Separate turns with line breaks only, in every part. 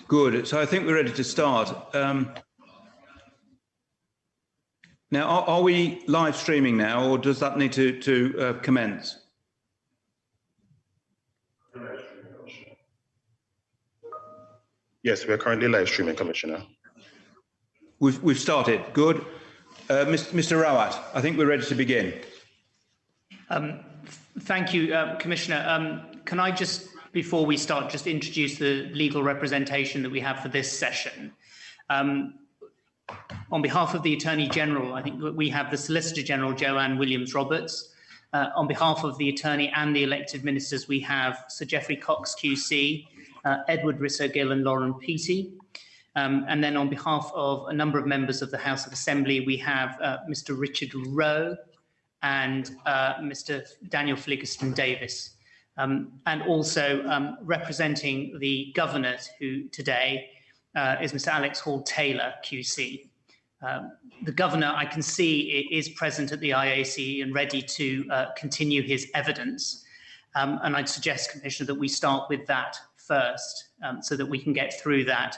Good. So I think we're ready to start. Now, are we live streaming now, or does that need to commence?
Yes, we are currently live streaming, Commissioner.
We've started. Good. Mr. Rawat, I think we're ready to begin.
Thank you, Commissioner. Can I just, before we start, just introduce the legal representation that we have for this session? On behalf of the Attorney General, I think we have the Solicitor General, Joanne Williams-Roberts. On behalf of the Attorney and the elected ministers, we have Sir Geoffrey Cox QC, Edward Risso-Gill and Lauren Peaty. And then on behalf of a number of members of the House of Assembly, we have Mr. Richard Rowe and Mr. Daniel Fligerston-Davis. And also representing the Governor who today is Mr. Alex Hall-Taylor, QC. The Governor, I can see, is present at the IAC and ready to continue his evidence. And I'd suggest, Commissioner, that we start with that first so that we can get through that.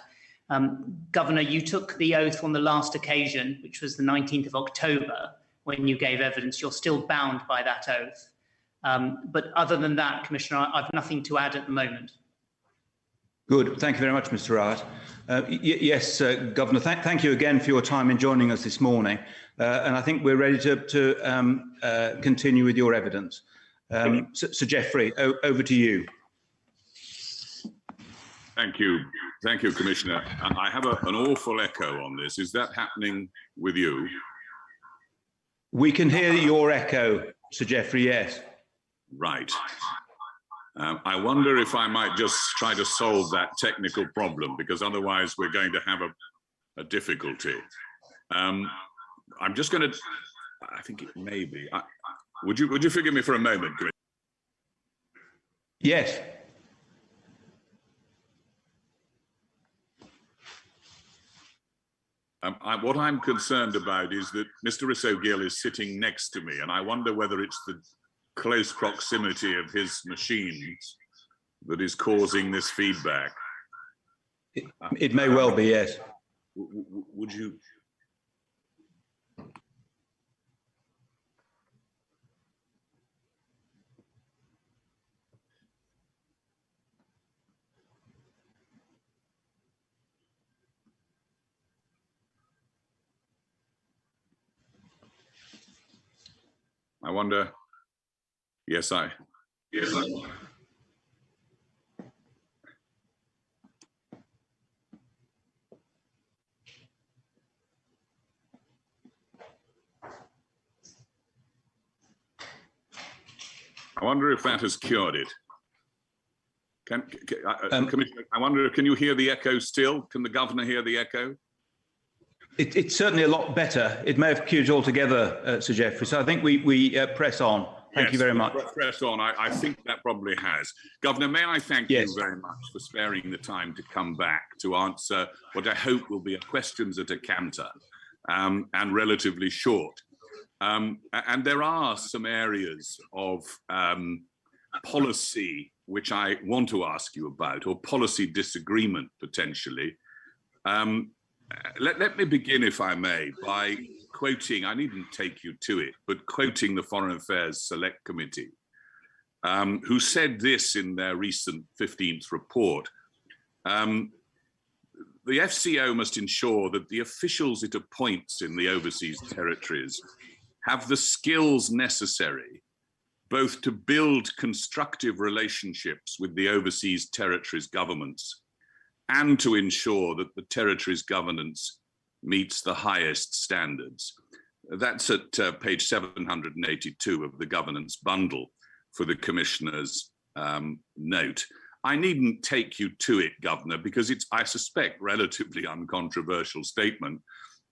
Governor, you took the oath on the last occasion, which was the 19th of October, when you gave evidence. You're still bound by that oath. But other than that, Commissioner, I've nothing to add at the moment.
Good. Thank you very much, Mr. Rawat. Yes, Governor, thank you again for your time in joining us this morning. And I think we're ready to continue with your evidence. Sir Geoffrey, over to you.
Thank you. Thank you, Commissioner. I have an awful echo on this. Is that happening with you?
We can hear your echo, Sir Geoffrey, yes.
Right. I wonder if I might just try to solve that technical problem, because otherwise we're going to have a difficulty. I'm just going to, I think it may be. Would you forgive me for a moment, Commissioner?
Yes.
What I'm concerned about is that Mr. Risso-Gill is sitting next to me, and I wonder whether it's the close proximity of his machines that is causing this feedback.
It may well be, yes.
Would you? I wonder. Yes, I. I wonder if that has cured it. Commissioner, I wonder, can you hear the echo still? Can the Governor hear the echo?
It's certainly a lot better. It may have cured altogether, Sir Geoffrey. So I think we press on. Thank you very much.
Press on. I think that probably has. Governor, may I thank you very much for sparing the time to come back to answer what I hope will be questions at a canter and relatively short. And there are some areas of policy which I want to ask you about, or policy disagreement potentially. Let me begin, if I may, by quoting, I needn't take you to it, but quoting the Foreign Affairs Select Committee, who said this in their recent 15th report. The FCO must ensure that the officials it appoints in the overseas territories have the skills necessary both to build constructive relationships with the overseas territories' governments and to ensure that the territory's governance meets the highest standards. That's at page 782 of the governance bundle for the Commissioner's note. I needn't take you to it, Governor, because it's, I suspect, relatively uncontroversial statement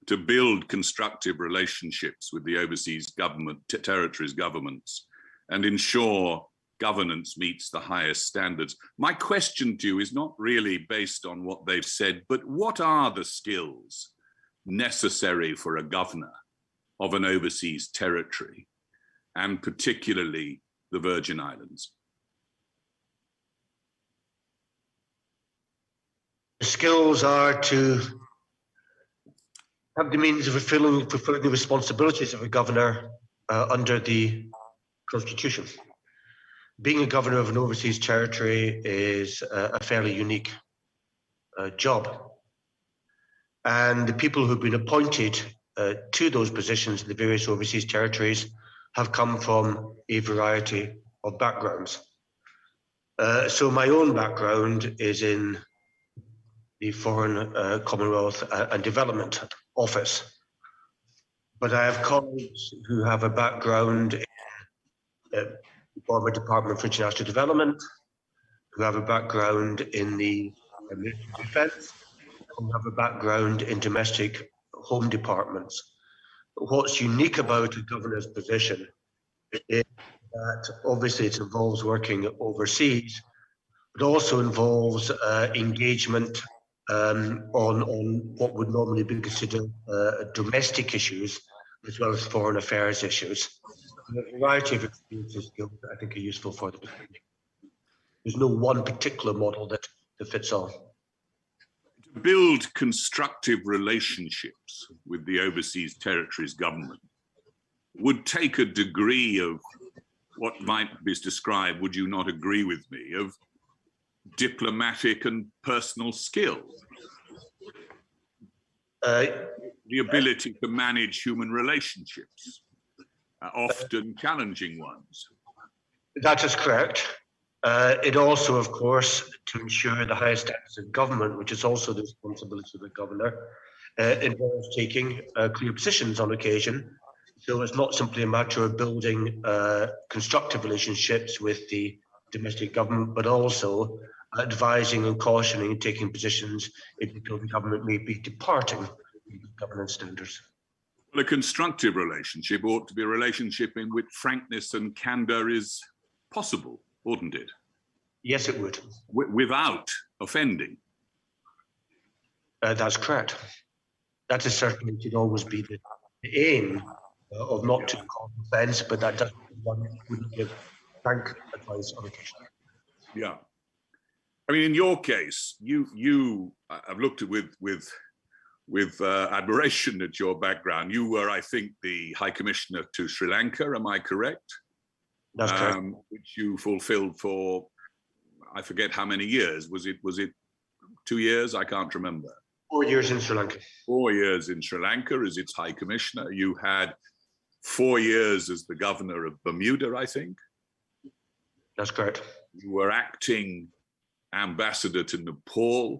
to build constructive relationships with the overseas territories' governments and ensure governance meets the highest standards. My question to you is not really based on what they've said, but what are the skills necessary for a governor of an overseas territory, and particularly the Virgin Islands?
The skills are to have the means of fulfilling the responsibilities of a governor under the Constitution. Being a governor of an overseas territory is a fairly unique job. And the people who've been appointed to those positions in the various overseas territories have come from a variety of backgrounds. So my own background is in the Foreign Commonwealth and Development Office. But I have colleagues who have a background in the former Department for International Development, who have a background in the Ministry of Defence, who have a background in domestic home departments. What's unique about a governor's position is that obviously it involves working overseas, but also involves engagement on what would normally be considered domestic issues, as well as foreign affairs issues. A variety of experiences skills I think are useful for the position. There's no one particular model that fits all.
To build constructive relationships with the overseas territories government would take a degree of what might be described, would you not agree with me, of diplomatic and personal skill. The ability to manage human relationships, often challenging ones.
That is correct. It also, of course, to ensure the highest standards of government, which is also the responsibility of the governor, involves taking clear positions on occasion. So it's not simply a matter of building constructive relationships with the domestic government, but also advising and cautioning and taking positions if the government may be departing from governance standards.
Well, a constructive relationship ought to be a relationship in which frankness and candor is possible, oughtn't it?
Yes, it would.
Without offending.
That's correct. That is certainly should always be the aim of not to cause offence, but that doesn't mean one wouldn't give frank advice on occasion.
Yeah. I mean, in your case, I've looked at with admiration at your background. You were, I think, the High Commissioner to Sri Lanka. Am I correct?
That's correct.
Which you fulfilled for, I forget how many years. Was it 2 years? I can't remember.
4 years in Sri Lanka.
4 years in Sri Lanka as its High Commissioner. You had 4 years as the Governor of Bermuda, I think.
That's correct.
You were acting ambassador to Nepal.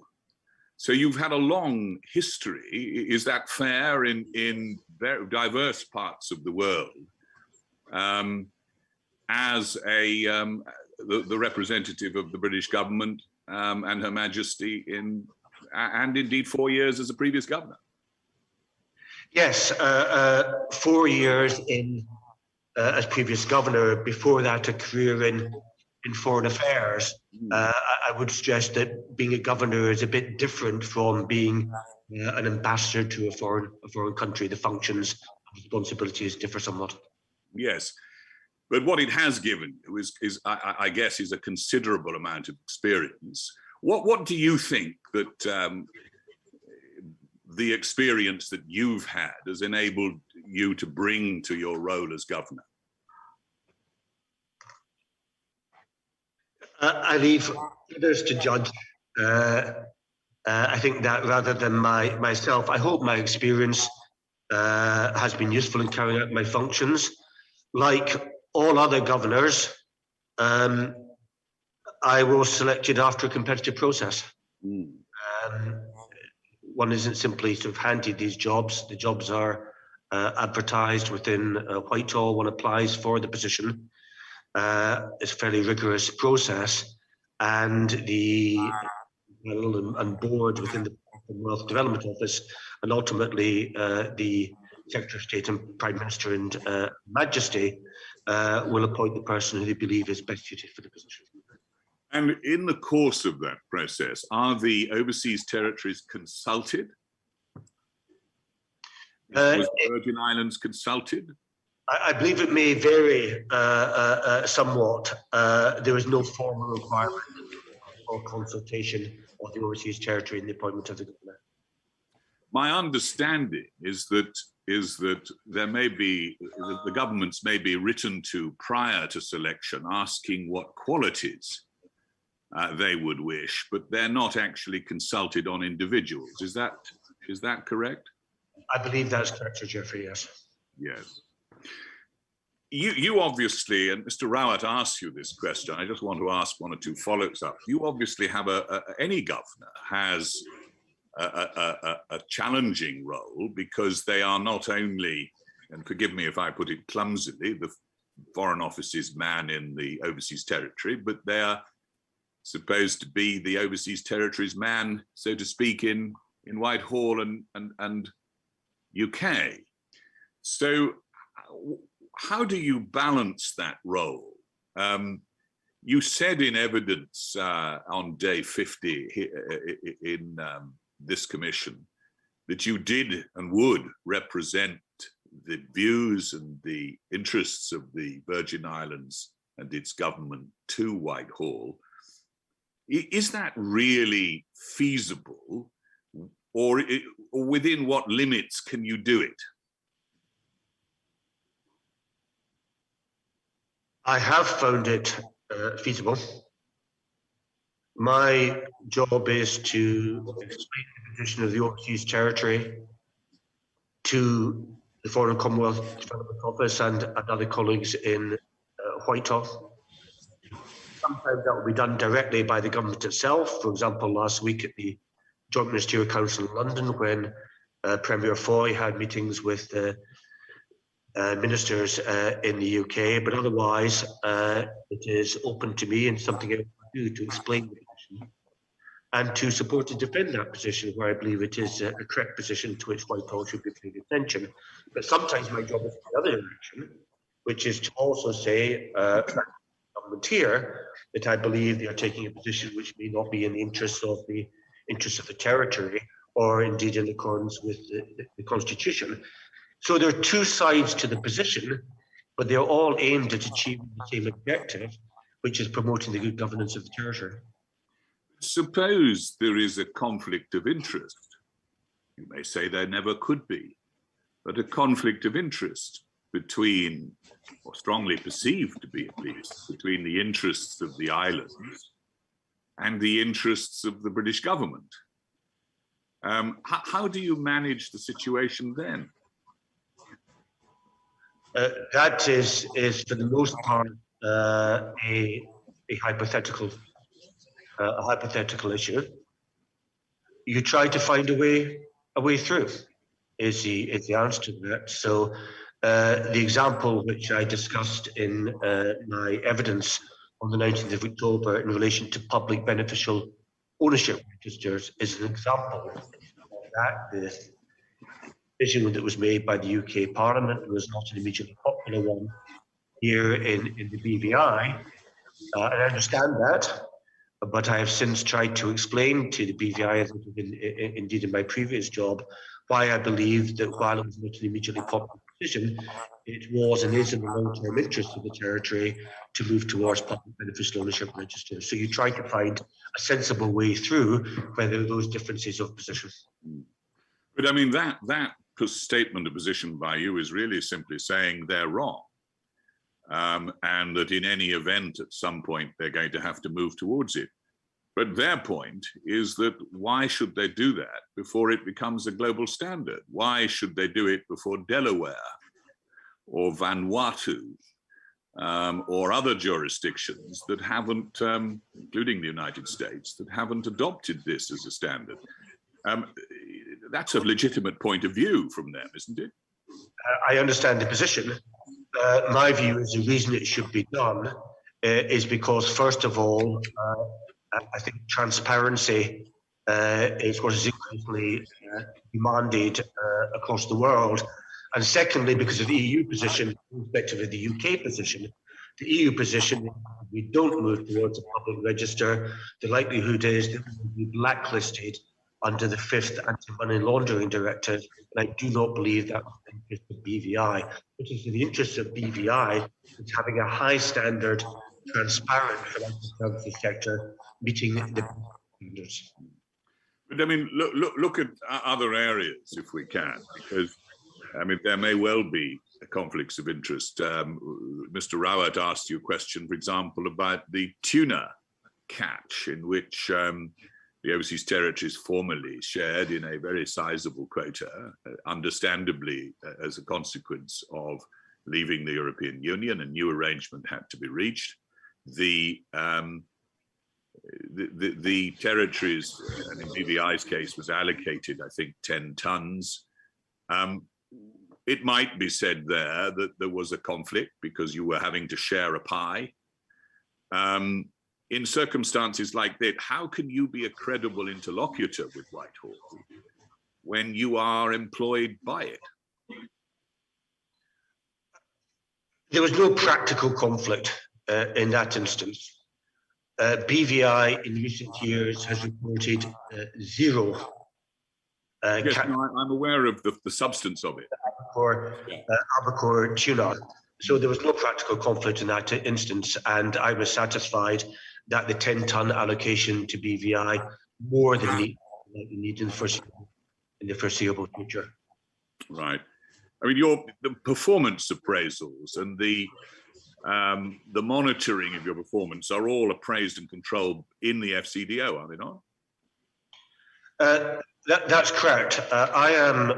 So you've had a long history. Is that fair in very diverse parts of the world as the representative of the British government and Her Majesty and indeed 4 years as a previous governor?
Yes, 4 years as previous governor. Before that, a career in foreign affairs. I would suggest that being a governor is a bit different from being an ambassador to a foreign country. The functions and responsibilities differ somewhat.
Yes, but what it has given you is I guess, is a considerable amount of experience. What do you think that the experience that you've had has enabled you to bring to your role as governor?
I leave others to judge. I think that rather than myself, I hope my experience has been useful in carrying out my functions. Like all other governors, I was selected after a competitive process. One isn't simply sort of handed these jobs. The jobs are advertised within Whitehall. One applies for the position. It's a fairly rigorous process, and the panel and board within the Commonwealth Development Office, and ultimately the Secretary of State and Prime Minister and Majesty will appoint the person who they believe is best suited for the position.
And in the course of that process, are the overseas territories consulted? Was Virgin Islands consulted?
I believe it may vary somewhat. There is no formal requirement for consultation of the overseas territory in the appointment of the governor.
My understanding is that there may be, the governments may be written to prior to selection asking what qualities they would wish, but they're not actually consulted on individuals. Is that correct?
I believe that's correct, Sir Geoffrey, yes.
Yes. You obviously, and Mr. Rowett asked you this question, I just want to ask one or two follow-ups up. You obviously have any governor has a challenging role, because they are not only, and forgive me if I put it clumsily, the Foreign Office's man in the overseas territory, but they are supposed to be the overseas territory's man, so to speak, in Whitehall and UK. So how do you balance that role? You said in evidence on day 50 in this commission that you did and would represent the views and the interests of the Virgin Islands and its government to Whitehall. Is that really feasible, or within what limits can you do it?
I have found it feasible. My job is to explain the position of the overseas territory to the Foreign Commonwealth Development Office and other colleagues in Whitehall. Sometimes that will be done directly by the government itself. For example, last week at the Joint Ministerial Council in London, when Premier Foy had meetings with ministers in the UK, but otherwise it is open to me and something I do to explain the position and to support and defend that position where I believe it is a correct position to which Whitehall should be paying attention. But sometimes my job is in the other direction, which is to also say government here that I believe they are taking a position which may not be in the interests of the territory, or indeed in accordance with the Constitution. So there are two sides to the position, but they're all aimed at achieving the same objective, which is promoting the good governance of the territory.
Suppose there is a conflict of interest. You may say there never could be, but a conflict of interest between, or strongly perceived to be at least, between the interests of the islands and the interests of the British government. How do you manage the situation then?
That is for the most part a hypothetical issue. You try to find a way through. Is the answer to that? So the example which I discussed in my evidence on the 19th of October in relation to public beneficial ownership registers is an example of that. The decision that was made by the UK Parliament was not an immediately popular one here in the BVI, and I understand that, but I have since tried to explain to the BVI, as indeed in my previous job, why I believe that while it was not an immediately popular decision, it was and is in the long-term interest of the territory to move towards public beneficial ownership registers. So you try to find a sensible way through whether those differences of position.
But I mean, that statement of position by you is really simply saying they're wrong, and that in any event at some point they're going to have to move towards it. But their point is that why should they do that before it becomes a global standard? Why should they do it before Delaware or Vanuatu or other jurisdictions that haven't, including the United States, that haven't adopted this as a standard? That's a legitimate point of view from them, isn't it?
I understand the position. My view is the reason it should be done is because, first of all, I think transparency is what is increasingly demanded across the world. And secondly, because of the EU position, respectively the UK position, the EU position, if we don't move towards a public register, the likelihood is that we will be blacklisted under the 5th Anti-Money Laundering Directive. And I do not believe that was the interest of BVI. It is in the interest of BVI, it's having a high standard, transparent financial services sector, meeting the
But I mean, look at other areas if we can, because I mean, there may well be conflicts of interest. Mr. Rawat asked you a question, for example, about the tuna catch, in which the overseas territories formerly shared in a very sizable quota, understandably as a consequence of leaving the European Union. A new arrangement had to be reached. The territories, and in BVI's case, was allocated, I think, 10 tons. It might be said there that there was a conflict because you were having to share a pie. In circumstances like that, how can you be a credible interlocutor with Whitehall when you are employed by it?
There was no practical conflict in that instance. BVI in recent years has reported zero.
Yes, no, I'm aware of the substance of it.
Albacore tuna. So there was no practical conflict in that instance, and I was satisfied that the 10-ton allocation to BVI more than needed in the foreseeable future.
Right. I mean, the performance appraisals and the monitoring of your performance are all appraised and controlled in the FCDO, are they not?
That's correct. I am,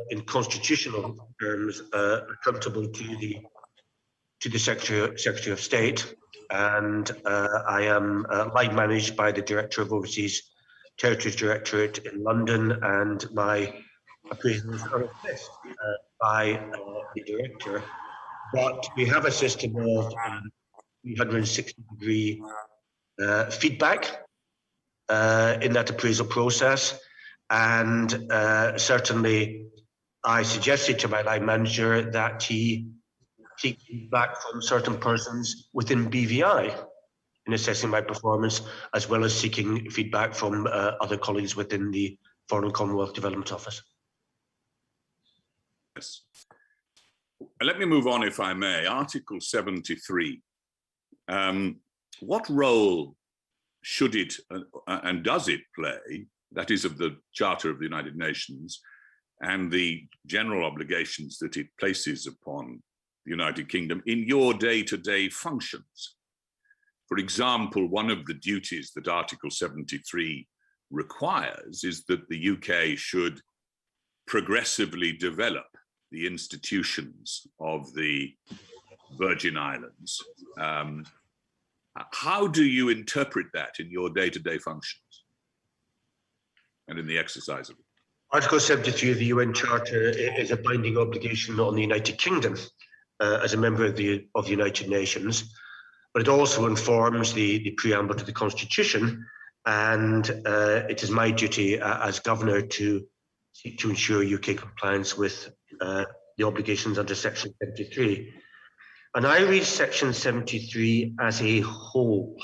in constitutional terms, accountable to the Secretary of State, and I am line managed by the Director of Overseas Territories Directorate in London, and my appraisals are assessed by the Director. But we have a system of 360-degree feedback in that appraisal process. And certainly I suggested to my line manager that he seek feedback from certain persons within BVI in assessing my performance, as well as seeking feedback from other colleagues within the Foreign and Commonwealth Development Office.
Yes. Let me move on, if I may. Article 73. What role should it and does it play, that is of the Charter of the United Nations and the general obligations that it places upon the United Kingdom, in your day-to-day functions? For example, one of the duties that Article 73 requires is that the UK should progressively develop the institutions of the Virgin Islands. How do you interpret that in your day-to-day functions and in the exercise of it?
Article 73 of the UN Charter is a binding obligation on the United Kingdom as a member of the United Nations, but it also informs the preamble to the Constitution, and it is my duty as Governor to seek to ensure UK compliance with the obligations under Section 73. And I read Section 73 as a whole.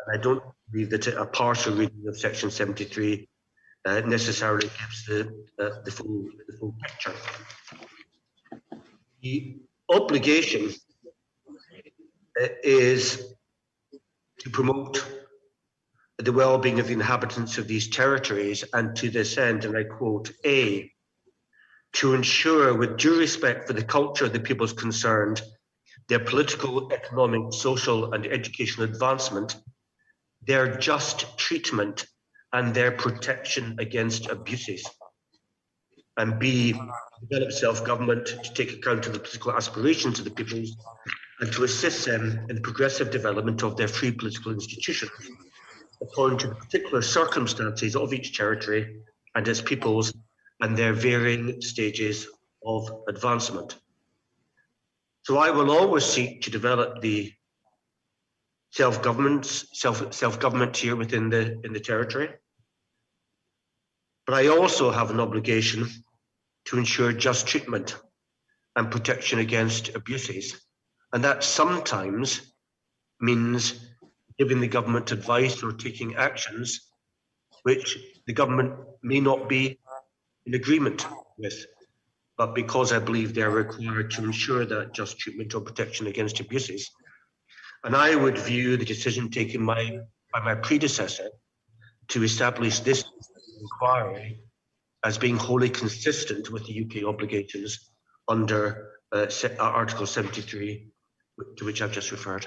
And I don't believe that a partial reading of Section 73 necessarily gives the full picture. The obligation is to promote the well-being of the inhabitants of these territories, and to this end, and I quote, A, to ensure with due respect for the culture of the peoples concerned, their political, economic, social and educational advancement, their just treatment and their protection against abuses. And B, develop self-government to take account of the political aspirations of the peoples and to assist them in the progressive development of their free political institutions according to the particular circumstances of each territory and its peoples and their varying stages of advancement. So I will always seek to develop the self-government here within the territory. But I also have an obligation to ensure just treatment and protection against abuses. And that sometimes means giving the government advice or taking actions which the government may not be in agreement with, but because I believe they're required to ensure that just treatment or protection against abuses. And I would view the decision taken by my predecessor to establish this inquiry as being wholly consistent with the UK obligations under Article 73, to which I've just referred.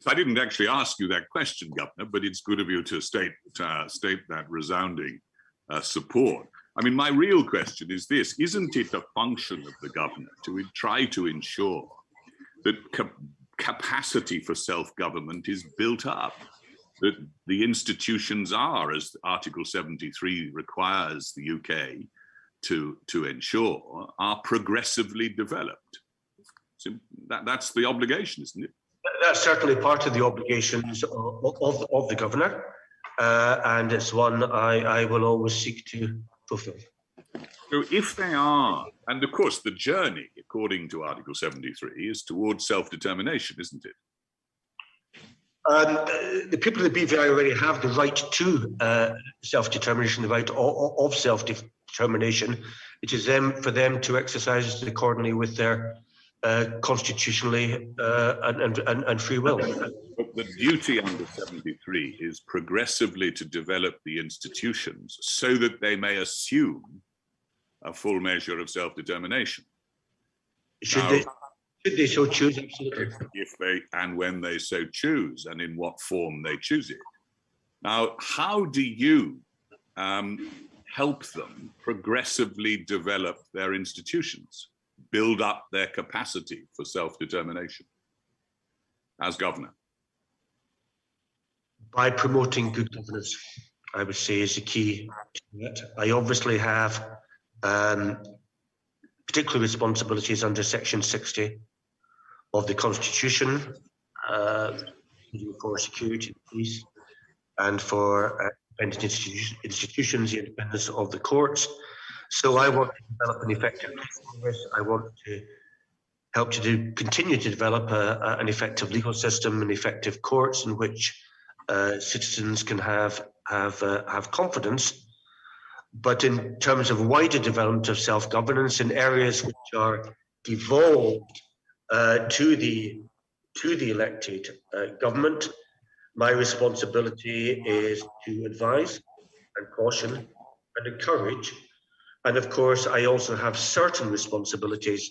I didn't actually ask you that question, Governor, but it's good of you to state that resounding support. I mean, my real question is this: isn't it a function of the Governor to try to ensure that capacity for self-government is built up, that the institutions are, as Article 73 requires the UK to ensure, are progressively developed? So that's the obligation, isn't it?
That's certainly part of the obligations of the Governor, and it's one I will always seek to fulfil.
So if they are, and of course the journey, according to Article 73, is towards self-determination, isn't it?
The people of the BVI already have the right to self-determination, the right of self-determination. It is for them to exercise accordingly with their constitutionally and free will.
But the duty under 73 is progressively to develop the institutions so that they may assume a full measure of self-determination.
Should they so choose? Absolutely.
If they and when they so choose, and in what form they choose it. Now, how do you help them progressively develop their institutions, build up their capacity for self-determination as Governor?
By promoting good governance, I would say, is the key to it. I obviously have particular responsibilities under Section 60 of the Constitution for security, peace, and for independent institutions, the independence of the courts. So I want to develop an effective service. I want to help to continue to develop an effective legal system and effective courts in which citizens can have confidence. But in terms of wider development of self-governance in areas which are devolved to the elected government, my responsibility is to advise and caution and encourage. And of course, I also have certain responsibilities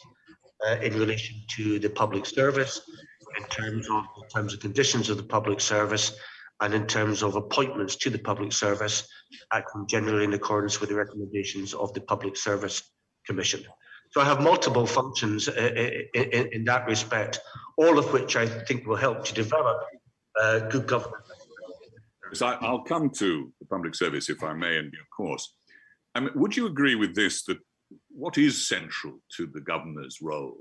in relation to the public service, in terms of conditions of the public service, and in terms of appointments to the public service, acting generally in accordance with the recommendations of the Public Service Commission. So I have multiple functions in that respect, all of which I think will help to develop good governance.
So I'll come to the public service, if I may, in due course. I mean, would you agree with this, that what is central to the Governor's role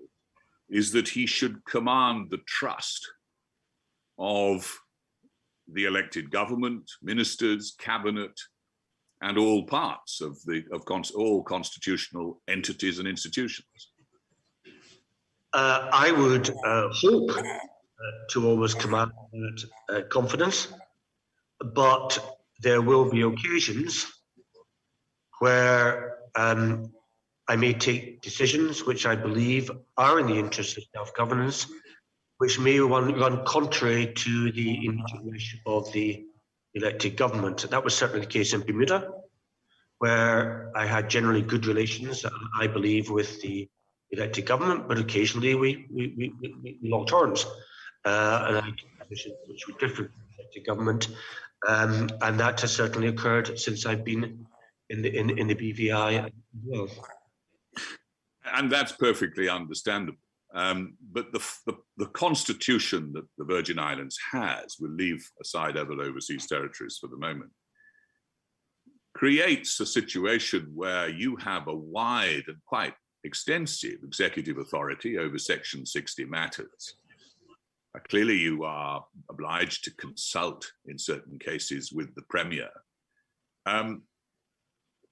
is that he should command the trust of the elected government, ministers, cabinet, and all parts of all constitutional entities and institutions?
I would hope to always command confidence, but there will be occasions where I may take decisions which I believe are in the interest of self-governance, which may run contrary to the immediate wish of the elected government. That was certainly the case in Bermuda, where I had generally good relations, I believe, with the elected government, but occasionally we locked horns, and I took positions which were different from the elected government, and that has certainly occurred since I've been in the BVI as well.
And that's perfectly understandable. But the constitution that the Virgin Islands has, we'll leave aside other overseas territories for the moment, creates a situation where you have a wide and quite extensive executive authority over Section 60 matters. Clearly, you are obliged to consult in certain cases with the Premier.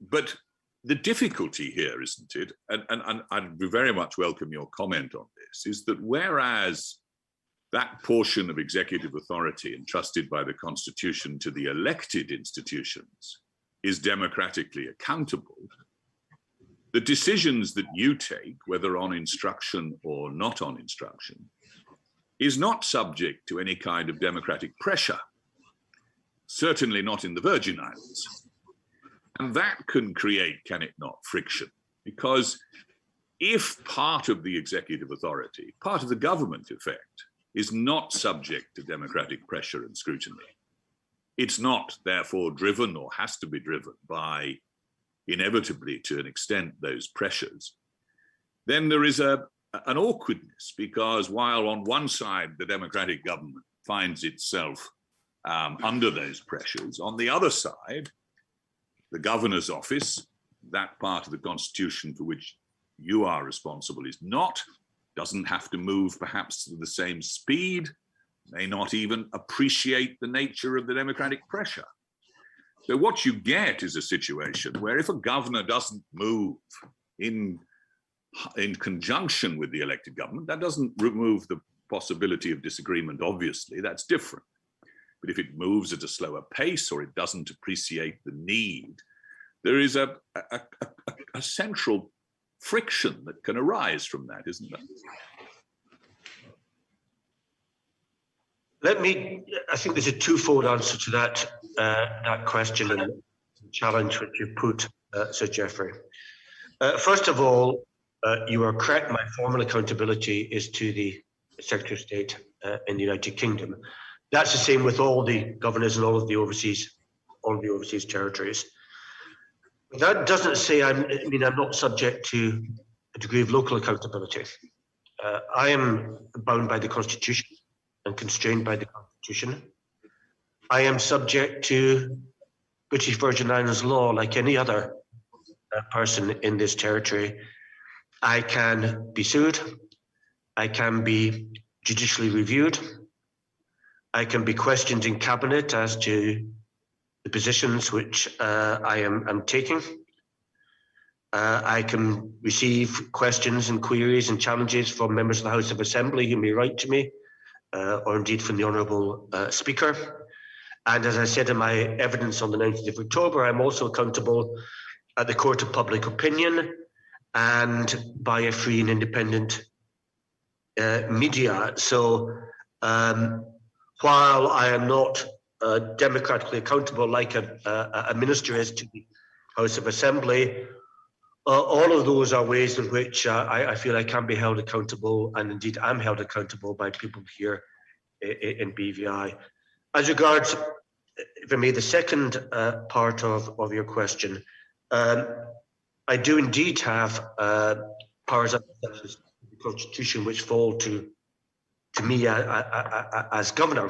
But the difficulty here, isn't it, and I'd very much welcome your comment on this, is that whereas that portion of executive authority entrusted by the Constitution to the elected institutions is democratically accountable, the decisions that you take, whether on instruction or not on instruction, is not subject to any kind of democratic pressure. certainly not in the Virgin Islands. And that can create, can it not, friction? Because if part of the executive authority, part of the government effect, is not subject to democratic pressure and scrutiny, it's not therefore driven or has to be driven by, inevitably to an extent, those pressures, then there is an awkwardness, because while on one side the democratic government finds itself under those pressures, on the other side, the governor's office, that part of the constitution for which you are responsible, doesn't have to move perhaps at the same speed, may not even appreciate the nature of the democratic pressure. So what you get is a situation where if a governor doesn't move in conjunction with the elected government, that doesn't remove the possibility of disagreement, obviously, that's different. But if it moves at a slower pace or it doesn't appreciate the need, there is a central friction that can arise from that, isn't there?
I think there's a twofold answer to that question and challenge which you put, Sir Geoffrey. First of all, you are correct. My formal accountability is to the Secretary of State in the United Kingdom. That's the same with all the governors and all of the overseas territories. That doesn't say I'm not subject to a degree of local accountability. I am bound by the Constitution and constrained by the Constitution. I am subject to British Virgin Islands law like any other person in this territory. I can be sued. I can be judicially reviewed. I can be questioned in cabinet as to the positions which I am taking. I can receive questions and queries and challenges from members of the House of Assembly who may write to me, or indeed from the Honourable Speaker. And as I said in my evidence on the 19th of October, I'm also accountable at the Court of Public Opinion and by a free and independent media. So while I am not democratically accountable like a minister is to the House of Assembly, all of those are ways in which I feel I can be held accountable, and indeed I'm held accountable by people here in BVI. As regards, if I may, the second part of your question, I do indeed have powers under the Constitution which fall to me as governor.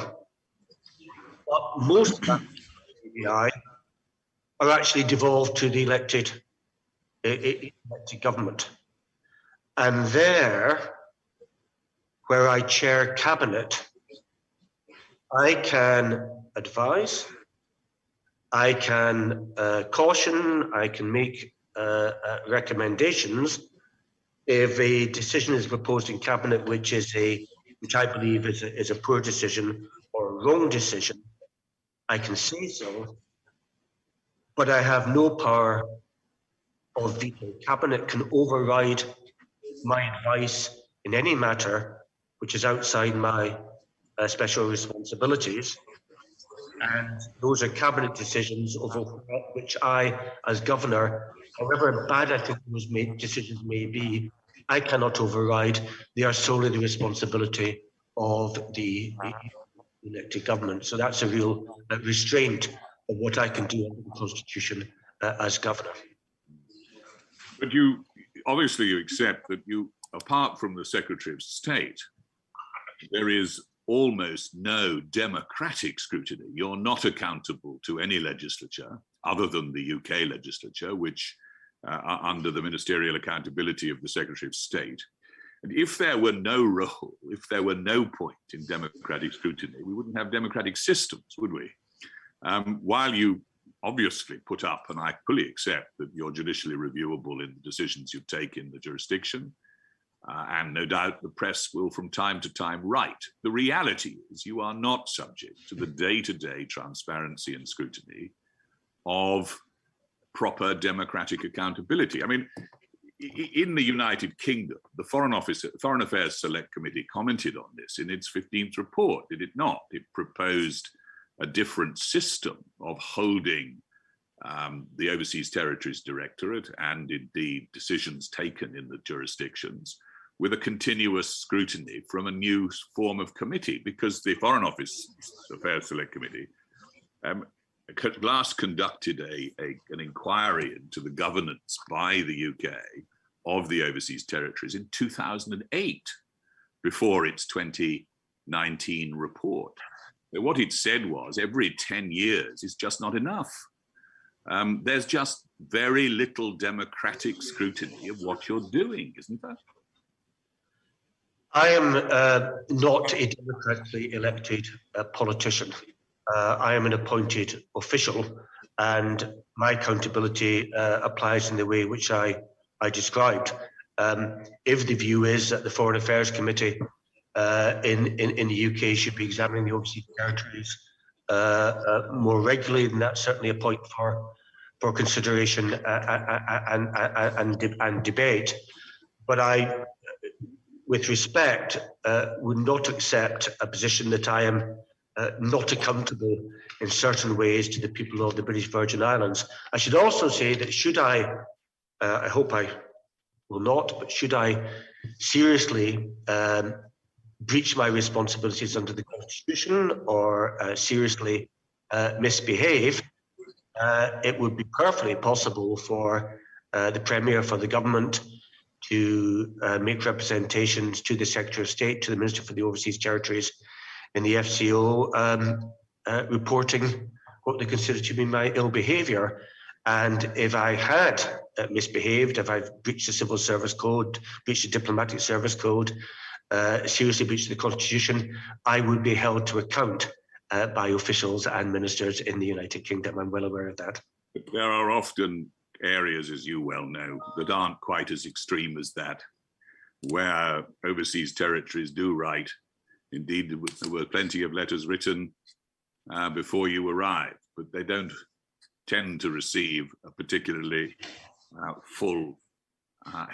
But most of BVI are actually devolved to the elected government. And there, where I chair cabinet, I can advise, I can caution, I can make recommendations if a decision is proposed in cabinet which I believe is a poor decision or a wrong decision. I can say so, but I have no power of veto. Cabinet can override my advice in any matter which is outside my special responsibilities, and those are cabinet decisions over which I, as governor, however bad I think those decisions may be, I cannot override. They are solely the responsibility of the elected government. So that's a real restraint of what I can do under the Constitution as governor.
But obviously you accept that apart from the Secretary of State, there is almost no democratic scrutiny. You're not accountable to any legislature other than the UK legislature, which are under the ministerial accountability of the Secretary of State. And if there were no role, if there were no point in democratic scrutiny, we wouldn't have democratic systems, would we? While you obviously put up, and I fully accept that you're judicially reviewable in the decisions you take in the jurisdiction, and no doubt the press will from time to time write. The reality is you are not subject to the day-to-day transparency and scrutiny of proper democratic accountability. I mean, in the United Kingdom, the Foreign Affairs Select Committee commented on this in its 15th report, did it not? It proposed a different system of holding the Overseas Territories Directorate and indeed decisions taken in the jurisdictions with a continuous scrutiny from a new form of committee, because the Foreign Office Affairs Select Committee last conducted an inquiry into the governance by the UK of the overseas territories in 2008, before its 2019 report. What it said was every 10 years is just not enough. There's just very little democratic scrutiny of what you're doing, isn't there?
I am not a democratically elected politician. I am an appointed official, and my accountability applies in the way which I described. If the view is that the Foreign Affairs Committee in the UK should be examining the overseas territories more regularly, then that's certainly a point for consideration and debate. But I, with respect, would not accept a position that I am not accountable in certain ways to the people of the British Virgin Islands. I should also say that should I hope I will not, but should I seriously breach my responsibilities under the Constitution or seriously misbehave, it would be perfectly possible for the Premier, for the government, to make representations to the Secretary of State, to the Minister for the Overseas Territories in the FCO, reporting what they consider to be my ill behaviour. And if I had misbehaved, if I've breached the Civil Service Code, breached the Diplomatic Service Code, seriously breached the Constitution, I would be held to account by officials and ministers in the United Kingdom. I'm well aware of that.
There are often areas, as you well know, that aren't quite as extreme as that, where overseas territories do right. Indeed, there were plenty of letters written before you arrived, but they don't tend to receive a particularly full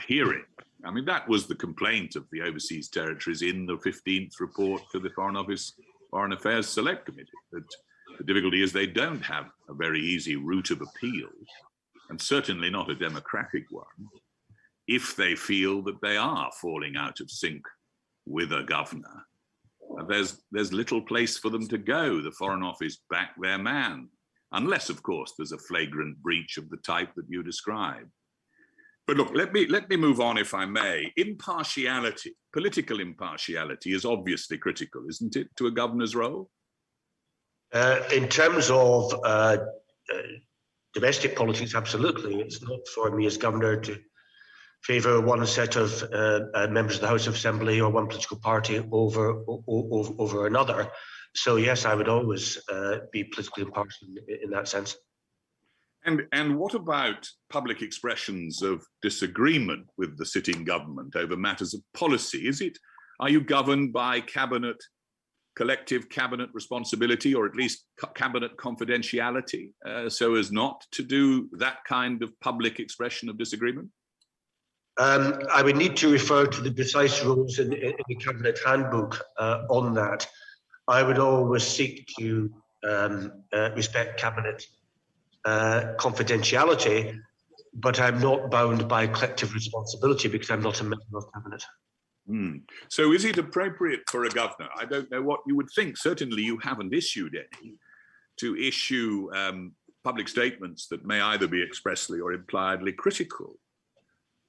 hearing. I mean, that was the complaint of the overseas territories in the 15th report to the Foreign Affairs Select Committee, that the difficulty is they don't have a very easy route of appeal, and certainly not a democratic one, if they feel that they are falling out of sync with a governor. There's little place for them to go. The Foreign Office back their man, unless, of course, there's a flagrant breach of the type that you describe. But look, let me move on, if I may. Impartiality, political impartiality, is obviously critical, isn't it, to a governor's role?
In terms of domestic politics, absolutely. It's not for me as governor to favour one set of members of the House of Assembly or one political party over another. So yes, I would always be politically impartial in that sense.
And what about public expressions of disagreement with the sitting government over matters of policy? Are you governed by collective cabinet responsibility, or at least cabinet confidentiality, so as not to do that kind of public expression of disagreement?
I would need to refer to the precise rules in the Cabinet Handbook on that. I would always seek to respect Cabinet confidentiality, but I'm not bound by collective responsibility because I'm not a member of Cabinet.
So is it appropriate for a governor, I don't know what you would think, certainly you haven't issued any, to issue public statements that may either be expressly or impliedly critical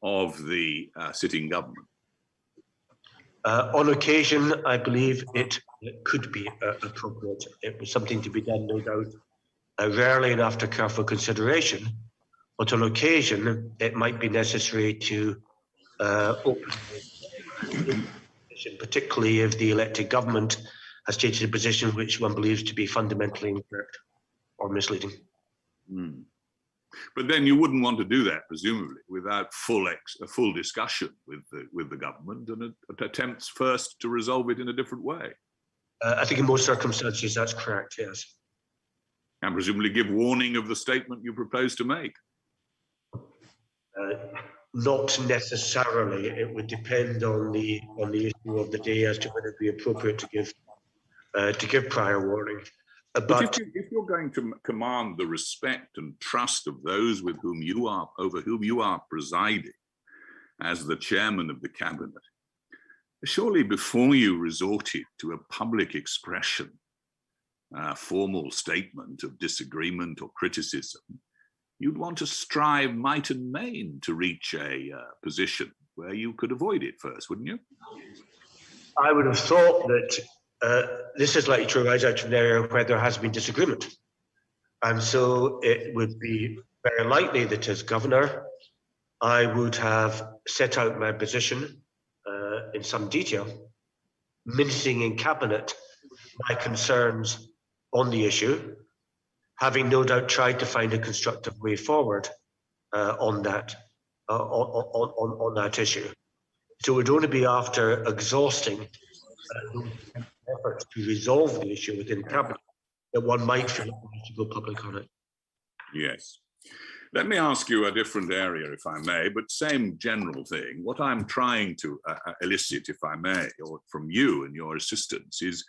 of the sitting government?
On occasion, I believe it could be appropriate. It was something to be done, no doubt, rarely and after careful consideration, but on occasion, it might be necessary to open particularly if the elected government has taken a position which one believes to be fundamentally incorrect or misleading.
But then you wouldn't want to do that, presumably, without a full discussion with the government and attempts first to resolve it in a different way.
I think in most circumstances that's correct, yes.
And presumably give warning of the statement you propose to make.
Not necessarily. It would depend on the issue of the day as to whether it be appropriate to give prior warning. But
if you're going to command the respect and trust of those with whom you are, over whom you are presiding as the chairman of the cabinet, surely before you resorted to a public expression, formal statement of disagreement or criticism, you'd want to strive might and main to reach a position where you could avoid it first, wouldn't you?
I would have thought that this is likely to arise out of an area where there has been disagreement. And so it would be very likely that as governor, I would have set out my position in some detail, minuting in cabinet my concerns on the issue, having no doubt tried to find a constructive way forward on that issue. So it would only be after exhausting efforts to resolve the issue within cabinet that one might feel like we should go public on it.
Yes. Let me ask you a different area, if I may, but same general thing. What I'm trying to elicit, if I may, or from you and your assistants, is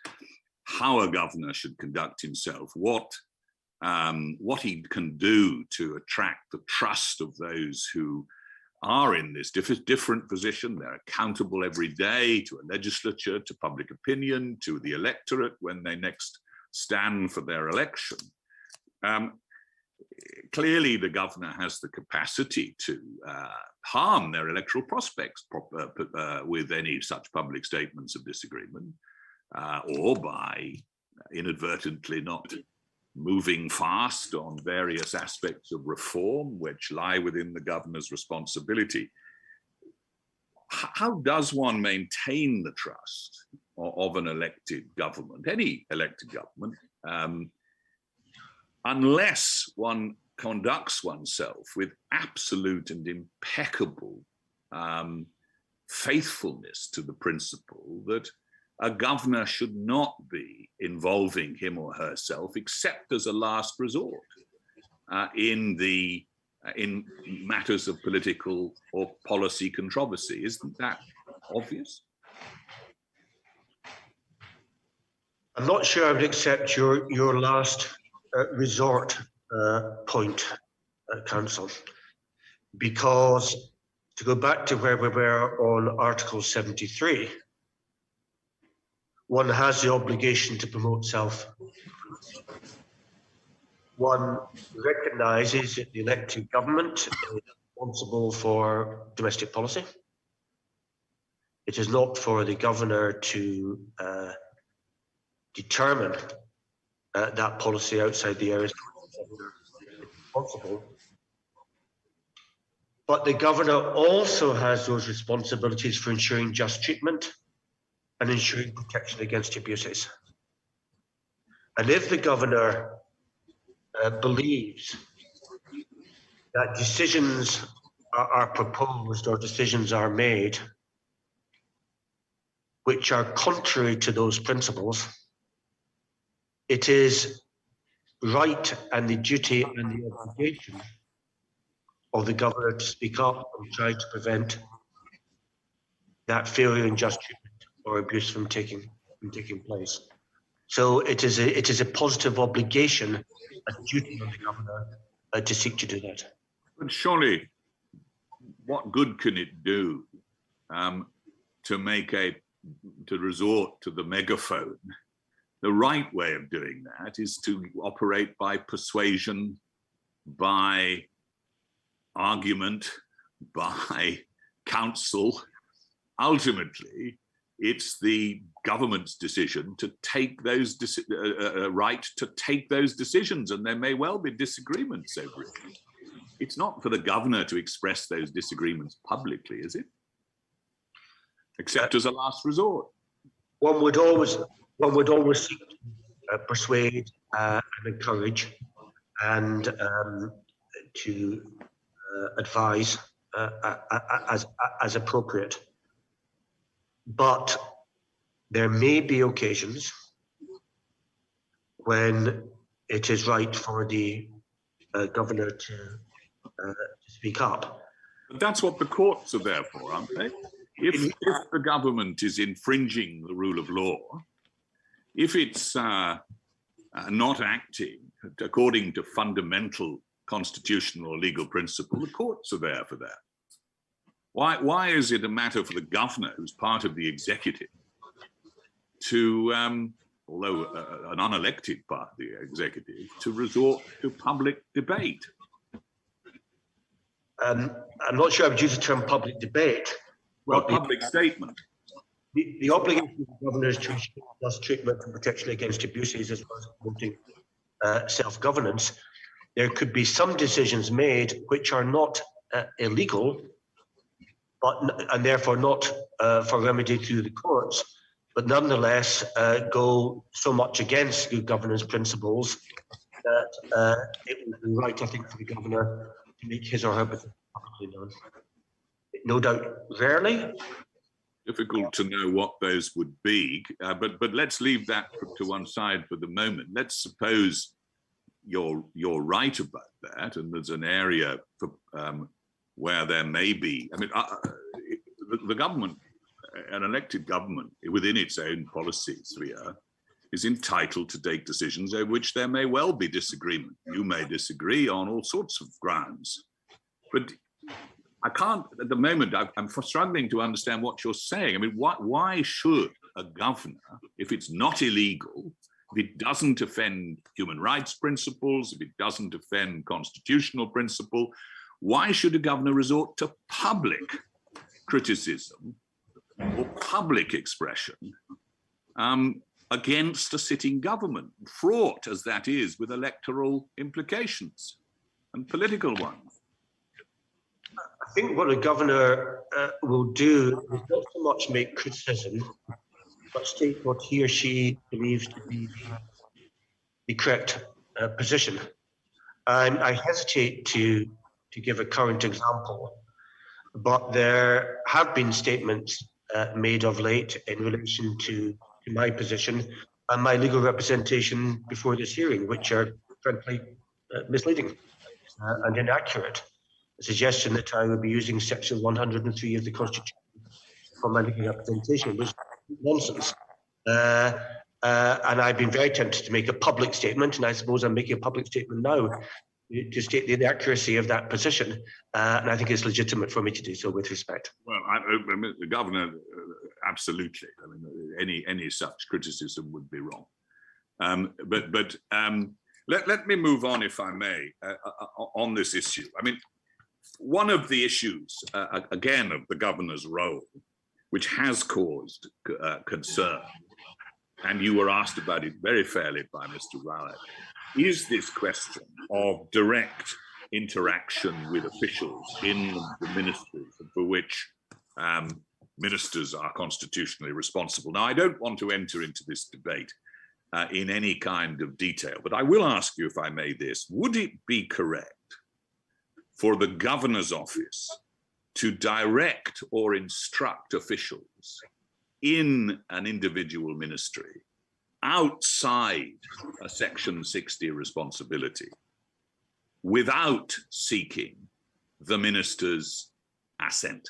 how a governor should conduct himself, what he can do to attract the trust of those who are in this different position. They're accountable every day to a legislature, to public opinion, to the electorate when they next stand for their election. Clearly, the governor has the capacity to harm their electoral prospects with any such public statements of disagreement, or by inadvertently not moving fast on various aspects of reform which lie within the governor's responsibility. How does one maintain the trust of an elected government, any elected government, unless one conducts oneself with absolute and impeccable faithfulness to the principle that a governor should not be involving him or herself except as a last resort in matters of political or policy controversy? Isn't that obvious?
I'm not sure I would accept your last resort point, Council, because to go back to where we were on Article 73, one has the obligation to promote self. One recognises that the elected government is responsible for domestic policy. It is not for the governor to determine that policy outside the areas responsible. But the governor also has those responsibilities for ensuring just treatment and ensuring protection against abuses. And if the governor believes that decisions are proposed or decisions are made which are contrary to those principles, it is right and the duty and the obligation of the governor to speak up and try to prevent that failure in just treatment or abuse from taking place. So it is a positive obligation, a duty of the governor to seek to do that.
But surely, what good can it do to resort to the megaphone? The right way of doing that is to operate by persuasion, by argument, by counsel. Ultimately, it's the government's decision to take those right to take those decisions, and there may well be disagreements over it. It's not for the governor to express those disagreements publicly, is it? Except as a last resort.
One would always seek to persuade and encourage and to advise as appropriate. But there may be occasions when it is right for the governor to speak up.
But that's what the courts are there for, aren't they? If the government is infringing the rule of law, if it's not acting according to fundamental constitutional or legal principle, the courts are there for that. Why is it a matter for the governor, who's part of the executive, to, although an unelected part of the executive, to resort to public debate?
I'm not sure I would use the term public debate.
Well, public statement.
The obligation of the governor is to ensure just treatment and protection against abuses as well as promoting self-governance. There could be some decisions made which are not illegal, and therefore not for remedy through the courts, but nonetheless go so much against good governance principles that it would be right, I think, for the governor to make his or her position publicly known. No doubt, rarely.
Difficult to know what those would be, but let's leave that to one side for the moment. Let's suppose you're right about that, and there's an area for, where there may be. I mean, the government, an elected government within its own policy sphere, is entitled to take decisions over which there may well be disagreement. You may disagree on all sorts of grounds, but I can't, at the moment, I'm struggling to understand what you're saying. I mean, why should a governor, if it's not illegal, if it doesn't offend human rights principles, if it doesn't offend constitutional principle, why should a governor resort to public criticism or public expression against a sitting government, fraught as that is with electoral implications and political ones?
I think what a governor will do is not so much make criticism, but state what he or she believes to be the correct position. And I hesitate to give a current example, but there have been statements made of late in relation to my position and my legal representation before this hearing, which are frankly misleading and inaccurate. The suggestion that I would be using section 103 of the Constitution for my legal representation was nonsense. And I've been very tempted to make a public statement, and I suppose I'm making a public statement now to state the inaccuracy of that position. And I think it's legitimate for me to do so with respect.
Well, the governor, absolutely. I mean, any such criticism would be wrong. Let me move on, if I may, on this issue. I mean, one of the issues, again, of the governor's role, which has caused concern, and you were asked about it very fairly by Mr. Rowett, is this question of direct interaction with officials in the ministries for which ministers are constitutionally responsible. Now, I don't want to enter into this debate in any kind of detail, but I will ask you, if I may, this. Would it be correct for the governor's office to direct or instruct officials in an individual ministry outside a Section 60 responsibility without seeking the minister's assent?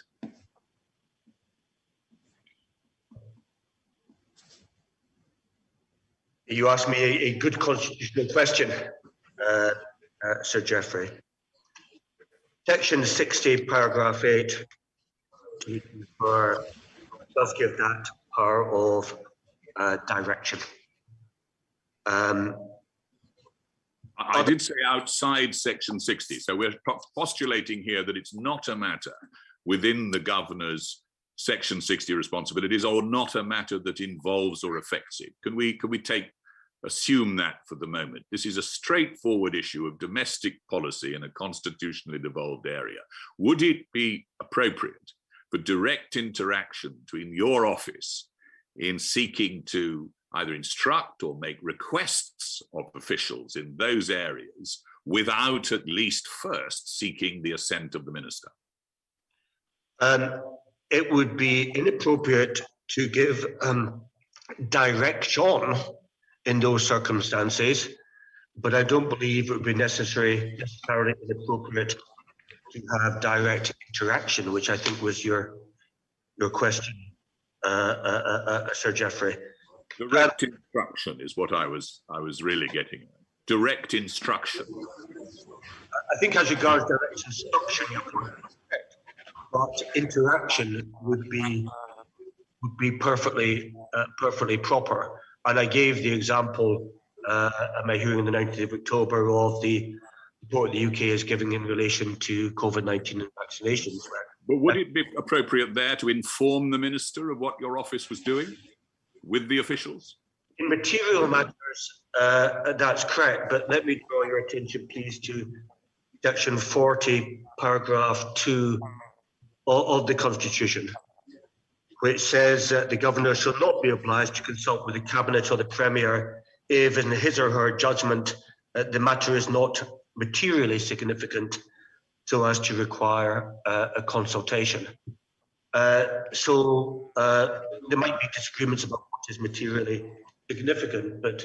You asked me a good constitutional question, Sir Geoffrey. Section 60, paragraph 8, does give that power of direction.
I did say outside Section 60, so we're postulating here that it's not a matter within the governor's Section 60 responsibilities, or not a matter that involves or affects it. Can we assume that for the moment? This is a straightforward issue of domestic policy in a constitutionally devolved area. Would it be appropriate for direct interaction between your office in seeking to either instruct or make requests of officials in those areas without at least first seeking the assent of the minister?
It would be inappropriate to give direction in those circumstances, but I don't believe it would be necessarily inappropriate to have direct interaction, which I think was your question, Sir Geoffrey.
Direct instruction is what I was really getting at. Direct instruction.
I think as regards direct instruction, you're correct, but interaction would be perfectly proper. And I gave the example at my hearing on the 19th of October of the report the UK is giving in relation to COVID-19 and vaccinations.
But would it be appropriate there to inform the Minister of what your office was doing with the officials?
In material matters, that's correct, but let me draw your attention, please, to Section 40, paragraph 2 of the Constitution, which says that the Governor shall not be obliged to consult with the Cabinet or the Premier if, in his or her judgment, the matter is not materially significant so as to require a consultation. So there might be disagreements about what is materially significant, but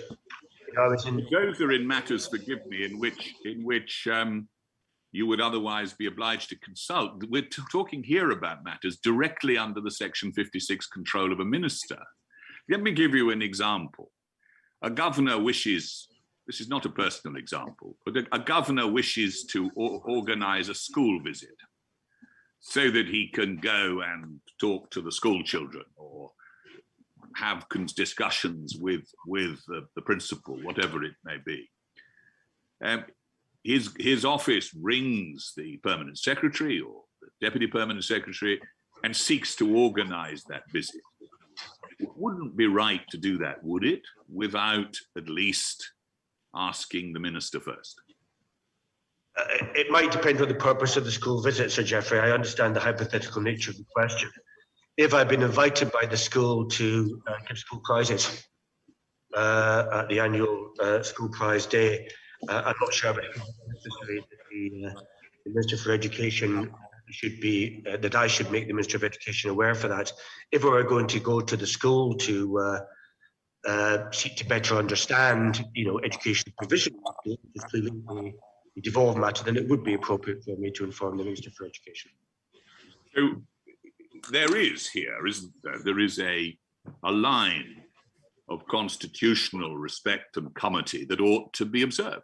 I was in.
Those are in matters, forgive me, in which you would otherwise be obliged to consult. We're talking here about matters directly under the Section 56 control of a minister. Let me give you an example. A governor wishes, this is not a personal example, but a governor wishes to organize a school visit so that he can go and talk to the school children or have discussions with the principal, whatever it may be. His office rings the permanent secretary or the deputy permanent secretary and seeks to organize that visit. It wouldn't be right to do that, would it, without at least asking the minister first?
It might depend on the purpose of the school visit, Sir Geoffrey. I understand the hypothetical nature of the question. If I've been invited by the school to give school prizes at the annual school prize day, I'm not sure about necessarily the Minister for Education should be, that I should make the Minister of Education aware for that. If we were going to go to the school to seek to better understand, education provision, which is clearly a devolved matter, then it would be appropriate for me to inform the Minister for Education.
So there is here, isn't there? There is a line of constitutional respect and comity that ought to be observed.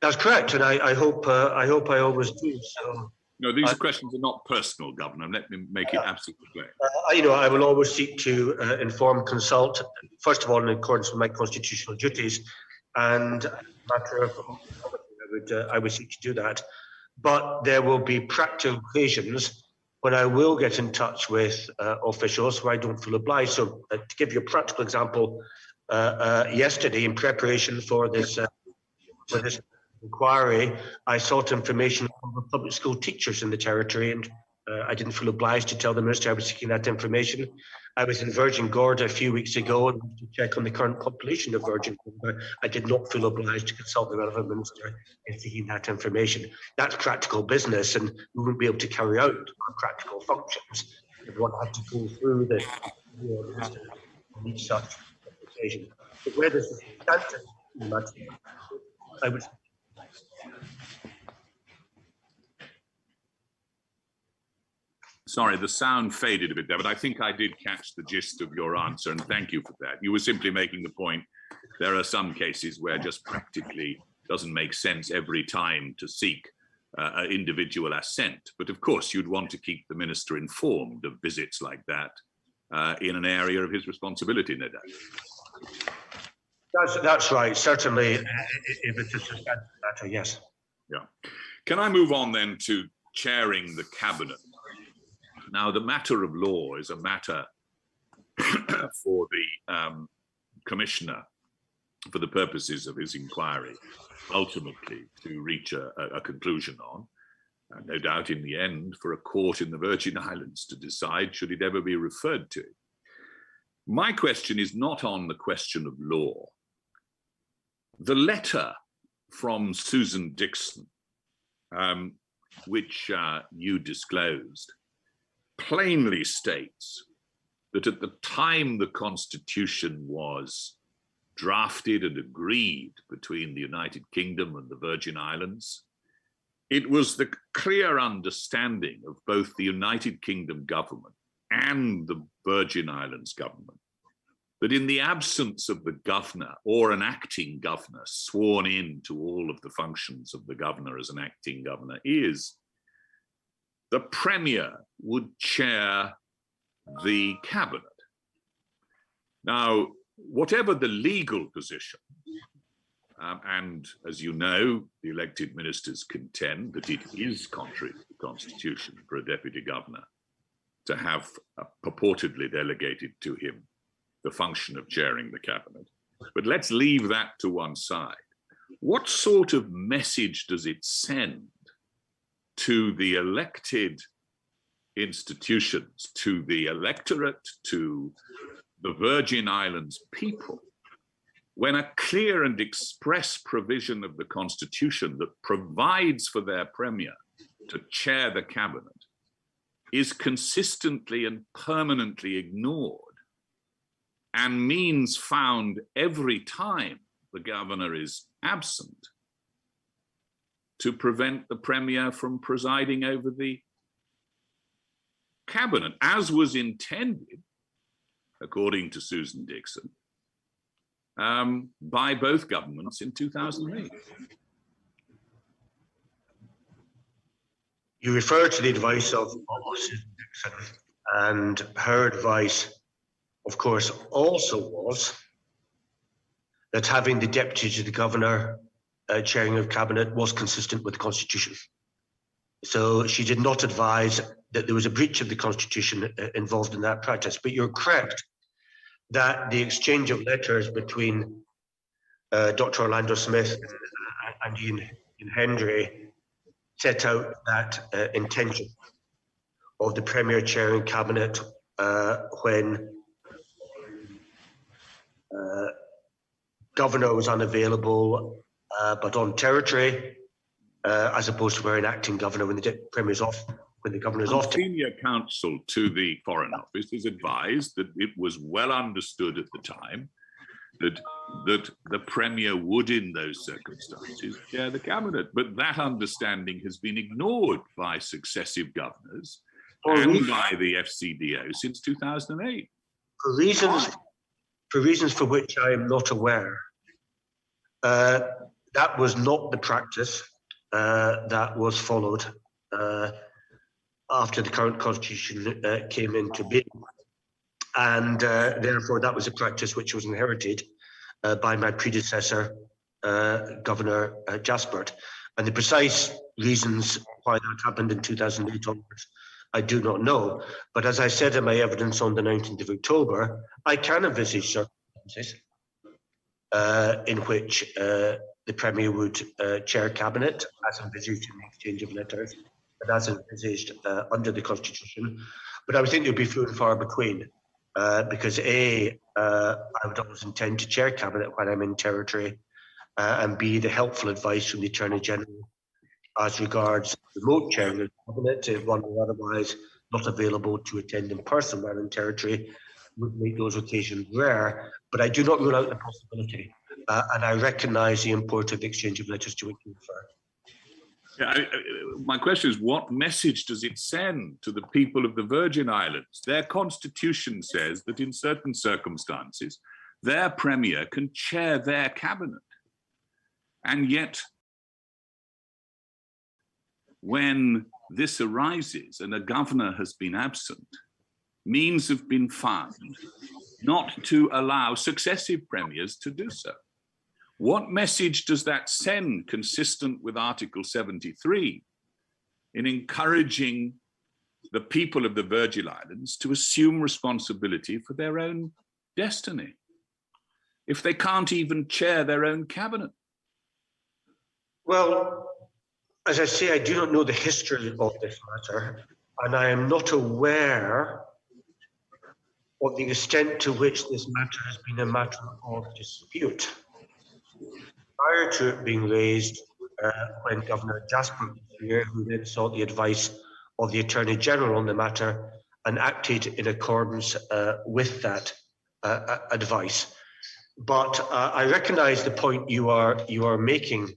That's correct, and I hope I always do. So,
no, these questions are not personal, Governor. Let me make it absolutely clear.
I will always seek to inform, consult, first of all, in accordance with my constitutional duties, and matter of I would seek to do that. But there will be practical occasions when I will get in touch with officials where I don't feel obliged. So, to give you a practical example, yesterday, in preparation for this inquiry, I sought information from the public school teachers in the territory, and I didn't feel obliged to tell the minister I was seeking that information. I was in Virgin Gorda a few weeks ago and to check on the current population of Virgin Gorda. I did not feel obliged to consult the relevant minister in seeking that information. That's practical business, and we wouldn't be able to carry out our practical functions if one had to go through the minister on each such occasion. But where there's a substantive matter, I would.
Sorry, the sound faded a bit there, but I think I did catch the gist of your answer, and thank you for that. You were simply making the point, there are some cases where just practically doesn't make sense every time to seek individual assent. But of course, you'd want to keep the minister informed of visits like that in an area of his responsibility, no doubt.
That's right, certainly, if it's a substantive matter, yes.
Yeah. Can I move on then to chairing the cabinet? Now, the matter of law is a matter for the commissioner, for the purposes of his inquiry, ultimately to reach a conclusion on. No doubt in the end, for a court in the Virgin Islands to decide should it ever be referred to. My question is not on the question of law. The letter from Susan Dixon, which you disclosed, plainly states that at the time the Constitution was drafted and agreed between the United Kingdom and the Virgin Islands, it was the clear understanding of both the United Kingdom government and the Virgin Islands government that in the absence of the governor or an acting governor sworn in to all of the functions of the governor as an acting governor, is the Premier would chair the cabinet. Now, whatever the legal position, and as you know, the elected ministers contend that it is contrary to the Constitution for a deputy governor to have purportedly delegated to him the function of chairing the cabinet. But let's leave that to one side. What sort of message does it send to the elected institutions, to the electorate, to the Virgin Islands people, when a clear and express provision of the Constitution that provides for their Premier to chair the cabinet is consistently and permanently ignored, and means found every time the governor is absent to prevent the Premier from presiding over the cabinet, as was intended, according to Susan Dixon, by both governments in 2008.
You refer to the advice of Susan Dixon, and her advice, of course, also was that having the deputy to the governor chairing of cabinet was consistent with the Constitution. So she did not advise that there was a breach of the Constitution involved in that practice. But you're correct that the exchange of letters between Dr. Orlando Smith and Ian Hendry set out that intention of the Premier chairing cabinet when governor was unavailable, but on territory, as opposed to where an acting governor when the Premier's off, when the governor's off.
Senior counsel to the Foreign Office is advised that it was well understood at the time that the Premier would, in those circumstances, chair the cabinet. But that understanding has been ignored by successive governors and by the FCDO since 2008. For reasons for which I am not aware, that was not the practice that was followed after the current Constitution came into being. And therefore, that was a practice which was inherited by my predecessor, Governor Jaspert. And the precise reasons why that happened in 2008 onwards, I do not know. But as I said in my evidence on the 19th of October, I can envisage circumstances in which the Premier would chair cabinet, as envisaged in the exchange of letters, and as envisaged under the Constitution. But I would think it would be few and far between, because A, I would always intend to chair cabinet when I'm in territory, and B, the helpful advice from the Attorney General as regards remote chairing of cabinet, if one were otherwise not available to attend in person while in territory, would make those occasions rare. But I do not rule out the possibility, and I recognise the import of the exchange of letters to which you refer. Yeah, my question is, what message does it send to the people of the Virgin Islands? Their constitution says that in certain circumstances, their Premier can chair their cabinet. And yet, when this arises and a governor has been absent, means have been found not to allow successive premiers to do so. What message does that send, consistent with Article 73, in encouraging the people of the Virgin Islands to assume responsibility for their own destiny, if they can't even chair their own cabinet?
Well, as I say, I do not know the history of this matter, and I am not aware of the extent to which this matter has been a matter of dispute. Prior to it being raised, when Governor Jasper was here, who then sought the advice of the Attorney General on the matter and acted in accordance with that advice. But I recognise the point you are making,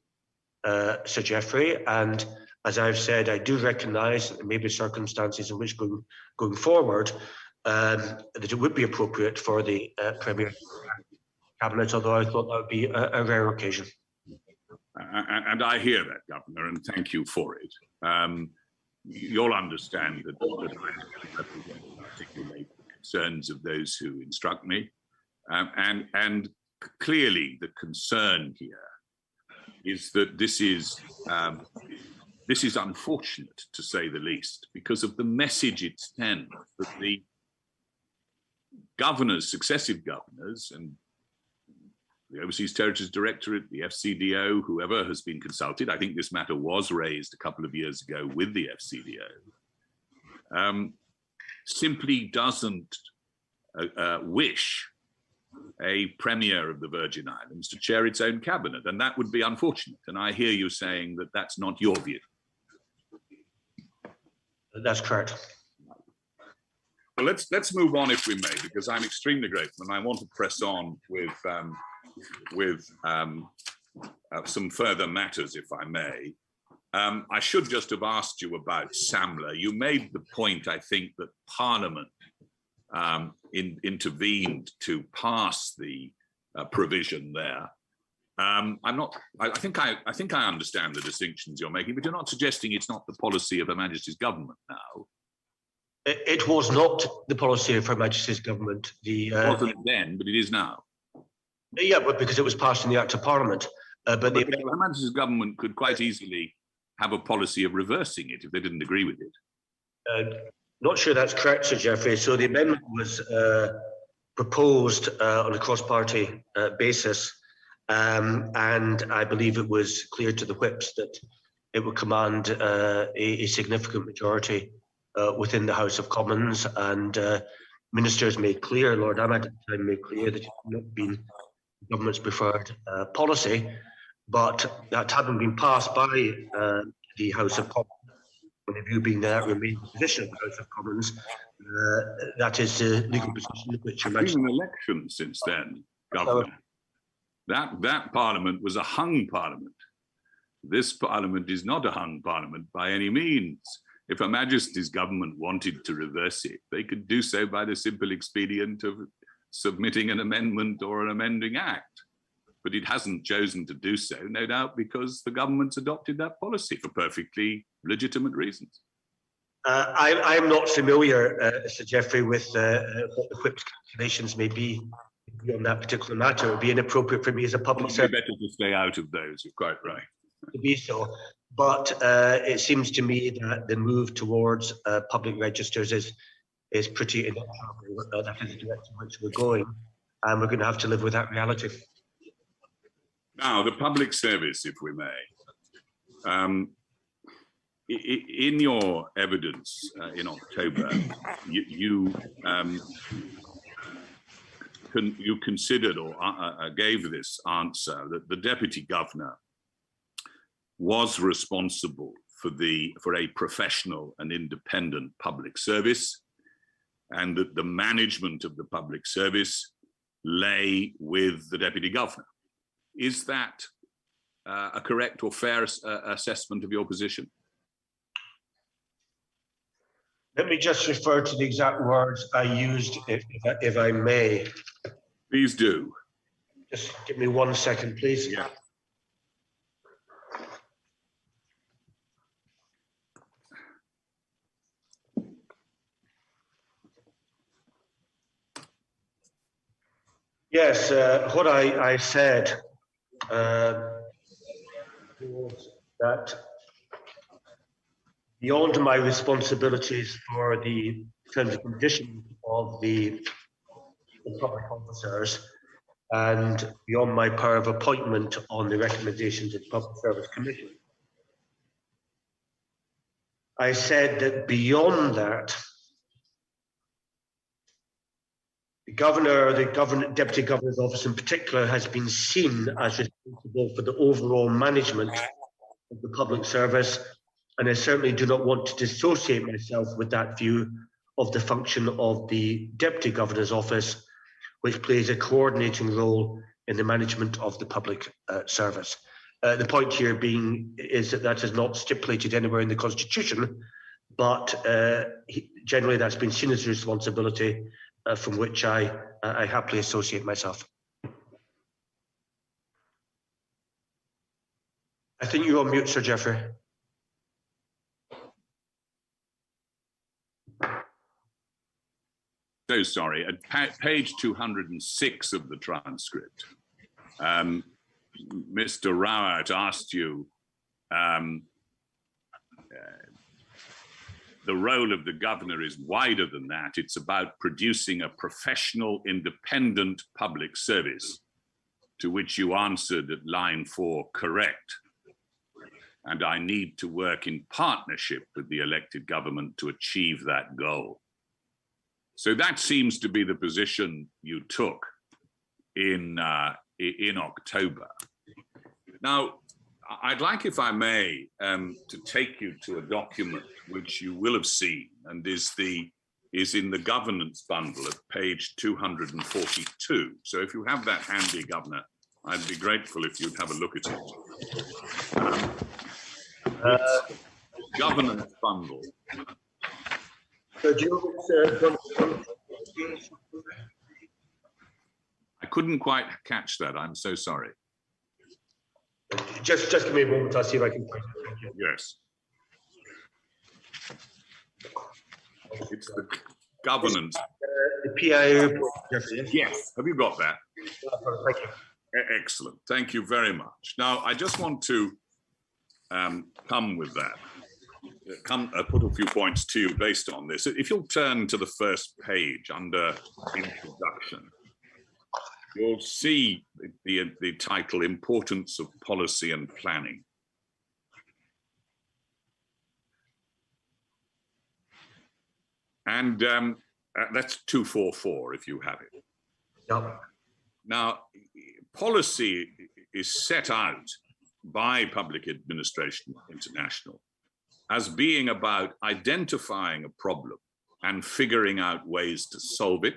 Sir Geoffrey, and as I've said, I do recognise that there may be circumstances in which going forward, that it would be appropriate for the Premier Cabinet, although I thought that would be a rare occasion.
And I hear that, Governor, and thank you for it. You'll understand that I represent and articulate the concerns of those who instruct me. And clearly the concern here is that this is unfortunate, to say the least, because of the message it sends that the governors, successive governors, and the Overseas Territories Directorate, the FCDO, whoever has been consulted. I think this matter was raised a couple of years ago with the FCDO. Simply doesn't wish a Premier of the Virgin Islands to chair its own cabinet, and that would be unfortunate. And I hear you saying that that's not your view.
That's correct.
Well, let's move on, if we may, because I'm extremely grateful, and I want to press on with some further matters, if I may. I should just have asked you about SAMLA. You made the point, I think, that Parliament intervened to pass the provision there. I think I understand the distinctions you're making, but you're not suggesting it's not the policy of Her Majesty's government now.
It was not the policy of Her Majesty's government.
It wasn't then, but it is now.
Yeah, but because it was passed in the Act of Parliament. But
Her Majesty's government could quite easily have a policy of reversing it if they didn't agree with it.
Not sure that's correct, Sir Geoffrey. So the amendment was proposed on a cross-party basis, and I believe it was clear to the whips that it would command a significant majority within the House of Commons, and ministers made clear, Lord Ahmad at the time made clear that it had not been the government's preferred policy, but that hadn't been passed by the House of Commons, with the view being that remains the position of the House of Commons. That is the legal position which you mentioned.
Been an election since then, Governor. That Parliament was a hung Parliament. This Parliament is not a hung Parliament by any means. If Her Majesty's government wanted to reverse it, they could do so by the simple expedient of submitting an amendment or an amending act. But it hasn't chosen to do so, no doubt because the government's adopted that policy for perfectly legitimate reasons.
I'm not familiar, Sir Geoffrey, with what the whip's calculations may be on that particular matter. It would be inappropriate for me as a public servant.
Better to stay out of those, you're quite right.
To be so. But it seems to me that the move towards public registers is pretty inexorable. That is the direction in which we're going, and we're going to have to live with that reality.
Now, the public service, if we may. In your evidence in October, you considered or gave this answer that the Deputy Governor was responsible for a professional and independent public service, and that the management of the public service lay with the Deputy Governor. Is that a correct or fair assessment of your position?
Let me just refer to the exact words I used, if I may.
Please do.
Just give me 1 second, please.
Yeah.
Yes, what I said was that beyond my responsibilities for the terms and conditions of the public officers and beyond my power of appointment on the recommendations of the Public Service Commission, I said that beyond that, the Deputy Governor's Office in particular has been seen as responsible for the overall management of the public service, and I certainly do not want to dissociate myself with that view of the function of the Deputy Governor's Office, which plays a coordinating role in the management of the public service. The point here being is that is not stipulated anywhere in the Constitution, but generally that's been seen as a responsibility from which I happily associate myself. I think you're on mute, Sir Geoffrey.
So sorry, at page 206 of the transcript, Mr. Rowett asked you the role of the governor is wider than that. It's about producing a professional, independent public service, to which you answered at line 4, correct. And I need to work in partnership with the elected government to achieve that goal. So that seems to be the position you took in October. Now, I'd like, if I may, to take you to a document which you will have seen and is in the governance bundle at page 242. So if you have that handy, Governor, I'd be grateful if you'd have a look at it. Governance bundle. I couldn't quite catch that. I'm so sorry.
Just give me a moment. I'll see if I can find it. Thank you.
Yes. It's the governance.
The PIA report.
Yes. Have you got that?
Thank you.
Excellent. Thank you very much. Now, I just want to come with that. Put a few points to you based on this. If you'll turn to the first page under introduction, you'll see the title, Importance of Policy and Planning. And that's 244 if you have it.
Yep.
Now, policy is set out by Public Administration International as being about identifying a problem and figuring out ways to solve it,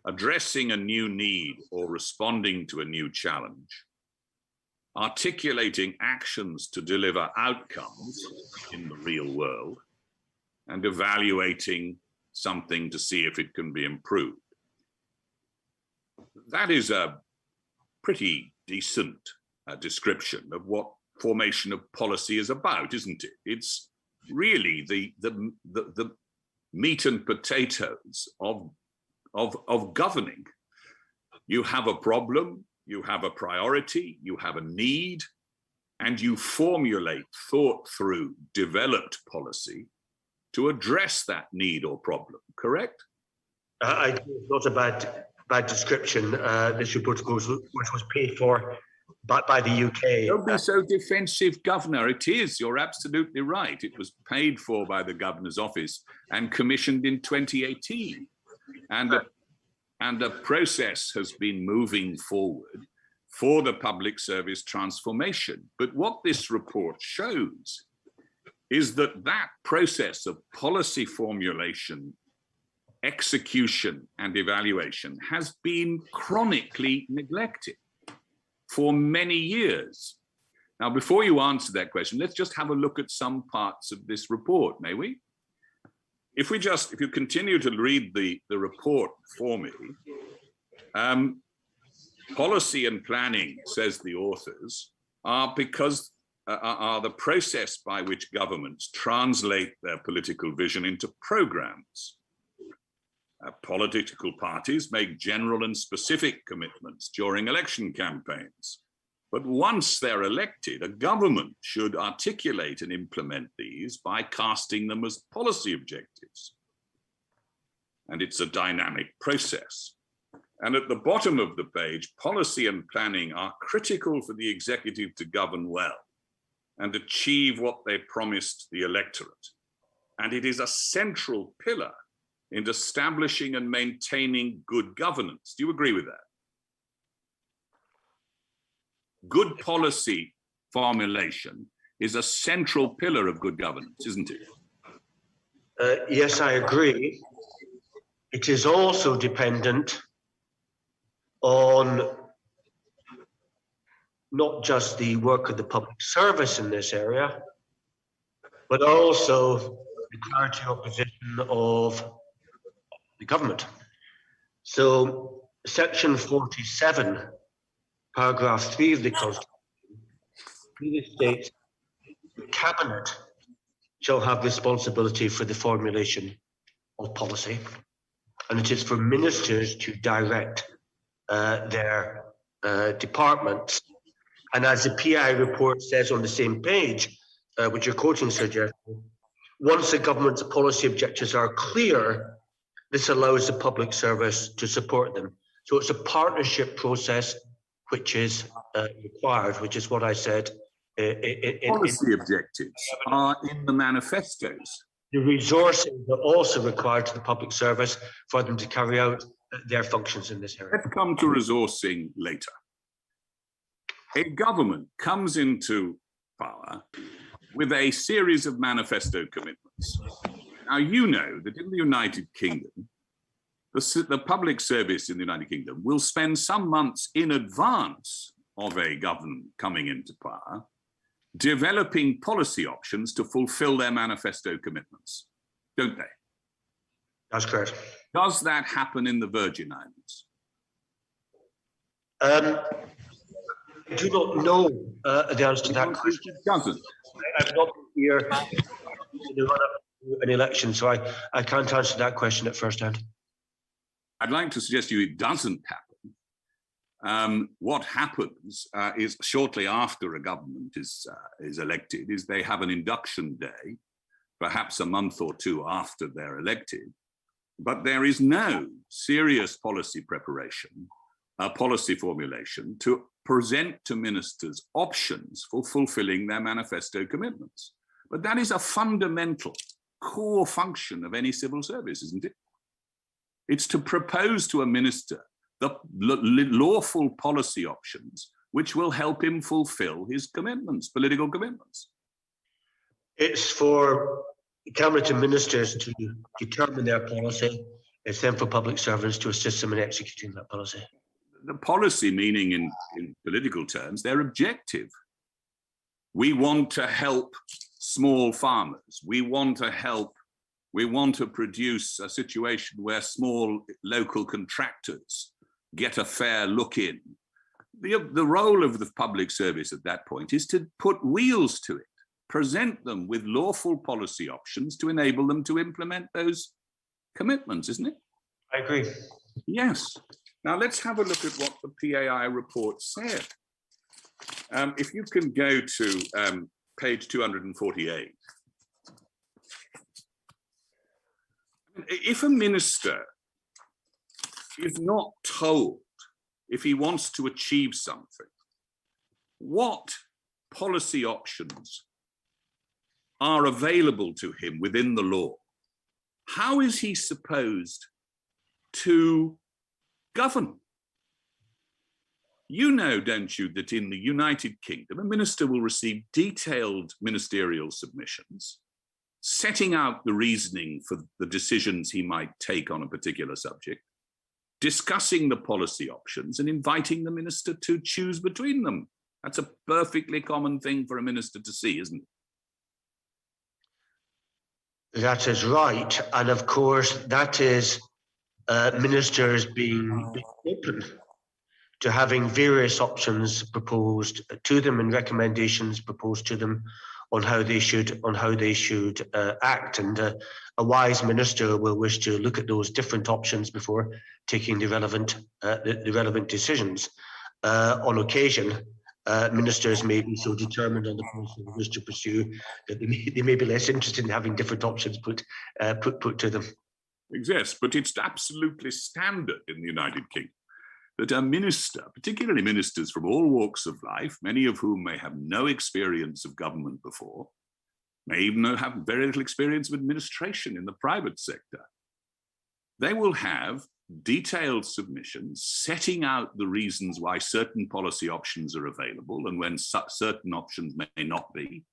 addressing a new need or responding to a new challenge, articulating actions to deliver outcomes in the real world, and evaluating something to see if it can be improved. That is a pretty decent description of what formation of policy is about, isn't it? It's really the meat and potatoes of governing. You have a problem, you have a priority, you have a need, and you formulate thought through developed policy to address that need or problem, correct?
Not a bad description. This report, which was paid for by the UK.
Don't be so defensive, Governor. It is. You're absolutely right. It was paid for by the Governor's office and commissioned in 2018. And a process has been moving forward for the public service transformation. But what this report shows is that that process of policy formulation, execution, and evaluation has been chronically neglected for many years. Now, before you answer that question, let's just have a look at some parts of this report, may we? If you continue to read the report for me, policy and planning, says the authors, are the process by which governments translate their political vision into programs. Political parties make general and specific commitments during election campaigns. But once they're elected, a government should articulate and implement these by casting them as policy objectives. And it's a dynamic process. And at the bottom of the page, policy and planning are critical for the executive to govern well and achieve what they promised the electorate. And it is a central pillar in establishing and maintaining good governance. Do you agree with that? Good policy formulation is a central pillar of good governance, isn't it?
Yes, I agree. It is also dependent on not just the work of the public service in this area, but also the clarity of position of the government. So section 47, paragraph 3 of the Constitution clearly states the Cabinet shall have responsibility for the formulation of policy, and it is for ministers to direct their departments. And as the PI report says on the same page, which you're quoting, Sir Jeffrey, once the government's policy objectives are clear, this allows the public service to support them. So it's a partnership process which is required, which is what I said.
Policy objectives are in the manifestos.
The resources are also required to the public service for them to carry out their functions in this area.
Let's come to resourcing later. A government comes into power with a series of manifesto commitments. Now, you know that in the United Kingdom, the public service in the United Kingdom will spend some months in advance of a government coming into power developing policy options to fulfill their manifesto commitments, don't they?
That's correct.
Does that happen in the Virgin Islands?
I do not know the answer to that question.
It doesn't.
I've not been here in the run-up to an election, so I can't answer that question at first hand.
I'd like to suggest to you it doesn't happen. What happens is shortly after a government is elected, is they have an induction day, perhaps a month or two after they're elected, but there is no serious policy preparation, policy formulation to present to ministers options for fulfilling their manifesto commitments. But that is a fundamental core function of any civil service, isn't it? It's to propose to a minister the lawful policy options which will help him fulfill his commitments, political commitments.
It's for cabinet and ministers to determine their policy. It's then for public servants to assist them in executing that policy.
The policy, meaning in political terms, their objective. We want to help small farmers. We want to produce a situation where small local contractors get a fair look in. The role of the public service at that point is to put wheels to it, present them with lawful policy options to enable them to implement those commitments, isn't it?
I agree.
Yes. Now let's have a look at what the PAI report said. If you can go to page 248. If a minister is not told if he wants to achieve something, what policy options are available to him within the law, how is he supposed to govern? You know, don't you, that in the United Kingdom, a minister will receive detailed ministerial submissions setting out the reasoning for the decisions he might take on a particular subject, discussing the policy options and inviting the minister to choose between them. That's a perfectly common thing for a minister to see, isn't it?
That is right. And of course, that is ministers being open to having various options proposed to them and recommendations proposed to them on how they should act. And a wise minister will wish to look at those different options before taking the relevant decisions. On occasion, ministers may be so determined on the policy they wish to pursue that they may be less interested in having different options put to them.
Yes, but it's absolutely standard in the United Kingdom that a minister, particularly ministers from all walks of life, many of whom may have no experience of government before, may even have very little experience of administration in the private sector, they will have detailed submissions setting out the reasons why certain policy options are available and when certain options may not be,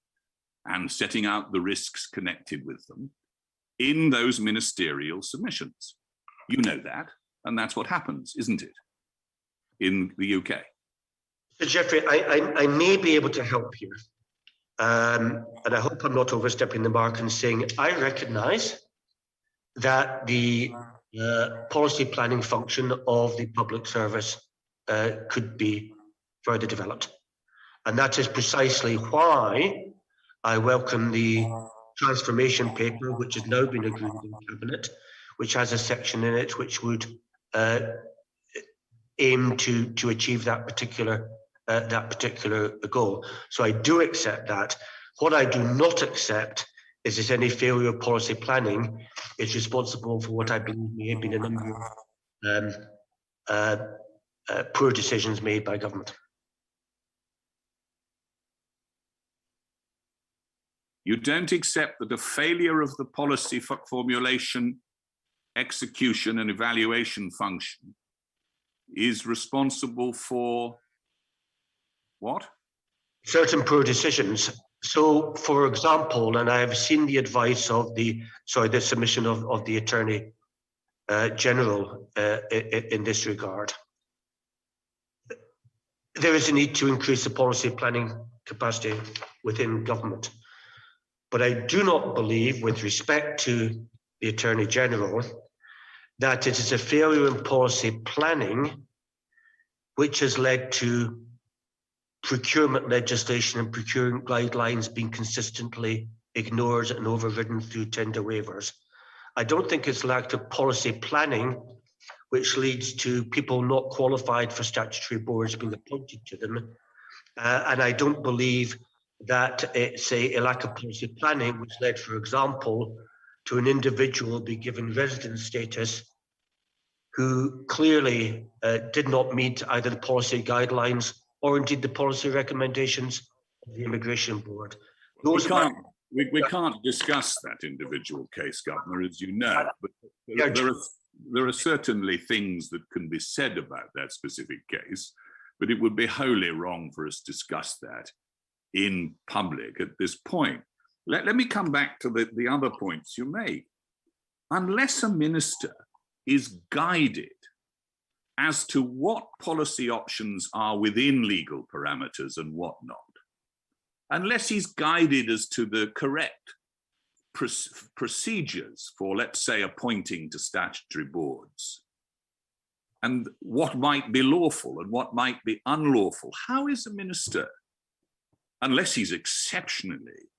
and setting out the risks connected with them in those ministerial submissions. You know that, and that's what happens, isn't it, in the UK?
So Jeffrey, I may be able to help here. And I hope I'm not overstepping the mark in saying I recognise that the policy planning function of the public service could be further developed. And that is precisely why I welcome the transformation paper, which has now been agreed in Cabinet, which has a section in it which would aim to achieve that particular goal. So I do accept that. What I do not accept is that any failure of policy planning is responsible for what I believe may have been a number of poor decisions made by government.
You don't accept that a failure of the policy formulation, execution, and evaluation function is responsible for what? Certain
poor decisions. So, for example, and I have seen the advice of the submission of the Attorney General in this regard. There is a need to increase the policy planning capacity within government. But I do not believe, with respect to the Attorney General, that it is a failure in policy planning which has led to procurement legislation and procurement guidelines being consistently ignored and overridden through tender waivers. I don't think it's lack of policy planning which leads to people not qualified for statutory boards being appointed to them. And I don't believe that it's a lack of policy planning which led, for example, to an individual be given residence status who clearly did not meet either the policy guidelines or indeed the policy recommendations of the Immigration Board.
We can't discuss that individual case, Governor, as you know, but there are certainly things that can be said about that specific case, but it would be wholly wrong for us to discuss that in public at this point. Let me come back to the other points you make. Unless a minister is guided as to what policy options are within legal parameters and what not, unless he's guided as to the correct procedures for, let's say, appointing to statutory boards, and what might be lawful and what might be unlawful, how is a minister, unless he's exceptionally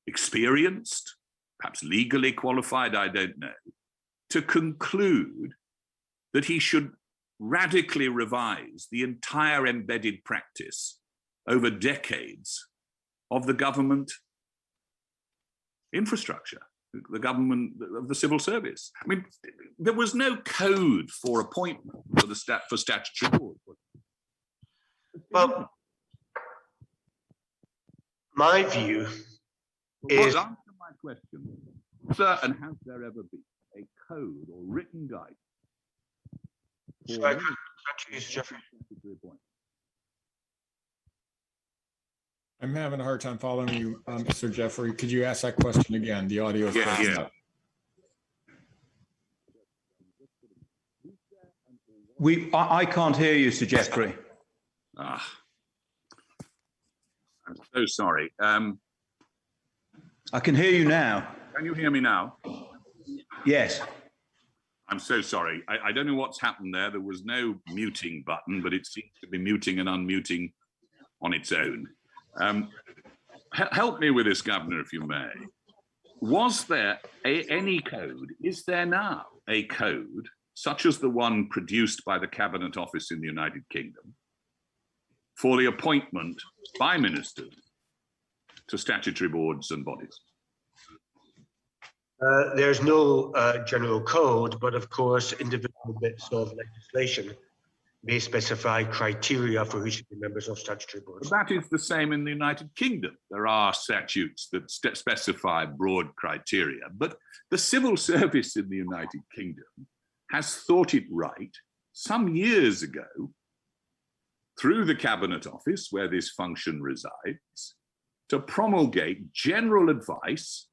experienced, perhaps legally qualified, I don't know, to conclude that he should radically revise the entire embedded practice over decades of the government infrastructure, the government of the civil service? I mean, there was no code for appointment for statutory board.
Well, my view is...
Answer my question, sir, and has there ever been a code or written guide?
I'm having a hard time following you, Sir Jeffrey. Could you ask that question again? The audio is breaking up.
I can't hear you, Sir Jeffrey.
I'm so sorry.
I can hear you now.
Can you hear me now?
Yes.
I'm so sorry. I don't know what's happened there. There was no muting button, but it seems to be muting and unmuting on its own. Help me with this, Governor, if you may. Was there any code? Is there now a code, such as the one produced by the Cabinet Office in the United Kingdom, for the appointment by ministers to statutory boards and bodies?
There's no general code, but of course, individual bits of legislation may specify criteria for who should be members of statutory boards.
That is the same in the United Kingdom. There are statutes that specify broad criteria, but the civil service in the United Kingdom has thought it right some years ago, through the Cabinet Office, where this function resides, to promulgate general advice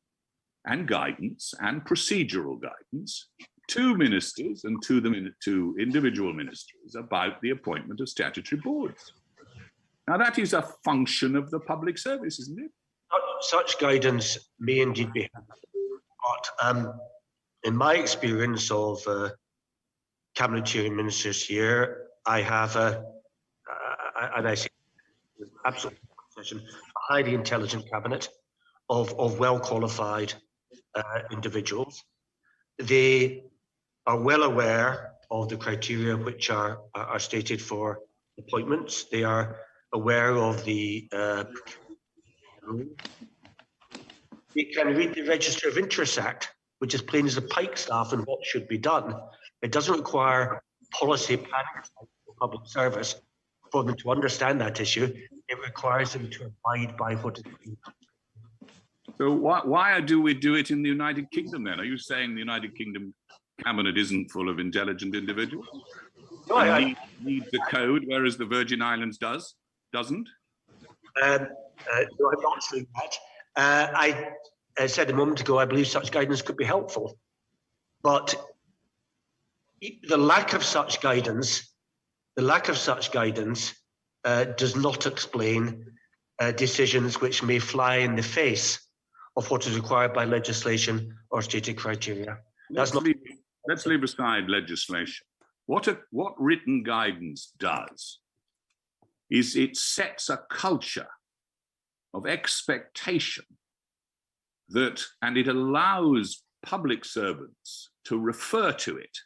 and guidance and procedural guidance to ministers and to individual ministers about the appointment of statutory boards. Now, that is a function of the public service, isn't it?
Such guidance may indeed be helpful, but in my experience of cabinet chairing ministers here, I have and I say absolutely a highly intelligent cabinet of well-qualified individuals. They are well aware of the criteria which are stated for appointments. They are aware of the they can read the Register of Interests Act, which is plain as a pikestaff and what should be done. It doesn't require policy planning for public service for them to understand that issue. It requires them to abide by what it is.
So why do we do it in the United Kingdom then? Are you saying the United Kingdom cabinet isn't full of intelligent individuals?
No, I
need the code, whereas the Virgin Islands doesn't?
No, I'm not saying that. I said a moment ago, I believe such guidance could be helpful, but the lack of such guidance does not explain decisions which may fly in the face of what is required by legislation or stated criteria.
Let's leave aside legislation. What written guidance does is it sets a culture of expectation and it allows public servants to refer to it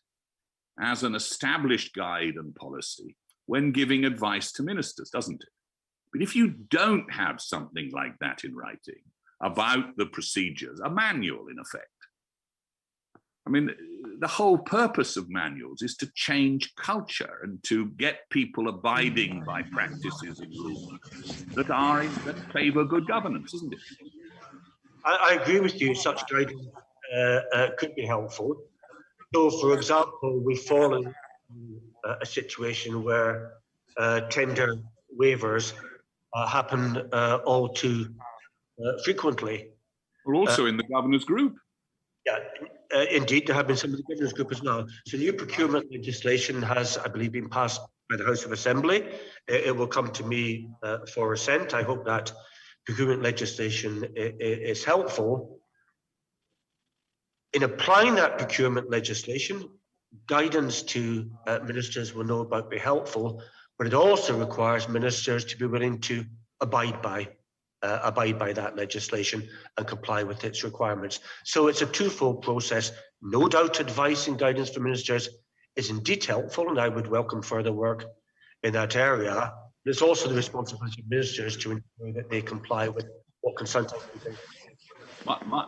as an established guide and policy when giving advice to ministers, doesn't it? But if you don't have something like that in writing about the procedures, a manual in effect, I mean, the whole purpose of manuals is to change culture and to get people abiding by practices and rules that favour good governance, isn't it?
I agree with you. Such guidance could be helpful. So, for example, we've fallen into a situation where tender waivers happen all too frequently.
Well, also in the governor's group.
Yeah, indeed, there have been some of the governor's group as well. So new procurement legislation has, I believe, been passed by the House of Assembly. It will come to me for assent. I hope that procurement legislation is helpful. In applying that procurement legislation, guidance to ministers will no doubt be helpful, but it also requires ministers to be willing to abide by that legislation and comply with its requirements. So it's a twofold process. No doubt advice and guidance for ministers is indeed helpful, and I would welcome further work in that area. But it's also the responsibility of ministers to ensure that they comply with what consultants do.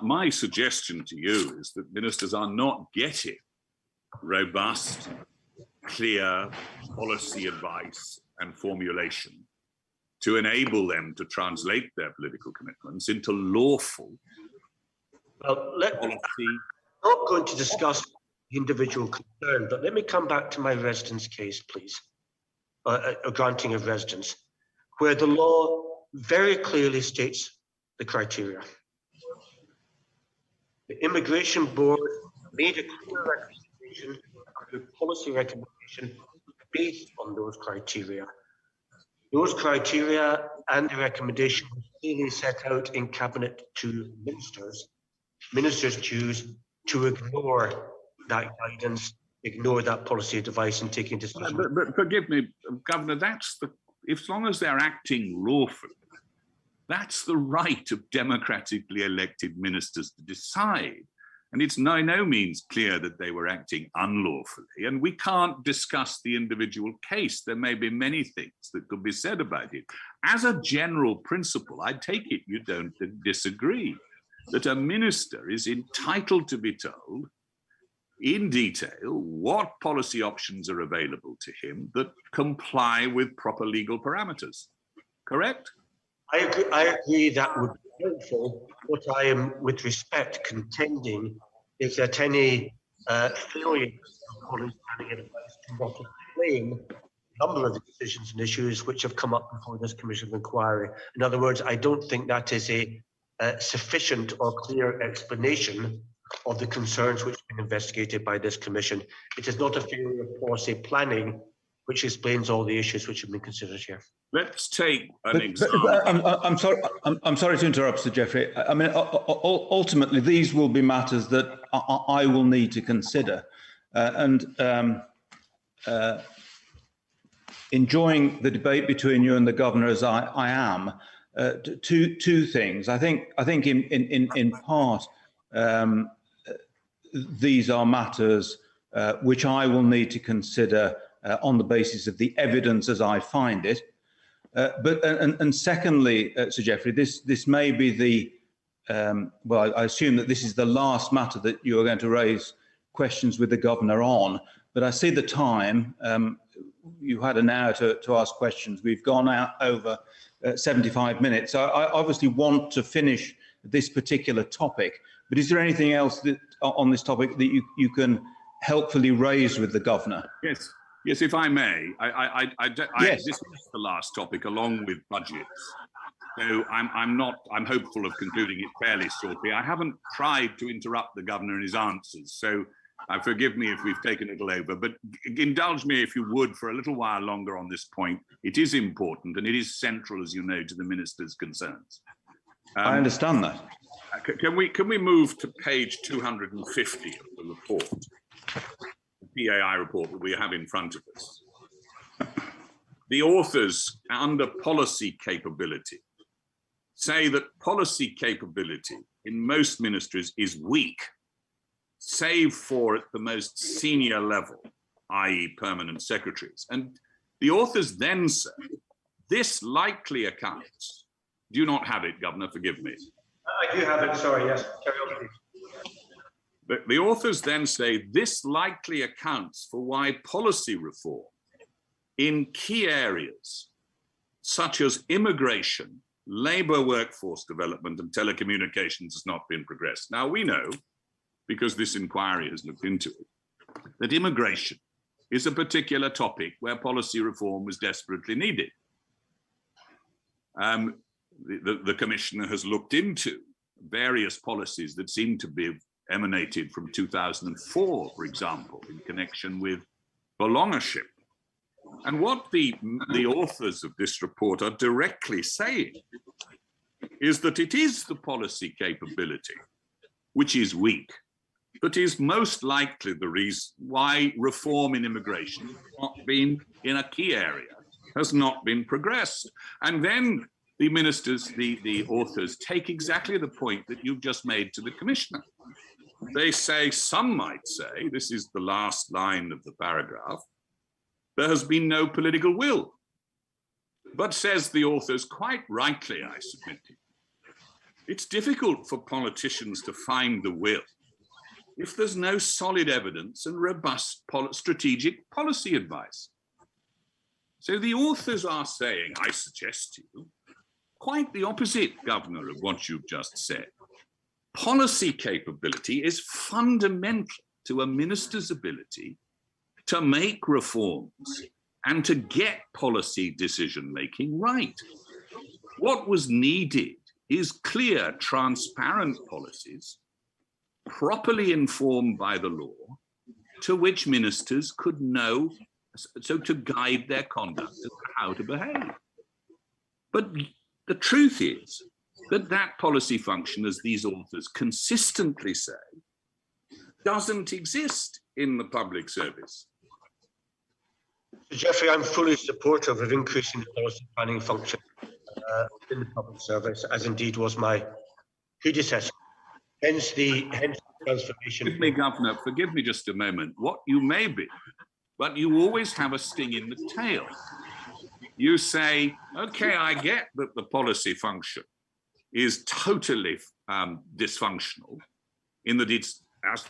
My suggestion to you is that ministers are not getting robust, clear policy advice and formulation to enable them to translate their political commitments into lawful policy.
I'm not going to discuss the individual concern, but let me come back to my residence case, please, a granting of residence, where the law very clearly states the criteria. The Immigration Board made a clear recommendation, a policy recommendation based on those criteria. Those criteria and the recommendation were clearly set out in Cabinet to ministers. Ministers choose to ignore that guidance, ignore that policy advice and taking decisions.
But forgive me, Governor, as long as they're acting lawfully, that's the right of democratically elected ministers to decide. And it's by no means clear that they were acting unlawfully. And we can't discuss the individual case. There may be many things that could be said about it. As a general principle, I take it you don't disagree that a minister is entitled to be told in detail what policy options are available to him that comply with proper legal parameters. Correct?
I agree that would be helpful. What I am, with respect, contending is that any failure of policy planning advice to not explain a number of the decisions and issues which have come up before this Commission of Inquiry. In other words, I don't think that is a sufficient or clear explanation of the concerns which have been investigated by this Commission. It is not a failure of policy planning which explains all the issues which have been considered here.
Let's take an example.
I'm sorry. I'm sorry to interrupt, Sir Geoffrey. I mean, ultimately, these will be matters that I will need to consider, enjoying the debate between you and the governor as I am. Two things. I think in part these are matters which I will need to consider on the basis of the evidence as I find it. But secondly, Sir Geoffrey, this may be the well, I assume that this is the last matter that you are going to raise questions with the governor on. But I see the time. You had an hour to ask questions. We've gone out over 75 minutes. So I obviously want to finish this particular topic. But is there anything else that on this topic that you can helpfully raise with the governor?
Yes. Yes, if I may,
Yes.
This is the last topic, along with budgets. So I'm hopeful of concluding it fairly shortly. I haven't tried to interrupt the governor in his answers, so forgive me if we've taken a little over. But indulge me, if you would, for a little while longer on this point. It is important, and it is central, as you know, to the minister's concerns.
I understand that.
Can we move to page 250 of the report? PAI report that we have in front of us. The authors, under policy capability, say that policy capability in most ministries is weak, save for at the most senior level, i.e. permanent secretaries. And the authors then say, this likely accounts. Do you not have it, Governor? Forgive me.
I do have it, sorry, yes. Carry on, please.
The authors then say this likely accounts for why policy reform in key areas such as immigration, labour workforce development and telecommunications has not been progressed. Now we know, because this inquiry has looked into it, that immigration is a particular topic where policy reform was desperately needed. The Commissioner has looked into various policies that seem to be emanated from 2004, for example, in connection with belongership. And what the authors of this report are directly saying is that it is the policy capability which is weak, that is most likely the reason why reform in immigration has not been, in a key area, has not been progressed. And then the ministers, the authors, take exactly the point that you've just made to the Commissioner. They say, some might say, this is the last line of the paragraph, there has been no political will. But says the authors, quite rightly, I submit to you, it's difficult for politicians to find the will if there's no solid evidence and robust strategic policy advice. So the authors are saying, I suggest to you, quite the opposite, Governor, of what you've just said. Policy capability is fundamental to a minister's ability to make reforms and to get policy decision-making right. What was needed is clear, transparent policies, properly informed by the law, to which ministers could know, so to guide their conduct as to how to behave. But the truth is that policy function, as these authors consistently say, doesn't exist in the public service.
Geoffrey, I'm fully supportive of increasing the policy planning function in the public service, as indeed was my predecessor. Hence the transformation.
Forgive me, Governor, forgive me just a moment. What you may be, but you always have a sting in the tail. You say, okay, I get that the policy function is totally dysfunctional in that it's, as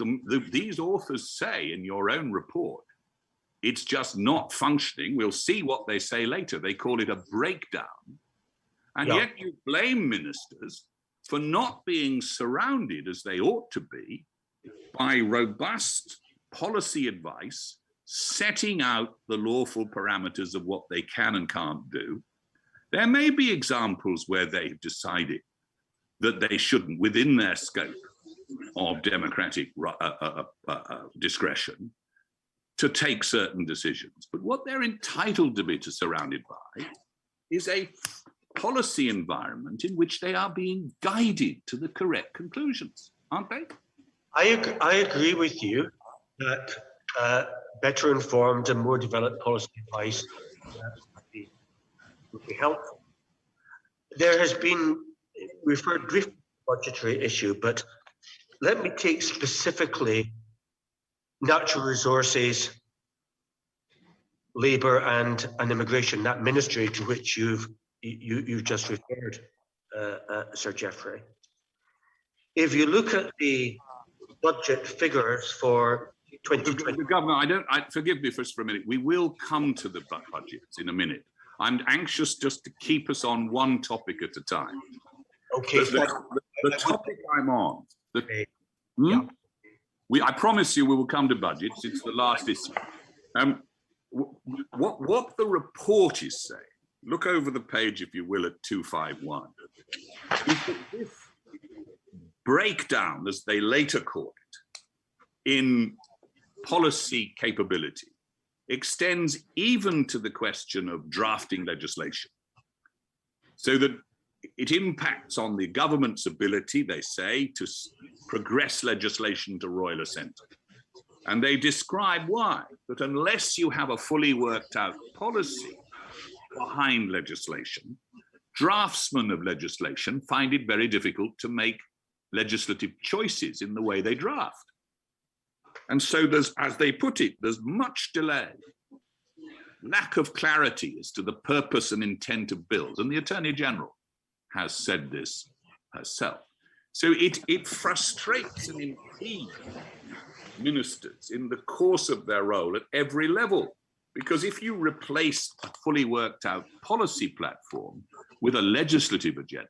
these authors say in your own report, it's just not functioning. We'll see what they say later. They call it a breakdown. And yet you blame ministers for not being surrounded, as they ought to be, by robust policy advice, setting out the lawful parameters of what they can and can't do. There may be examples where they've decided that they shouldn't, within their scope of democratic discretion, to take certain decisions. But what they're entitled to be surrounded by is a policy environment in which they are being guided to the correct conclusions, aren't they?
I agree with you that better informed and more developed policy advice would be helpful. There has been, we've heard brief budgetary issue, but let me take specifically natural resources, labour and immigration, that ministry to which you've just referred, Sir Geoffrey. If you look at the budget figures for 2020,
Governor, forgive me for a minute. We will come to the budgets in a minute. I'm anxious just to keep us on one topic at a time.
Okay.
The topic I'm on.
Yeah.
I promise you we will come to budgets. It's the last issue. What the report is saying, look over the page, if you will, at 251, is that this breakdown, as they later call it, in policy capability extends even to the question of drafting legislation, so that it impacts on the government's ability, they say, to progress legislation to royal assent. And they describe why, that unless you have a fully worked out policy behind legislation, draftsmen of legislation find it very difficult to make legislative choices in the way they draft. And so there's, as they put it, there's much delay, lack of clarity as to the purpose and intent of bills. And the Attorney General has said this herself. So it frustrates and impedes ministers in the course of their role at every level. Because if you replace a fully worked out policy platform with a legislative agenda,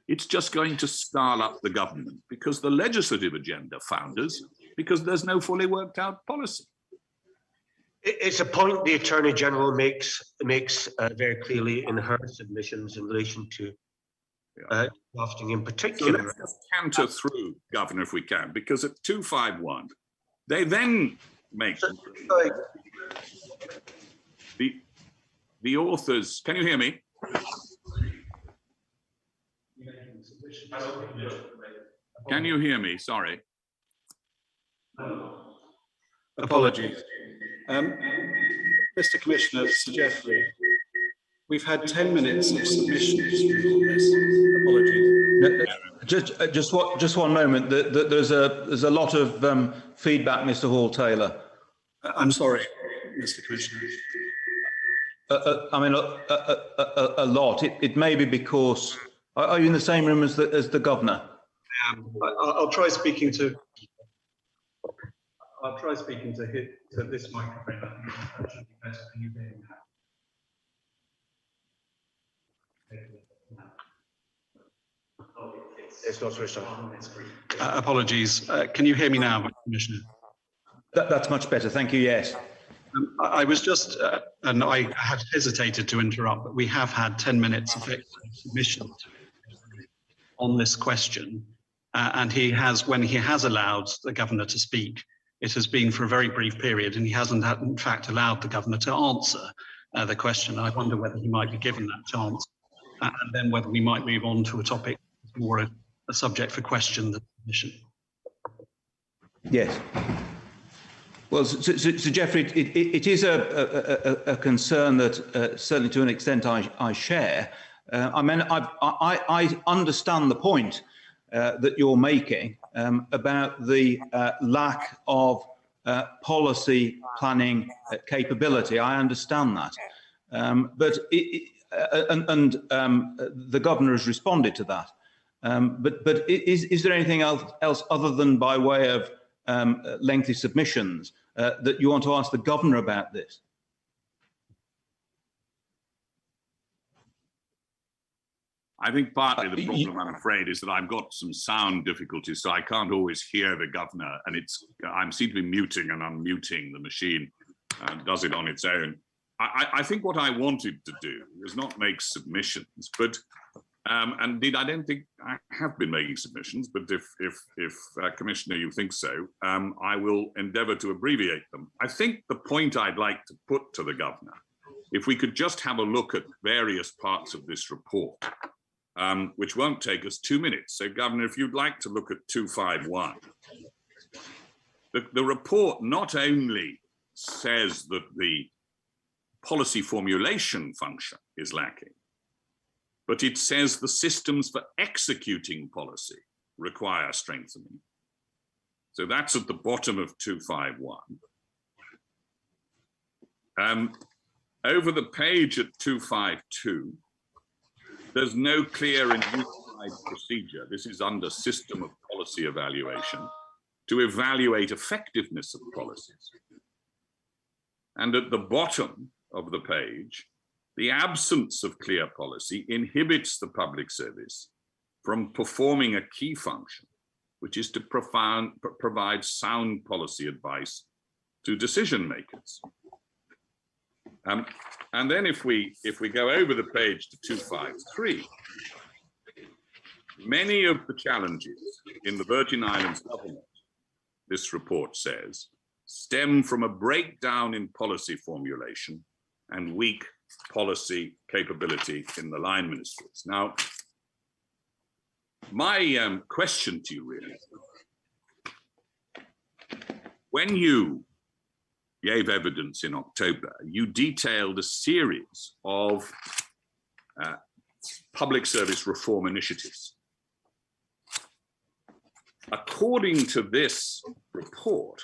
it's just going to style up the government, because the legislative agenda founders, because there's no fully worked out policy.
It's a point the Attorney General makes very clearly in her submissions in relation to drafting in particular.
So let's just canter through, Governor, if we can, because at 251, they then make the authors. Can you hear me? Can you hear me? Sorry.
Apologies. Mr. Commissioner, Sir Geoffrey, we've had 10 minutes of submissions on this. Apologies.
Just one moment. There's a lot of feedback, Mr. Hall-Taylor.
I'm sorry, Mr. Commissioner.
I mean, a lot. It may be because. Are you in the same room as the governor?
I'll try speaking to. I'll try speaking to this microphone. That should be better than you being
It's not switched on.
Apologies. Can you hear me now, Commissioner?
That's much better. Thank you. Yes.
I was just, and I had hesitated to interrupt, but we have had 10 minutes of submission on this question. And he has, when he has allowed the governor to speak, it has been for a very brief period, and he hasn't, in fact, allowed the governor to answer the question. I wonder whether he might be given that chance, and then whether we might move on to a topic more a subject for question than submission.
Yes. Well, so Geoffrey, it is a concern that certainly to an extent I share. I mean, I understand the point that you're making about the lack of policy planning capability. I understand that, but the governor has responded to that. But is there anything else other than by way of lengthy submissions that you want to ask the governor about this?
I think partly the problem, I'm afraid, is that I've got some sound difficulties, so I can't always hear the governor, and I seem to be muting and unmuting the machine, does it on its own. I think what I wanted to do is not make submissions, but And indeed, I don't think I have been making submissions, but if Commissioner, you think so, I will endeavour to abbreviate them. I think the point I'd like to put to the Governor, if we could just have a look at various parts of this report, which won't take us 2 minutes. So, Governor, if you'd like to look at 251, the report not only says that the policy formulation function is lacking, but it says the systems for executing policy require strengthening. So that's at the bottom of 251. Over the page at 252, there's no clear and unified procedure. This is under system of policy evaluation to evaluate effectiveness of policies. And at the bottom of the page, the absence of clear policy inhibits the public service from performing a key function, which is to provide sound policy advice to decision makers. And then if we go over the page to 253, many of the challenges in the Virgin Islands government, this report says, stem from a breakdown in policy formulation and weak policy capability in the line ministries. Now, my question to you really, when you gave evidence in October, you detailed a series of public service reform initiatives. According to this report,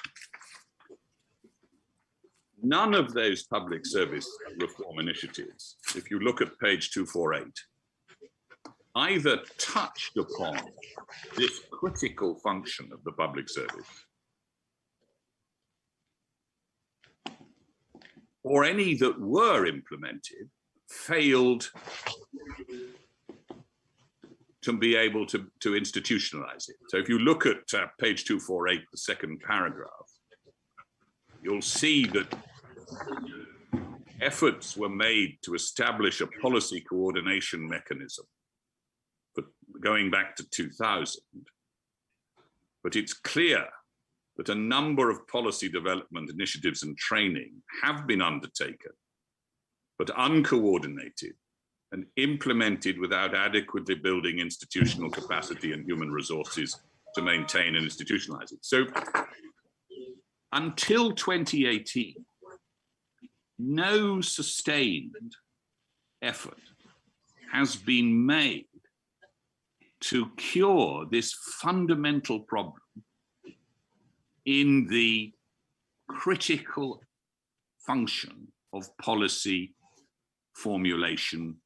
none of those public service reform initiatives, if you look at page 248, either touched upon this critical function of the public service, or any that were implemented failed to be able to institutionalize it. So if you look at page 248, the second paragraph, you'll see that efforts were made to establish a policy coordination mechanism, but going back to 2000. But it's clear that a number of policy development initiatives and training have been undertaken, but uncoordinated and implemented without adequately building institutional capacity and human resources to maintain and institutionalize it. So until 2018, no sustained effort has been made to cure this fundamental problem in the critical function of policy formulation,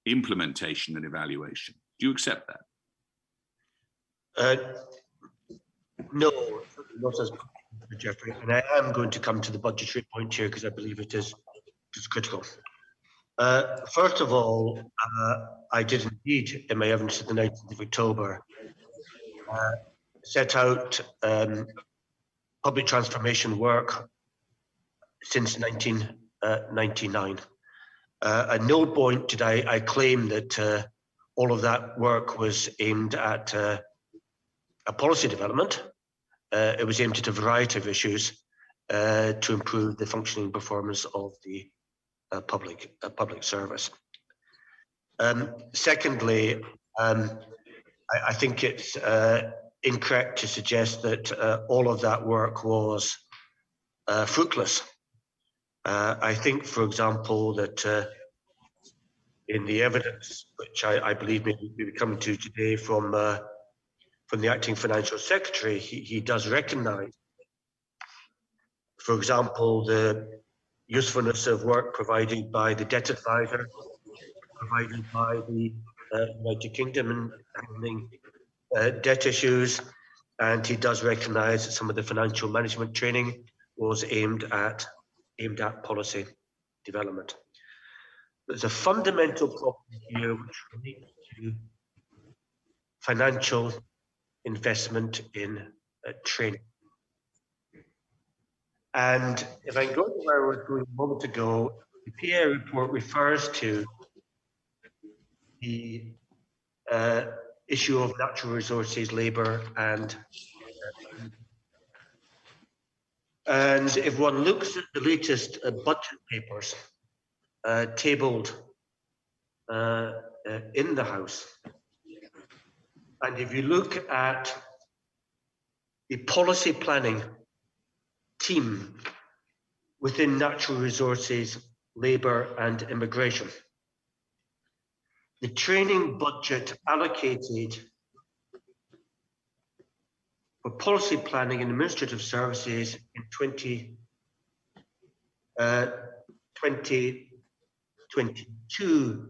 implementation, and evaluation. Do you accept that?
No, not as Jeffrey, and I am going to come to the budgetary point here because I believe it is critical. First of all, I did indeed, in my evidence of the 19th of October, set out public transformation work since 1999. At no point did I claim that all of that work was aimed at a policy development. It was aimed at a variety of issues to improve the functioning performance of the public service. Secondly, I think it's incorrect to suggest that all of that work was fruitless. I think, for example, that in the evidence, which I believe may be coming to today from the acting financial secretary, he does recognise, for example, the usefulness of work provided by the debt advisor, provided by the United Kingdom in handling debt issues, and he does recognise that some of the financial management training was aimed at policy development. There's a fundamental problem here which relates to financial investment in training. And if I go to where I was going a moment ago, the PA report refers to the issue of natural resources, labour, and if one looks at the latest budget papers tabled in the House, and if you look at the policy planning team within natural resources, labour and immigration, the training budget allocated for policy planning and administrative services in 2022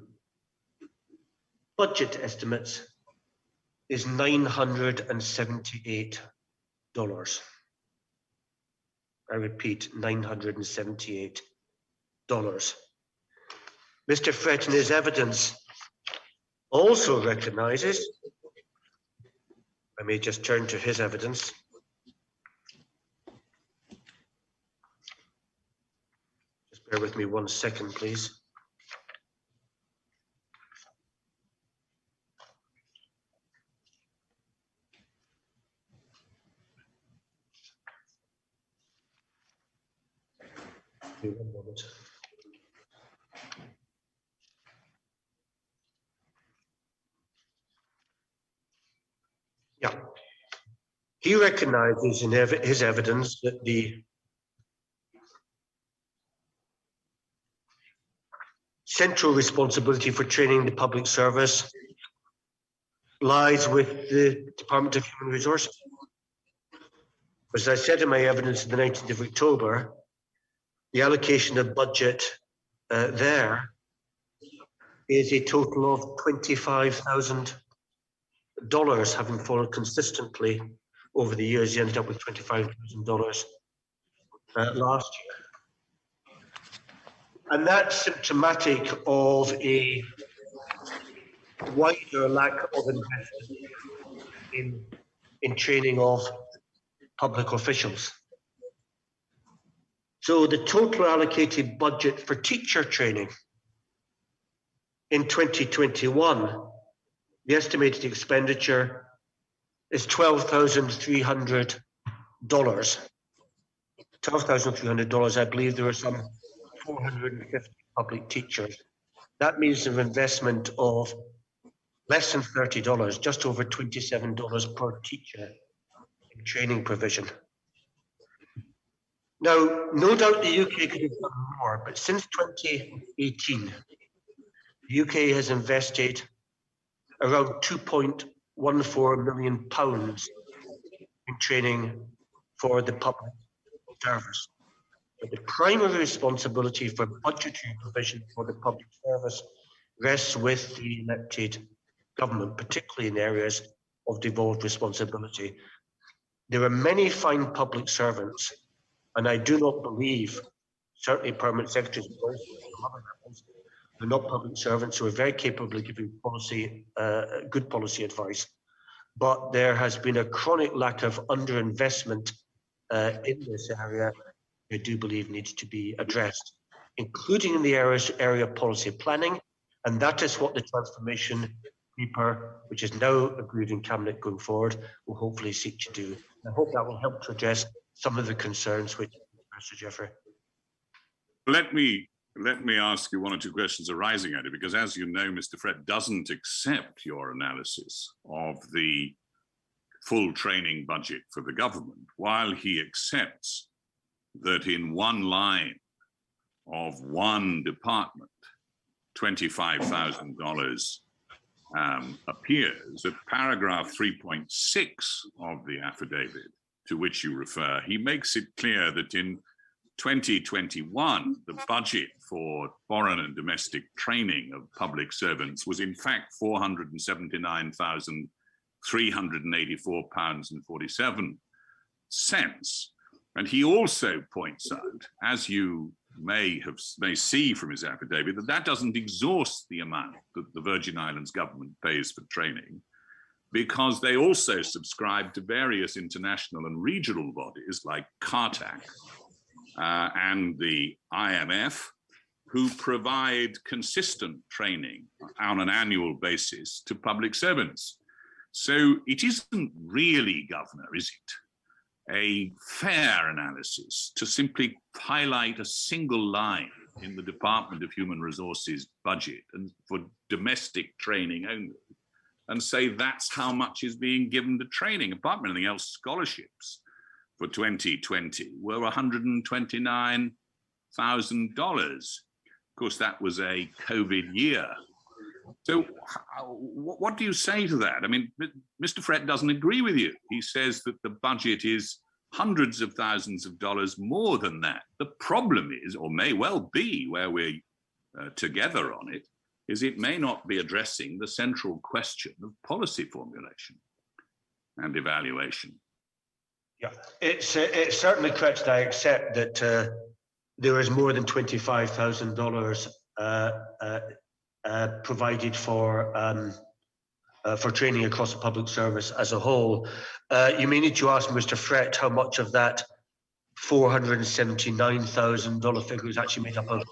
budget estimates is $978. I repeat, $978. Mr. Fred in his evidence also recognises, I may just turn to his evidence. Just bear with me 1 second, please. Give me 1 moment. Yeah, he recognises in his evidence that the central responsibility for training the public service lies with the Department of Human Resources. As I said in my evidence on the 19th of October, the allocation of budget there is a total of $25,000, having followed consistently over the years. He ended up with $25,000 last year. And that's symptomatic of a wider lack of investment in training of public officials. So the total allocated budget for teacher training in 2021, the estimated expenditure is $12,300. $12,300. I believe there are some 450 public teachers. That means an investment of less than $30, just over $27 per teacher in training provision. Now, no doubt the UK could have done more, but since 2018, the UK has invested around £2.14 million in training for the public service. But the primary responsibility for budgetary provision for the public service rests with the elected government, particularly in areas of devolved responsibility. There are many fine public servants, and I do not believe, certainly permanent secretaries, but also some other levels, they're not public servants who are very capable of giving policy, good policy advice. But there has been a chronic lack of underinvestment in this area, I do believe needs to be addressed, including in the area of policy planning. And that is what the transformation paper, which is now agreed in Cabinet going forward, will hopefully seek to do. I hope that will help to address some of the concerns which Mr. Jeffrey.
Let me ask you one or two questions arising out of it, because as you know, Mr. Fred doesn't accept your analysis of the full training budget for the government, while he accepts that in one line of one department, $25,000 appears at paragraph 3.6 of the affidavit to which you refer. He makes it clear that in 2021, the budget for foreign and domestic training of public servants was in fact £479,384.47. And he also points out, as you may see from his affidavit, that that doesn't exhaust the amount that the Virgin Islands government pays for training, because they also subscribe to various international and regional bodies like CARTAC and the IMF who provide consistent training on an annual basis to public servants. So it isn't really, Governor, is it, a fair analysis to simply highlight a single line in the Department of Human Resources budget and for domestic training only, and say that's how much is being given to training? Apart from anything else, scholarships for 2020 were $129,000. Of course, that was a COVID year. So what do you say to that? I mean, Mr. Frett doesn't agree with you. He says that the budget is hundreds of thousands of dollars more than that. The problem is, or may well be where we're together on it, is it may not be addressing the central question of policy formulation and evaluation.
Yeah, it's certainly correct. I accept that there is more than $25,000 provided for training across the public service as a whole. You may need to ask Mr. Frett how much of that $479,000 figure is actually made up of.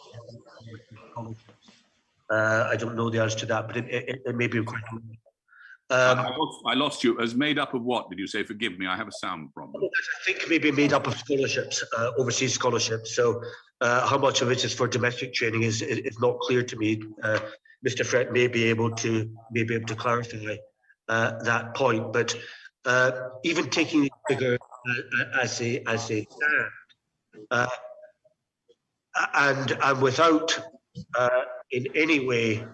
I don't know the answer to that, but it may be quite.
I lost you. As made up of what did you say? Forgive me, I have a sound problem.
I think maybe made up of scholarships, overseas scholarships. So how much of it is for domestic training is not clear to me. Mr. Frett may be able to clarify that point. But even taking the figure as a stand, and without in any way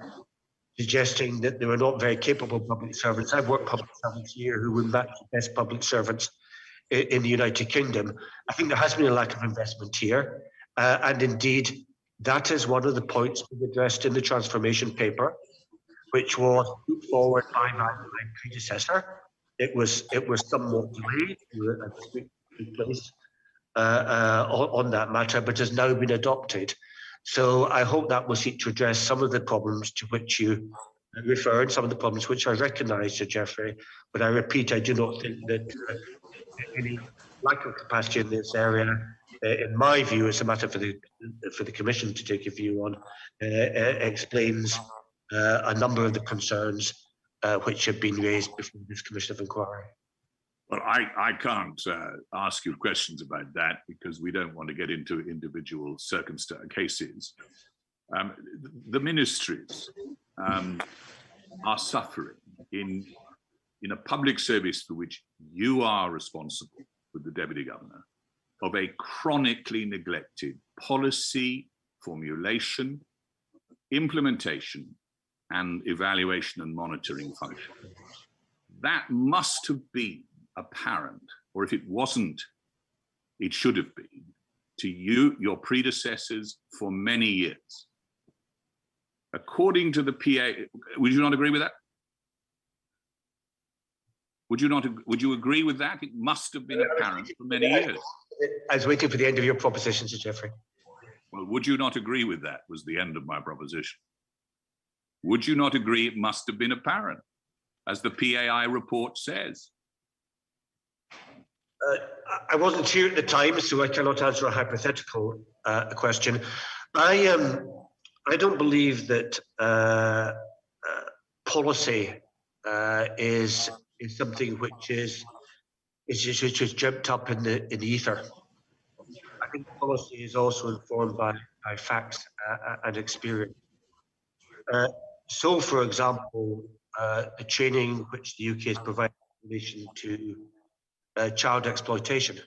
suggesting that they were not very capable public servants. I've worked public servants here who would match the best public servants in the United Kingdom. I think there has been a lack of investment here. And indeed, that is one of the points addressed in the transformation paper, which was put forward by my predecessor. It was somewhat delayed in place on that matter, but has now been adopted. So I hope that will seek to address some of the problems to which you referred, some of the problems which I recognise, Sir Geoffrey. But I repeat, I do not think that any lack of capacity in this area, in my view, it's a matter for the Commission to take a view on, explains a number of the concerns which have been raised before this Commission of Inquiry.
Well, I can't ask you questions about that because we don't want to get into individual cases. The ministries are suffering in a public service for which you are responsible with the Deputy Governor of a chronically neglected policy formulation, implementation, and evaluation and monitoring function. That must have been apparent, or if it wasn't, it should have been, to you, your predecessors, for many years. According to the PA, would you not agree with that? Would you agree with that? It must have been apparent for many years.
I was waiting for the end of your proposition, Sir Geoffrey.
Well, would you not agree with that, was the end of my proposition? Would you not agree it must have been apparent, as the PAI report says?
I wasn't here at the time, so I cannot answer a hypothetical question. I don't believe that policy is something which is just jumped up in the ether. I think policy is also informed by facts and experience. So, for example, the training which the UK has provided in relation to child exploitation,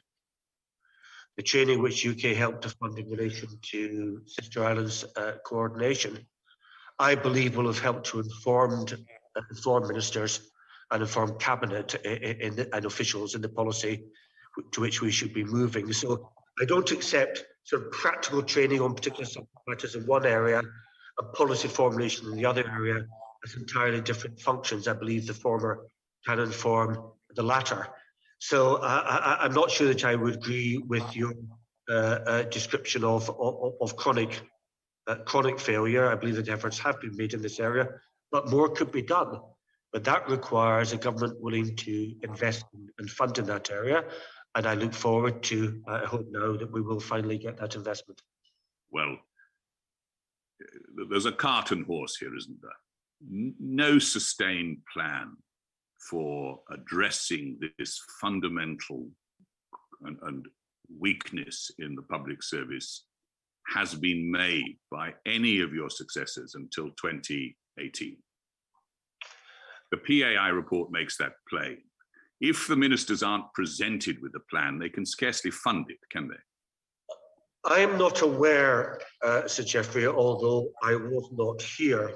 the training which UK helped to fund in relation to Sister Islands coordination, I believe will have helped to inform ministers and inform cabinet and officials in the policy to which we should be moving. So I don't accept sort of practical training on particular subject matters in one area and policy formulation in the other area as entirely different functions. I believe the former can inform the latter. So I'm not sure that I would agree with your description of chronic failure. I believe that efforts have been made in this area, but more could be done. But that requires a government willing to invest and fund in that area. And I look forward to, I hope now, that we will finally get that investment.
Well, there's a cart and horse here, isn't there? No sustained plan for addressing this fundamental and weakness in the public service has been made by any of your successors until 2018. The PAI report makes that plain. If the ministers aren't presented with a plan, they can scarcely fund it, can they?
I am not aware, Sir Geoffrey, although I was not here,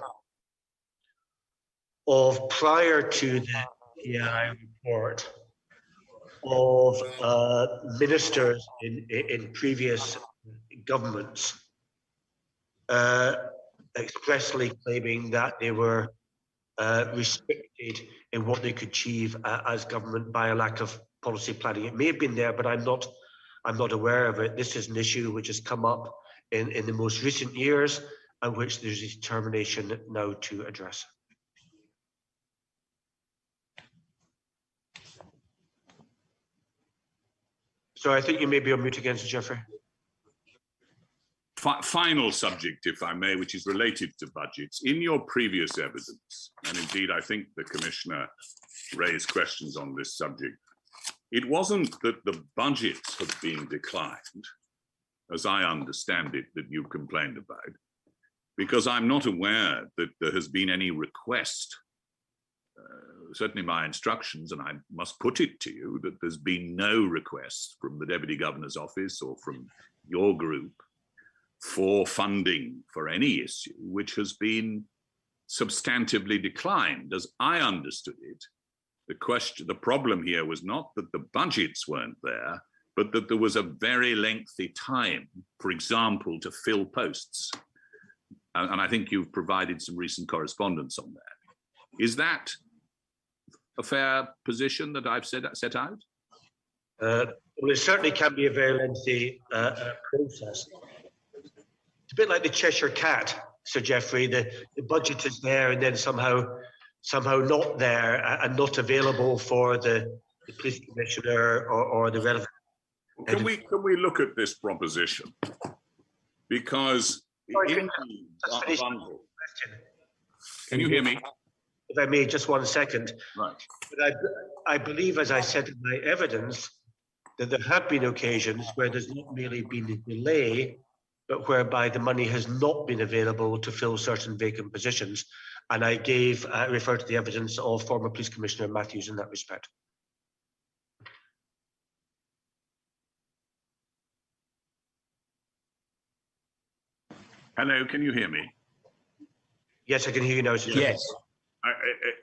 of prior to the PAI report of ministers in previous governments expressly claiming that they were restricted in what they could achieve as government by a lack of policy planning. It may have been there, but I'm not aware of it. This is an issue which has come up in the most recent years and which there's a determination now to address. So I think you may be on mute again, Sir Geoffrey.
Final subject, if I may, which is related to budgets. In your previous evidence, and indeed I think the Commissioner raised questions on this subject, it wasn't that the budgets have been declined, as I understand it, that you complained about, because I'm not aware that there has been any request, certainly my instructions, and I must put it to you, that there's been no request from the Deputy Governor's Office or from your group for funding for any issue which has been substantively declined. As I understood it, the problem here was not that the budgets weren't there, but that there was a very lengthy time, for example, to fill posts. And I think you've provided some recent correspondence on that. Is that a fair position that I've set out?
Well, it certainly can be a very lengthy process. It's a bit like the Cheshire Cat, Sir Geoffrey. The budget is there and then somehow not there and not available for the police commissioner or the relevant.
Can we look at this proposition? Because in the bundle, can you hear me?
If I may, just 1 second.
Right.
But I believe, as I said in my evidence, that there have been occasions where there's not merely been a delay, but whereby the money has not been available to fill certain vacant positions. And I referred to the evidence of former Police Commissioner Matthews in that respect.
Hello, can you hear me?
Yes, I can hear you now, Sir.
Yes.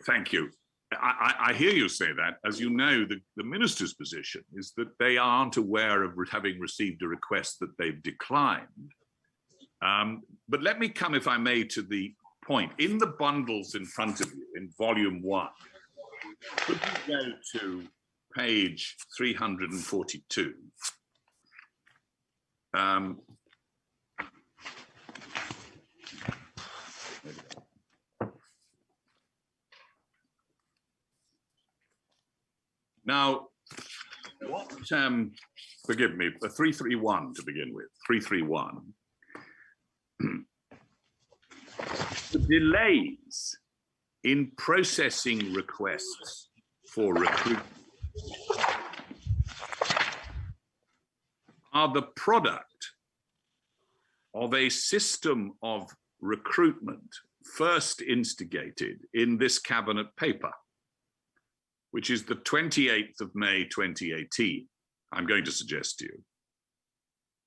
Thank you. I hear you say that. As you know, the minister's position is that they aren't aware of having received a request that they've declined. But let me come, if I may, to the point. In the bundles in front of you, in volume 1, could you go to page 342? Now, what, forgive me, 331 to begin with, 331. The delays in processing requests for recruitment are the product of a system of recruitment first instigated in this cabinet paper, which is the 28th of May, 2018, I'm going to suggest to you.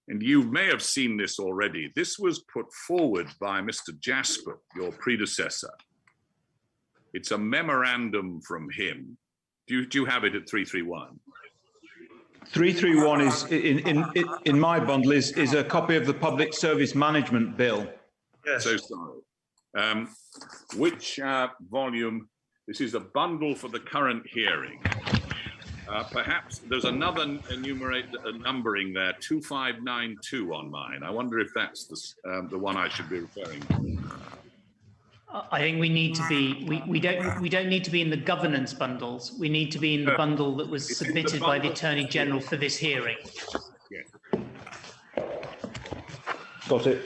And you may have seen this already. This was put forward by Mr. Jasper, your predecessor. It's a memorandum from him. Do you have it at 331?
331 is in my bundle is a copy of the Public Service Management Bill.
Yes.
So sorry. Which volume? This is a bundle for the current hearing. Perhaps there's another numbering there, 2592 on mine. I wonder if that's the one I should be referring to.
I think we need to be, we don't need to be in the governance bundles. We need to be in the bundle that was submitted by the Attorney General for this hearing.
Yeah.
Got it.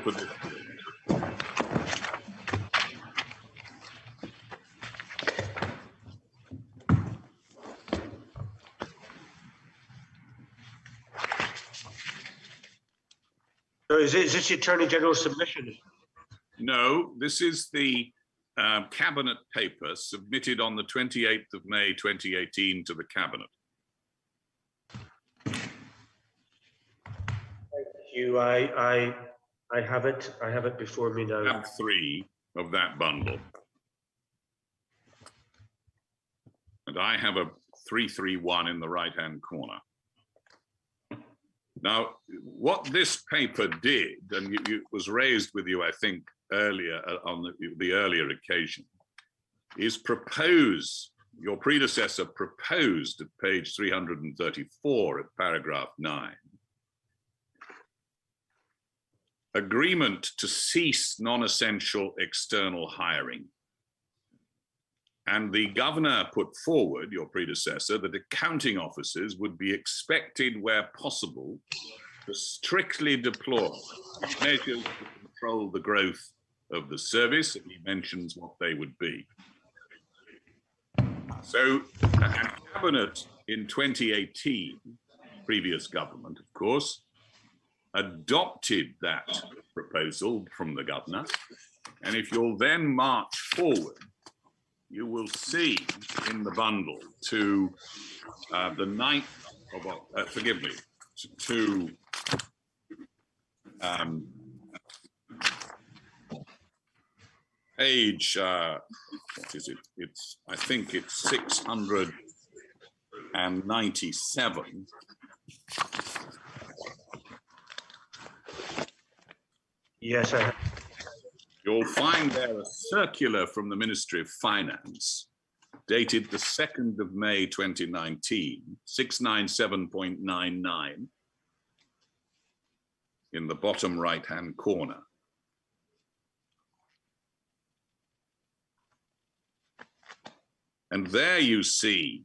approval for this.
So is this the Attorney General's submission?
No, this is the Cabinet paper submitted on the 28th of May 2018 to the Cabinet.
Thank you. I have it. I have it before me now.
Tab 3 of that bundle. And I have a 331 in the right-hand corner. Now, what this paper did, and it was raised with you, I think, earlier on the earlier occasion, is propose, your predecessor proposed at page 334 at paragraph 9, agreement to cease non-essential external hiring. And the governor put forward, your predecessor, that accounting officers would be expected where possible to strictly deploy measures to control the growth of the service, and he mentions what they would be. So, and Cabinet in 2018, previous government, of course, adopted that proposal from the governor. And if you'll then march forward, you will see in the bundle to the 9th of, forgive me, to page, what is it? It's, I think it's 697.
Yes, I have.
You'll find there a circular from the Ministry of Finance dated the 2nd of May 2019, 697.99 in the bottom right-hand corner. And there you see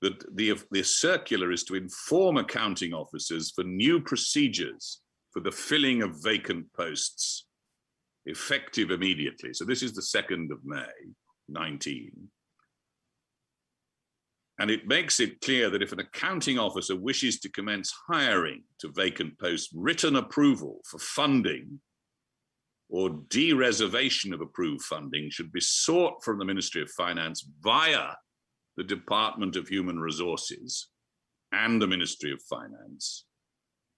that the circular is to inform accounting officers for new procedures for the filling of vacant posts, effective immediately. So this is the 2nd of May, 19. And it makes it clear that if an accounting officer wishes to commence hiring to vacant posts, written approval for funding or de-reservation of approved funding should be sought from the Ministry of Finance via the Department of Human Resources and the Ministry of Finance.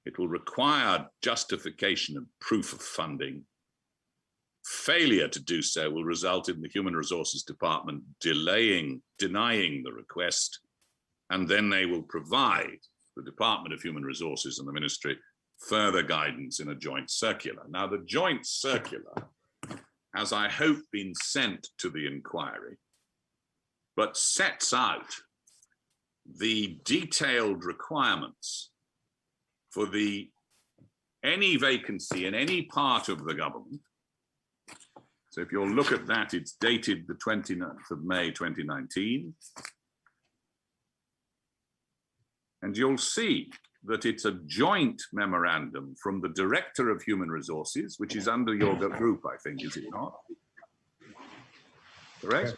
It will require justification and proof of funding. Failure to do so will result in the Human Resources Department denying the request, and then they will provide the Department of Human Resources and the Ministry further guidance in a joint circular. Now, the joint circular has, I hope, been sent to the inquiry, but sets out the detailed requirements for any vacancy in any part of the government. So if you'll look at that, it's dated the 29th of May 2019. And you'll see that it's a joint memorandum from the Director of Human Resources, which is under your group, I think, is it not? Correct?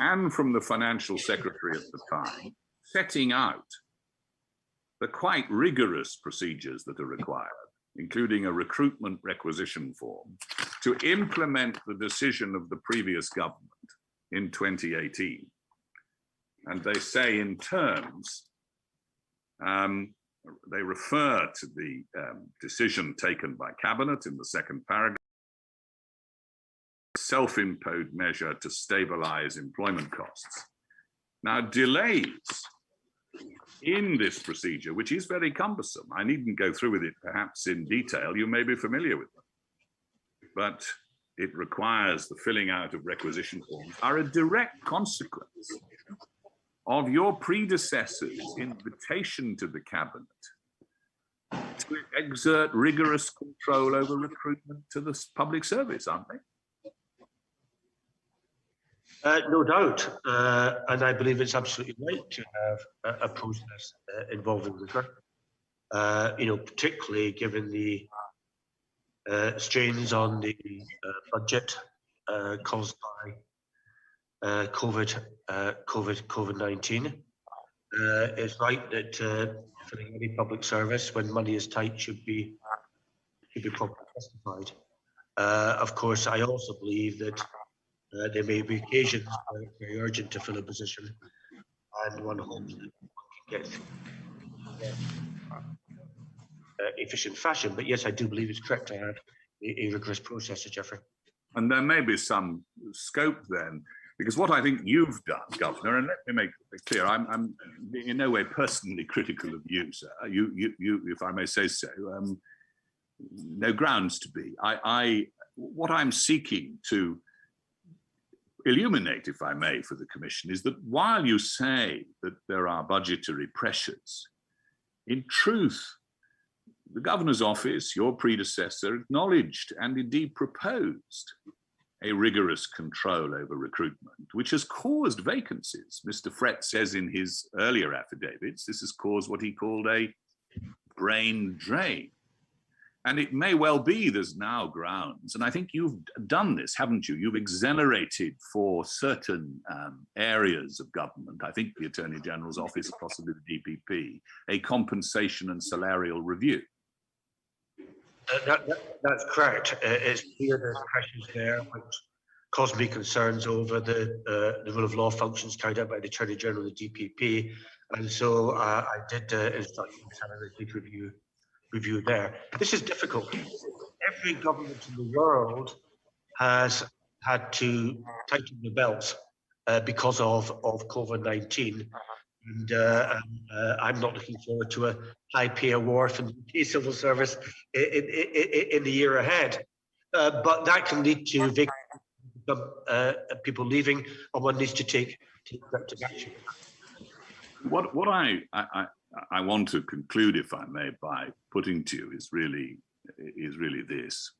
And from the Financial Secretary at the time, setting out the quite rigorous procedures that are required, including a recruitment requisition form, to implement the decision of the previous government in 2018. And they say in terms, they refer to the decision taken by Cabinet in the 2nd paragraph, self-imposed measure to stabilize employment costs. Now, delays in this procedure, which is very cumbersome, I needn't go through with it perhaps in detail, you may be familiar with them, but it requires the filling out of requisition forms, are a direct consequence of your predecessor's invitation to the Cabinet to exert rigorous control over recruitment to the public service, aren't they?
No doubt, and I believe it's absolutely right to have a process involving recruitment. Particularly given the strains on the budget caused by COVID-19. It's right that for any public service, when money is tight, should be properly justified. Of course, I also believe that there may be occasions where it's very urgent to fill a position, and one hopes that one can get efficient fashion. But yes, I do believe it's correct to have a rigorous process, Jeffrey.
And there may be some scope then, because what I think you've done, Governor, and let me make it clear, I'm in no way personally critical of you, sir. You, if I may say so, no grounds to be. What I'm seeking to illuminate, if I may, for the Commission is that while you say that there are budgetary pressures, in truth, the Governor's office, your predecessor, acknowledged and indeed proposed a rigorous control over recruitment, which has caused vacancies. Mr. Frett says in his earlier affidavits, this has caused what he called a brain drain. And it may well be there's now grounds, and I think you've done this, haven't you? You've exonerated for certain areas of government, I think the Attorney General's office, possibly the DPP, a compensation and salarial review.
That's correct. It's clear there's pressures there which cause me concerns over the rule of law functions carried out by the Attorney General of the DPP, and so I did instruct him to have a review there. This is difficult. Every government in the world has had to tighten the belts because of COVID-19. And I'm not looking forward to a high pay award from the civil service in the year ahead. But that can lead to people leaving, and one needs to take corrective action.
What I want to conclude, if I may, by putting to you is really this.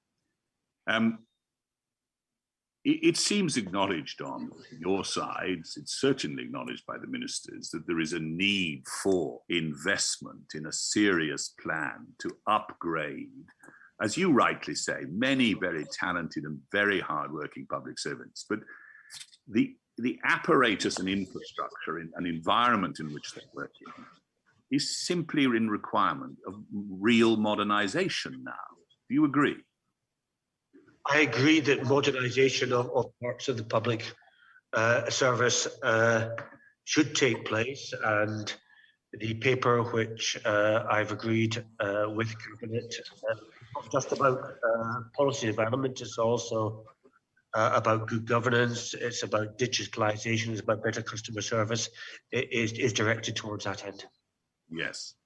It seems acknowledged on your sides, it's certainly acknowledged by the ministers, that there is a need for investment in a serious plan to upgrade, as you rightly say, many very talented and very hardworking public servants. But the apparatus and infrastructure and environment in which they're working is simply in requirement of real modernization now. Do you agree?
I agree that modernisation of parts of the public service should take place, and the paper which I've agreed with Cabinet is not just about policy development, it's also about good governance, it's about digitalisation, it's about better customer service. It is directed towards that end.
Yes.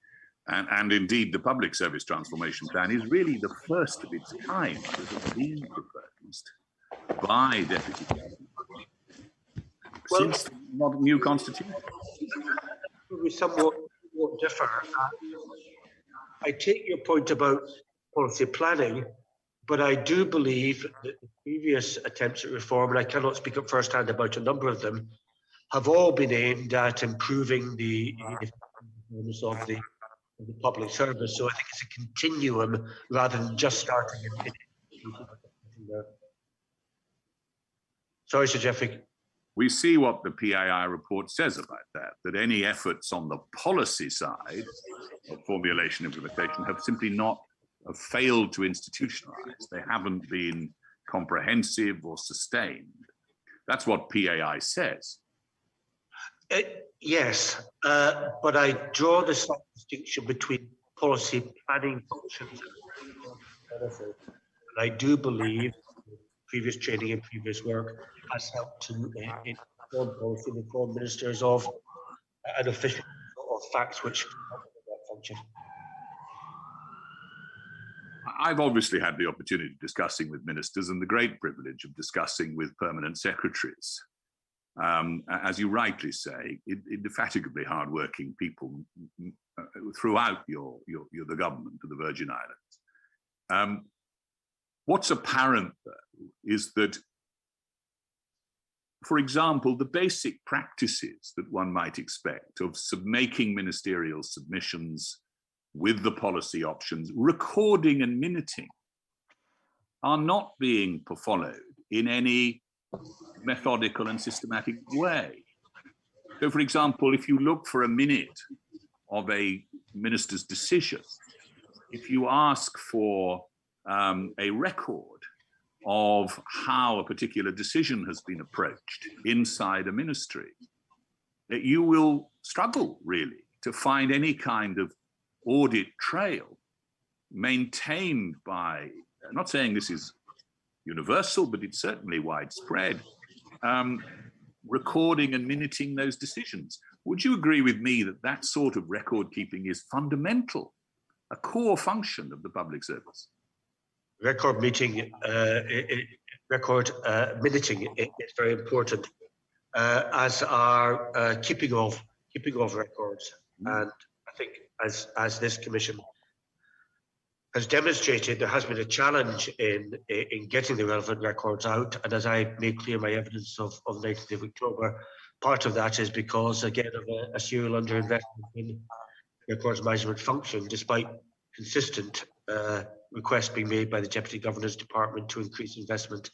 And indeed, the public service transformation plan is really the first of its kind that has been proposed by Deputy Government since the new constitution.
We somewhat differ. I take your point about policy planning, but I do believe that the previous attempts at reform, and I cannot speak up firsthand about a number of them, have all been aimed at improving the performance of the public service. So I think it's a continuum rather than just starting in Sorry, Sir Jeffrey.
We see what the PII report says about that any efforts on the policy side of formulation and implementation have simply not failed to institutionalize. They haven't been comprehensive or sustained. That's what PAI says.
Yes, but I draw the slight distinction between policy planning functions and I do believe previous training and previous work has helped to inform policy and inform ministers of an official of facts which help that function.
I've obviously had the opportunity of discussing with ministers and the great privilege of discussing with permanent secretaries. As you rightly say, indefatigably hardworking people throughout the government of the Virgin Islands. What's apparent is that, for example, the basic practices that one might expect of making ministerial submissions with the policy options, recording and minuting are not being followed in any methodical and systematic way. So, for example, if you look for a minute of a minister's decision, if you ask for a record of how a particular decision has been approached inside a ministry, you will struggle really to find any kind of audit trail maintained by, I'm not saying this is universal, but it's certainly widespread, recording and minuting those decisions. Would you agree with me that that sort of record keeping is fundamental, a core function of the public service?
Record minuting is very important, as are keeping of records. And I think as this commission has demonstrated, there has been a challenge in getting the relevant records out. And as I made clear my evidence of 19th of October, part of that is because, again, of a serial underinvestment in records management function, despite consistent requests being made by the Deputy Governor's Department to increase investment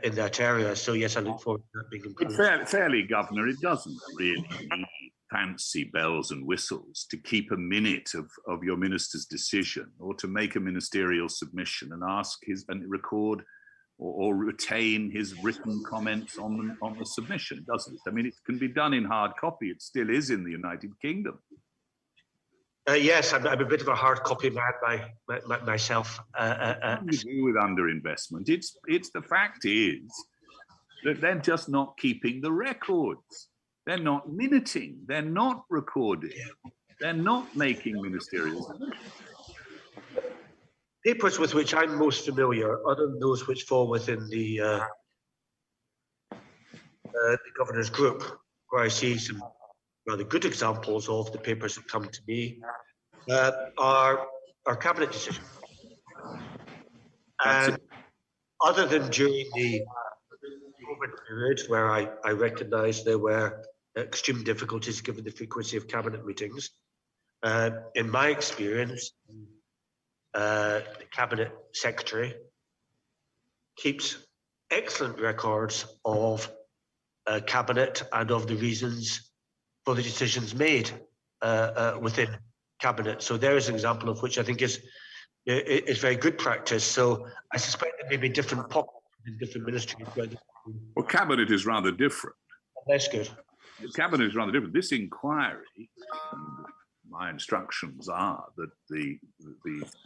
in that area. So yes, I look forward to that being improved.
But fairly, Governor, it doesn't really need fancy bells and whistles to keep a minute of your minister's decision, or to make a ministerial submission and ask and record or retain his written comments on the submission, doesn't it? I mean, it can be done in hard copy. It still is in the United Kingdom.
Yes, I'm a bit of a hard copy man myself.
Nothing to do with underinvestment. It's the fact is that they're just not keeping the records. They're not minuting. They're not recording. They're not making ministerial.
Papers with which I'm most familiar, other than those which fall within the governor's group, where I see some rather good examples of the papers that come to me, are cabinet decisions. And other than during the COVID period, where I recognise there were extreme difficulties given the frequency of cabinet meetings, in my experience, the cabinet secretary keeps excellent records of cabinet and of the reasons for the decisions made within cabinet. So there is an example of which I think is very good practice. So I suspect there may be different pockets in different ministries.
Well, cabinet is rather different.
That's good.
Cabinet is rather different. This inquiry, my instructions are that the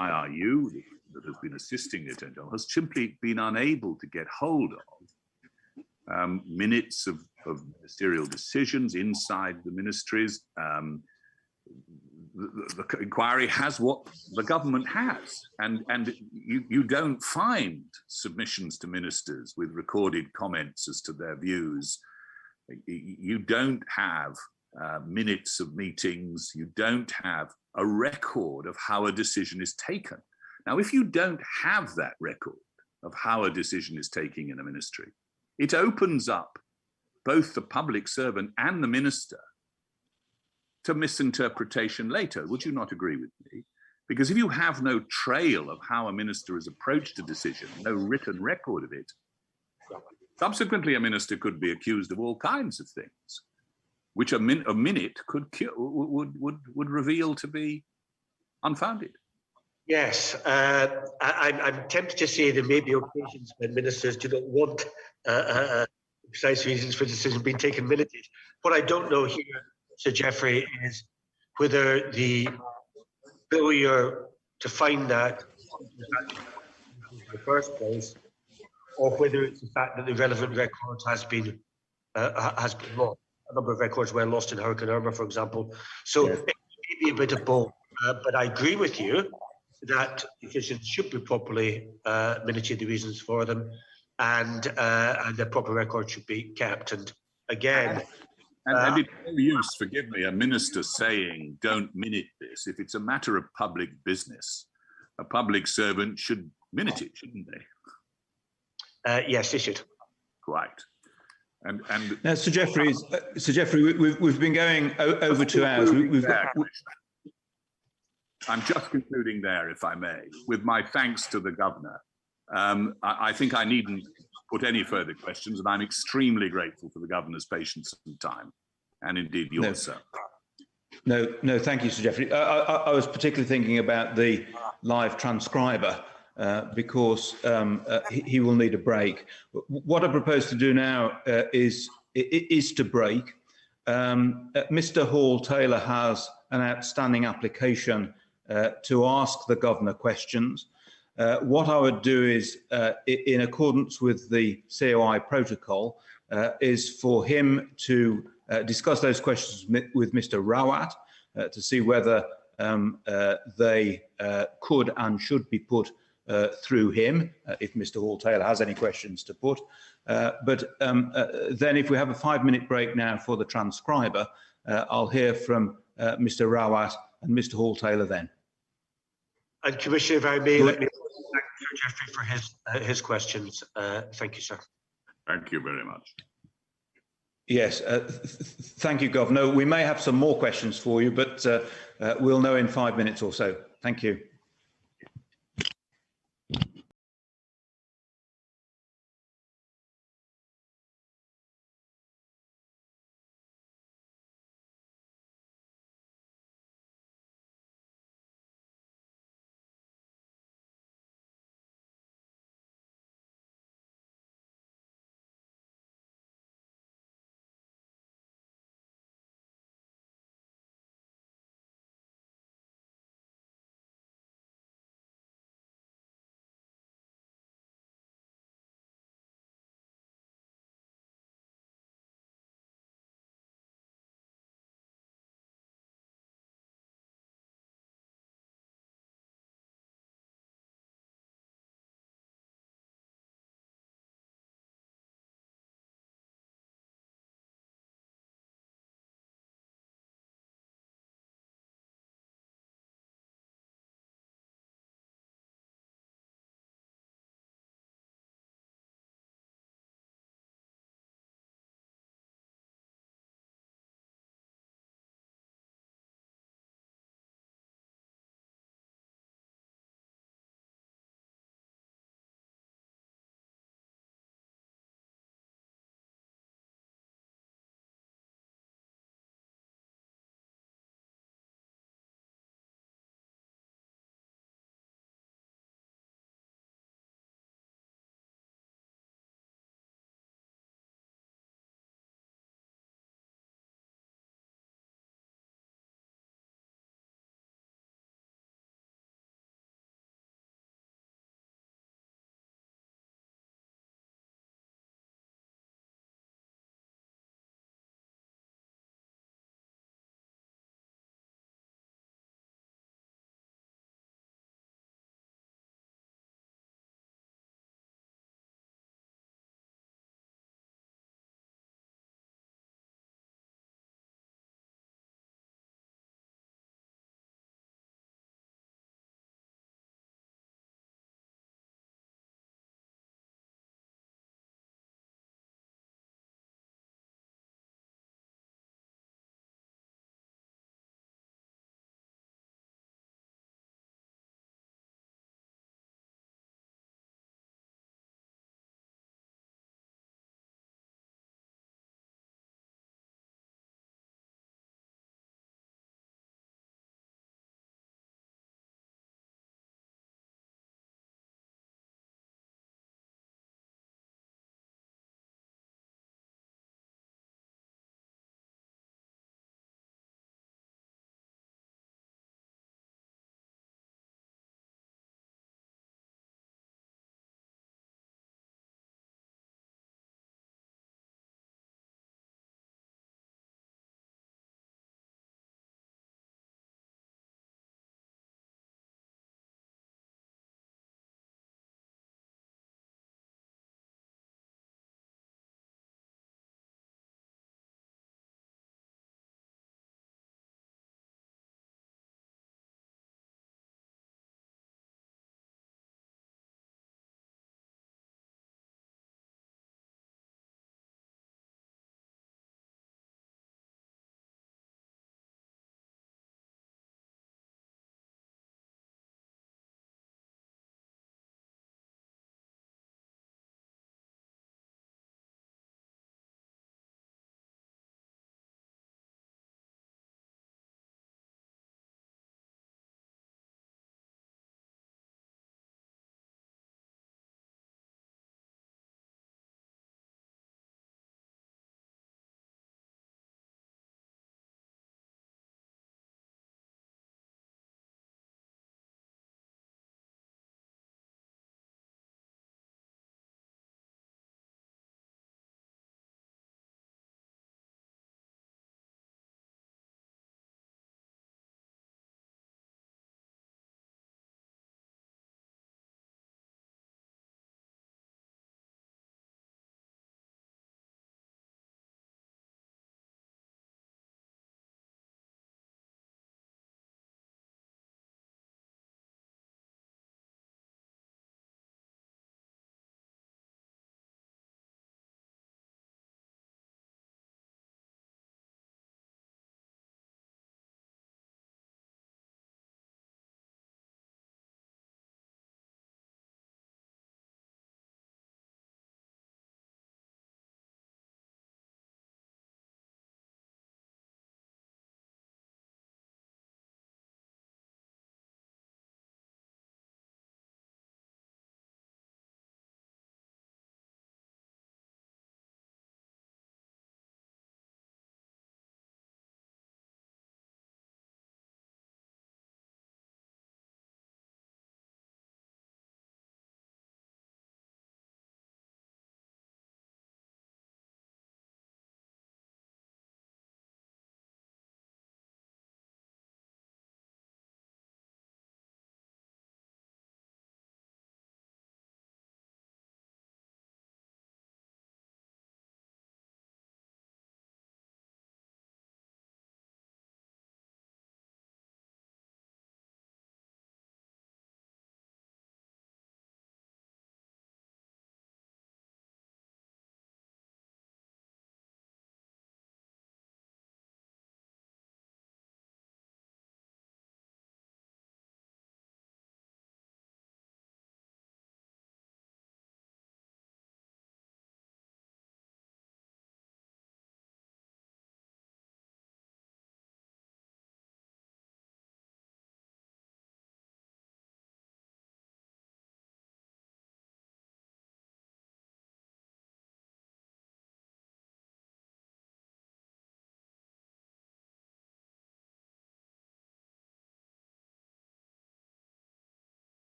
IRU that has been assisting the Attorney General has simply been unable to get hold of minutes of ministerial decisions inside the ministries. The inquiry has what the government has, and you don't find submissions to ministers with recorded comments as to their views. You don't have minutes of meetings. You don't have a record of how a decision is taken. Now, if you don't have that record of how a decision is taken in a ministry, it opens up both the public servant and the minister to misinterpretation later. Would you not agree with me? Because if you have no trail of how a minister has approached a decision, no written record of it, subsequently a minister could be accused of all kinds of things, which a minute would reveal to be unfounded.
Yes, I'm tempted to say there may be occasions when ministers do not want precise reasons for decisions being taken minuted. What I don't know here, Sir Geoffrey, is whether the failure to find that in the first place, or whether it's the fact that the relevant records has been lost. A number of records were lost in Hurricane Irma, for example. So it may be a bit of both. But I agree with you that decisions should be properly minuted, the reasons for them, and the proper record should be kept. And again,
and it's no use, forgive me, a minister saying don't minute this. If it's a matter of public business, a public servant should minute it, shouldn't they?
Yes, they should.
Quite. And
now, Sir Geoffrey, we've been going over 2 hours.
I'm just concluding there, if I may, with my thanks to the governor I think I needn't put any further questions, and I'm extremely grateful for the Governor's patience and time, and indeed yours, sir.
No, thank you, Sir Geoffrey. I was particularly thinking about the live transcriber because he will need a break. What I propose to do now is to break. Mr. Hall-Taylor has an outstanding application to ask the Governor questions. What I would do is, in accordance with the COI protocol, is for him to discuss those questions with Mr. Rawat to see whether they could and should be put through him, if Mr. Hall-Taylor has any questions to put. But then if we have a 5-minute break now for the transcriber, I'll hear from Mr. Rawat and Mr. Hall-Taylor then.
And Commissioner, if I may, let me thank Sir Geoffrey for his questions. Thank you, sir.
Thank you very much.
Yes, thank you, Governor. We may have some more questions for you, but we'll know in 5 minutes or so. Thank you.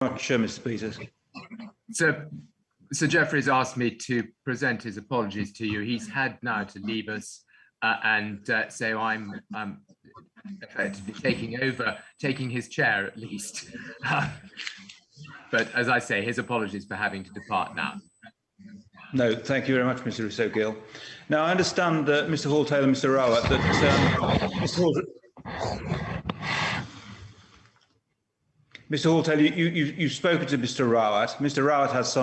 much, Mr. Peters.
Sir Geoffrey's asked me to present his apologies to you. He's had now to leave us, and so I'm effectively taking his chair at least. But as I say, his apologies for having to depart now.
No, thank you very much, Mr. Rousseau-Gill. Now, I understand, Mr. Hall-Taylor and Mr. Rowett, that Mr. Hall-Taylor, you've spoken to Mr. Rowett. Mr. Rowett has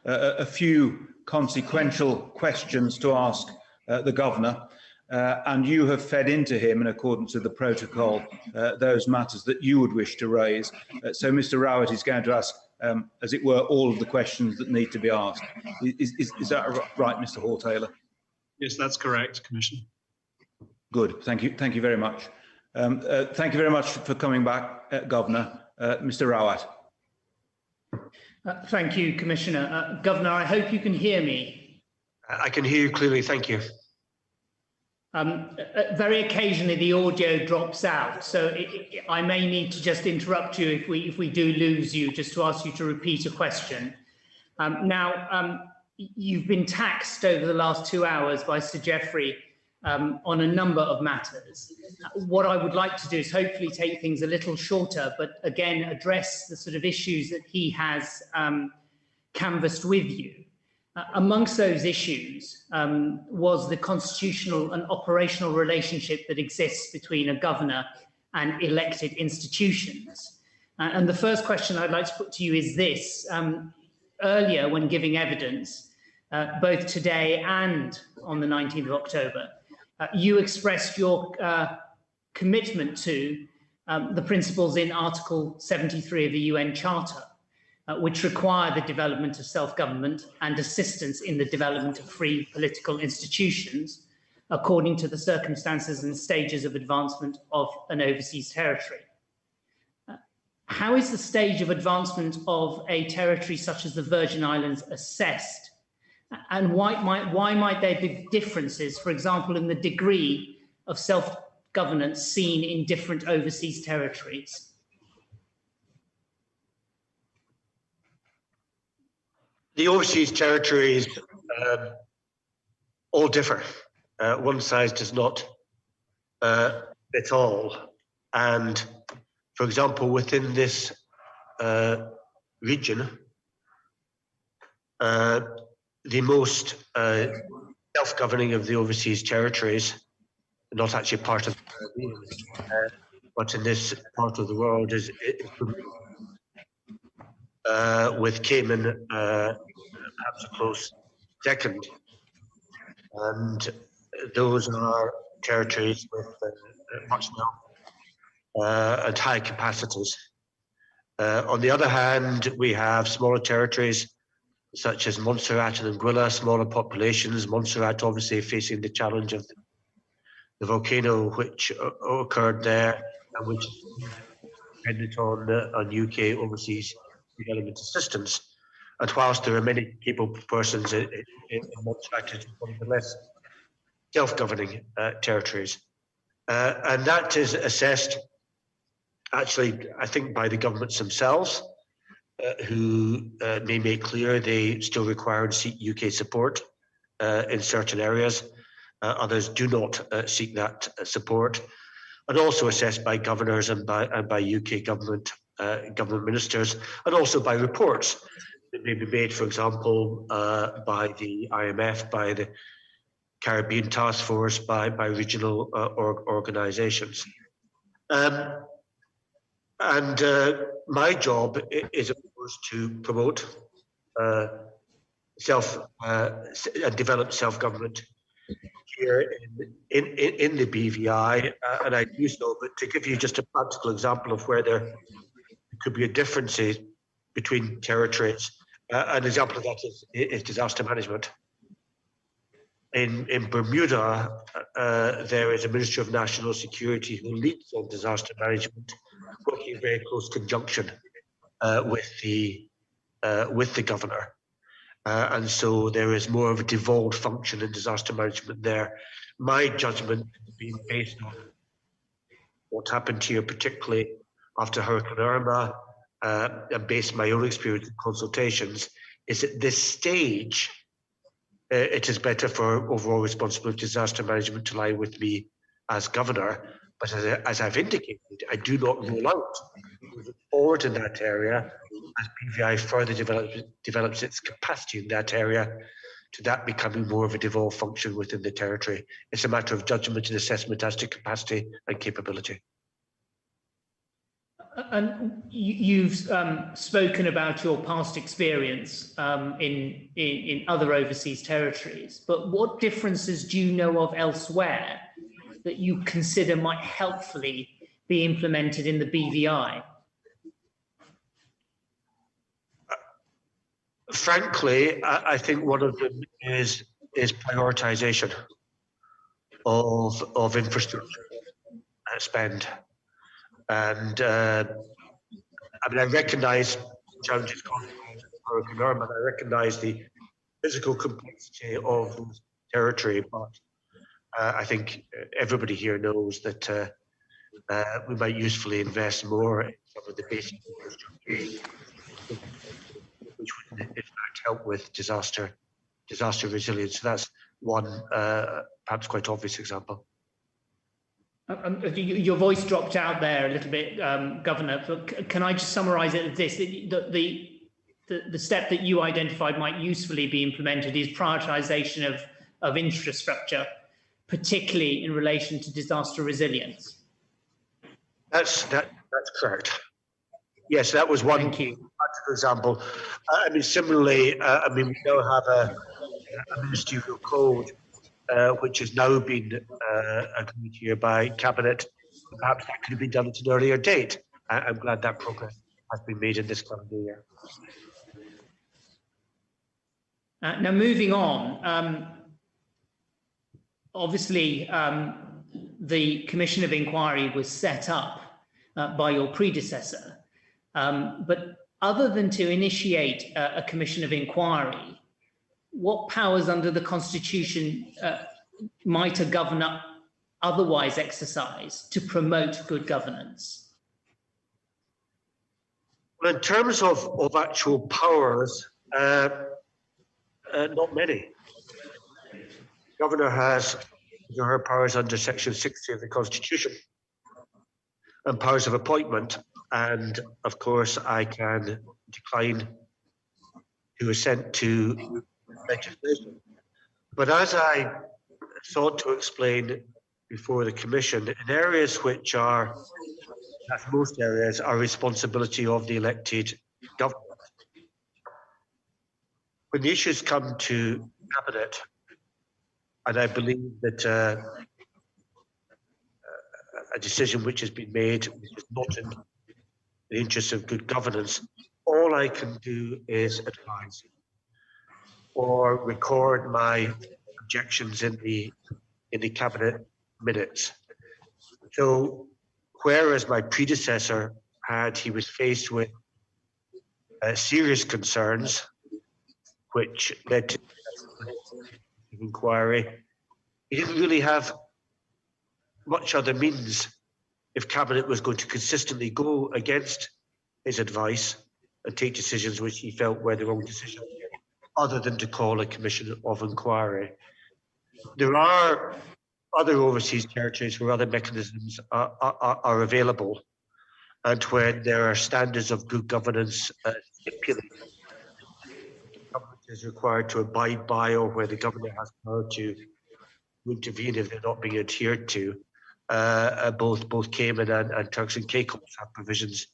a few consequential questions to ask the Governor, and you have fed into him, in accordance with the protocol, those matters that you would wish to raise. So Mr. Rowett is going to ask, as it were, all of the questions that need to be asked. Is that right, Mr. Hall-Taylor?
Yes, that's correct, Commissioner.
Good. Thank you. Thank you very much. Thank you very much for coming back, Governor. Mr. Rowett.
Thank you, Commissioner. Governor, I hope you can hear me.
I can hear you clearly. Thank you.
Very occasionally the audio drops out, so I may need to just interrupt you if we do lose you, just to ask you to repeat a question. You've been taxed over the last 2 hours by Sir Geoffrey on a number of matters. What I would like to do is hopefully take things a little shorter, but again address the sort of issues that he has canvassed with you. Amongst those issues was the constitutional and operational relationship that exists between a governor and elected institutions. And the first question I'd like to put to you is this. Earlier, when giving evidence, both today and on the 19th of October, you expressed your commitment to the principles in Article 73 of the UN Charter, which require the development of self-government and assistance in the development of free political institutions according to the circumstances and stages of advancement of an overseas territory. How is the stage of advancement of a territory such as the Virgin Islands assessed? And why might there be differences, for example, in the degree of self-governance seen in different overseas territories?
The overseas territories all differ. One size does not fit all. And for example, within this region, the most self-governing of the overseas territories, not actually part of the Caribbean, but in this part of the world is with Cayman perhaps a close second. And those are territories with much wealth and high capacities. On the other hand, we have smaller territories such as Montserrat and Anguilla, smaller populations. Montserrat obviously facing the challenge of the volcano which occurred there and which depended on UK overseas development assistance. And whilst there are many capable persons in Montserrat, it's one of the less self-governing territories. And that is assessed actually, I think, by the governments themselves, who may make clear they still require and seek UK support in certain areas. Others do not seek that support, and also assessed by governors and by UK government ministers, and also by reports that may be made, for example, by the IMF, by the Caribbean Task Force, by regional organisations. And my job is, of course, to promote and develop self-government here in the BVI, and I do so. But to give you just a practical example of where there could be a difference between territories, an example of that is disaster management. In Bermuda, there is a Minister of National Security who leads on disaster management, working in very close conjunction with the governor. And so there is more of a devolved function in disaster management there. My judgment has been based on what happened here, particularly after Hurricane Irma, and based on my own experience in consultations, is at this stage, it is better for overall responsibility of disaster management to lie with me as governor. But as I've indicated, I do not rule out moving forward in that area as BVI further develops its capacity in that area, to that becoming more of a devolved function within the territory. It's a matter of judgment and assessment as to capacity and capability.
And you've spoken about your past experience in other overseas territories, but what differences do you know of elsewhere that you consider might helpfully be implemented in the BVI?
Frankly, I think one of them is prioritisation of infrastructure spend. And I mean, I recognise challenges caused by Hurricane Irma. I recognise the physical complexity of the territory, but I think everybody here knows that we might usefully invest more in some of the basic infrastructure, which would in fact help with disaster resilience. So that's one perhaps quite obvious example.
Your voice dropped out there a little bit, Governor. But can I just summarise it as this: the step that you identified might usefully be implemented is prioritisation of infrastructure, particularly in relation to disaster resilience.
That's correct. Yes, that was one example. I mean, similarly, I mean, we now have a ministerial code which has now been agreed here by Cabinet. Perhaps that could have been done at an earlier date. I'm glad that progress has been made in this calendar year.
Now, moving on, obviously, the Commission of Inquiry was set up by your predecessor, but other than to initiate a Commission of Inquiry, what powers under the Constitution might a governor otherwise exercise to promote good governance?
Well, in terms of actual powers, not many. The governor has her powers under Section 60 of the Constitution and powers of appointment. And of course, I can decline to assent to legislation. But as I sought to explain before the Commission, in areas which are, as most areas, are responsibility of the elected government, when the issues come to Cabinet, and I believe that a decision which has been made, which is not in the interest of good governance, all I can do is advise or record my objections in the Cabinet minutes. So whereas my predecessor he was faced with serious concerns which led to inquiry, he didn't really have much other means if Cabinet was going to consistently go against his advice and take decisions which he felt were the wrong decision, other than to call a commission of inquiry. There are other overseas territories where other mechanisms are available, and when there are standards of good governance stipulated, the government is required to abide by, or where the governor has power to intervene if they're not being adhered to. Both Cayman and Turks and Caicos have provisions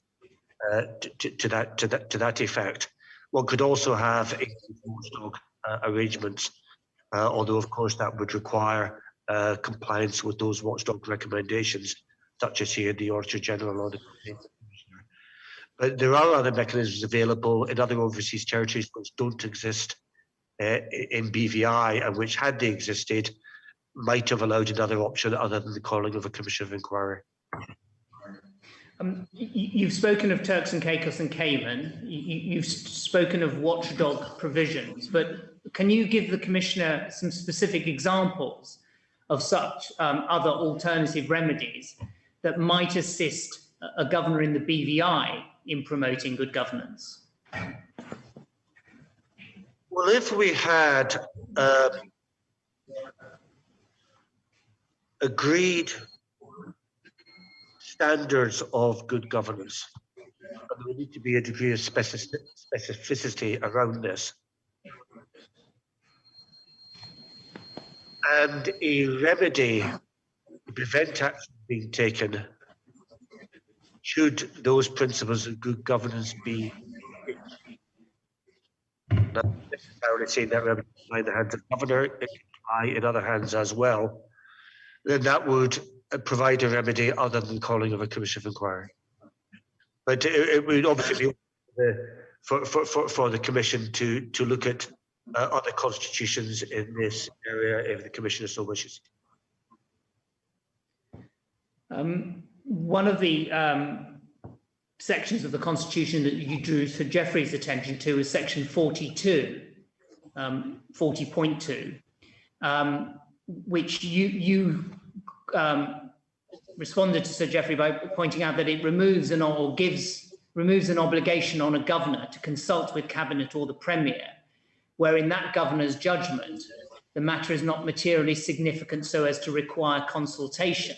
to that effect. One could also have watchdog arrangements, although of course that would require compliance with those watchdog recommendations, such as here the Auditor General or the Commissioner. But there are other mechanisms available in other overseas territories which don't exist in BVI, and which, had they existed, might have allowed another option other than the calling of a commission of inquiry.
You've spoken of Turks and Caicos and Cayman. You've spoken of watchdog provisions, but can you give the Commissioner some specific examples of such other alternative remedies that might assist a governor in the BVI in promoting good governance?
Well, if we had agreed standards of good governance, and there need to be a degree of specificity around this, and a remedy to prevent action being taken should those principles of good governance be not necessarily saying that remedy lie in the hands of the governor, it can lie in other hands as well, then that would provide a remedy other than calling of a commission of inquiry. But it would obviously be for the commission to look at other constitutions in this area if the commissioner so wishes.
One of the sections of the Constitution that you drew Sir Geoffrey's attention to is section 42, 40.2, which you responded to Sir Geoffrey by pointing out that it removes an obligation on a governor to consult with cabinet or the premier, where in that governor's judgment, the matter is not materially significant so as to require consultation.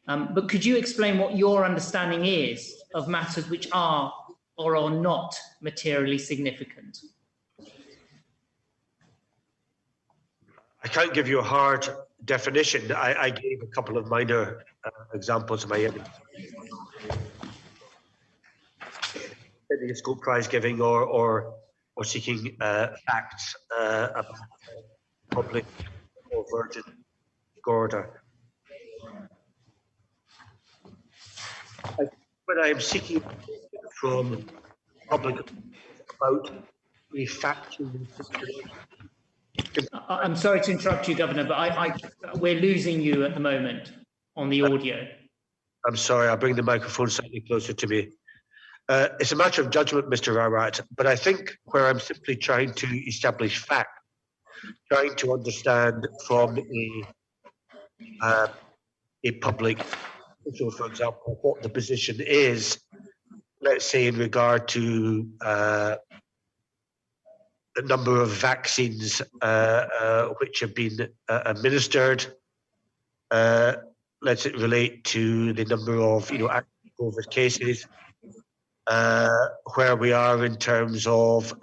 But could you explain what your understanding is of matters which are or are not materially significant?
I can't give you a hard definition. I gave a couple of minor examples in my evidence. Scope prize giving or seeking facts about public or virgin order. When I am seeking from public about a factual situation.
I'm sorry to interrupt you, Governor, but we're losing you at the moment on the audio.
I'm sorry, I'll bring the microphone slightly closer to me. It's a matter of judgment, Mr. Arat, but I think where I'm simply trying to establish fact, trying to understand from a public official, for example, what the position is, let's say in regard to the number of vaccines which have been administered. Let's relate to the number of active COVID cases, where we are in terms of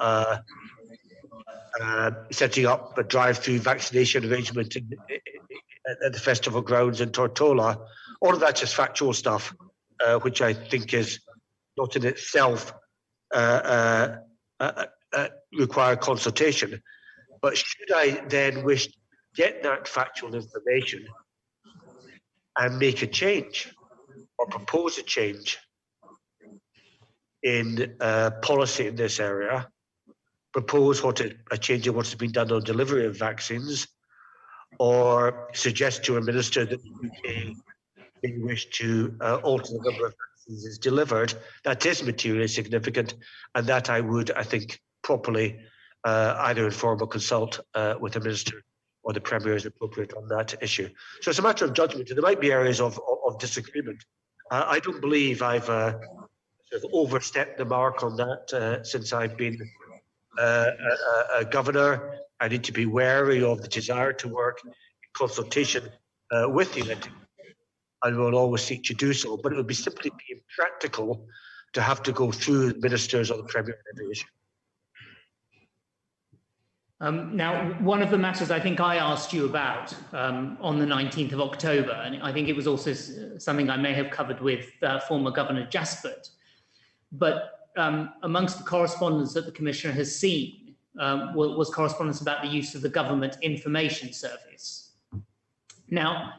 setting up a drive-through vaccination arrangement at the festival grounds in Tortola. All of that's just factual stuff, which I think is not in itself require consultation. But should I then wish to get that factual information and make a change or propose a change in policy in this area, propose a change in what's been done on delivery of vaccines, or suggest to a minister that the UK may wish to alter the number of vaccines is delivered, that is materially significant, and that I would, I think, properly either inform or consult with the minister or the premier as appropriate on that issue. So it's a matter of judgment, and there might be areas of disagreement. I don't believe I've sort of overstepped the mark on that since I've been a governor. I need to be wary of the desire to work in consultation with the elected, and will always seek to do so. But it would be simply be impractical to have to go through ministers or the premier on every issue.
Now, one of the matters I think I asked you about on the 19th of October, and I think it was also something I may have covered with former Governor Jaspert, but amongst the correspondence that the Commissioner has seen was correspondence about the use of the Government Information Service. Now,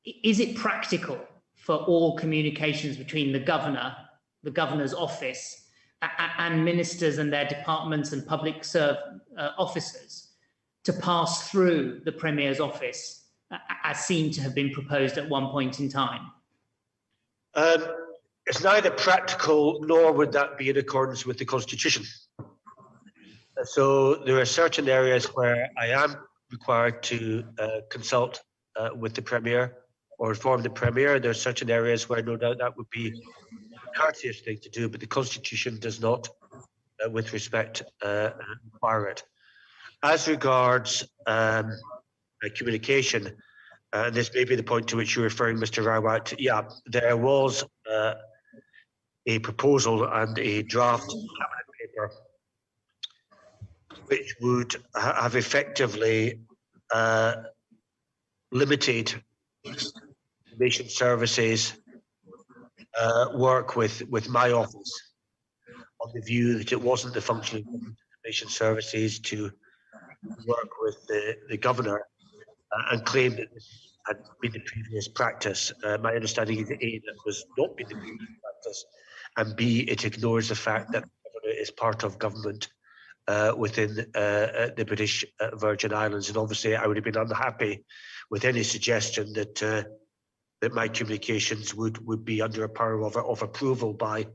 is it practical for all communications between the Governor, the Governor's office, and ministers and their departments and public officers to pass through the Premier's office as seemed to have been proposed at one point in time?
It's neither practical nor would that be in accordance with the Constitution. So there are certain areas where I am required to consult with the Premier or inform the Premier. There are certain areas where no doubt that would be courteous thing to do, but the Constitution does not, with respect, require it. As regards communication, and this may be the point to which you're referring, Mr. Rawat. Yeah, there was a proposal and a draft cabinet paper which would have effectively limited information services work with my office, on the view that it wasn't the function of information services to work with the governor, and claimed that this had been the previous practice. My understanding is that A, that was not been the previous practice, and B, it ignores the fact that the governor is part of government within the British Virgin Islands. And obviously I would have been unhappy with any suggestion that that my communications would be under a power of approval by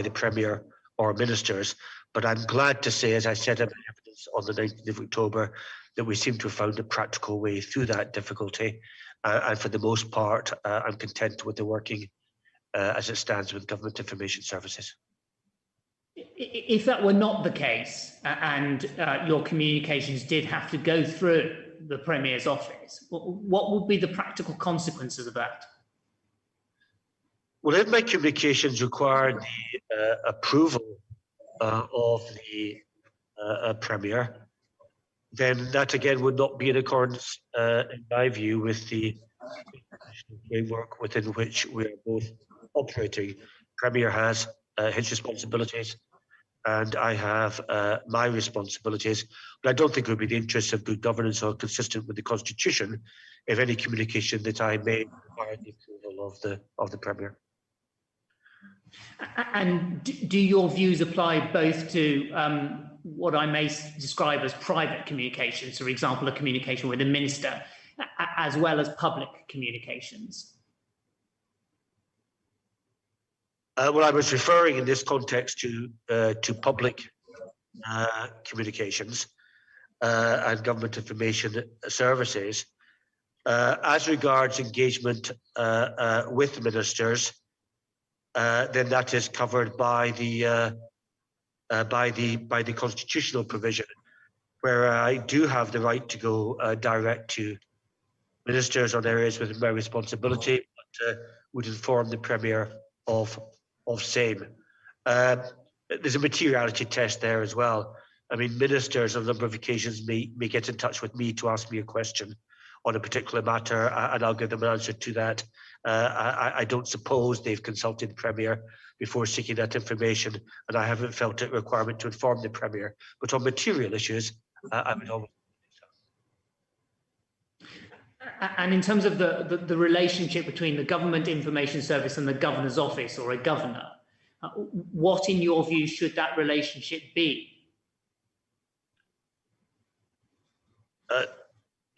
the Premier or ministers. But I'm glad to say, as I said in my evidence on the 19th of October, that we seem to have found a practical way through that difficulty. And for the most part, I'm content with the working as it stands with Government Information Services.
If that were not the case, and your communications did have to go through the Premier's office, what would be the practical consequences of that?
Well, if my communications required the approval of the Premier, then that again would not be in accordance, in my view, with the framework within which we are both operating. Premier has his responsibilities, and I have my responsibilities. But I don't think it would be the interests of good governance or consistent with the Constitution if any communication that I made required the approval of the Premier.
And do your views apply both to what I may describe as private communications, for example, a communication with a minister, as well as public communications?
Well, I was referring in this context to public communications and government information services. As regards engagement with ministers, then that is covered by the constitutional provision, where I do have the right to go direct to ministers on areas within my responsibility, but would inform the Premier of same. There's a materiality test there as well. I mean, ministers on a number of occasions may get in touch with me to ask me a question on a particular matter, and I'll give them an answer to that. I don't suppose they've consulted the Premier before seeking that information, and I haven't felt it a requirement to inform the Premier. But on material issues, I would always.
And in terms of the relationship between the Government Information Service and the Governor's Office or a governor, what, in your view, should that relationship be?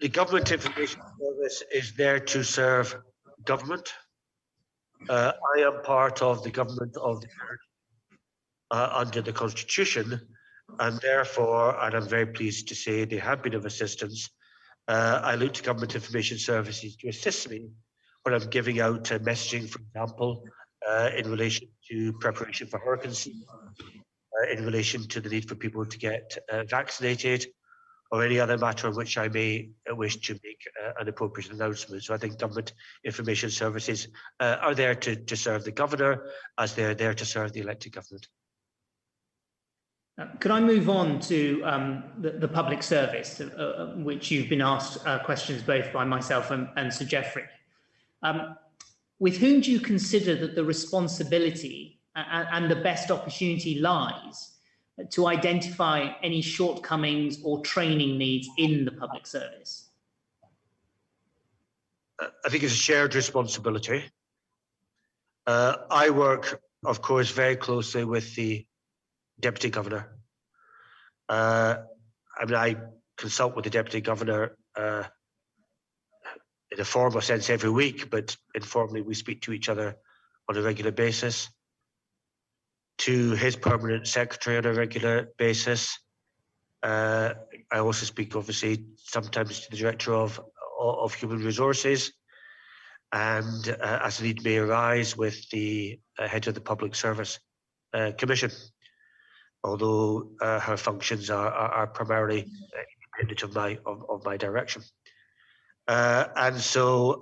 The Government Information Service is there to serve government. I am part of the government of the Church under the Constitution, and therefore, and I'm very pleased to say they have been of assistance. I look to Government Information Services to assist me when I'm giving out messaging, for example, in relation to preparation for hurricane season, in relation to the need for people to get vaccinated, or any other matter on which I may wish to make an appropriate announcement. So I think Government Information Services are there to serve the governor, as they're there to serve the elected government.
Could I move on to the public service, which you've been asked questions both by myself and Sir Geoffrey. With whom do you consider that the responsibility and the best opportunity lies to identify any shortcomings or training needs in the public service?
I think it's a shared responsibility. I work, of course, very closely with the Deputy Governor. I mean, I consult with the Deputy Governor in a formal sense every week, but informally we speak to each other on a regular basis. To his permanent secretary on a regular basis. I also speak, obviously, sometimes to the director of human resources. and as a need may arise with the head of the Public Service Commission, although her functions are primarily independent of my direction. And so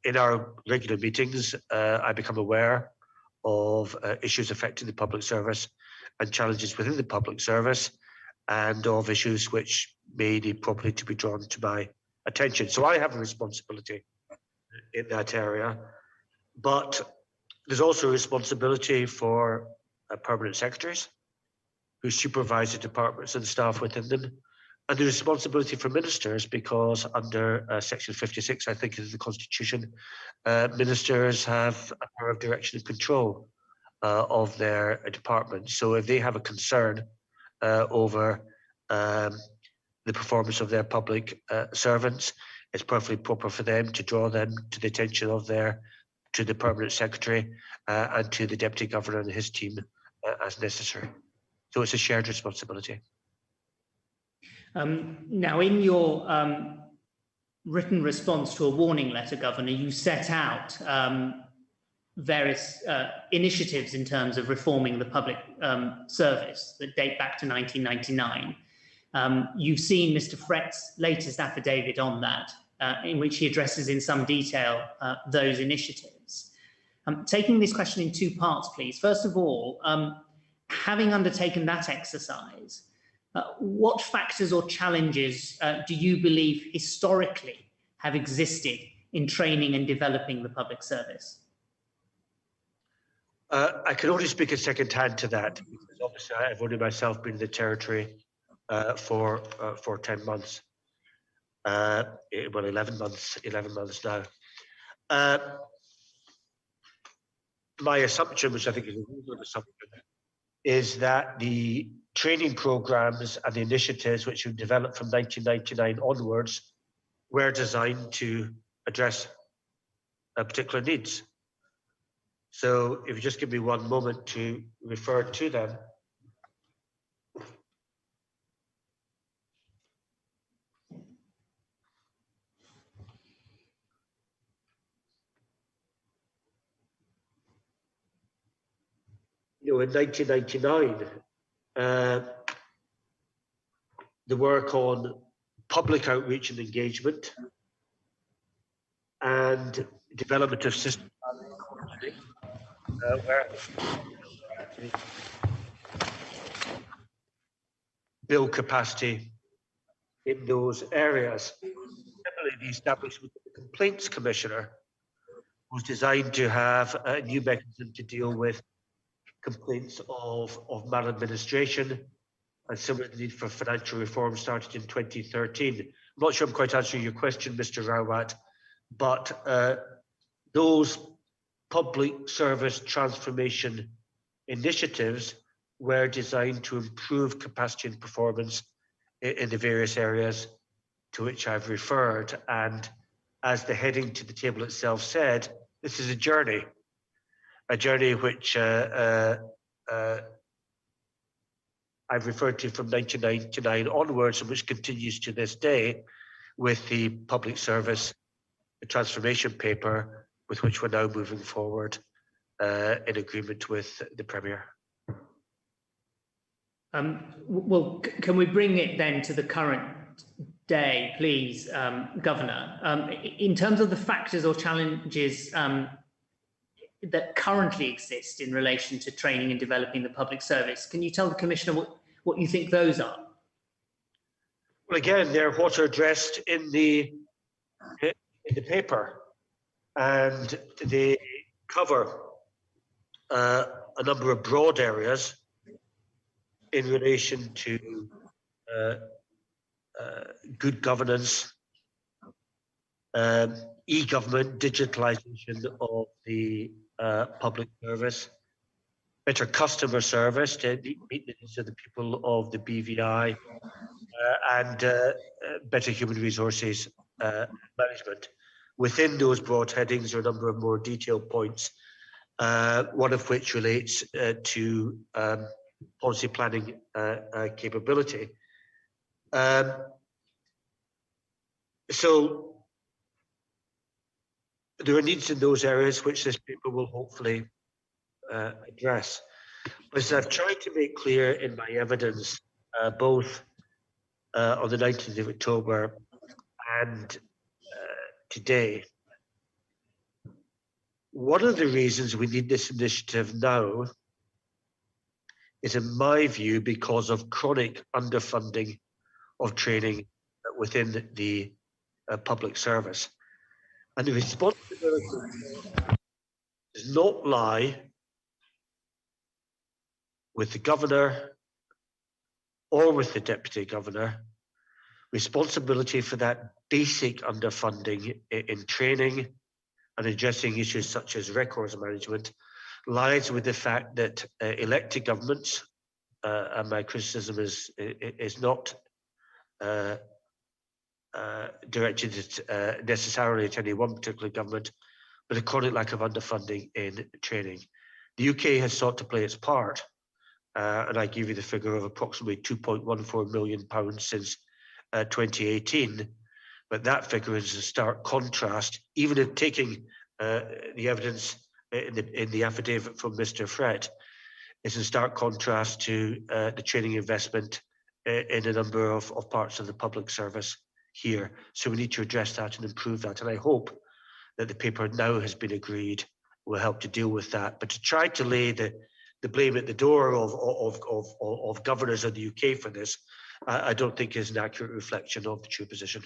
in our regular meetings, I become aware of issues affecting the public service and challenges within the public service, and of issues which may need properly to be drawn to my attention. So I have a responsibility in that area, but there's also a responsibility for permanent secretaries who supervise the departments and staff within them, and the responsibility for ministers, because under section 56, I think, of the Constitution, ministers have a power of direction and control of their department. So if they have a concern over the performance of their public servants, it's perfectly proper for them to draw them to the attention of to the permanent secretary and to the deputy governor and his team as necessary. So it's a shared responsibility.
Now, in your written response to a warning letter, Governor, you set out various initiatives in terms of reforming the public service that date back to 1999. You've seen Mr. Frett's latest affidavit on that, in which he addresses in some detail those initiatives. Taking this question in two parts, please. First of all, having undertaken that exercise, what factors or challenges do you believe historically have existed in training and developing the public service?
I can only speak a second hand to that, because obviously I've only myself been in the territory for 10 months. Well, 11 months now. My assumption, which I think is a reasonable assumption, is that the training programs and the initiatives which were developed from 1999 onwards were designed to address particular needs. So if you just give me one moment to refer to them. In 1999, the work on public outreach and engagement and development of systems where build capacity in those areas. Similarly, the establishment of the Complaints Commissioner was designed to have a new mechanism to deal with complaints of maladministration, and similarly the need for financial reform started in 2013. I'm not sure I'm quite answering your question, Mr. Rawat, but those public service transformation initiatives were designed to improve capacity and performance in the various areas to which I've referred. And as the heading to the table itself said, this is a journey which I've referred to from 1999 onwards, and which continues to this day with the public service transformation paper, with which we're now moving forward in agreement with the Premier.
Well, can we bring it then to the current day, please, Governor? In terms of the factors or challenges that currently exist in relation to training and developing the public service, can you tell the Commissioner what you think those are?
Well, again, they're what are addressed in the paper, and they cover a number of broad areas in relation to good governance, e-government, digitalization of the public service, better customer service to meet the needs of the people of the BVI, and better human resources management. Within those broad headings are a number of more detailed points, one of which relates to policy planning capability. So there are needs in those areas which this paper will hopefully address. As I've tried to make clear in my evidence, both on the 19th of October and today, one of the reasons we need this initiative now is, in my view, because of chronic underfunding of training within the public service. And the responsibility does not lie with the governor or with the deputy governor. Responsibility for that basic underfunding in training and addressing issues such as records management lies with the fact that elected governments, and my criticism is not directed necessarily at any one particular government, but a chronic lack of underfunding in training. The UK has sought to play its part, and I give you the figure of approximately £2.14 million since 2018, but that figure is in stark contrast, even in taking the evidence in the affidavit from Mr. Frett, is in stark contrast to the training investment in a number of parts of the public service here. So we need to address that and improve that. And I hope that the paper now has been agreed will help to deal with that. But to try to lay the blame at the door of governors of the UK for this, I don't think is an accurate reflection of the true position.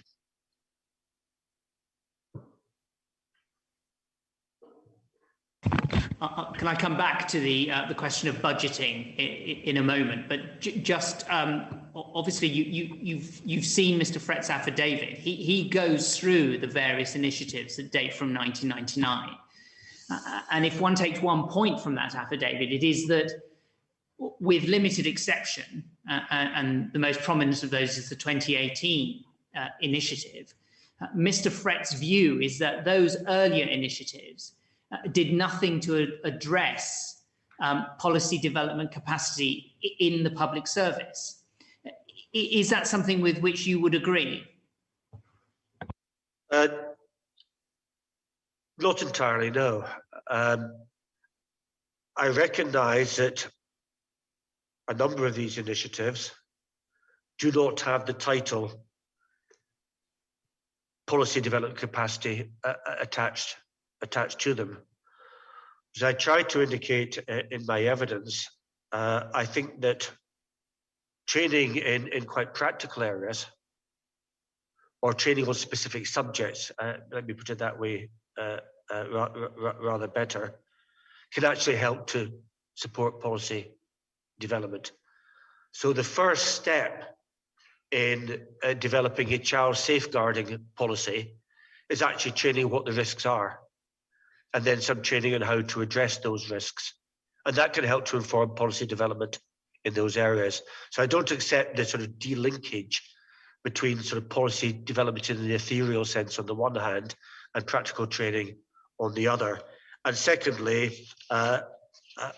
Can I come back to the question of budgeting in a moment? But just obviously, you've seen Mr. Frett's affidavit. He goes through the various initiatives that date from 1999, and if one takes one point from that affidavit, it is that, with limited exception, and the most prominent of those is the 2018 initiative, Mr. Frett's view is that those earlier initiatives did nothing to address policy development capacity in the public service. Is that something with which you would agree?
Not entirely, no. I recognise that a number of these initiatives do not have the title policy development capacity attached to them. As I tried to indicate in my evidence, I think that training in quite practical areas, or training on specific subjects, let me put it that way, rather better, can actually help to support policy development. So the first step in developing a child safeguarding policy is actually training what the risks are, and then some training on how to address those risks. And that can help to inform policy development in those areas. So I don't accept the sort of delinkage between sort of policy development in an ethereal sense on the one hand and practical training on the other. And secondly,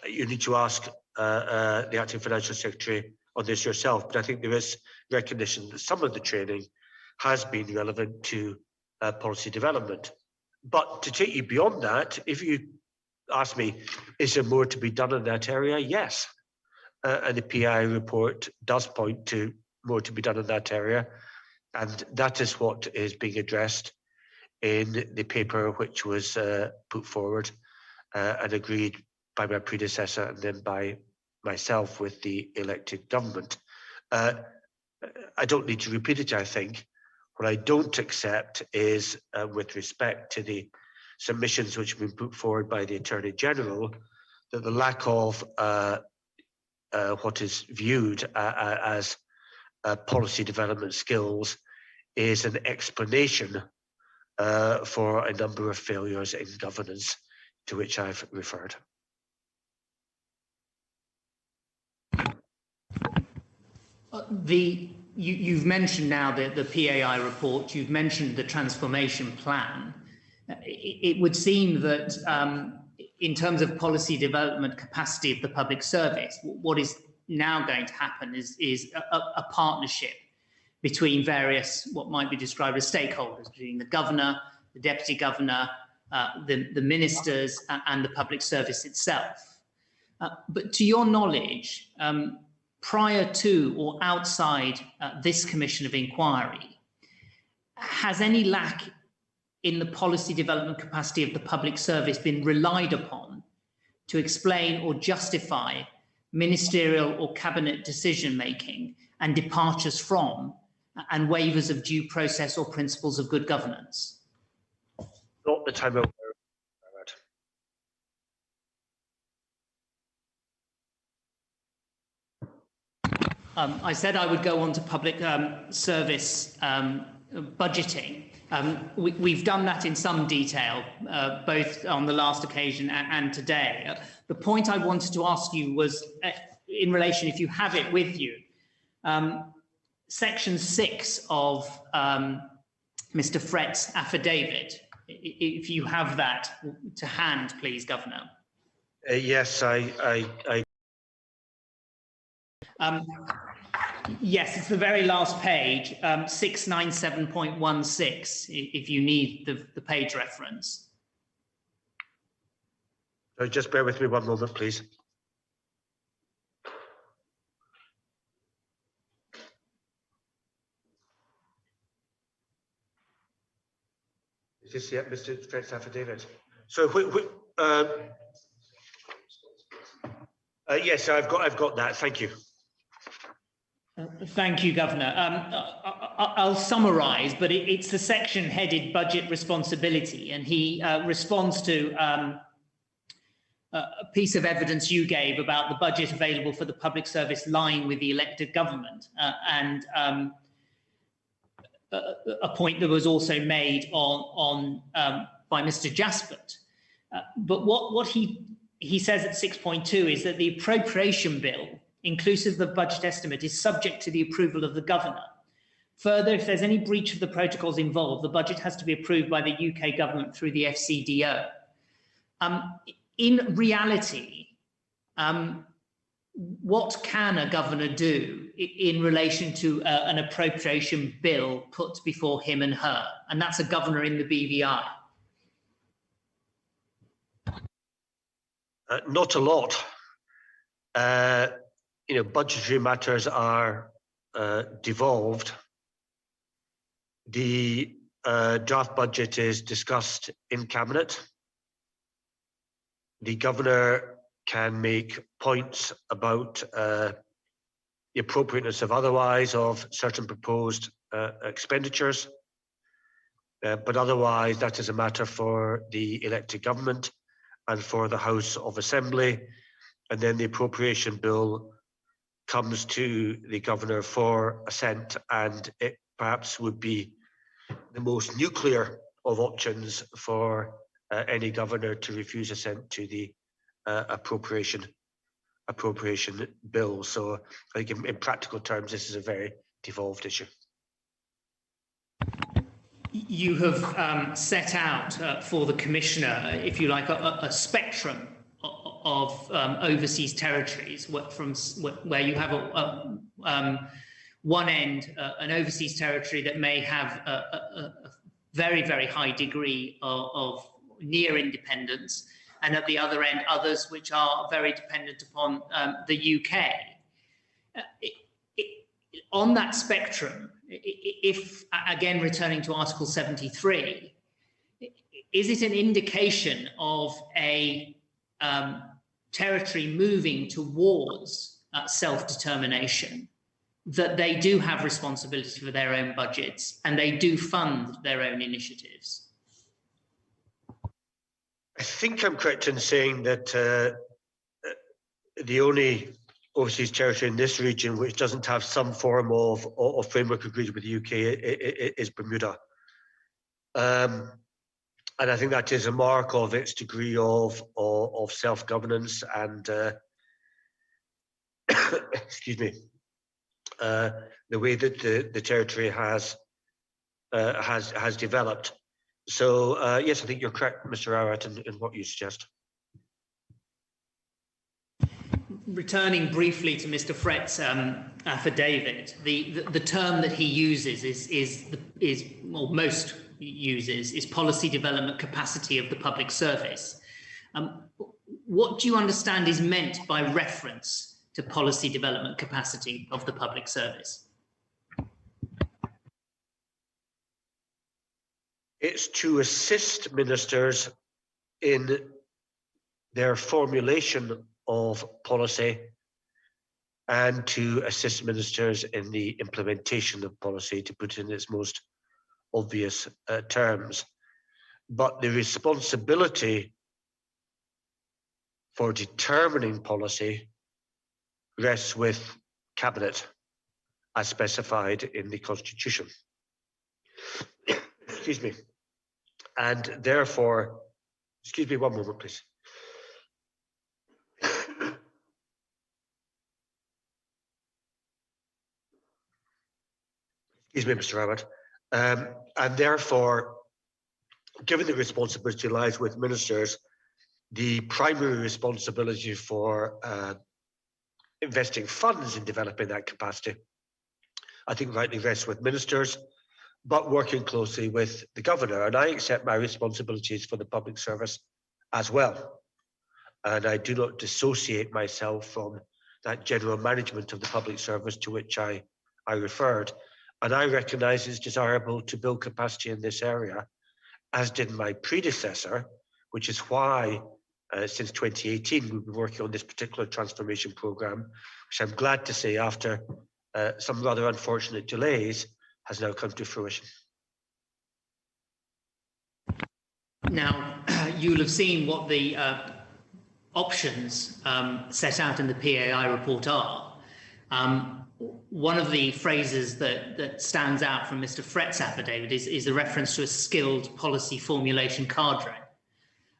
you need to ask the Acting Financial Secretary on this yourself, but I think there is recognition that some of the training has been relevant to policy development. But to take you beyond that, if you ask me, is there more to be done in that area? Yes. And the PI report does point to more to be done in that area. And that is what is being addressed in the paper which was put forward and agreed by my predecessor and then by myself with the elected government. I don't need to repeat it, I think. What I don't accept is, with respect to the submissions which have been put forward by the Attorney General, that the lack of what is viewed as policy development skills is an explanation for a number of failures in governance to which I've referred.
You've mentioned now the PAI report, you've mentioned the transformation plan. It would seem that in terms of policy development capacity of the public service, what is now going to happen is a partnership between various, what might be described as stakeholders, between the governor, the deputy governor, the ministers and the public service itself. But to your knowledge, prior to or outside this commission of inquiry, has any lack in the policy development capacity of the public service been relied upon to explain or justify ministerial or cabinet decision making and departures from and waivers of due process or principles of good governance?
Not the time of.
I said I would go on to public service budgeting. We've done that in some detail, both on the last occasion and today. The point I wanted to ask you was in relation, if you have it with you, Section 6 of Mr. Frett's affidavit. If you have that to hand, please, Governor.
Yes,
Yes, it's the very last page, 697.16, if you need the page reference.
Just bear with me one moment, please. Is this yet Mr. Frett's affidavit? So, yes, I've got that. Thank you.
Thank you, Governor. I'll summarise, but it's the section headed budget responsibility, and he responds to a piece of evidence you gave about the budget available for the public service lying with the elected government, and a point that was also made on by Mr. Jaspert. But what he says at 6.2 is that the appropriation bill, inclusive of the budget estimate, is subject to the approval of the governor. Further, if there's any breach of the protocols involved, the budget has to be approved by the UK government through the FCDO. In reality, what can a governor do in relation to an appropriation bill put before him and her? And that's a governor in the BVI.
Not a lot. Budgetary matters are devolved. The draft budget is discussed in cabinet. The governor can make points about the appropriateness of otherwise of certain proposed expenditures, but otherwise that is a matter for the elected government and for the House of Assembly, and then the appropriation bill comes to the governor for assent, and it perhaps would be the most nuclear of options for any governor to refuse assent to the appropriation bill. So I think in practical terms, this is a very devolved issue.
You have set out for the Commissioner, if you like, a spectrum of overseas territories, where you have one end, an overseas territory that may have a very, very high degree of near independence, and at the other end, others which are very dependent upon the UK. On that spectrum, if, again, returning to Article 73, is it an indication of a territory moving towards self-determination, that they do have responsibility for their own budgets and they do fund their own initiatives?
I think I'm correct in saying that the only overseas territory in this region which doesn't have some form of framework agreed with the UK is Bermuda. And I think that is a mark of its degree of self-governance and excuse me, the way that the territory has developed. So yes, I think you're correct, Mr. Arat, in what you suggest.
Returning briefly to Mr. Frett's affidavit, the term that he uses is well, most uses is policy development capacity of the public service. What do you understand is meant by reference to policy development capacity of the public service?
It's to assist ministers in their formulation of policy and to assist ministers in the implementation of policy, to put it in its most obvious terms. But the responsibility for determining policy rests with Cabinet, as specified in the Constitution. Excuse me. And therefore, excuse me one moment, please. Excuse me, Mr. Ahmed. And therefore, given the responsibility lies with ministers, the primary responsibility for investing funds in developing that capacity, I think rightly rests with ministers, but working closely with the governor. And I accept my responsibilities for the public service as well. And I do not dissociate myself from that general management of the public service to which I referred. And I recognise it's desirable to build capacity in this area, as did my predecessor, which is why since 2018 we've been working on this particular transformation programme, which I'm glad to say after some rather unfortunate delays has now come to fruition.
Now, you'll have seen what the options set out in the PAI report are. One of the phrases that stands out from Mr. Frett's affidavit is a reference to a skilled policy formulation cadre.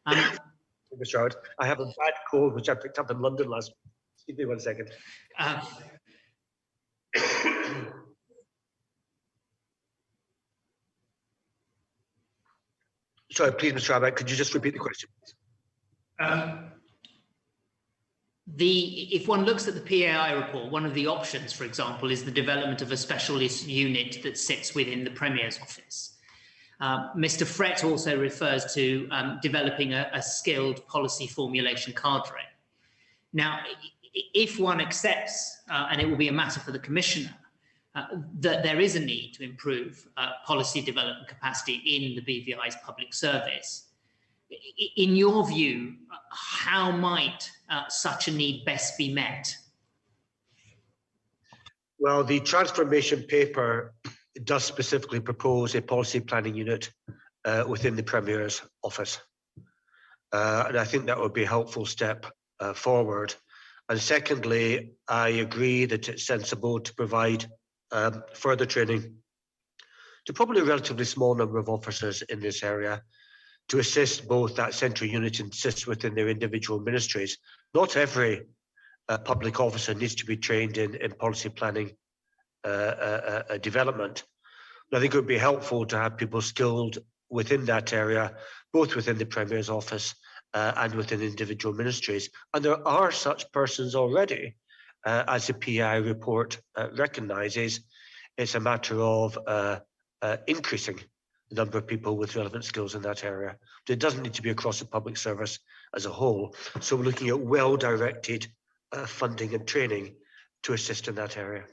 Mr. Howard, I have a bad cold which I picked up in London last week. Give me 1 second. Sorry, please, Mr. Howard, could you just repeat the question, please?
If one looks at the PAI report, one of the options, for example, is the development of a specialist unit that sits within the Premier's office. Mr. Frett also refers to developing a skilled policy formulation cadre. Now, if one accepts, and it will be a matter for the Commissioner, that there is a need to improve policy development capacity in the BVI's public service, in your view, how might such a need best be met?
Well, the transformation paper does specifically propose a policy planning unit within the Premier's office. And I think that would be a helpful step forward. And secondly, I agree that it's sensible to provide further training to probably a relatively small number of officers in this area to assist both that central unit and assist within their individual ministries. Not every public officer needs to be trained in policy planning development. But I think it would be helpful to have people skilled within that area, both within the Premier's office and within individual ministries. And there are such persons already, as the PI report recognises. It's a matter of increasing the number of people with relevant skills in that area. But it doesn't need to be across the public service as a whole. So we're looking at well-directed funding and training to assist in that area.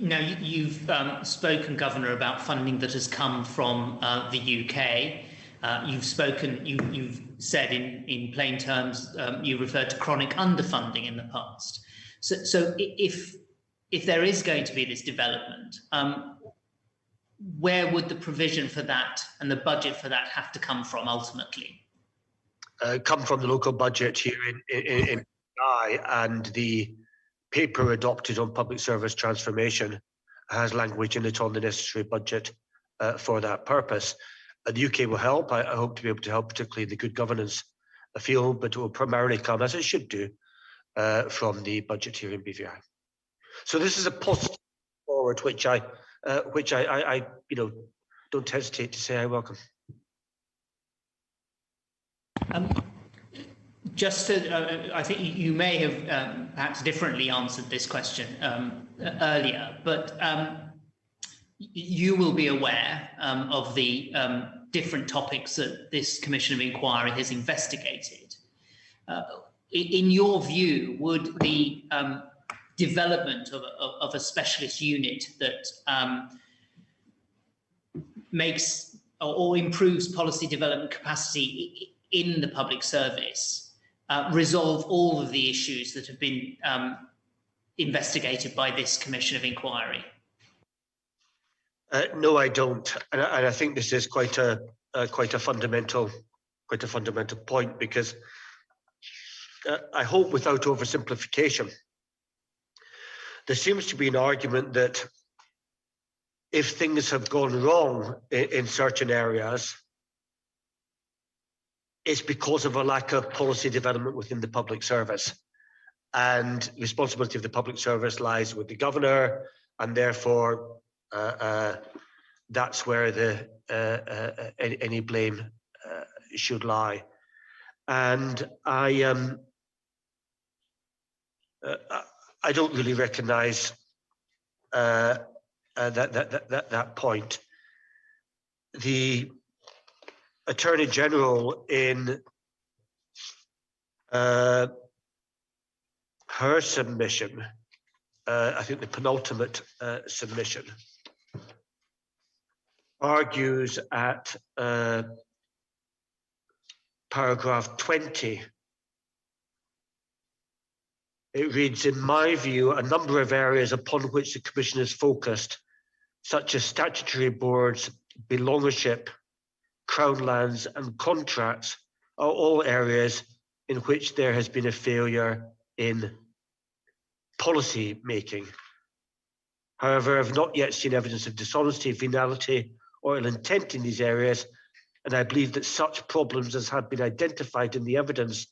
Now, you've spoken, Governor, about funding that has come from the UK. You've said in plain terms, you referred to chronic underfunding in the past. So if there is going to be this development, where would the provision for that and the budget for that have to come from ultimately?
Come from the local budget here in BVI, and the paper adopted on public service transformation has language in it on the necessary budget for that purpose. The UK will help. I hope to be able to help, particularly in the good governance field, but it will primarily come, as it should do, from the budget here in BVI. So this is a positive forward, which I don't hesitate to say I welcome.
Just to, I think you may have perhaps differently answered this question earlier, but you will be aware of the different topics that this Commission of Inquiry has investigated. In your view, would the development of a specialist unit that makes or improves policy development capacity in the public service resolve all of the issues that have been investigated by this Commission of Inquiry?
No, I don't, and I think this is quite a fundamental point, because I hope without oversimplification, there seems to be an argument that if things have gone wrong in certain areas, it's because of a lack of policy development within the public service, and responsibility of the public service lies with the governor, and therefore that's where any blame should lie. And I don't really recognise that point. The Attorney General, in her submission, I think the penultimate submission, argues at paragraph 20. It reads, in my view, a number of areas upon which the Commission is focused, such as statutory boards, belongership, crown lands and contracts, are all areas in which there has been a failure in policy making. However, I have not yet seen evidence of dishonesty, venality or ill intent in these areas, and I believe that such problems as have been identified in the evidence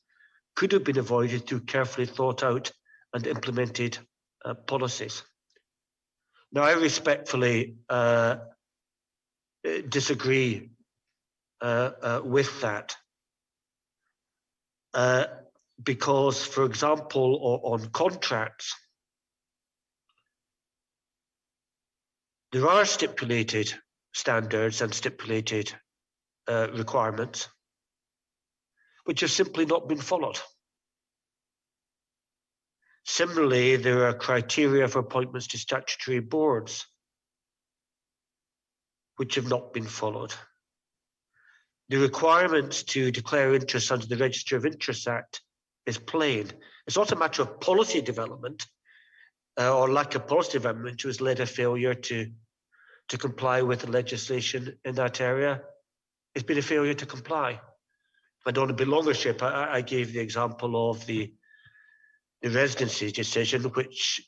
could have been avoided through carefully thought out and implemented policies. Now, I respectfully disagree with that, because, for example, on contracts, there are stipulated standards and stipulated requirements which have simply not been followed. Similarly, there are criteria for appointments to statutory boards which have not been followed. The requirements to declare interest under the Register of Interests Act is plain. It's not a matter of policy development or lack of policy development which has led a failure to comply with the legislation in that area. It's been a failure to comply. And on the belongership, I gave the example of the residency decision, which,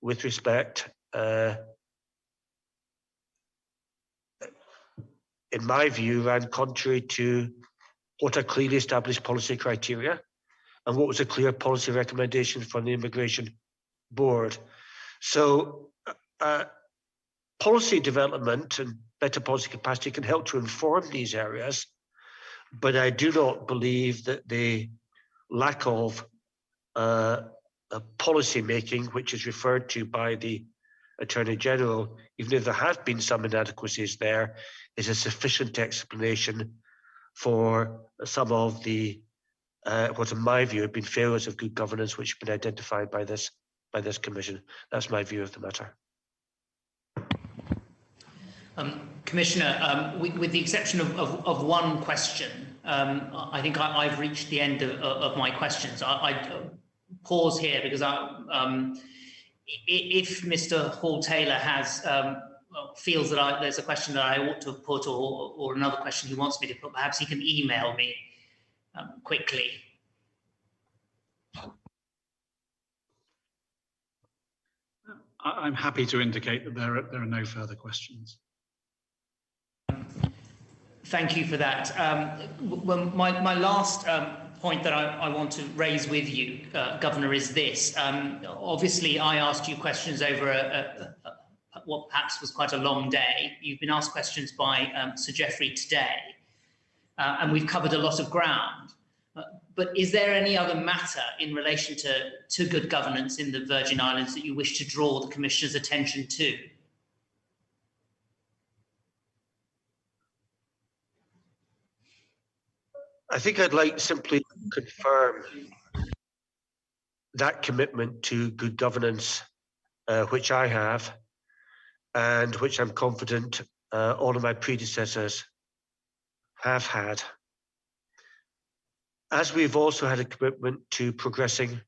with respect, in my view, ran contrary to what are clearly established policy criteria and what was a clear policy recommendation from the Immigration Board. So policy development and better policy capacity can help to inform these areas, but I do not believe that the lack of policy making, which is referred to by the Attorney General, even if there have been some inadequacies there, is a sufficient explanation for some of the what in my view have been failures of good governance which have been identified by this Commission. That's my view of the matter.
Commissioner, with the exception of one question, I think I've reached the end of my questions. I pause here because if Mr. Hall-Taylor has feels that there's a question that I ought to have put or another question he wants me to put, perhaps he can email me quickly.
I'm happy to indicate that there are no further questions.
Thank you for that. My last point that I want to raise with you, Governor, is this. Obviously, I asked you questions over what perhaps was quite a long day. You've been asked questions by Sir Geoffrey today, and we've covered a lot of ground. But is there any other matter in relation to good governance in the Virgin Islands that you wish to draw the Commissioner's attention to?
I think I'd like simply to confirm that commitment to good governance, which I have, and which I'm confident all of my predecessors have had. As we've also had a commitment to progressing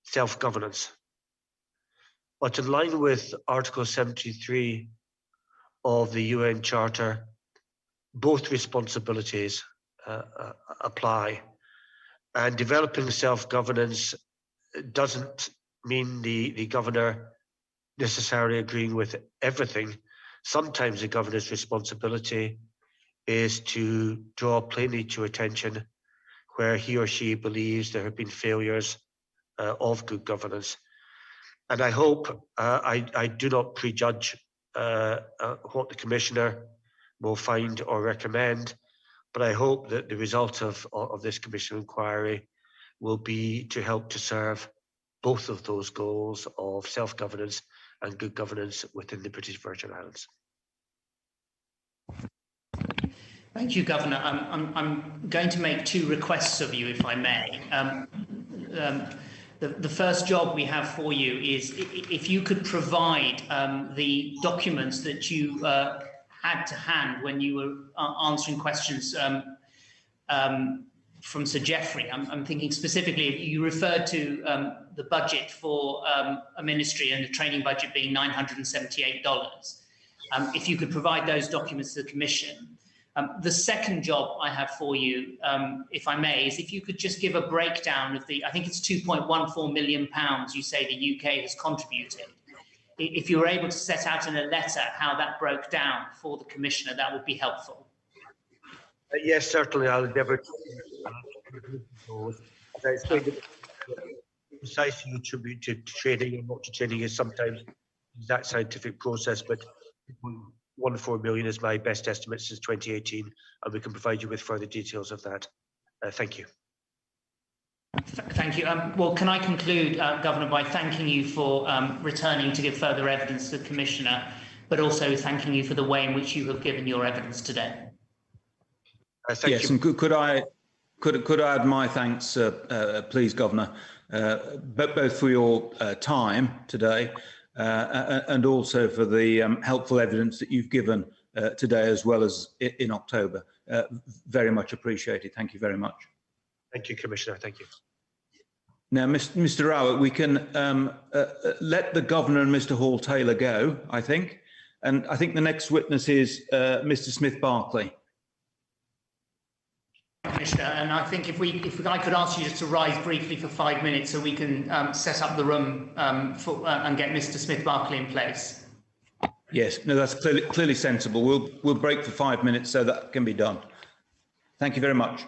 self-governance. But in line with Article 73 of the UN Charter, both responsibilities apply. And developing self-governance doesn't mean the governor necessarily agreeing with everything. Sometimes the governor's responsibility is to draw plainly to attention where he or she believes there have been failures of good governance. And I hope I do not prejudge what the Commissioner will find or recommend, but I hope that the result of this Commission inquiry will be to help to serve both of those goals of self-governance and good governance within the British Virgin Islands.
Thank you, Governor. I'm going to make two requests of you, if I may. The first job we have for you is if you could provide the documents that you had to hand when you were answering questions from Sir Geoffrey. I'm thinking specifically, you referred to the budget for a ministry and the training budget being $978. If you could provide those documents to the Commission. The second job I have for you, if I may, is if you could just give a breakdown of the, I think it's £2.14 million you say the UK has contributed. If you were able to set out in a letter how that broke down for the Commissioner, that would be helpful.
Yes, certainly. I'll endeavour to. As I explained, precisely attributed to trading and not to trading is sometimes that scientific process, but 1.14 million is my best estimate since 2018, and we can provide you with further details of that. Thank you.
Thank you. Well, can I conclude, Governor, by thanking you for returning to give further evidence to the Commissioner, but also thanking you for the way in which you have given your evidence today.
Yes, and could I add my thanks, please, Governor, both for your time today and also for the helpful evidence that you've given today as well as in October. Very much appreciated. Thank you very much.
Thank you, Commissioner. Thank you.
Now, Mr. Rowett, we can let the Governor and Mr. Hall-Taylor go, I think. And I think the next witness is Mr. Smith-Barclay.
Commissioner, and I think if I could ask you just to rise briefly for 5 minutes so we can set up the room and get Mr. Smith-Barclay in place.
Yes, no, that's clearly sensible. We'll break for 5 minutes so that can be done. Thank you very much.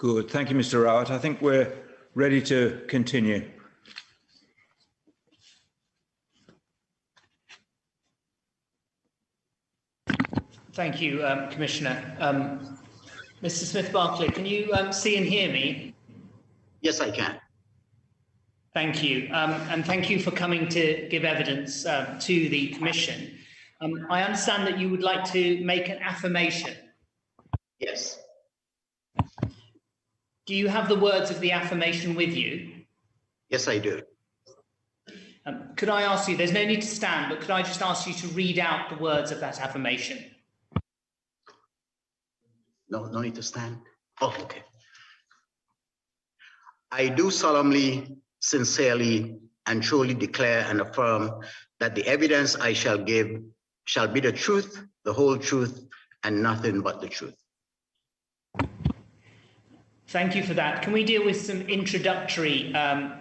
Good. Thank you, Mr. Rawat. I think we're ready to continue.
Thank you, Commissioner. Mr. Smith-Barclay, can you see and hear me?
Yes, I can.
Thank you. And thank you for coming to give evidence to the Commission. I understand that you would like to make an affirmation.
Yes.
Do you have the words of the affirmation with you?
Yes, I do.
Could I ask you, there's no need to stand, but could I just ask you to read out the words of that affirmation?
No need to stand. Oh, okay. I do solemnly, sincerely, and truly declare and affirm that the evidence I shall give shall be the truth, the whole truth, and nothing but the truth.
Thank you for that. Can we deal with some introductory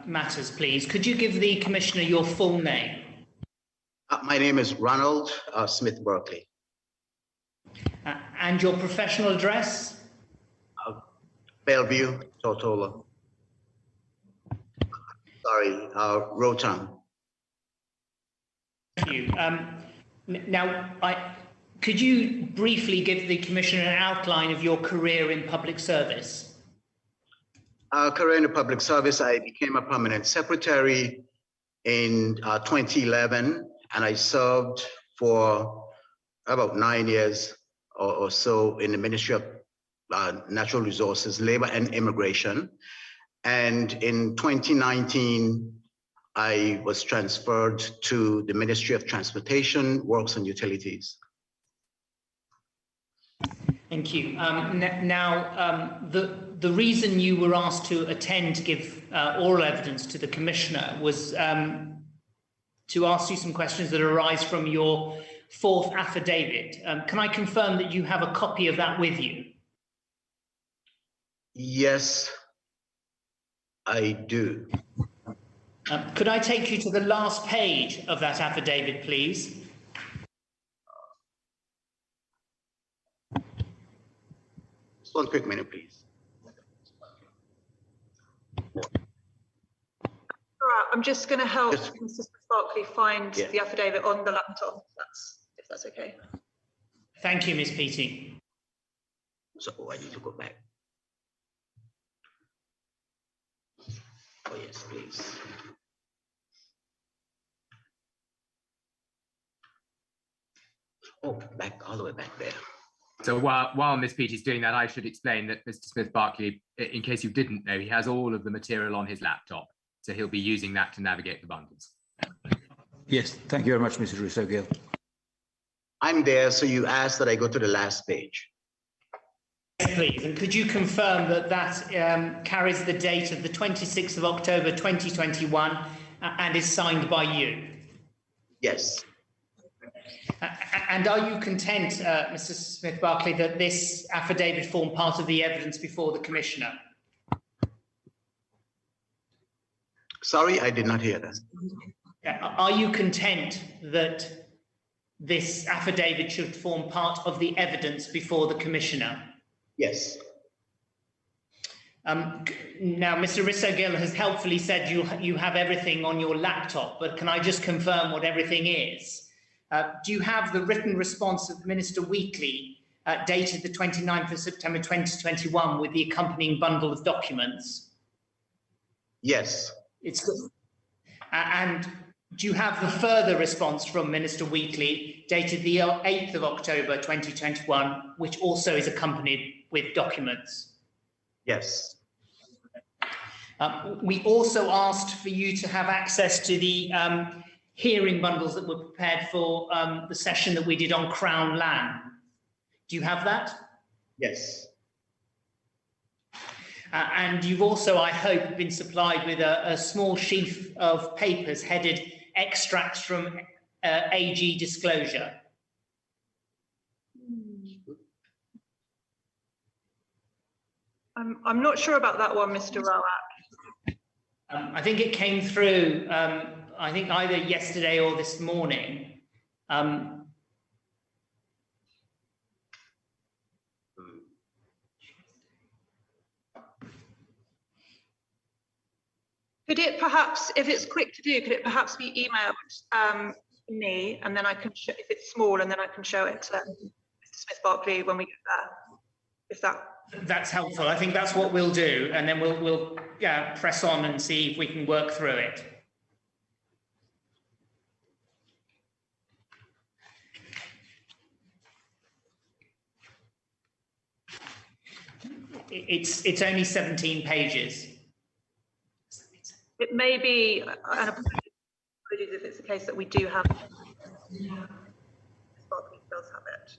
matters, please? Could you give the Commissioner your full name?
My name is Ronald Smith-Barclay.
And your professional address?
Bellevue, Tortola. Sorry, Rotan.
Thank you. Now, could you briefly give the Commissioner an outline of your career in public service?
Career in the public service, I became a permanent secretary in 2011, and I served for about 9 years or so in the Ministry of Natural Resources, Labor and Immigration. And in 2019, I was transferred to the Ministry of Transportation, Works and Utilities. Thank you.
The reason you were asked to attend to give oral evidence to the Commissioner was to ask you some questions that arise from your fourth affidavit. Can I confirm that you have a copy of that with you?
Yes, I do.
Could I take you to the last page of that affidavit, please?
Just one quick minute, please.
All right, I'm just going to help Mr. Barclay find the affidavit on the laptop, if that's okay.
Thank you, Ms. Peaty.
So I need to go back. Oh, yes, please. Oh, back all the way back there.
So while Ms. Peaty is doing that, I should explain that Mr. Smith-Barclay, in case you didn't know, he has all of the material on his laptop. So he'll be using that to navigate the bundles.
Yes, thank you very much, Mr. Russo-Gill.
I'm there, so you asked that I go to the last page.
Please, and could you confirm that that carries the date of the 26th of October 2021 and is signed by you?
Yes.
And are you content, Mr. Smith-Barclay, that this affidavit formed part of the evidence before the Commissioner?
Sorry, I did not hear that.
Are you content that this affidavit should form part of the evidence before the Commissioner?
Yes.
Now, Mr. Russo-Gill has helpfully said you have everything on your laptop, but can I just confirm what everything is? Do you have the written response of Minister Wheatley dated the 29th of September 2021 with the accompanying bundle of documents?
Yes.
It's good. And do you have the further response from Minister Wheatley dated the 8th of October 2021, which also is accompanied with documents?
Yes.
We also asked for you to have access to the hearing bundles that were prepared for the session that we did on Crown land. Do you have that?
Yes.
And you've also, I hope, been supplied with a small sheaf of papers headed extracts from AG disclosure.
I'm not sure about that one, Mr. Rawat.
I think it came through, I think either yesterday or this morning.
Could it perhaps, if it's quick to do, could it perhaps be emailed me, and then I can, if it's small, and then I can show it to Mr. Smith-Barclay when we get there? If that's
helpful. I think that's what we'll do, and then we'll press on and see if we can work through it. It's only 17 pages.
It may be, and apologies if it's the case that we do have. Barclay does have it.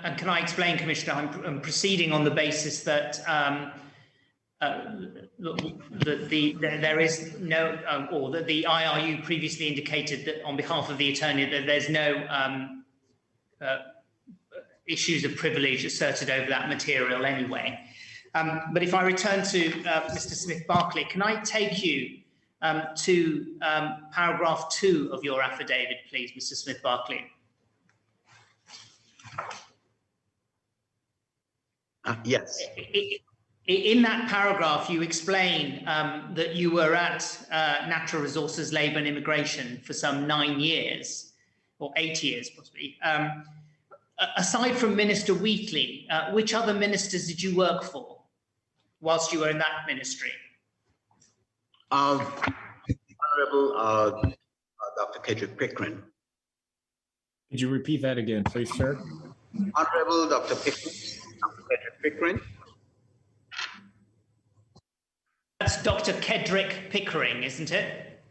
And can I explain, Commissioner? I'm proceeding on the basis that there is no, or that the IRU previously indicated that on behalf of the attorney that there's no issues of privilege asserted over that material anyway. But if I return to Mr. Smith-Barclay, can I take you to paragraph 2 of your affidavit, please, Mr. Smith-Barclay?
Yes.
In that paragraph, you explain that you were at Natural Resources, Labour and Immigration for some 9 years, or 8 years possibly. Aside from Minister Wheatley, which other ministers did you work for whilst you were in that ministry?
Honourable Dr. Kedrick Pickering.
Could you repeat that again, please, sir?
Honourable Dr. Pickering.
That's Dr. Kedrick Pickering, isn't it?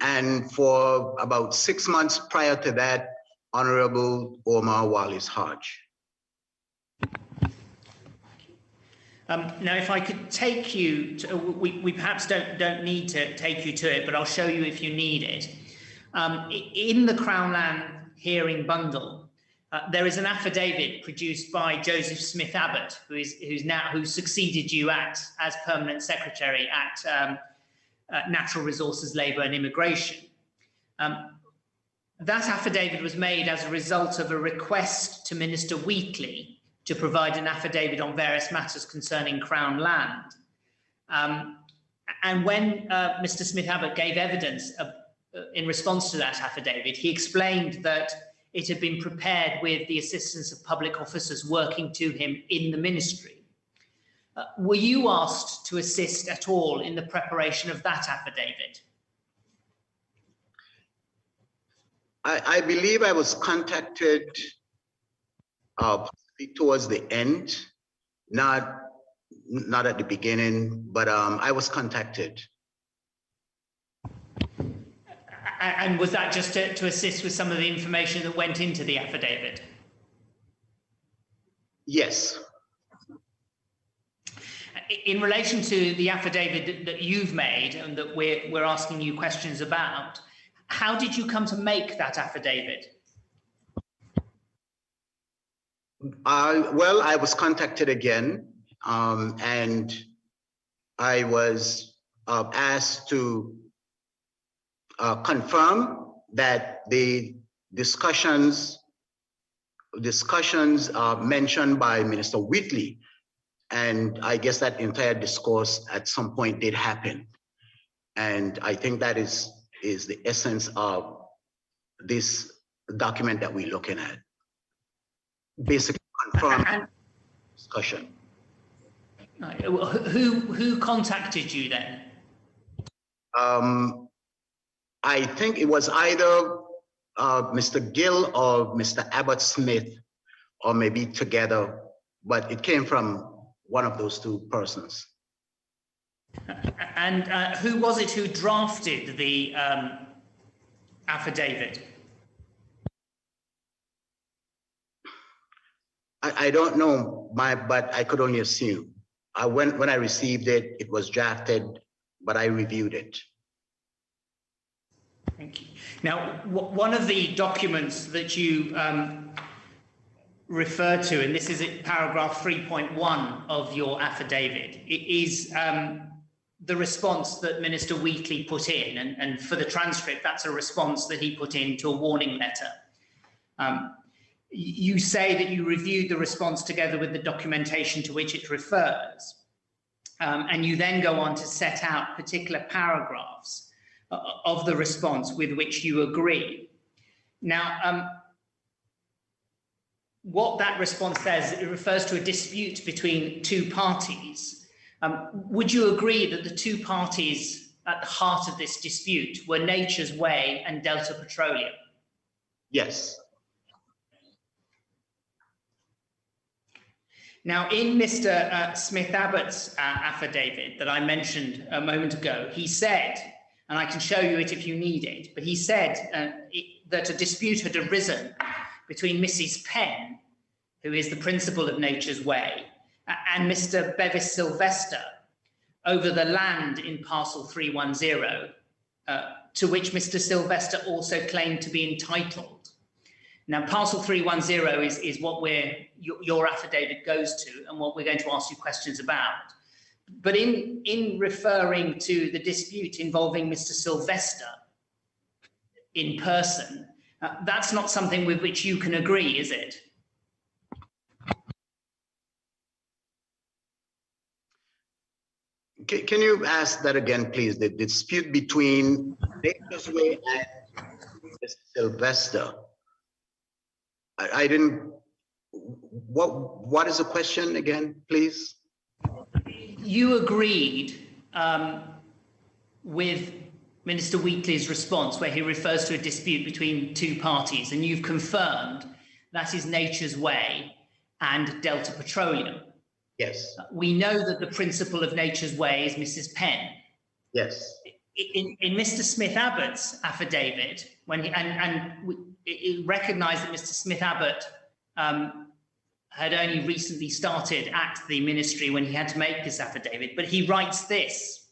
And for about 6 months prior to that, Honourable Omar Wallace Hodge.
Now, if I could take you to, we perhaps don't need to take you to it, but I'll show you if you need it. In the Crown Land hearing bundle, there is an affidavit produced by Joseph Smith Abbott, who succeeded you as permanent secretary at Natural Resources, Labour and Immigration. That affidavit was made as a result of a request to Minister Wheatley to provide an affidavit on various matters concerning Crown Land. And when Mr. Smith Abbott gave evidence in response to that affidavit, he explained that it had been prepared with the assistance of public officers working to him in the ministry. Were you asked to assist at all in the preparation of that affidavit?
I believe I was contacted towards the end, not at the beginning, but I was contacted.
And was that just to assist with some of the information that went into the affidavit?
Yes.
In relation to the affidavit that you've made and that we're asking you questions about, how did you come to make that affidavit?
Well, I was contacted again, and I was asked to confirm that the discussions mentioned by Minister Wheatley, and I guess that entire discourse at some point did happen. And I think that is the essence of this document that we're looking at. Basically confirm discussion.
Who contacted you then?
I think it was either Mr. Gill or Mr. Abbott Smith, or maybe together, but it came from one of those two persons.
And who was it who drafted the affidavit?
I don't know, but I could only assume. When I received it, it was drafted, but I reviewed it.
Thank you. Now, one of the documents that you refer to, and this is at paragraph 3.1 of your affidavit, it is the response that Minister Wheatley put in, and for the transcript, that's a response that he put into a warning letter. you say that you reviewed the response together with the documentation to which it refers. And you then go on to set out particular paragraphs of the response with which you agree. Now, what that response says, it refers to a dispute between two parties. Would you agree that the two parties at the heart of this dispute were Nature's Way and Delta Petroleum?
Yes.
Now, in Mr. Smith-Abbott's affidavit that I mentioned a moment ago, he said, and I can show you it if you need it, but he said that a dispute had arisen between Mrs. Penn, who is the principal of Nature's Way, and Mr. Bevis Sylvester over the land in parcel 310, to which Mr. Sylvester also claimed to be entitled. Now, parcel 310 is what your affidavit goes to and what we're going to ask you questions about. But in referring to the dispute involving Mr. Sylvester in person, that's not something with which you can agree, is it?
Can you ask that again, please? The dispute between Nature's Way and Mr. Sylvester. I didn't. What is the question again, please?
You agreed with Minister Wheatley's response where he refers to a dispute between two parties, and you've confirmed that is Nature's Way and Delta Petroleum.
Yes.
We know that the principal of Nature's Way is Mrs. Penn.
Yes.
In Mr. Smith-Abbott's affidavit, when it recognised that Mr. Smith-Abbott had only recently started at the ministry when he had to make this affidavit, but he writes this: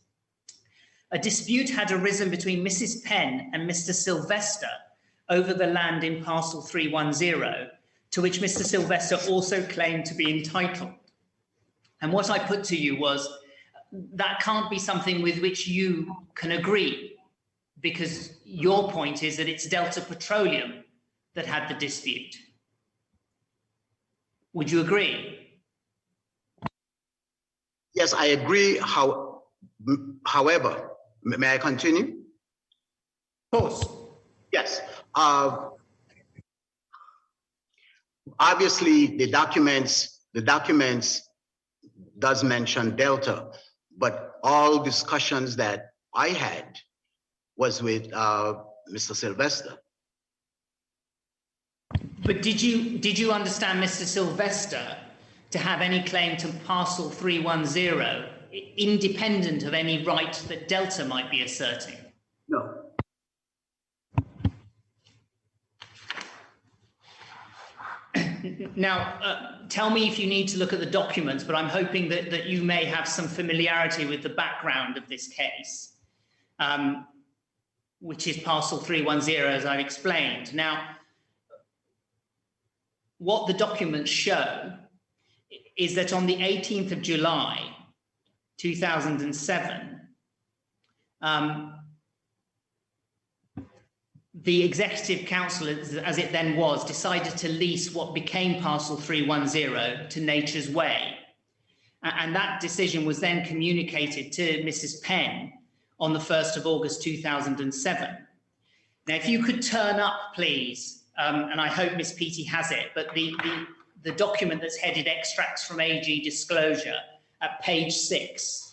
a dispute had arisen between Mrs. Penn and Mr. Sylvester over the land in parcel 310, to which Mr. Sylvester also claimed to be entitled. And what I put to you was, that can't be something with which you can agree, because your point is that it's Delta Petroleum that had the dispute. Would you agree?
Yes, I agree. However, may I continue?
Of course.
Yes. Obviously, the documents does mention Delta, but all discussions that I had was with Mr. Sylvester.
But did you understand Mr. Sylvester to have any claim to parcel 310, independent of any right that Delta might be asserting?
No.
Now, tell me if you need to look at the documents, but I'm hoping that you may have some familiarity with the background of this case, which is parcel 310, as I've explained. Now, what the documents show is that on the 18th of July, 2007, the Executive Council, as it then was, decided to lease what became parcel 310 to Nature's Way. And that decision was then communicated to Mrs. Penn on the 1st of August 2007. Now, if you could turn up, please, and I hope Ms. Peaty has it, but the document that's headed Extracts from AG Disclosure at page 6.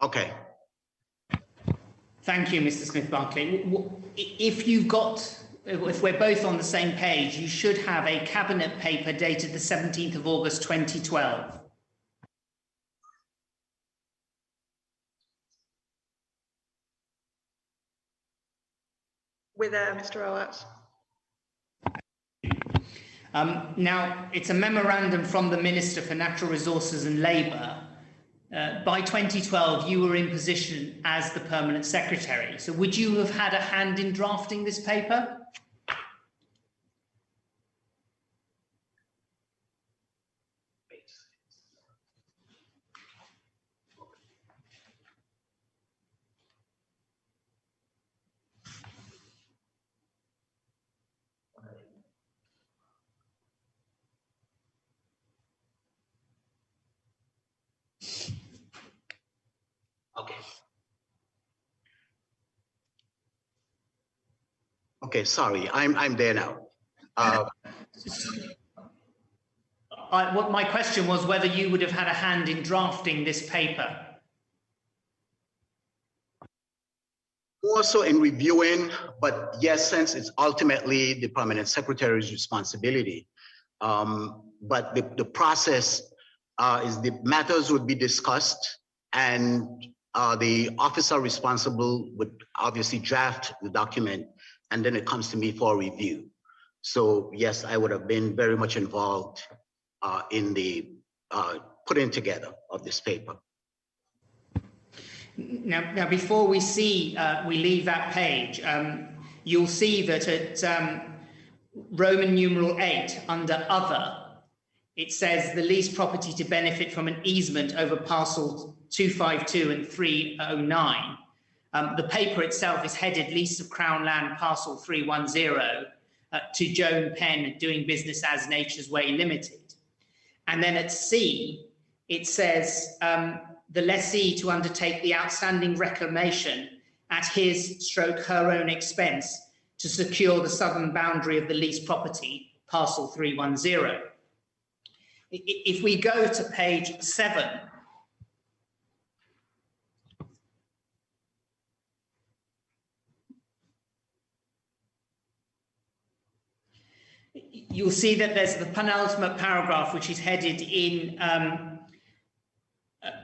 Okay.
Thank you, Mr. Smith-Barclay. If we're both on the same page, you should have a cabinet paper dated the 17th of August 2012.
With Mr. Owatz.
Now, it's a memorandum from the Minister for Natural Resources and Labour, By 2012, you were in position as the permanent secretary. So would you have had a hand in drafting this paper?
Okay, sorry, I'm there now.
What my question was whether you would have had a hand in drafting this paper.
Also in reviewing, but yes, since it's ultimately the permanent secretary's responsibility. But the process is the matters would be discussed, and the officer responsible would obviously draft the document, and then it comes to me for review. So yes, I would have been very much involved in the putting together of this paper.
Now, before we leave that page, you'll see that at Roman numeral 8 under other, it says the leased property to benefit from an easement over parcels 252 and 309. The paper itself is headed lease of Crown Land parcel 310 to Joan Penn doing business as Nature's Way Limited. And then at C, it says the lessee to undertake the outstanding reclamation at his/her own expense to secure the southern boundary of the leased property, parcel 310. If we go to page 7, you'll see that there's the penultimate paragraph, which is headed in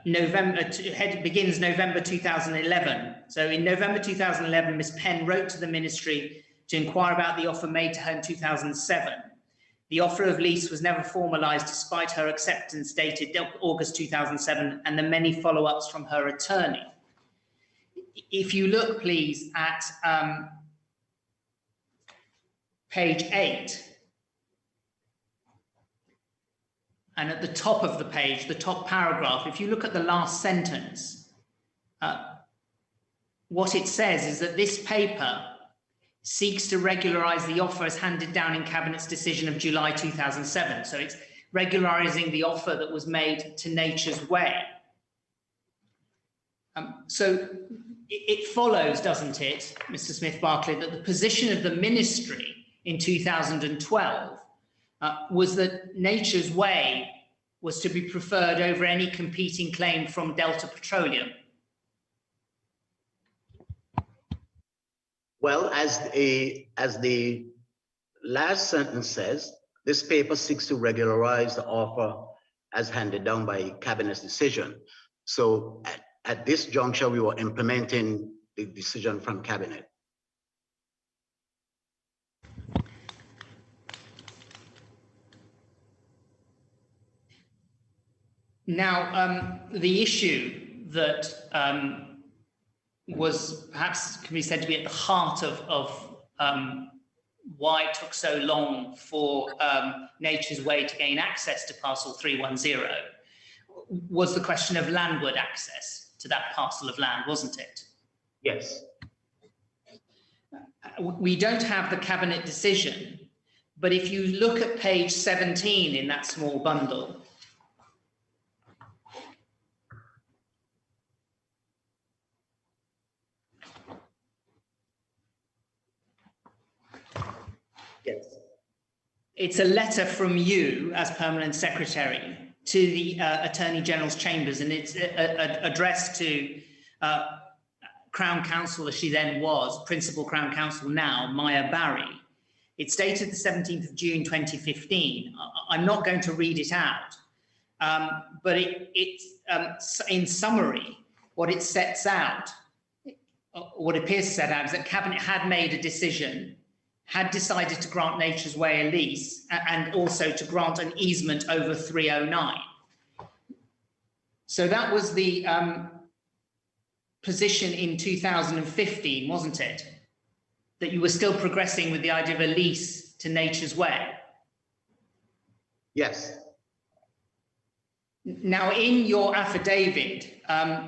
begins November 2011. So in November 2011, Ms. Penn wrote to the ministry to inquire about the offer made to her in 2007. The offer of lease was never formalised despite her acceptance dated August 2007 and the many follow-ups from her attorney. If you look, please, at page 8, and at the top of the page, the top paragraph, if you look at the last sentence, what it says is that this paper seeks to regularise the offer as handed down in Cabinet's decision of July 2007. So it's regularising the offer that was made to Nature's Way. So it follows, doesn't it, Mr. Smith-Barclay, that the position of the ministry in 2012 was that Nature's Way was to be preferred over any competing claim from Delta Petroleum.
Well, as the last sentence says, this paper seeks to regularize the offer as handed down by Cabinet's decision. So at this juncture, we were implementing the decision from Cabinet.
Now, the issue that was perhaps can be said to be at the heart of why it took so long for Nature's Way to gain access to parcel 310 was the question of landward access to that parcel of land, wasn't it?
Yes.
We don't have the Cabinet decision, but if you look at page 17 in that small bundle,
yes,
it's a letter from you as permanent secretary to the Attorney General's chambers, and it's addressed to Crown Counsel, as she then was, Principal Crown Counsel now, Maya Barry. It's dated the 17th of June 2015. I'm not going to read it out, but it's in summary, what it sets out, what appears to set out, is that Cabinet had made a decision, had decided to grant Nature's Way a lease and also to grant an easement over 309. So that was the position in 2015, wasn't it? That you were still progressing with the idea of a lease to Nature's Way.
Yes.
Now, in your affidavit,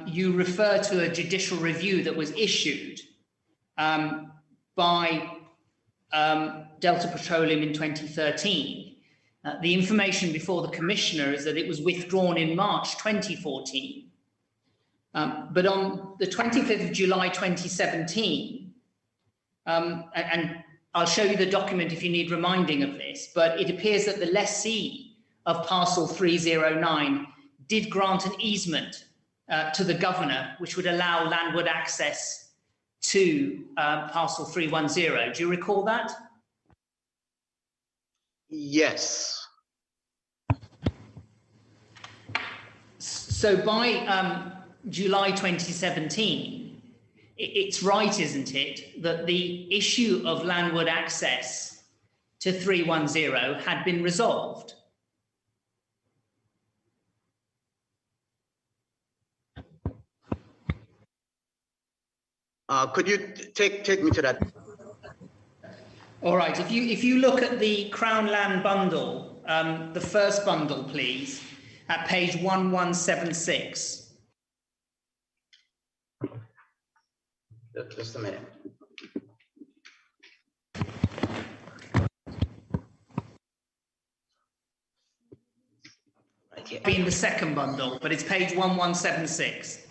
you refer to a judicial review that was issued by Delta Petroleum in 2013. The information before the Commissioner is that it was withdrawn in March 2014. But on the 25th of July 2017, and I'll show you the document if you need reminding of this, but it appears that the lessee of parcel 309 did grant an easement to the Governor, which would allow landward access to parcel 310. Do you recall that?
Yes.
So by July 2017, it's right, isn't it, that the issue of landward access to 310 had been resolved?
Could you take me to that?
All right, if you look at the Crown Land bundle, the first bundle, please, at page 1176.
Just a minute. Right here.
Be in the second bundle, but it's page 1176.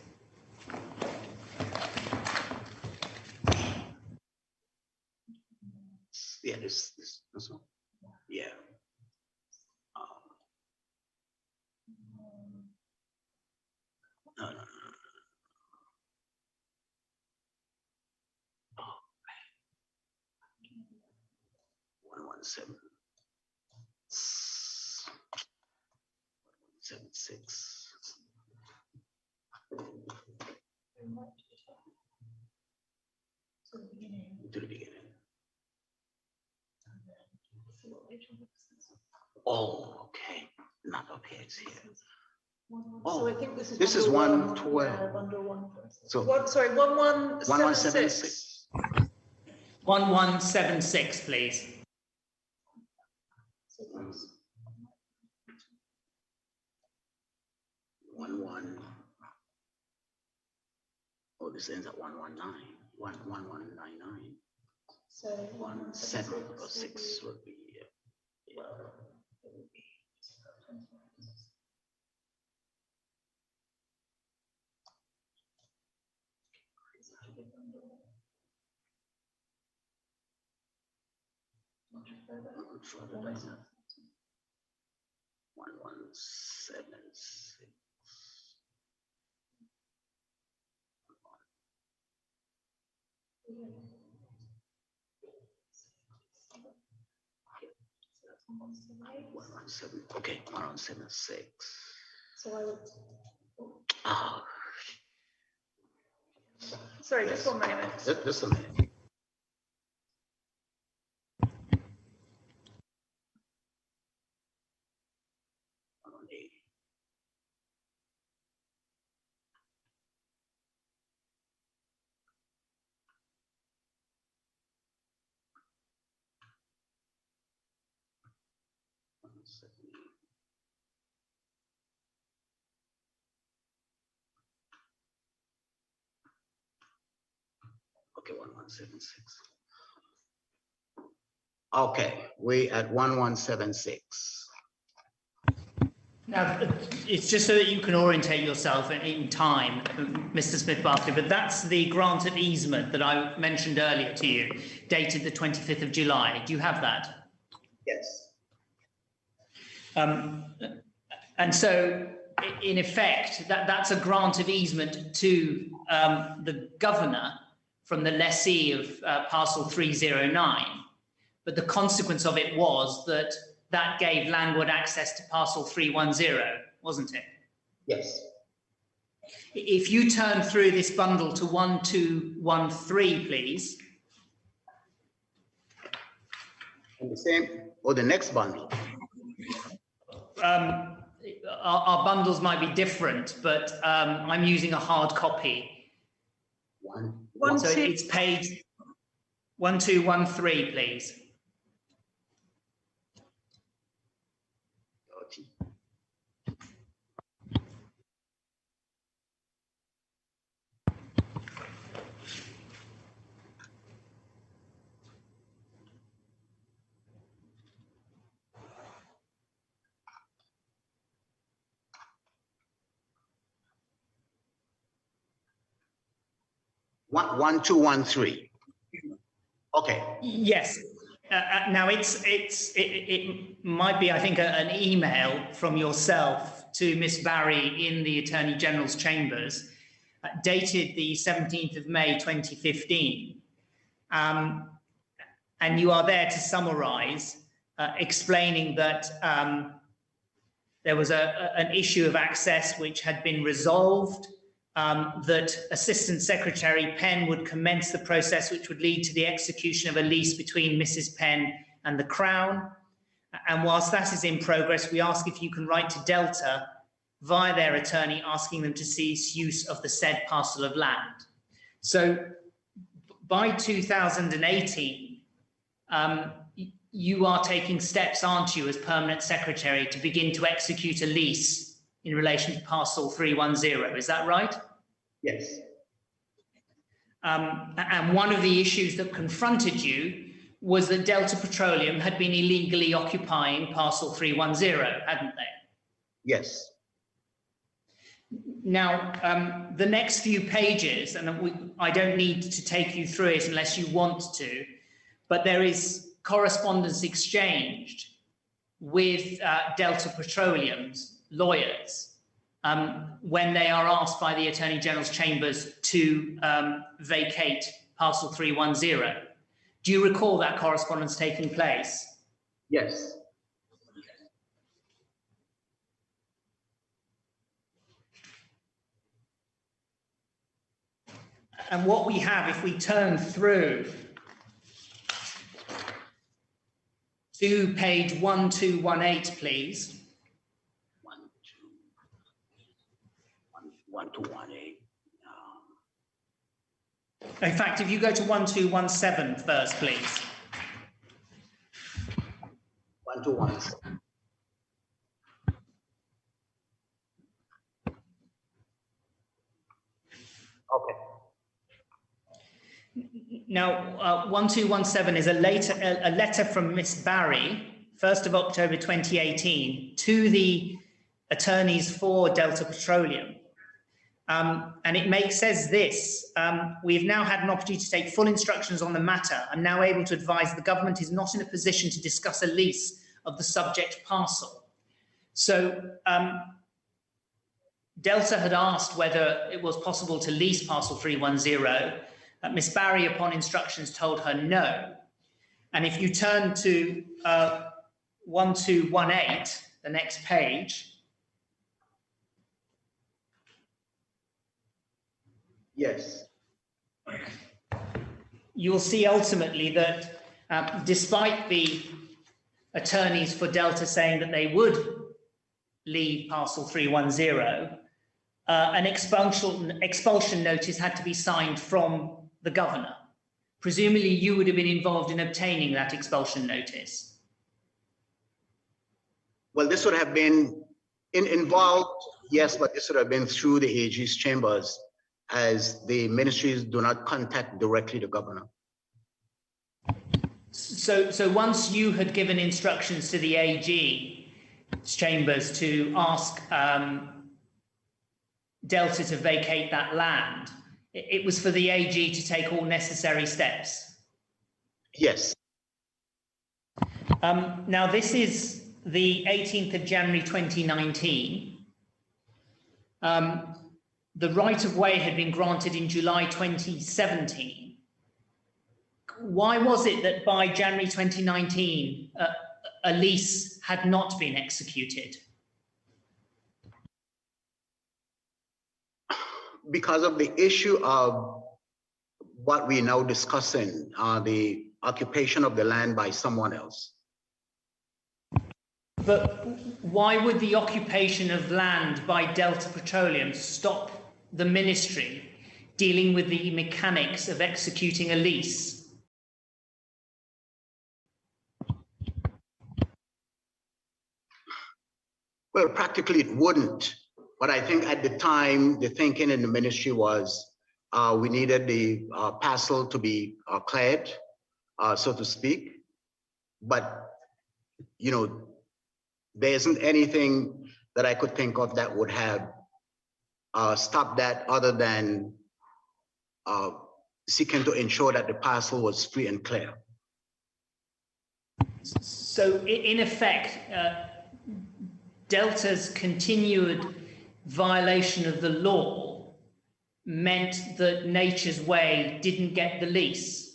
Yeah, this one. Yeah. No. Oh, 117.176. To the beginning. Oh, okay. Not up here, it's here. Oh,
so I think this
is
bundle
112.
Bundle 1.
So
Sorry, 1176.
1176, please.
Oh, this ends at 119. 1199.
So
17 or 6 would be. Further down. 1176. Okay, 176.
So I would.
Oh.
Sorry, just 1 moment.
Just a minute. Okay, 1176. Okay, we at 1176.
Now, it's just so that you can orientate yourself in time, Mr. Smith-Barclay, but that's the grant of easement that I mentioned earlier to you, dated the 25th of July. Do you have that?
Yes.
And so, in effect, that's a grant of easement to the Governor from the lessee of parcel 309. But the consequence of it was that that gave landward access to parcel 310, wasn't it?
Yes.
If you turn through this bundle to 1213, please.
And the same, or the next bundle.
our bundles might be different, but I'm using a hard copy. So it's page 1213, please.
One, 2, 1, 3. Okay.
Yes. Now it might be, I think, an email from yourself to Miss Barry in the Attorney General's chambers, dated the 17th of May 2015. And you are there to summarise, explaining that there was an issue of access which had been resolved, that Assistant Secretary Penn would commence the process which would lead to the execution of a lease between Mrs. Penn and the Crown. And whilst that is in progress, we ask if you can write to Delta via their attorney asking them to cease use of the said parcel of land. So by 2018, you are taking steps, aren't you, as permanent secretary to begin to execute a lease in relation to parcel 310, is that right?
Yes.
And one of the issues that confronted you was that Delta Petroleum had been illegally occupying parcel 310, hadn't they?
Yes.
Now, the next few pages, and I don't need to take you through it unless you want to, but there is correspondence exchanged with Delta Petroleum's lawyers when they are asked by the Attorney General's chambers to vacate parcel 310. Do you recall that correspondence taking place?
Yes.
And what we have, if we turn through to page 1218, please.
1218.
In fact, if you go to 1217 first, please.
1217. Okay.
Now, 1217 is a letter from Miss Barry, 1st of October 2018, to the attorneys for Delta Petroleum. And it says this: we have now had an opportunity to take full instructions on the matter. I'm now able to advise the government is not in a position to discuss a lease of the subject parcel. So Delta had asked whether it was possible to lease parcel 310. Miss Barry, upon instructions, told her no. And if you turn to 1218, the next page.
Yes.
You'll see ultimately that despite the attorneys for Delta saying that they would leave parcel 310, an expulsion notice had to be signed from the governor. Presumably you would have been involved in obtaining that expulsion notice.
Well, this would have been involved, yes, but this would have been through the AG's chambers, as the ministries do not contact directly the governor.
So once you had given instructions to the AG's chambers to ask Delta to vacate that land, it was for the AG to take all necessary steps? Yes. Now, this is the 18th of January 2019. The right-of-way had been granted in July 2017. Why was it that by January 2019, a lease had not been executed?
Because of the issue of what we're now discussing, the occupation of the land by someone else.
But why would the occupation of land by Delta Petroleum stop the ministry dealing with the mechanics of executing a lease?
Well, practically it wouldn't. But I think at the time, the thinking in the ministry was we needed the parcel to be cleared, so to speak. But, you know, there isn't anything that I could think of that would have stopped that other than seeking to ensure that the parcel was free and clear.
So in effect, Delta's continued violation of the law meant that Nature's Way didn't get the lease.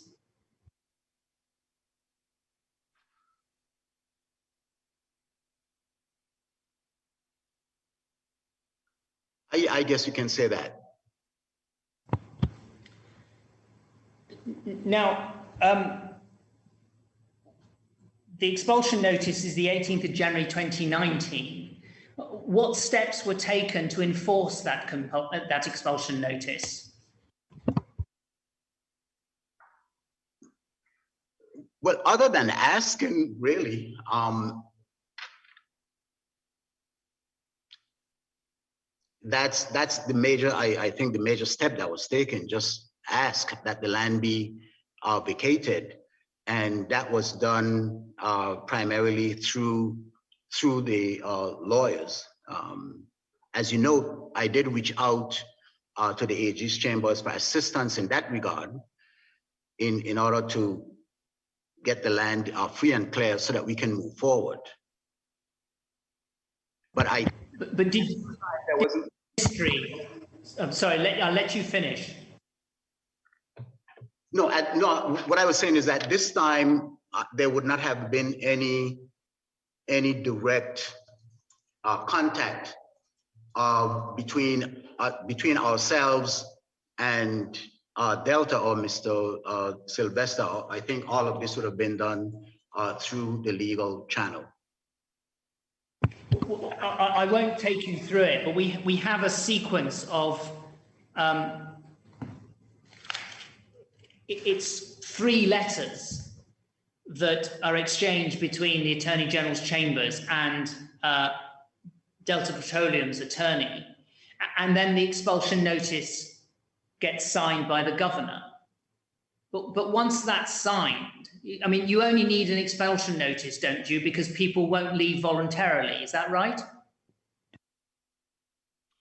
I guess you can say that.
Now, the expulsion notice is the 18th of January 2019. What steps were taken to enforce that expulsion notice?
Well, other than asking, really, that's the major, I think the major step that was taken, just ask that the land be vacated. And that was done primarily through the lawyers. As you know, I did reach out to the AG's chambers for assistance in that regard, in order to get the land free and clear so that we can move forward. But
did there wasn't history? I'm sorry, I'll let you finish.
No, what I was saying is that this time there would not have been any direct contact between ourselves and Delta or Mr. Sylvester. I think all of this would have been done through the legal channel.
I won't take you through it, but we have a sequence of it's 3 letters that are exchanged between the Attorney General's chambers and Delta Petroleum's attorney, and then the expulsion notice gets signed by the governor. But once that's signed, I mean, you only need an expulsion notice, don't you? Because people won't leave voluntarily. Is that right?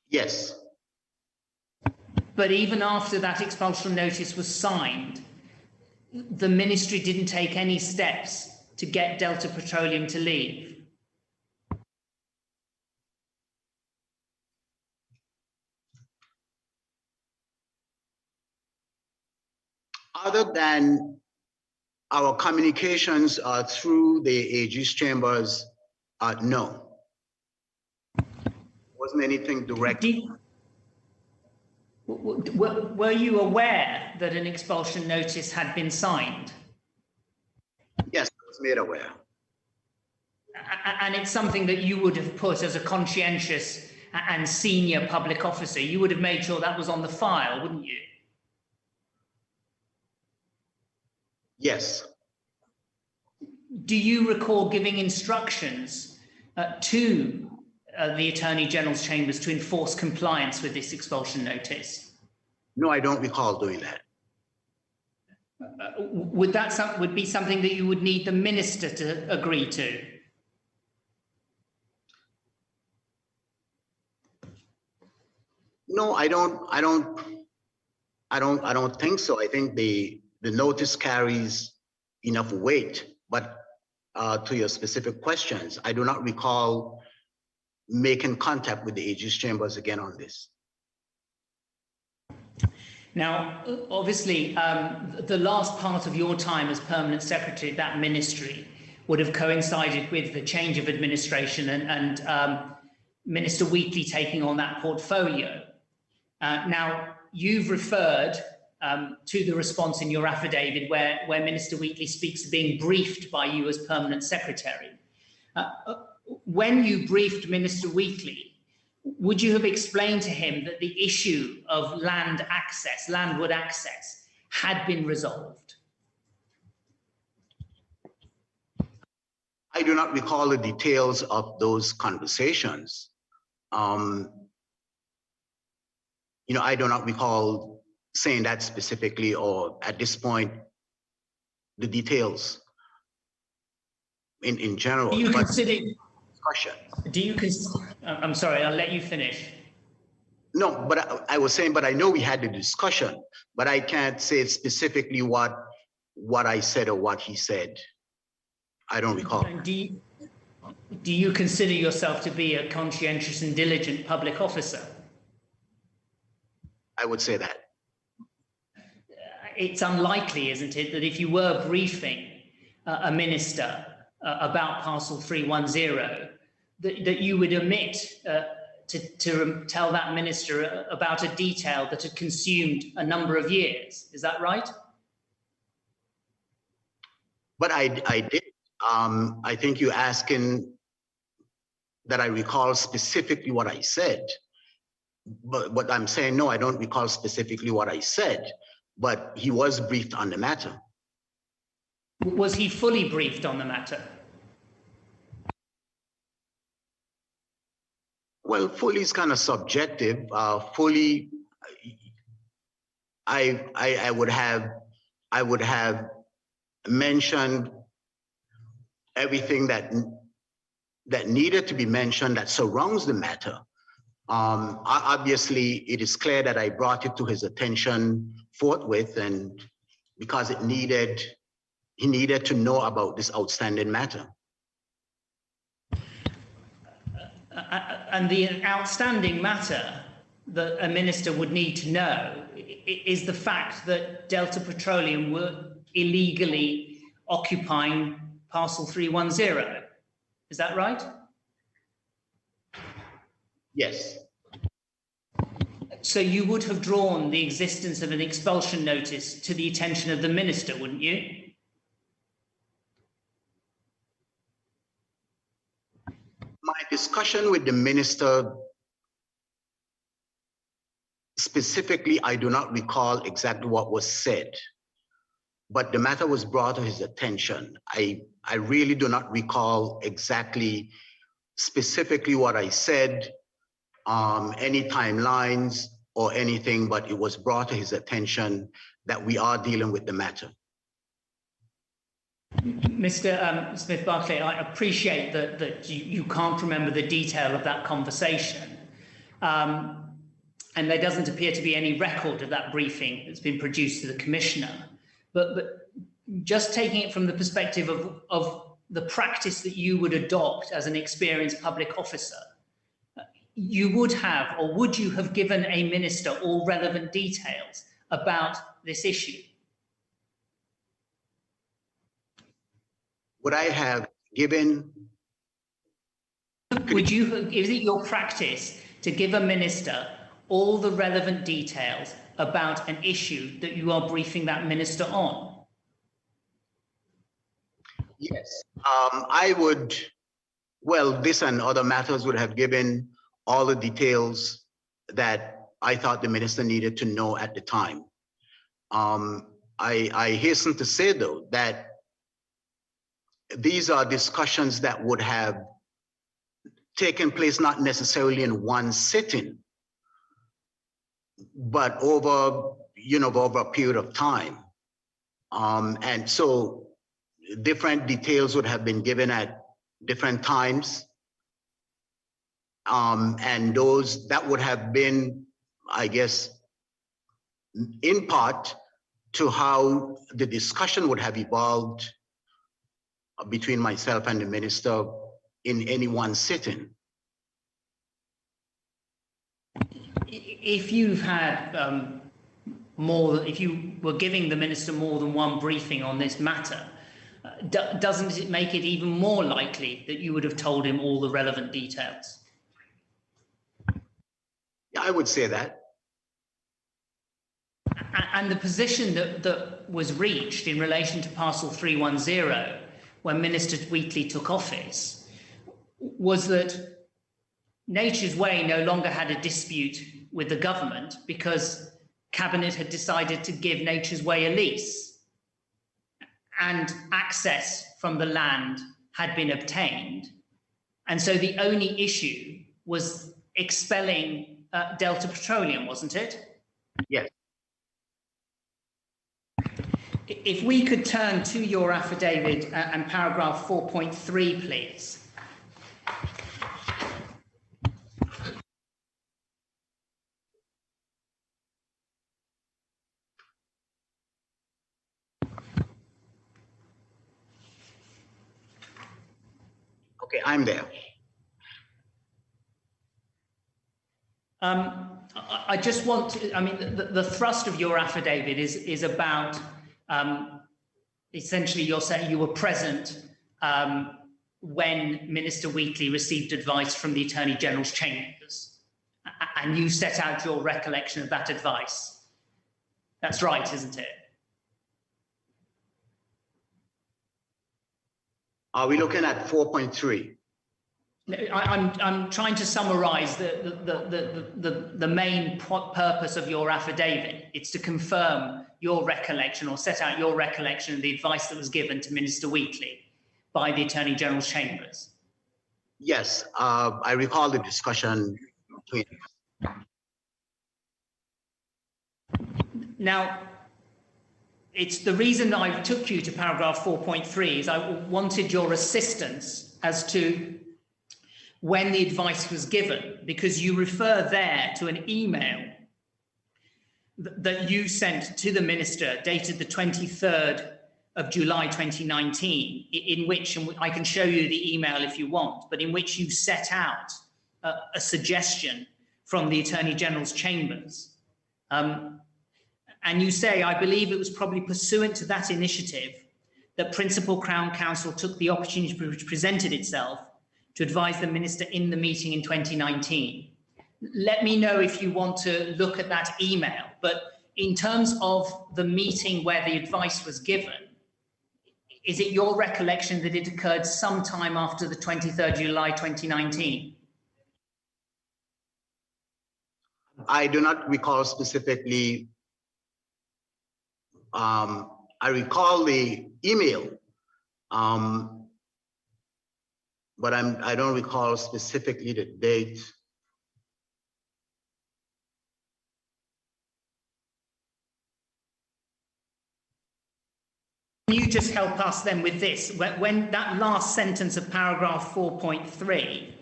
Yes.
But even after that expulsion notice was signed, the ministry didn't take any steps to get Delta Petroleum to leave.
Other than our communications through the AG's chambers, no. Wasn't anything direct.
Were you aware that an expulsion notice had been signed?
Yes, I was made aware.
And it's something that you would have put as a conscientious and senior public officer. You would have made sure that was on the file, wouldn't you?
Yes.
Do you recall giving instructions to the Attorney General's chambers to enforce compliance with this expulsion notice?
No, I don't recall doing that.
Would that be something that you would need the minister to agree to?
No, I don't think so. I think the notice carries enough weight, but to your specific questions, I do not recall making contact with the AG's chambers again on this.
Now, obviously, the last part of your time as permanent secretary of that ministry would have coincided with the change of administration and Minister Wheatley taking on that portfolio. Now, you've referred to the response in your affidavit where Minister Wheatley speaks of being briefed by you as permanent secretary. when you briefed Minister Wheatley, would you have explained to him that the issue of land access, landward access, had been resolved?
I do not recall the details of those conversations. I do not recall saying that specifically, or at this point, the details in general.
Do you consider?
Discussion.
I'm sorry, I'll let you finish.
No, but I was saying, but I know we had the discussion, but I can't say specifically what I said or what he said. I don't recall.
Do you consider yourself to be a conscientious and diligent public officer?
I would say that.
It's unlikely, isn't it, that if you were briefing a minister about Parcel 310, that you would omit to tell that minister about a detail that had consumed a number of years. Is that right?
But I did. I think you're asking that I recall specifically what I said. But what I'm saying, no, I don't recall specifically what I said, but he was briefed on the matter.
Was he fully briefed on the matter?
Well, fully is kind of subjective. Fully, I would have mentioned everything that needed to be mentioned that surrounds the matter. Obviously, it is clear that I brought it to his attention forthwith, and because he needed to know about this outstanding matter.
And the outstanding matter that a minister would need to know is the fact that Delta Petroleum were illegally occupying Parcel 310. Is that right?
Yes.
So you would have drawn the existence of an expulsion notice to the attention of the minister, wouldn't you?
My discussion with the minister, specifically, I do not recall exactly what was said, but the matter was brought to his attention. I really do not recall exactly, specifically what I said, any timelines or anything, but it was brought to his attention that we are dealing with the matter.
Mr. Smith-Barclay, I appreciate that you can't remember the detail of that conversation. And there doesn't appear to be any record of that briefing that's been produced to the Commissioner. But just taking it from the perspective of the practice that you would adopt as an experienced public officer, you would have, or would you have given a minister all relevant details about this issue?
Would I have given?
Would you? Is it your practice to give a minister all the relevant details about an issue that you are briefing that minister on?
Yes, I would. Well, this and other matters would have given all the details that I thought the minister needed to know at the time. I hasten to say, though, that these are discussions that would have taken place not necessarily in one sitting, but over a period of time. And so different details would have been given at different times. And that would have been, I guess, in part to how the discussion would have evolved between myself and the minister in any one sitting.
If you've had if you were giving the minister more than one briefing on this matter, doesn't it make it even more likely that you would have told him all the relevant details?
Yeah, I would say that.
And the position that was reached in relation to Parcel 310 when Minister Wheatley took office was that Nature's Way no longer had a dispute with the government because Cabinet had decided to give Nature's Way a lease, and access from the land had been obtained. And so the only issue was expelling Delta Petroleum, wasn't it?
Yes.
If we could turn to your affidavit and paragraph 4.3, please.
Okay, I'm there.
I just want to, I mean, the thrust of your affidavit is about essentially you're saying you were present when Minister Wheatley received advice from the Attorney General's chambers, and you set out your recollection of that advice. That's right, isn't it?
Are we looking at 4.3?
I'm trying to summarise the main purpose of your affidavit. It's to confirm your recollection or set out your recollection of the advice that was given to Minister Wheatley by the Attorney General's chambers.
Yes, I recall the discussion between.
Now, it's the reason I took you to paragraph 4.3 is I wanted your assistance as to when the advice was given, because you refer there to an email that you sent to the minister dated the 23rd of July 2019, in which, and I can show you the email if you want, but in which you set out a suggestion from the Attorney General's chambers. And you say, I believe it was probably pursuant to that initiative that Principal Crown Counsel took the opportunity which presented itself to advise the minister in the meeting in 2019. Let me know if you want to look at that email, but in terms of the meeting where the advice was given, is it your recollection that it occurred sometime after the 23rd July 2019?
I do not recall specifically. I recall the email, but I don't recall specifically the date.
Can you just help us then with this? When that last sentence of paragraph 4.3,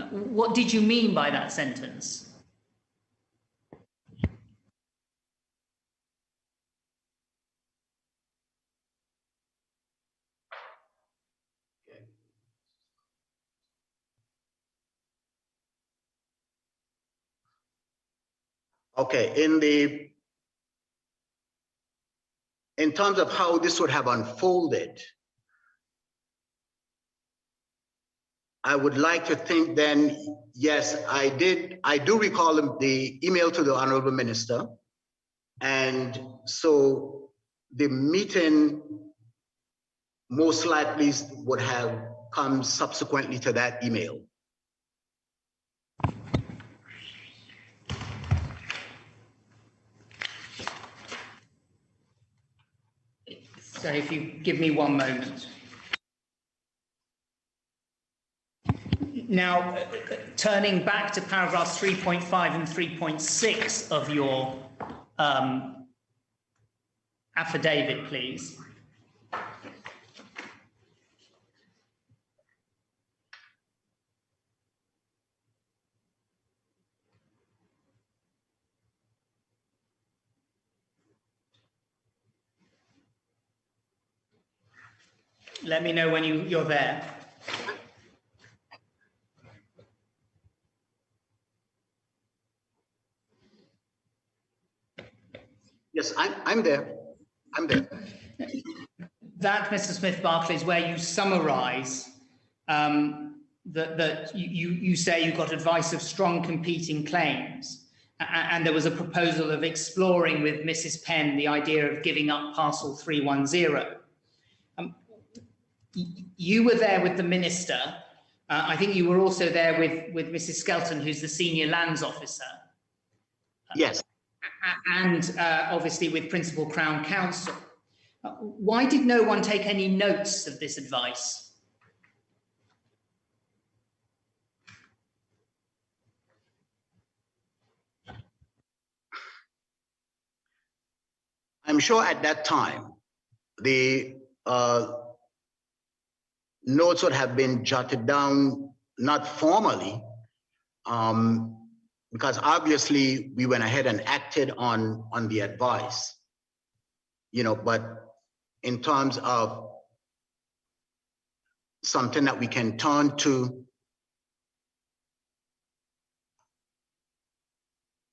what did you mean by that sentence?
Okay, in terms of how this would have unfolded, I would like to think then, yes, I do recall the email to the Honorable Minister. And so the meeting most likely would have come subsequently to that email.
So if you give me one moment. Now, turning back to paragraphs 3.5 and 3.6 of your affidavit, please. Let me know when you're there.
Yes, I'm there. I'm there.
That, Mr. Smith-Barclay, is where you summarise that you say you got advice of strong competing claims, and there was a proposal of exploring with Mrs. Penn the idea of giving up parcel 310. You were there with the minister I think you were also there with Mrs. Skelton, who's the senior lands officer.
Yes.
And obviously with Principal Crown Counsel. Why did no one take any notes of this advice?
I'm sure at that time, the notes would have been jotted down, not formally, because obviously we went ahead and acted on the advice, you know, but in terms of something that we can turn to,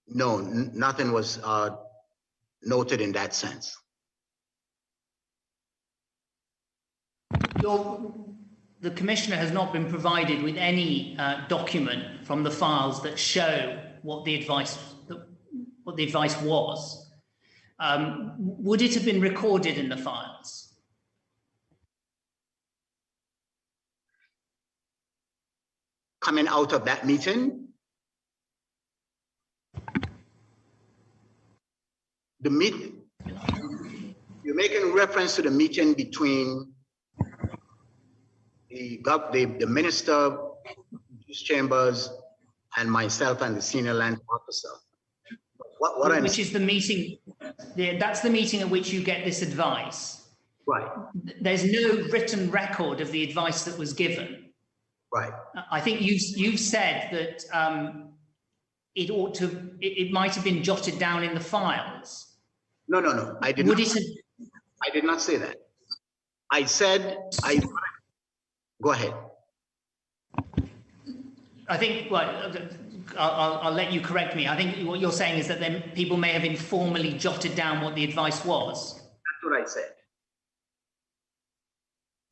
no, nothing was noted in that sense.
The Commissioner has not been provided with any document from the files that show what the advice was. Would it have been recorded in the files?
Coming out of that meeting, you're making reference to the meeting between the Minister, Chambers, and myself and the senior land officer.
Which is the meeting, that's the meeting at which you get this advice.
Right.
There's no written record of the advice that was given.
Right.
I think you've said that it might have been jotted down in the files.
No. I did not say that. I said go ahead.
I think, well, I'll let you correct me. I think what you're saying is that then people may have informally jotted down what the advice was.
That's what I said.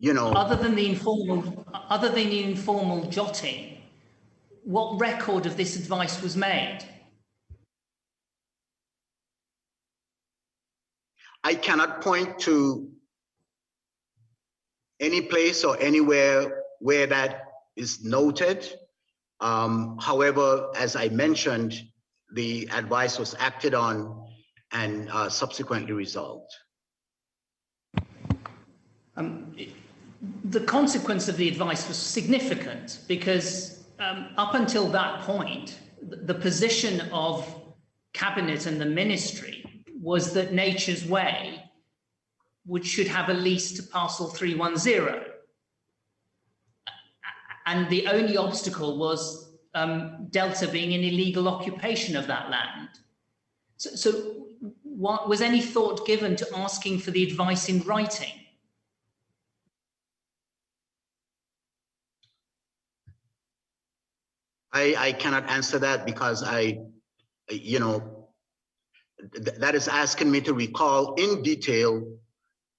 You know,
other than the informal jotting, what record of this advice was made?
I cannot point to any place or anywhere where that is noted. However, as I mentioned, the advice was acted on and subsequently resolved.
The consequence of the advice was significant because up until that point, the position of Cabinet and the Ministry was that Nature's Way should have a lease to parcel 310. And the only obstacle was Delta being an illegal occupation of that land. So what, was any thought given to asking for the advice in writing?
I cannot answer that because that is asking me to recall in detail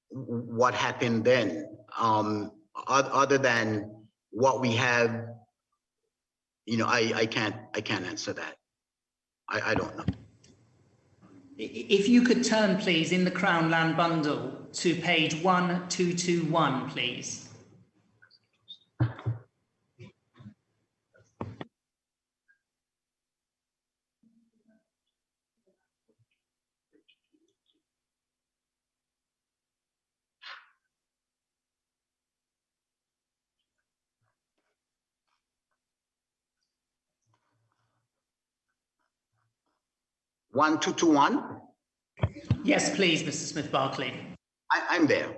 what happened then, other than what we have. I can't answer that. I don't know.
If you could turn, please, in the Crown Land Bundle to page 1221, please.
One, 221?
Yes, please, Mr. Smith-Barclay.
I'm there.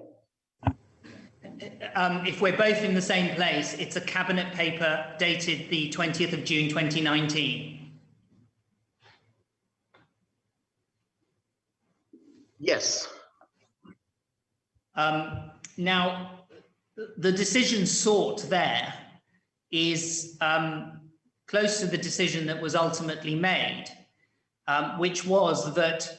If we're both in the same place, it's a Cabinet paper dated the 20th of June, 2019.
Yes.
Now, the decision sought there is close to the decision that was ultimately made, which was that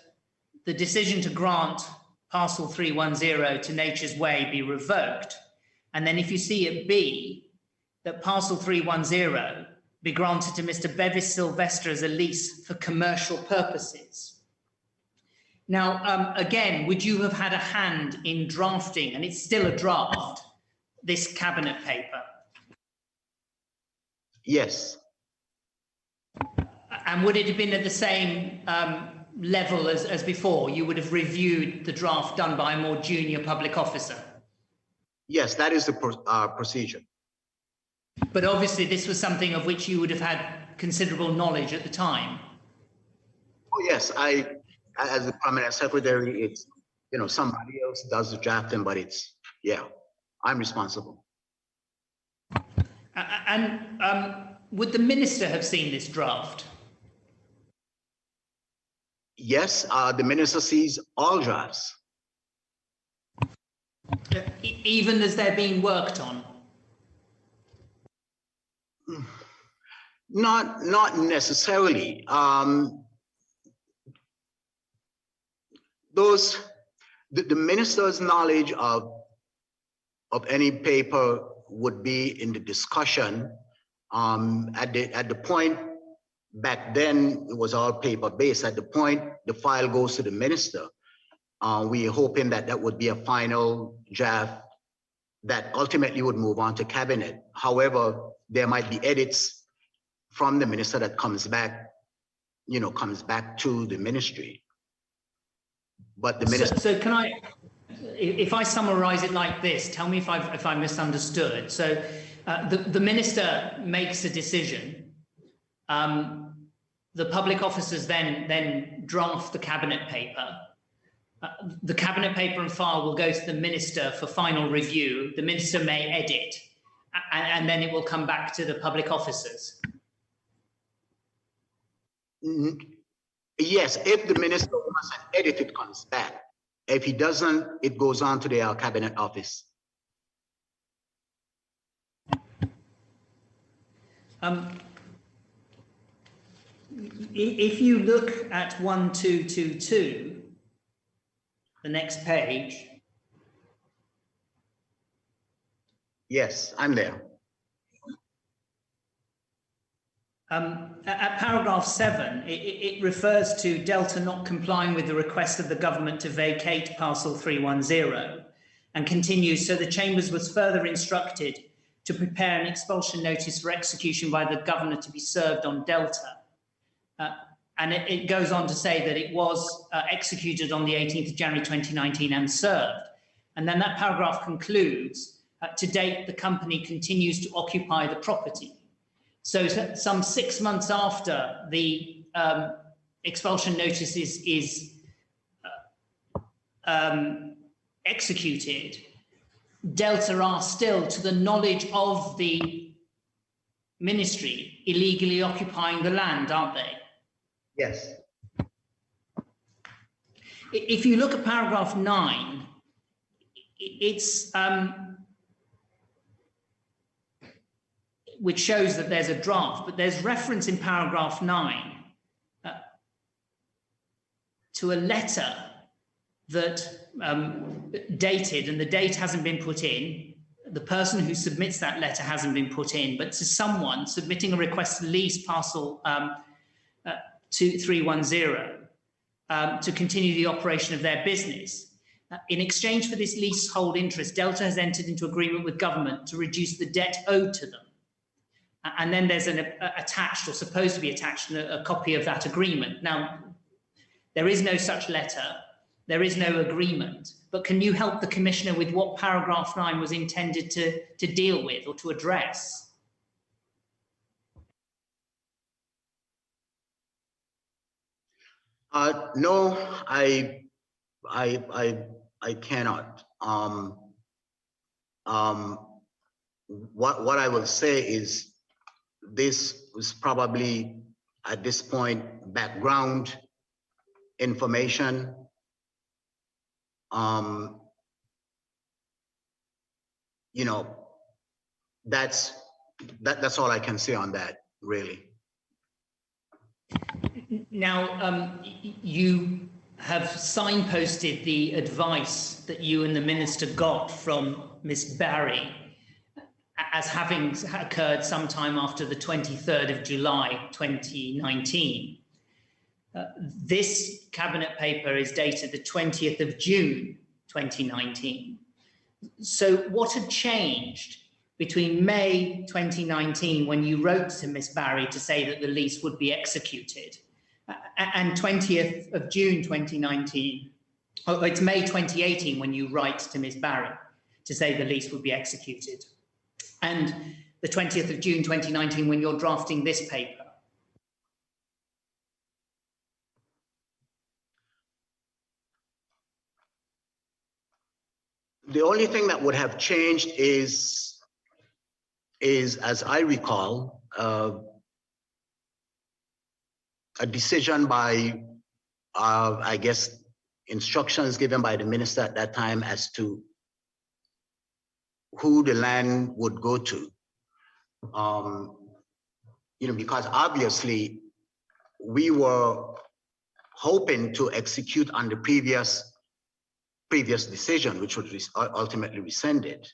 the decision to grant parcel 310 to Nature's Way be revoked. And then if you see it B, that parcel 310 be granted to Mr. Bevis Sylvester as a lease for commercial purposes. Now, again, would you have had a hand in drafting, and it's still a draft, this Cabinet paper?
Yes.
And would it have been at the same level as before? You would have reviewed the draft done by a more junior public officer?
Yes, that is the procedure.
But obviously this was something of which you would have had considerable knowledge at the time.
Oh, yes. As the permanent secretary, it's, you know, somebody else does the drafting, but it's, yeah, I'm responsible.
And would the minister have seen this draft?
Yes, the minister sees all drafts.
Even as they're being worked on?
Not necessarily. The minister's knowledge of any paper would be in the discussion. At the point back then, it was all paper based. At the point the file goes to the minister, we're hoping that that would be a final draft that ultimately would move on to cabinet. However, there might be edits from the minister that comes back, you know, comes back to the ministry. But the minister.
So can I, if I summarize it like this, tell me if I misunderstood. So the minister makes a decision. The public officers then draft the cabinet paper. The cabinet paper and file will go to the minister for final review. The minister may edit, and then it will come back to the public officers.
Yes, if the minister wants an edit, it comes back. If he doesn't, it goes on to the cabinet office.
If you look at 1222, the next page.
Yes, I'm there.
At paragraph 7, it refers to Delta not complying with the request of the government to vacate parcel 310 and continues, so the Chambers was further instructed to prepare an expulsion notice for execution by the governor to be served on Delta. And it goes on to say that it was executed on the 18th of January 2019 and served. And then that paragraph concludes, to date, the company continues to occupy the property. So some 6 months after the expulsion notice is executed, Delta are still, to the knowledge of the ministry, illegally occupying the land, aren't they?
Yes.
If you look at paragraph 9, it's which shows that there's a draft, but there's reference in paragraph 9 to a letter that dated, and the date hasn't been put in. The person who submits that letter hasn't been put in, but to someone submitting a request to lease parcel 2310 to continue the operation of their business. In exchange for this leasehold interest, Delta has entered into agreement with government to reduce the debt owed to them. And then there's an attached, or supposed to be attached, a copy of that agreement. Now, there is no such letter, there is no agreement, but can you help the Commissioner with what paragraph 9 was intended to deal with or to address?
No, I cannot. What I will say is this was probably at this point background information. You know, that's all I can say on that, really.
Now, you have signposted the advice that you and the minister got from Miss Barry as having occurred sometime after the 23rd of July 2019. This cabinet paper is dated the 20th of June 2019. So what had changed between May 2019, when you wrote to Miss Barry to say that the lease would be executed, and 20th of June 2019, oh, it's May 2018 when you write to Miss Barry to say the lease would be executed, and the 20th of June 2019 when you're drafting this paper?
The only thing that would have changed is as I recall, a decision by, I guess, instructions given by the minister at that time as to who the land would go to. You know, because obviously we were hoping to execute on the previous decision, which was ultimately rescinded.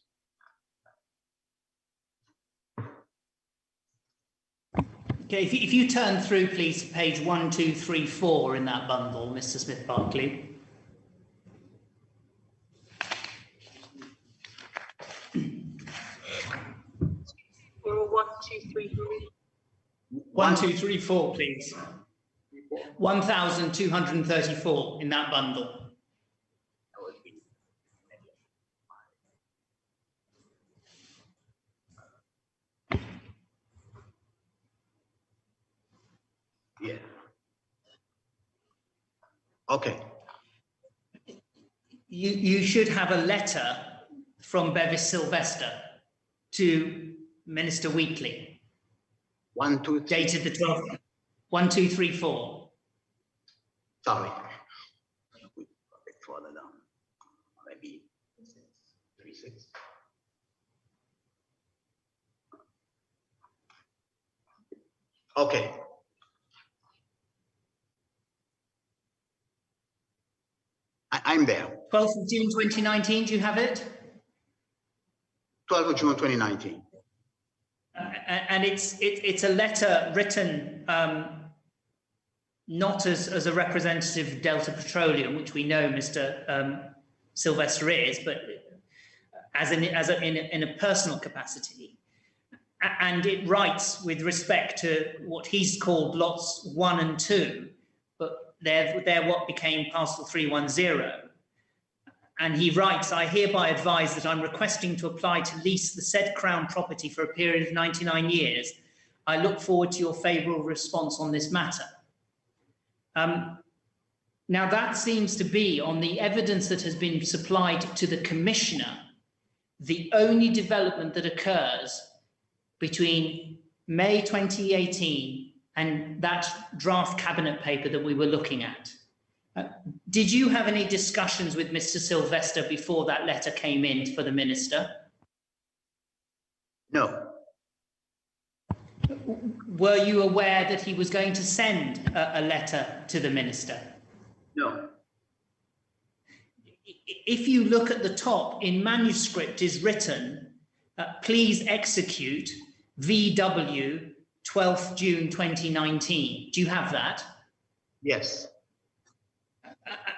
Okay, if you turn through, please, to page 1, 2, 3, 4 in that bundle, Mr. Smith-Barclay.
Or 1, 2, 3, 4.
1, 2, 3, 4, please. 1,234 in that bundle.
Yeah. Okay.
You should have a letter from Bevis Sylvester to Minister Wheatley.
1, 2, 3.
Dated the 12th. 1, 2, 3, 4.
Sorry. A bit further down. Maybe 3, 6. Okay. I'm there.
12th of June 2019, do you have it?
12th of June 2019.
And it's a letter written not as a representative of Delta Petroleum, which we know Mr. Sylvester is, but in a personal capacity. And it writes with respect to what he's called lots 1 and 2, but they're what became parcel 310. And he writes, I hereby advise that I'm requesting to apply to lease the said Crown property for a period of 99 years. I look forward to your favourable response on this matter. Now that seems to be, on the evidence that has been supplied to the Commissioner, the only development that occurs between May 2018 and that draft cabinet paper that we were looking at. Did you have any discussions with Mr. Sylvester before that letter came in for the Minister?
No.
Were you aware that he was going to send a letter to the Minister?
No.
If you look at the top, in manuscript is written, please execute VW 12th June 2019. Do you have that?
Yes.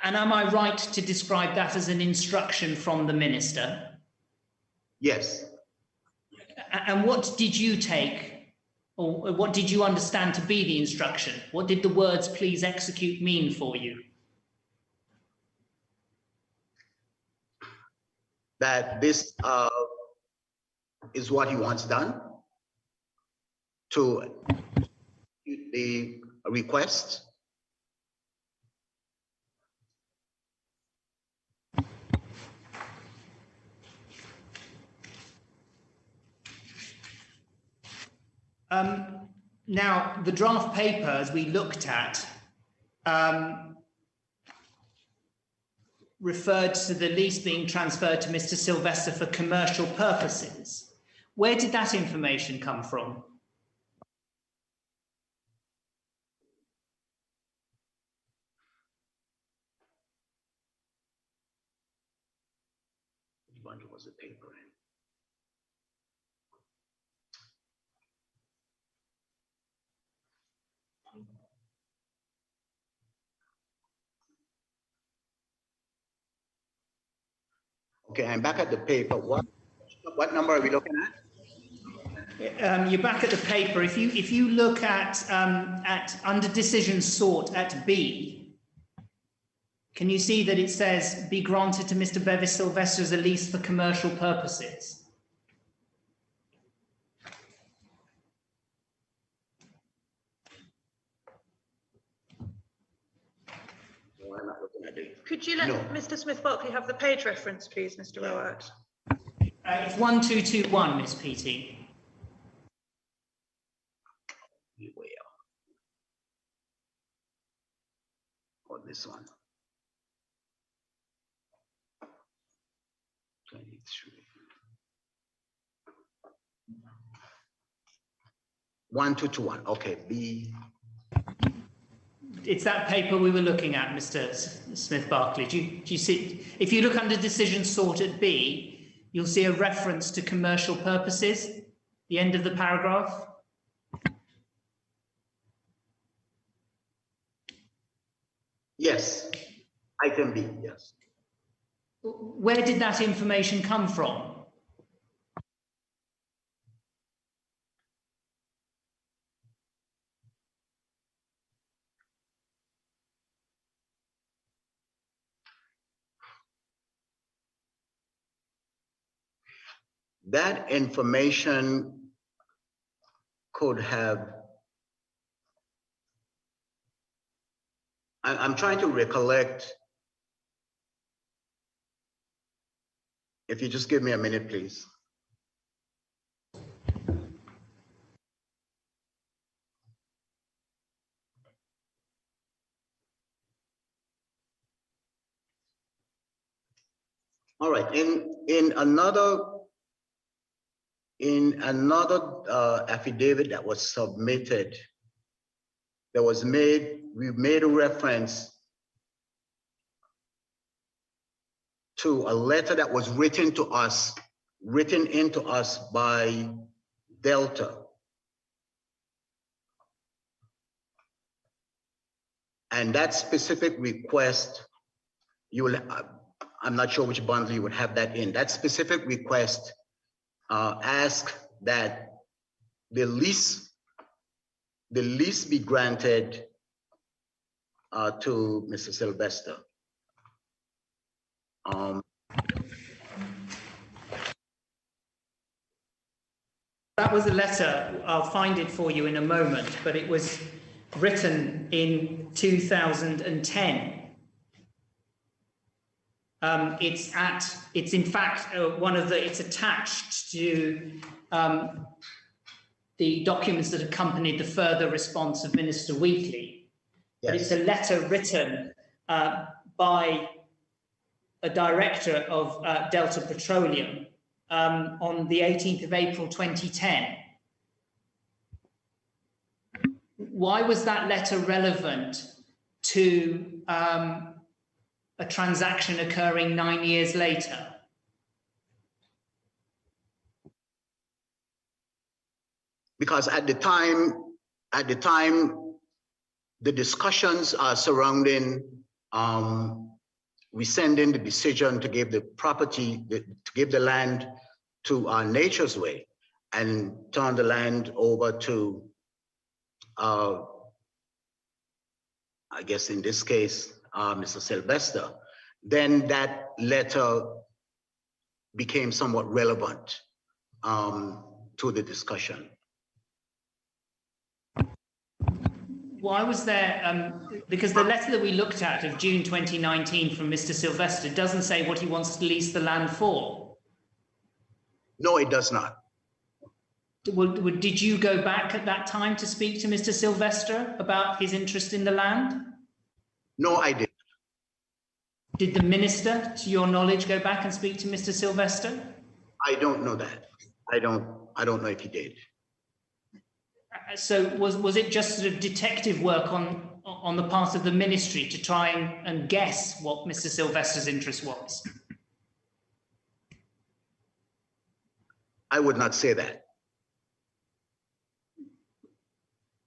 And am I right to describe that as an instruction from the Minister?
Yes.
And what did you take, or what did you understand to be the instruction? What did the words please execute mean for you?
That this is what he wants done, to the request.
Now, the draft paper, as we looked at, referred to the lease being transferred to Mr. Sylvester for commercial purposes. Where did that information come from?
Was a paper. Okay, I'm back at the paper. What number are we looking at?
You're back at the paper. If you look at under decision sought at B, can you see that it says be granted to Mr. Bevis Sylvester as a lease for commercial purposes?
Could you let Mr. Smith-Barclay have the page reference, please, Mr. Rowett?
It's 1221, Ms. PT.
Or this one. 23. One, two, 1. Okay, B.
It's that paper we were looking at, Mr. Smith-Barclay. Do you see? If you look under decision sought at B, you'll see a reference to commercial purposes, the end of the paragraph.
Yes, item B, yes.
Where did that information come from?
That information could have, I'm trying to recollect. If you just give me a minute, please. All right, in another affidavit that was submitted, we made a reference to a letter that was written into us by Delta. And that specific request, I'm not sure which bundle you would have that in. That specific request asked that the lease be granted to Mr. Sylvester.
That was a letter, I'll find it for you in a moment, but it was written in 2010. It's in fact it's attached to the documents that accompanied the further response of Minister Wheatley. Yes. But it's a letter written by a director of Delta Petroleum on the 18th of April 2010. Why was that letter relevant to a transaction occurring 9 years later?
Because at the time, the discussions surrounding rescinding the decision to give the property, to give the land to Nature's Way and turn the land over to, I guess in this case, Mr. Sylvester, then that letter became somewhat relevant to the discussion.
Why was there, because the letter that we looked at of June 2019 from Mr. Sylvester doesn't say what he wants to lease the land for.
No, it does not.
Did you go back at that time to speak to Mr. Sylvester about his interest in the land?
No, I didn't.
Did the minister, to your knowledge, go back and speak to Mr. Sylvester?
I don't know that. I don't know if he did.
So was it just sort of detective work on the part of the ministry to try and guess what Mr. Sylvester's interest was?
I would not say that.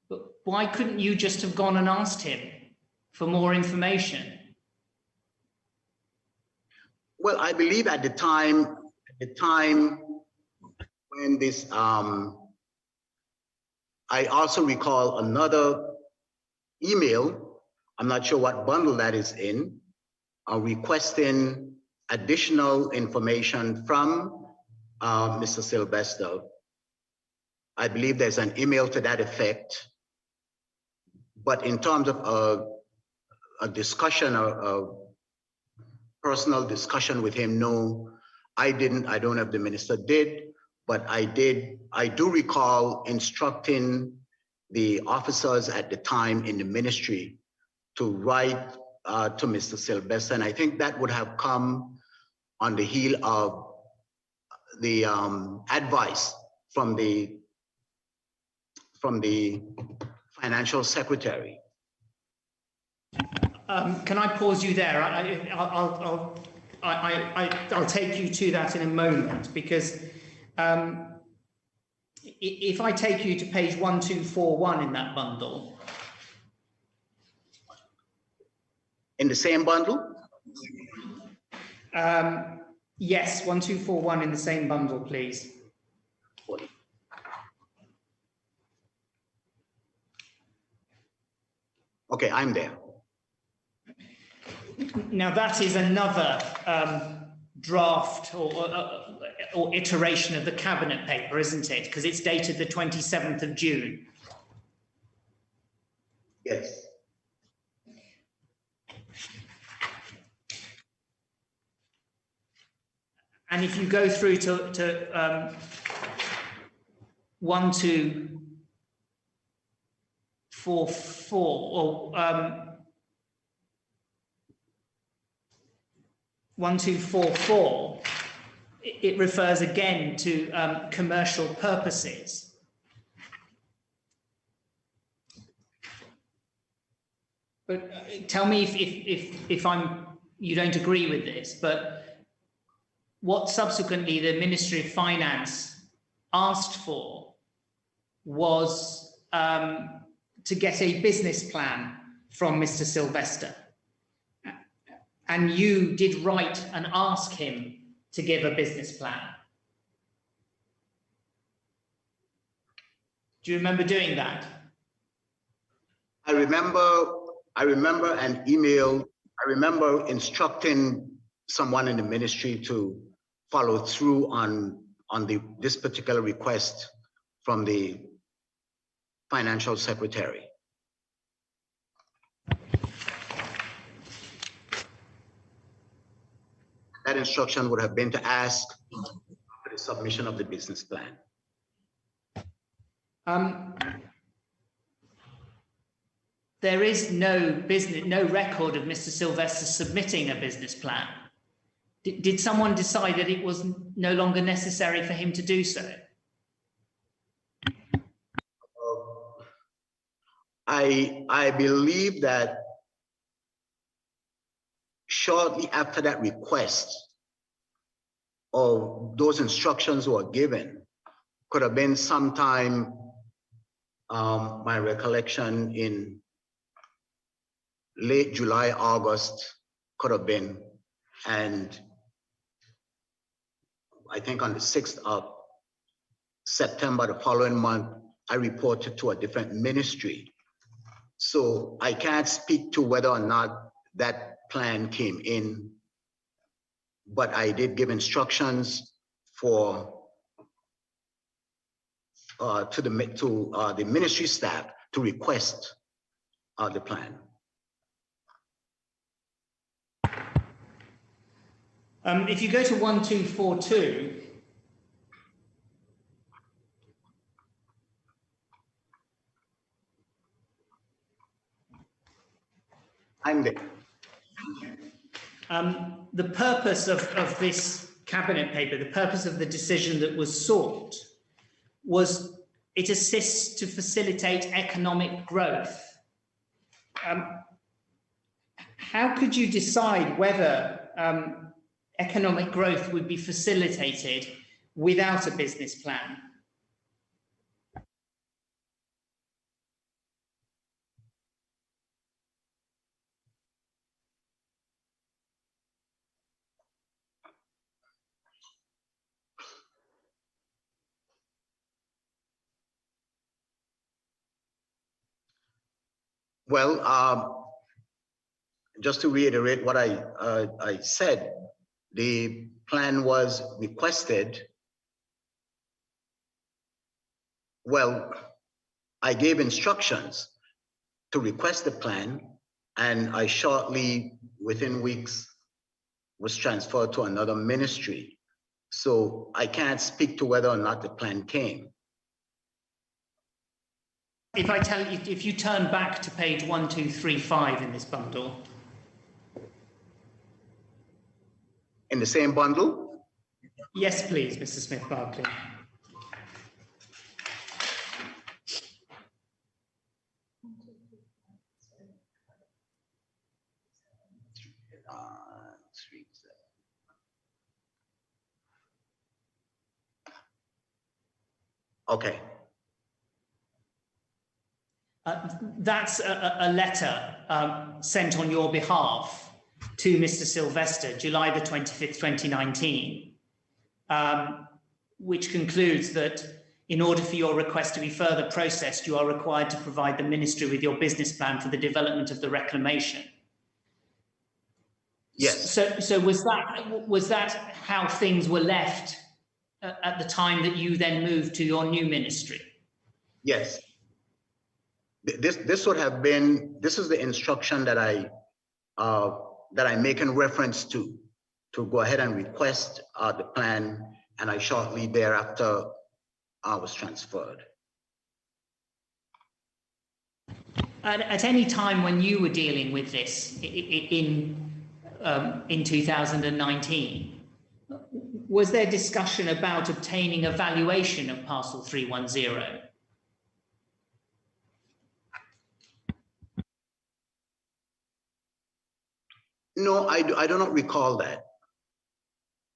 But why couldn't you just have gone and asked him for more information?
Well, I believe at the time when this I also recall another email, I'm not sure what bundle that is in, requesting additional information from Mr. Sylvester. I believe there's an email to that effect. But in terms of a discussion, a personal discussion with him, no, I didn't. I don't know if the minister did, but I did. I do recall instructing the officers at the time in the ministry to write to Mr. Sylvester, and I think that would have come on the heel of the advice from the financial secretary.
Can I pause you there? I'll take you to that in a moment, because if I take you to page 1241 in that bundle.
In the same bundle?
Yes, 1241 in the same bundle, please.
Okay, I'm there.
Now that is another draft or iteration of the cabinet paper, isn't it? Because it's dated the 27th of June.
Yes.
And if you go through to 1244 or 1244, it refers again to commercial purposes. But tell me if you don't agree with this, but what subsequently the Ministry of Finance asked for was to get a business plan from Mr. Sylvester. And you did write and ask him to give a business plan. Do you remember doing that?
I remember an email. I remember instructing someone in the ministry to follow through on this particular request from the financial secretary. That instruction would have been to ask for the submission of the business plan.
There is no record of Mr. Sylvester submitting a business plan. Did someone decide that it was no longer necessary for him to do so?
I believe that shortly after that request, or those instructions were given, could have been sometime, my recollection, in late July, August, could have been, and I think on the 6th of September, the following month, I reported to a different ministry. So I can't speak to whether or not that plan came in, but I did give instructions for to the ministry staff to request the plan.
If you go to 1242,
I'm there.
The purpose of this cabinet paper, the purpose of the decision that was sought, was it assists to facilitate economic growth. How could you decide whether economic growth would be facilitated without a business plan?
Well, just to reiterate what I said, the plan was requested. Well, I gave instructions to request the plan, and I shortly, within weeks, was transferred to another ministry. So I can't speak to whether or not the plan came.
If I tell you, if you turn back to page 1235 in this bundle.
In the same bundle?
Yes, please, Mr. Smith-Barclay.
Okay.
That's a letter sent on your behalf to Mr. Sylvester, July the 25th, 2019, which concludes that in order for your request to be further processed, you are required to provide the ministry with your business plan for the development of the reclamation.
Yes.
So was that how things were left at the time that you then moved to your new ministry?
Yes. This would have been, this is the instruction that I'm making reference to go ahead and request the plan, and I shortly thereafter was transferred.
At any time when you were dealing with this in 2019, was there discussion about obtaining a valuation of parcel 310?
No, I do not recall that.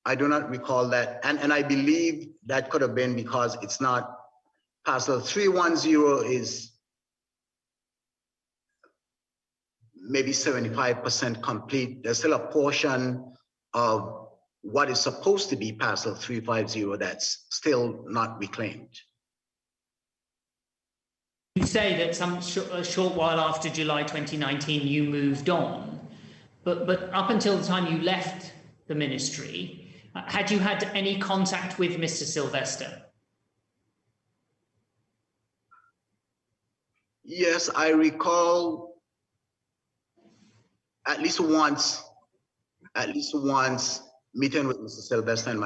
I do not recall that. And I believe that could have been because it's not, parcel 310 is maybe 75% complete. There's still a portion of what is supposed to be parcel 350 that's still not reclaimed.
You say that a short while after July 2019 you moved on, but up until the time you left the ministry, had you had any contact with Mr. Sylvester?
Yes, I recall at least once meeting with Mr. Sylvester and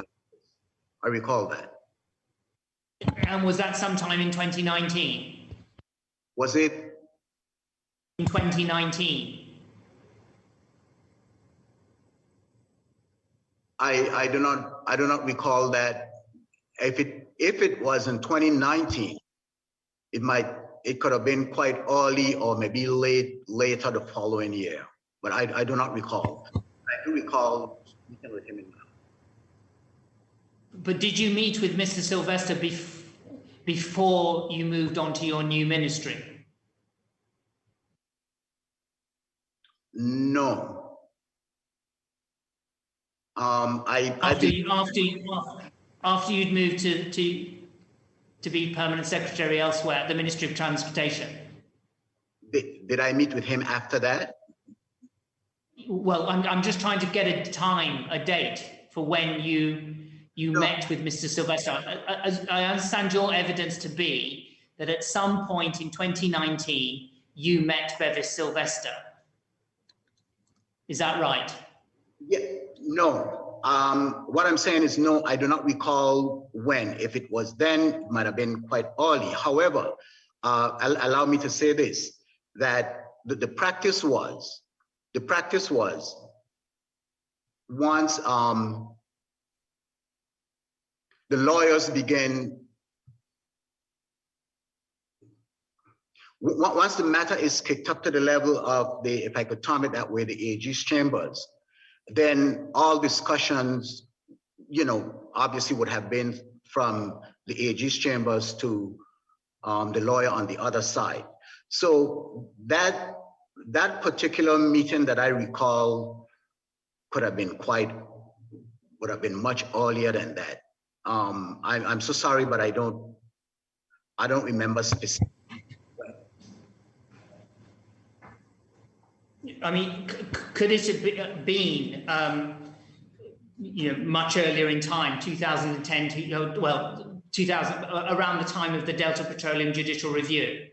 I recall that.
And was that sometime in 2019?
Was it?
In 2019?
I do not recall that. If it was in 2019, it could have been quite early or maybe later the following year, but I do not recall. I do recall meeting with him.
But did you meet with Mr. Sylvester before you moved on to your new ministry?
No.
After you'd moved to be permanent secretary elsewhere at the Ministry of Transportation.
Did I meet with him after that?
Well, I'm just trying to get a date for when you met with Mr. Sylvester. I understand your evidence to be that at some point in 2019 you met Bevis Sylvester. Is that right? Yeah.
No. What I'm saying is no, I do not recall when. If it was then, it might have been quite early. However, allow me to say this, that the practice was once the lawyers begin, once the matter is kicked up to the level of the, if I could term it that way, the AG's chambers, then all discussions, obviously would have been from the AG's chambers to the lawyer on the other side. So that particular meeting that I recall would have been much earlier than that. I'm so sorry, but I don't remember specifically.
I mean, could it have been, much earlier in time, 2010, well, 2000, around the time of the Delta Petroleum Judicial Review?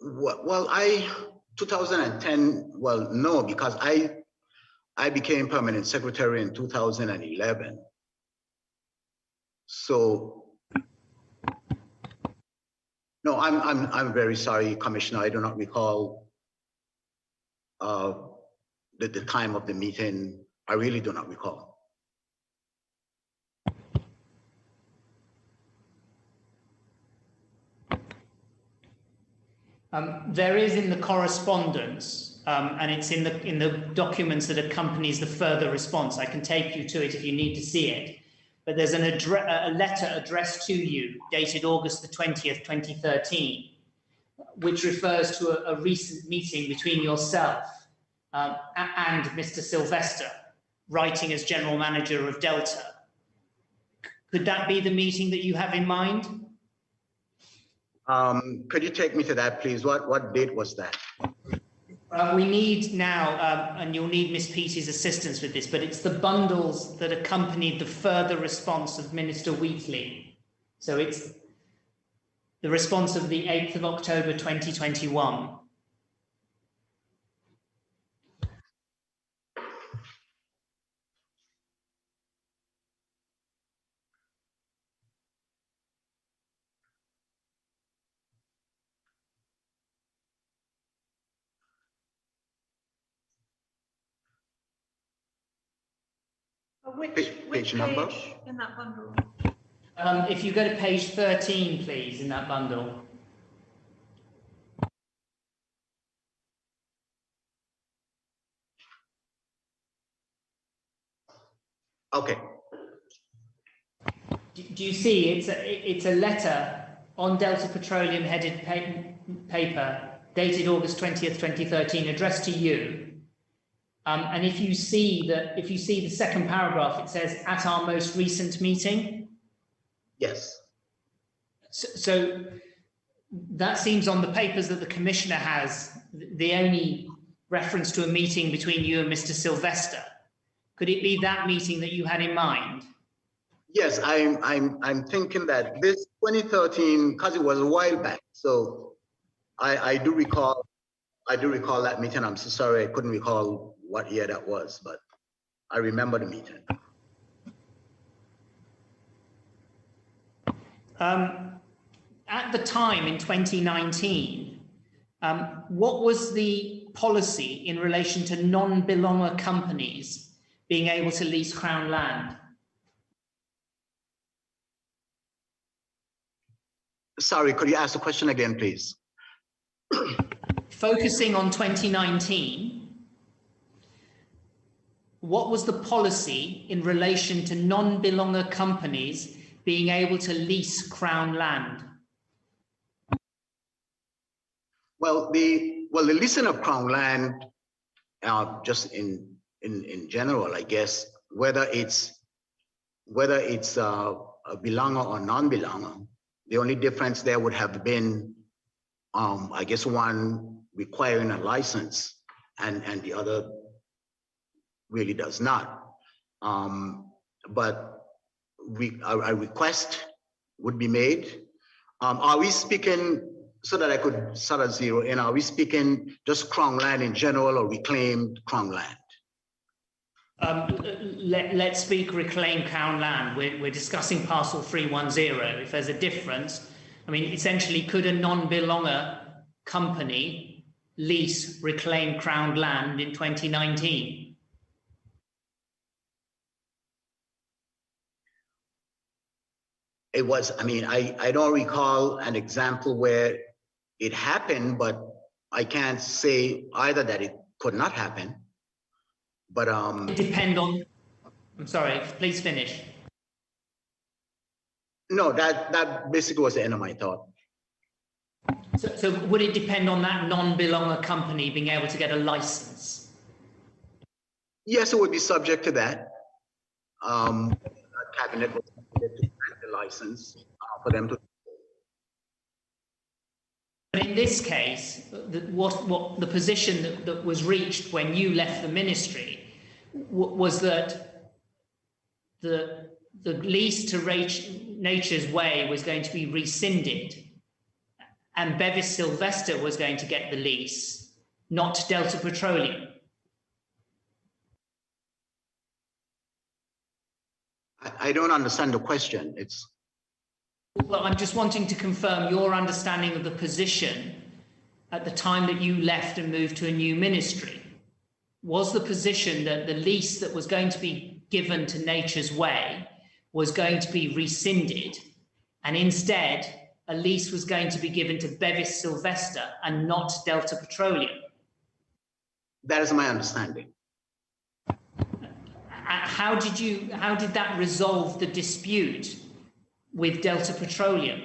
Well, 2010, well, no, because I became permanent secretary in 2011. So, no, I'm very sorry, Commissioner. I do not recall the time of the meeting. I really do not recall.
There is in the correspondence, and it's in the documents that accompanies the further response. I can take you to it if you need to see it. But there's a letter addressed to you dated August the 20th, 2013, which refers to a recent meeting between yourself and Mr. Sylvester, writing as General Manager of Delta. Could that be the meeting that you have in mind?
Could you take me to that, please? What date was that?
We need now, and you'll need Ms. Petey's assistance with this, but it's the bundles that accompanied the further response of Minister Wheatley. So it's the response of the 8th of October 2021.
Which
Page number?
in that bundle?
If you go to page 13, please, in that bundle.
Okay.
Do you see? It's a letter on Delta Petroleum headed paper dated August 20th, 2013, addressed to you. And if you see the second paragraph, it says at our most recent meeting.
Yes.
So that seems on the papers that the Commissioner has the only reference to a meeting between you and Mr. Sylvester. Could it be that meeting that you had in mind?
Yes, I'm thinking that this 2013, because it was a while back. So I do recall that meeting. I'm so sorry I couldn't recall what year that was, but I remember the meeting.
At the time in 2019, what was the policy in relation to non-belonger companies being able to lease Crown land?
Sorry, could you ask the question again, please?
Focusing on 2019, what was the policy in relation to non-belonger companies being able to lease Crown land?
Well, the leasing of Crown land, just in general, I guess, whether it's a belonger or non-belonger, the only difference there would have been, I guess, one requiring a license, and the other really does not. But a request would be made. Are we speaking, so that I could sort of zero in, are we speaking just Crown land in general or reclaimed Crown land?
Let's speak reclaimed Crown land. We're discussing parcel 310. If there's a difference, I mean, essentially, could a non-belonger company lease reclaimed Crown land in 2019?
It was, I mean, I don't recall an example where it happened, but I can't say either that it could not happen. But
it depend on, I'm sorry, please finish.
No, that basically was the end of my thought.
So would it depend on that non-belonger company being able to get a license?
Yes, it would be subject to that. Cabinet was to grant the license for them to.
But in this case, what the position that was reached when you left the ministry was that the lease to Nature's Way was going to be rescinded, and Bevis Sylvester was going to get the lease, not Delta Petroleum.
I don't understand the question.
Well, I'm just wanting to confirm your understanding of the position at the time that you left and moved to a new ministry. Was the position that the lease that was going to be given to Nature's Way was going to be rescinded, and instead a lease was going to be given to Bevis Sylvester and not Delta Petroleum?
That is my understanding.
How did that resolve the dispute with Delta Petroleum?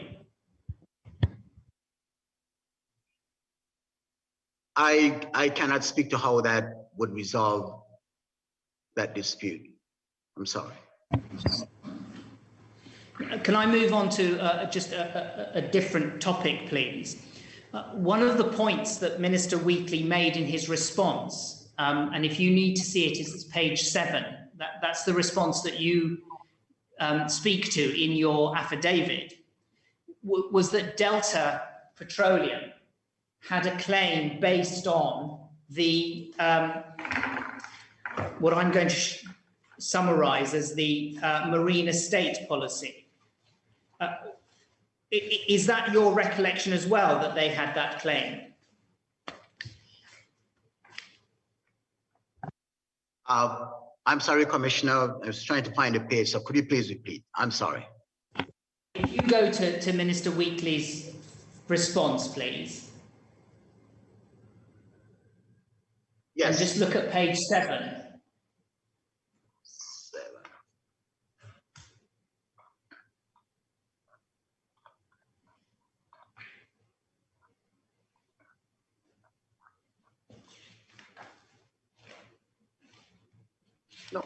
I cannot speak to how that would resolve that dispute. I'm sorry.
Can I move on to just a different topic, please? One of the points that Minister Wheatley made in his response, and if you need to see it, it's page 7. That's the response that you speak to in your affidavit, was that Delta Petroleum had a claim based on the what I'm going to summarize as the marine estate policy. Is that your recollection as well, that they had that claim?
I'm sorry, Commissioner. I was trying to find a page, so could you please repeat? I'm sorry.
If you go to Minister Wheatley's response, please.
Yes.
And just look at page 7.
No.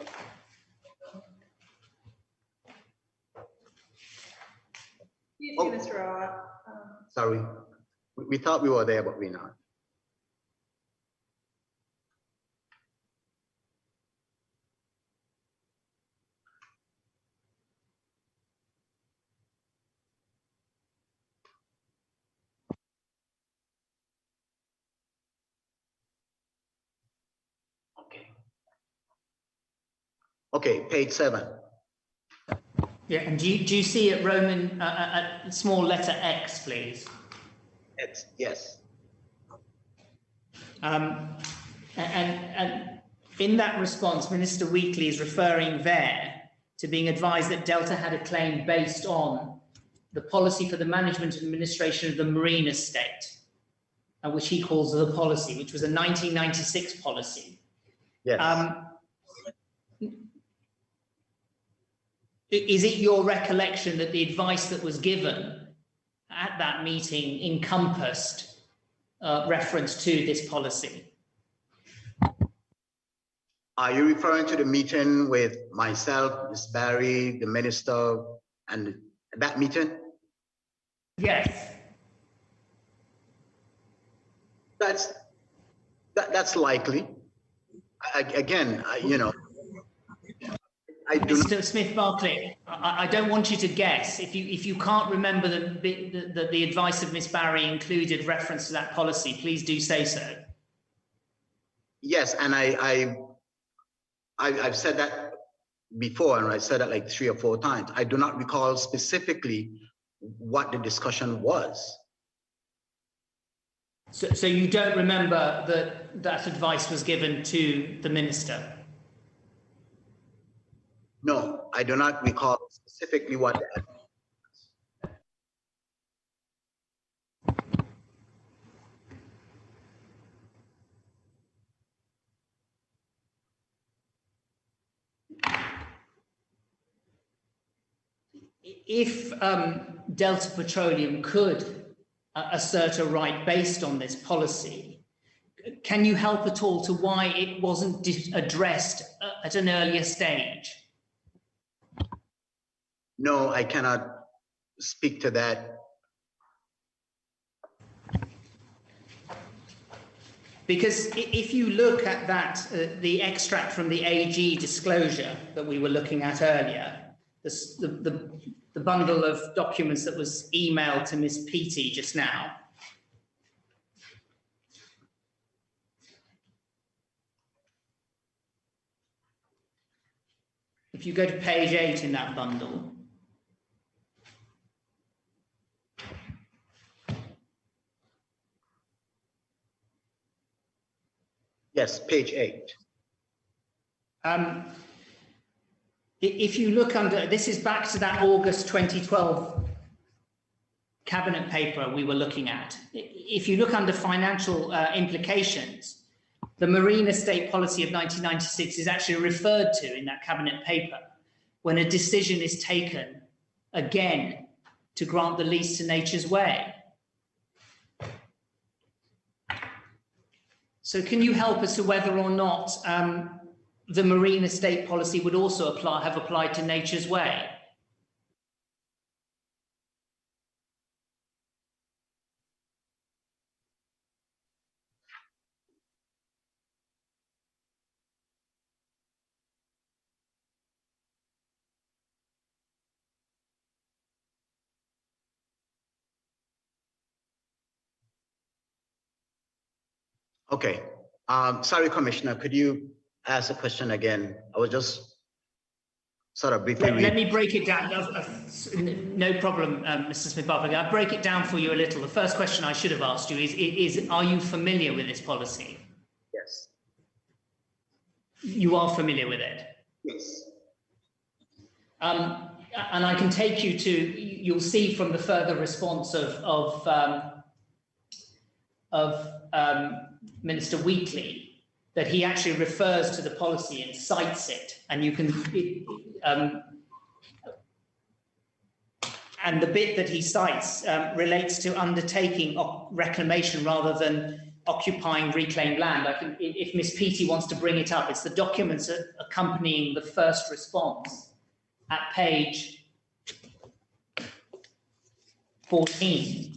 Oh. Mr. Rowett.
Sorry. We thought we were there, but we're not. Okay, page 7.
Yeah, and do you see it Roman small letter X, please?
X, yes.
And in that response, Minister Wheatley is referring there to being advised that Delta had a claim based on the policy for the management and administration of the marine estate, which he calls the policy, which was a 1996 policy.
Yes.
Is it your recollection that the advice that was given at that meeting encompassed reference to this policy?
Are you referring to the meeting with myself, Ms. Barry, the minister, and that meeting?
Yes.
That's likely. Again, you know,
Mr. Smith-Barclay, I don't want you to guess. If you can't remember the advice of Ms. Barry included reference to that policy, please do say so.
Yes, and I've said that before, and I said that like 3 or 4 times. I do not recall specifically what the discussion was.
So you don't remember that advice was given to the minister?
No, I do not recall specifically what that was.
If Delta Petroleum could assert a right based on this policy, can you help at all to why it wasn't addressed at an earlier stage?
No, I cannot speak to that.
Because if you look at that, the extract from the AG disclosure that we were looking at earlier, the bundle of documents that was emailed to Ms. Peaty just now, if you go to page 8 in that bundle,
yes, page 8.
If you look under, this is back to that August 2012 cabinet paper we were looking at. If you look under financial implications, the Marine Estate Policy of 1996 is actually referred to in that cabinet paper when a decision is taken again to grant the lease to Nature's Way. So can you help us to whether or not the Marine Estate Policy would also have applied to Nature's Way?
Okay. Sorry, Commissioner, could you ask the question again? I was just sort of briefly
Let me break it down. No problem, Mr. Smith-Bartlett. I'll break it down for you a little. The first question I should have asked you is are you familiar with this policy?
Yes.
You are familiar with it?
Yes.
And I can take you to, you'll see from the further response of Minister Wheatley that he actually refers to the policy and cites it, and you can, and the bit that he cites relates to undertaking reclamation rather than occupying reclaimed land. I can, if Ms. Peaty wants to bring it up, it's the documents accompanying the first response at page 14.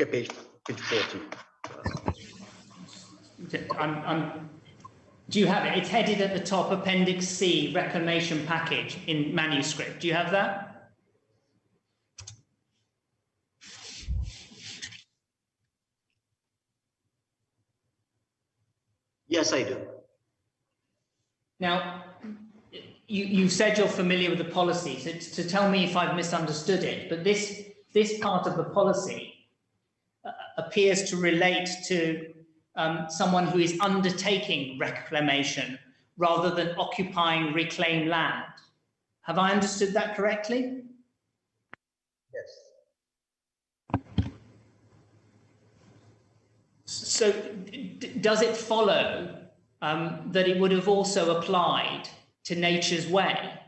Okay, page 40.
Do you have it? It's headed at the top, Appendix C, Reclamation Package in manuscript. Do you have that?
Yes, I do.
Now, you said you're familiar with the policy, so to tell me if I've misunderstood it, but this part of the policy appears to relate to someone who is undertaking reclamation rather than occupying reclaimed land. Have I understood that correctly?
Yes.
So does it follow that it would have also applied to Nature's Way?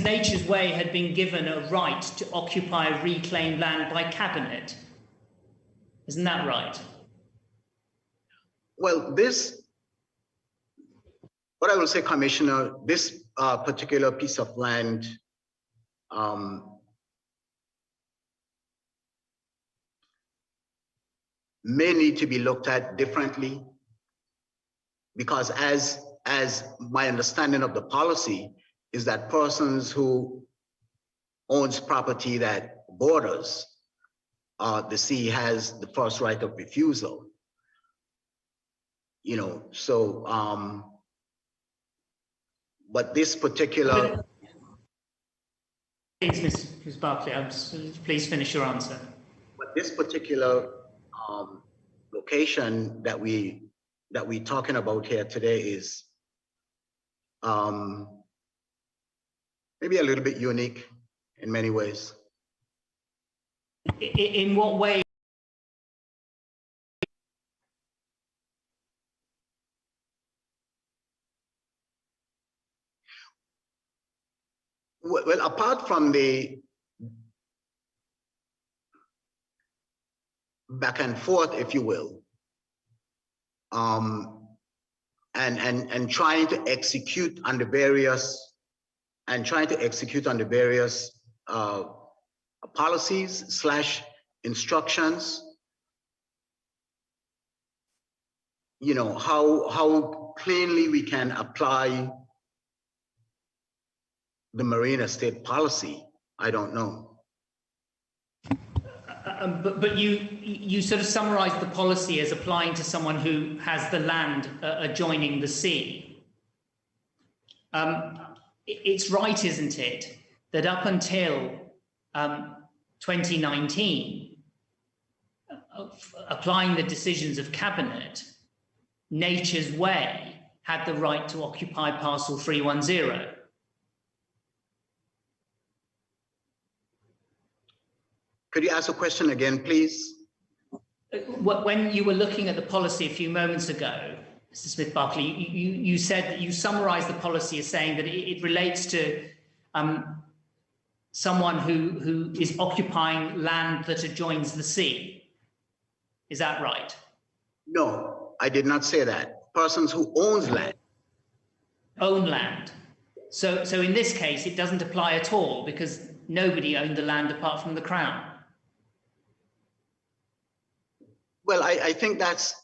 Nature's Way had been given a right to occupy reclaimed land by Cabinet. Isn't that right?
Well, what I will say, Commissioner, this particular piece of land may need to be looked at differently, because as my understanding of the policy is that persons who owns property that borders the sea has the first right of refusal. You know, so but this particular.
Please, Ms. Barclay, please finish your answer.
But this particular location that we're talking about here today is maybe a little bit unique in many ways.
In what way?
Well, apart from the back and forth, if you will, and trying to execute on the various policies / instructions, you know, how cleanly we can apply the marine estate policy, I don't know.
But you sort of summarised the policy as applying to someone who has the land adjoining the sea. It's right, isn't it, that up until 2019, applying the decisions of Cabinet, Nature's Way had the right to occupy parcel 310.
Could you ask the question again, please?
When you were looking at the policy a few moments ago, Mr. Smith-Barclay, you said that you summarised the policy as saying that it relates to someone who is occupying land that adjoins the sea. Is that right?
No, I did not say that. Persons who owns land.
Own land. So in this case, it doesn't apply at all because nobody owned the land apart from the Crown.
Well, I think that's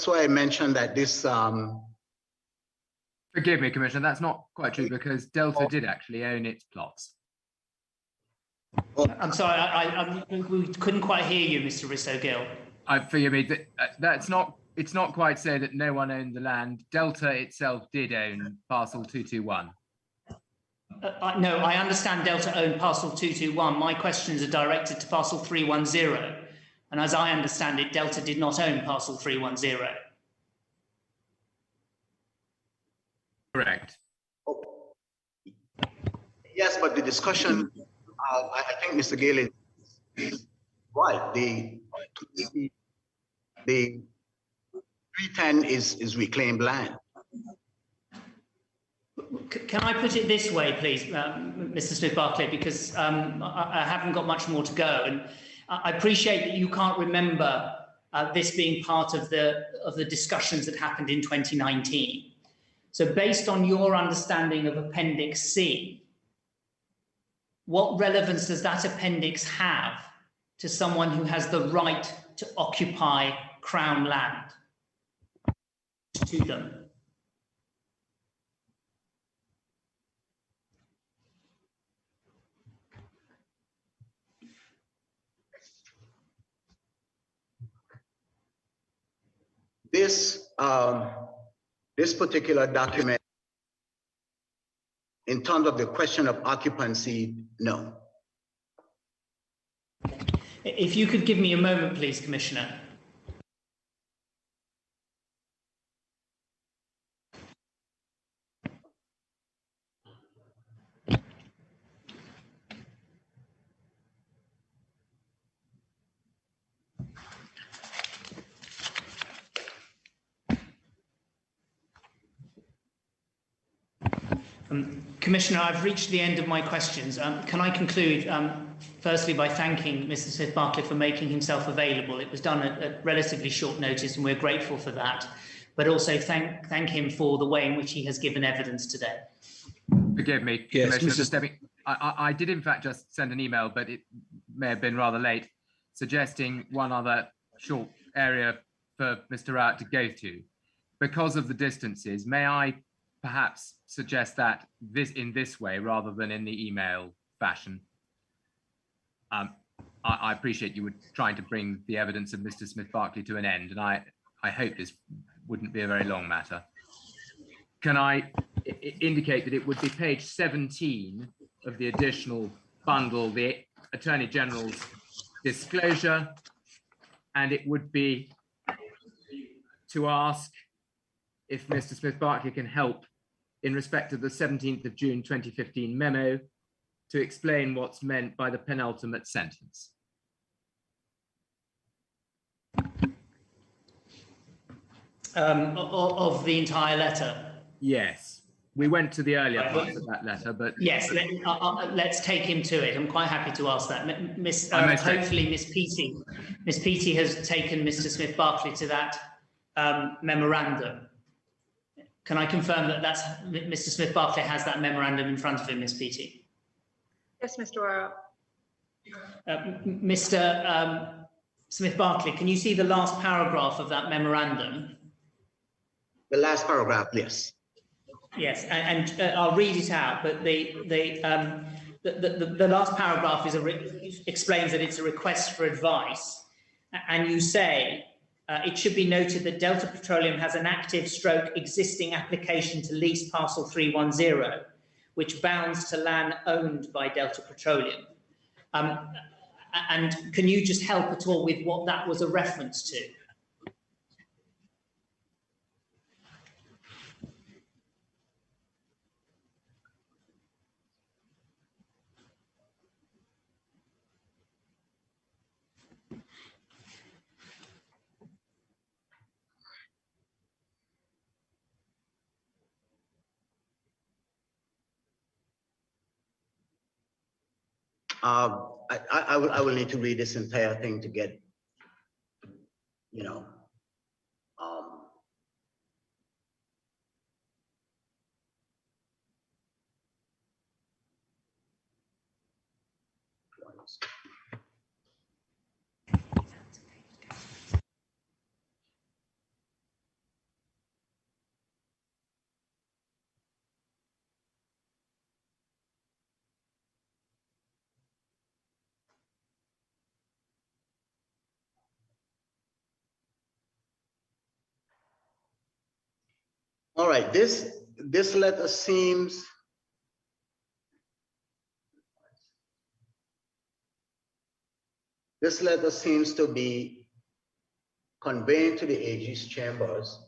why I mentioned that this.
Forgive me, Commissioner, that's not quite true because Delta did actually own its plots.
I'm sorry, we couldn't quite hear you, Mr. Risso-Gill.
Forgive me, it's not quite so that no one owned the land. Delta itself did own parcel 221.
No, I understand Delta owned parcel 221. My questions are directed to parcel 310. And as I understand it, Delta did not own parcel 310.
Correct.
Yes, but the discussion, I think Mr. Gill is right. The 310 is reclaimed land.
Can I put it this way, please, Mr. Smith-Barclay, because I haven't got much more to go. And I appreciate that you can't remember this being part of the discussions that happened in 2019. So based on your understanding of Appendix C, what relevance does that appendix have to someone who has the right to occupy Crown land to them?
This particular document, in terms of the question of occupancy, no.
If you could give me a moment, please, Commissioner. Commissioner, I've reached the end of my questions. Can I conclude, firstly, by thanking Mr. Smith-Barclay for making himself available. It was done at relatively short notice, and we're grateful for that. But also thank him for the way in which he has given evidence today.
Forgive me,
yes,
Commissioner. I did, in fact, just send an email, but it may have been rather late, suggesting one other short area for Mr. Rowett to go to. Because of the distances, may I perhaps suggest that in this way rather than in the email fashion? I appreciate you were trying to bring the evidence of Mr. Smith-Barclay to an end, and I hope this wouldn't be a very long matter. Can I indicate that it would be page 17 of the additional bundle, the Attorney General's disclosure, and it would be to ask if Mr. Smith-Barclay can help in respect of the 17th of June 2015 memo to explain what's meant by the penultimate sentence.
Of the entire letter?
Yes. We went to the earlier parts of that letter, but...
Yes, let's take him to it. I'm quite happy to ask that. Hopefully Miss Peaty has taken Mr. Smith-Barclay to that memorandum. Can I confirm that Mr. Smith-Barclay has that memorandum in front of him, Miss Peaty?
Yes, Mr. Warrell.
Mr. Smith-Barclay, can you see the last paragraph of that memorandum?
The last paragraph, yes.
Yes, and I'll read it out, but the last paragraph explains that it's a request for advice, and you say, it should be noted that Delta Petroleum has an active existing application to lease parcel 310, which bounds to land owned by Delta Petroleum. And can you just help at all with what that was a reference to?
I will need to read this entire thing to get, you know, all right, this letter seems to be conveying to the AG's chambers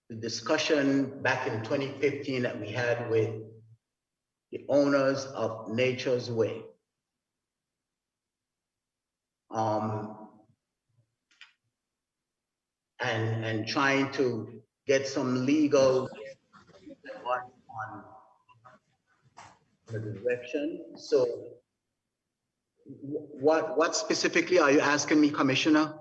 the discussion back in 2015 that we had with the owners of Nature's Way. And trying to get some legal on the direction. So what specifically are you asking me, Commissioner?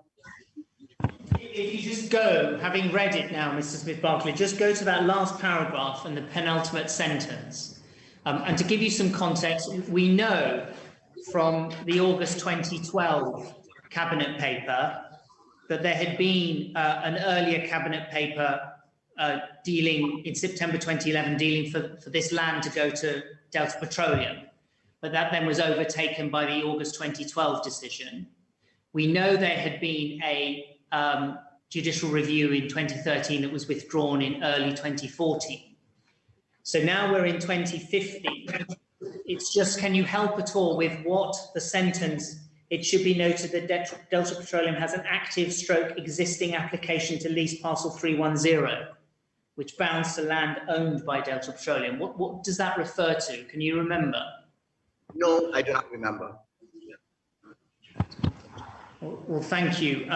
If you just go, having read it now, Mr. Smith-Barclay, just go to that last paragraph and the penultimate sentence. And to give you some context, we know from the August 2012 Cabinet paper that there had been an earlier Cabinet paper dealing in September 2011, dealing for this land to go to Delta Petroleum. But that then was overtaken by the August 2012 decision. We know there had been a judicial review in 2013 that was withdrawn in early 2014. So now we're in 2015. It's just, can you help at all with what the sentence? It should be noted that Delta Petroleum has an active existing application to lease parcel 310, which bounds to land owned by Delta Petroleum. What does that refer to? Can you remember?
No, I do not remember.
Well, thank you.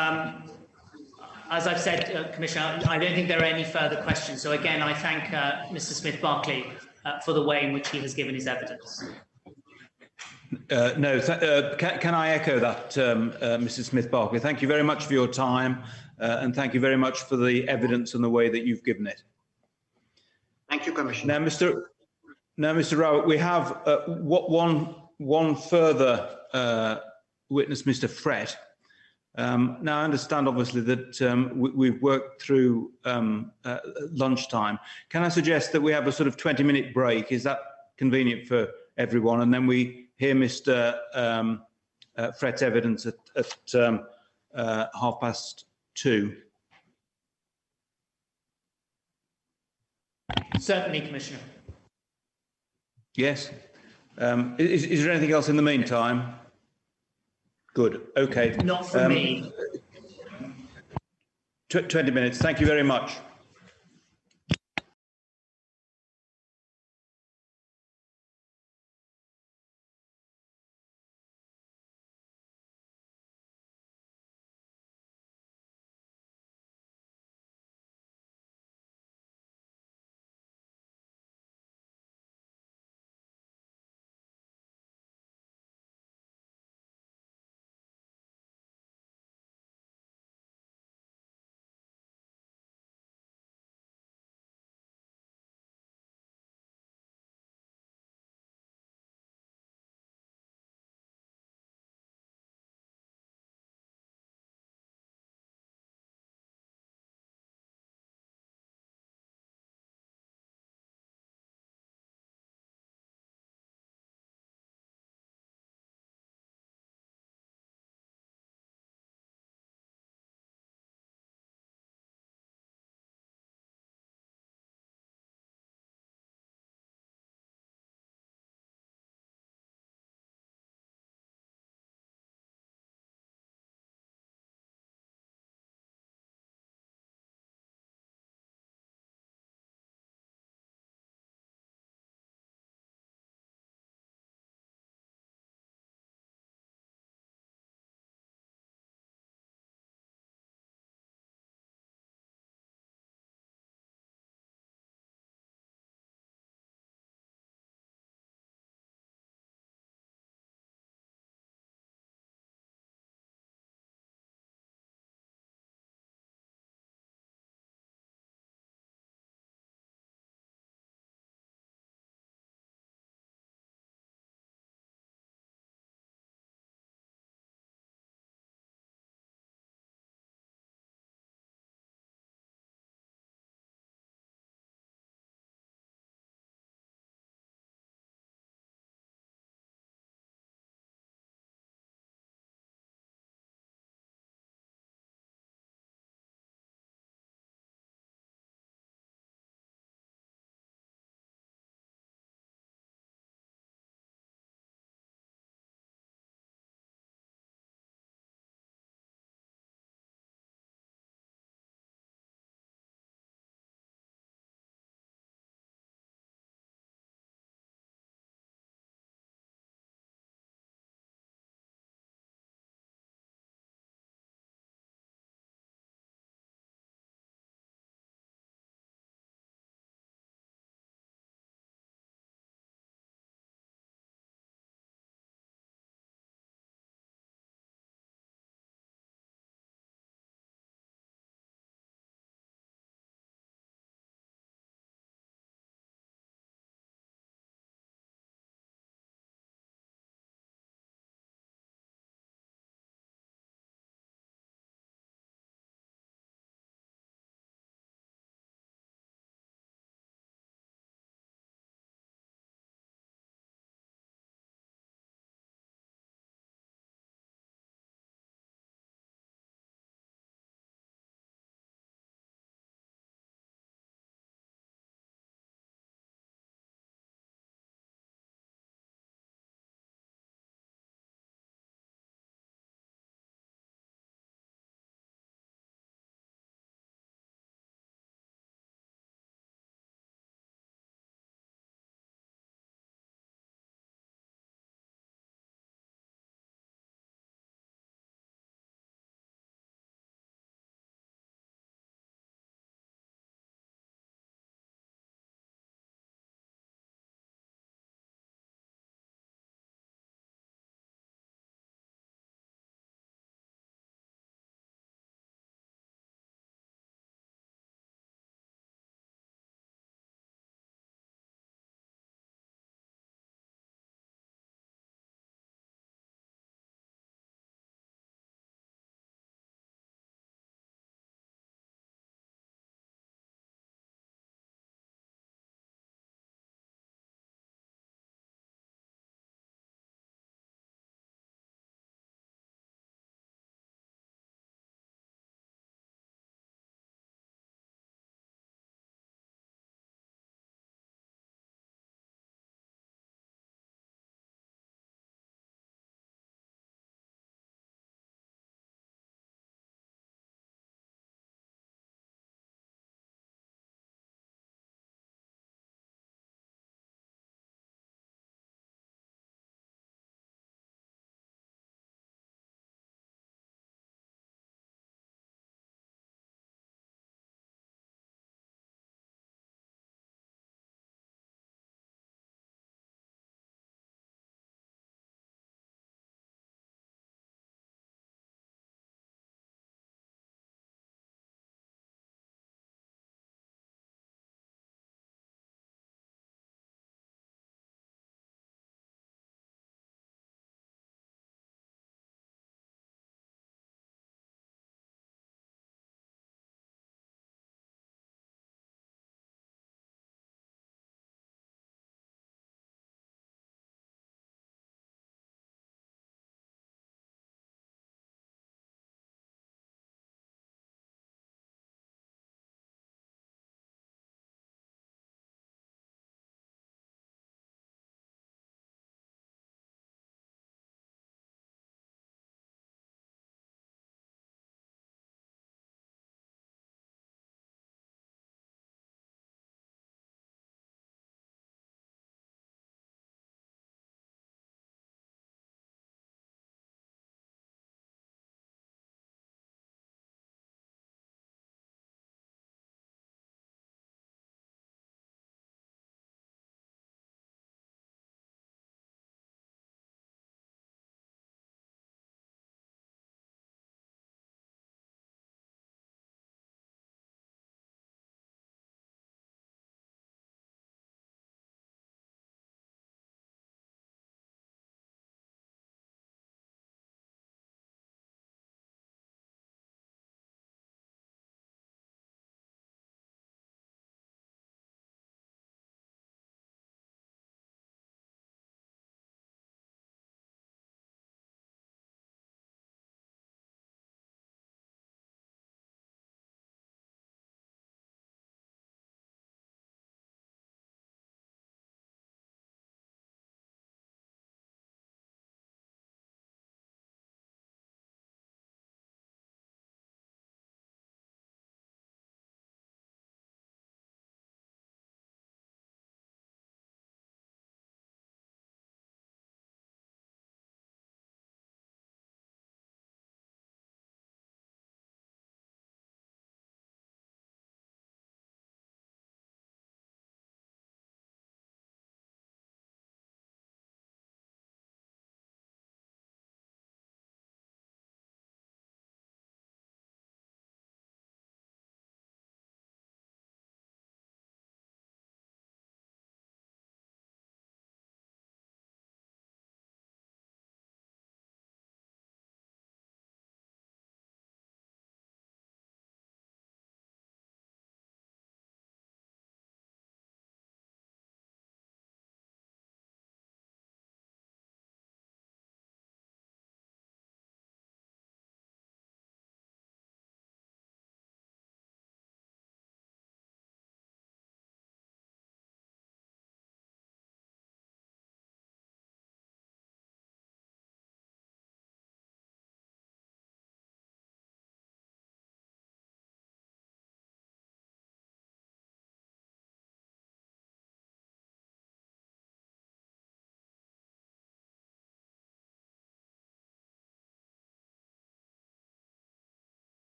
As I've said, Commissioner, I don't think there are any further questions. So again, I thank Mr. Smith-Barclay for the way in which he has given his evidence.
No, can I echo that, Mrs. Smith-Barclay? Thank you very much for your time, and thank you very much for the evidence and the way that you've given it.
Thank you, Commissioner.
Now, Mr. Rowett, we have one further witness, Mr. Fret. Now, I understand, obviously, that we've worked through lunchtime. Can I suggest that we have a sort of 20-minute break? Is that convenient for everyone? And then we hear Mr. Fret's evidence at 2:30.
Certainly, Commissioner.
Yes. Is there anything else in the meantime? Good. Okay.
Not for me.
20 minutes. Thank you very much.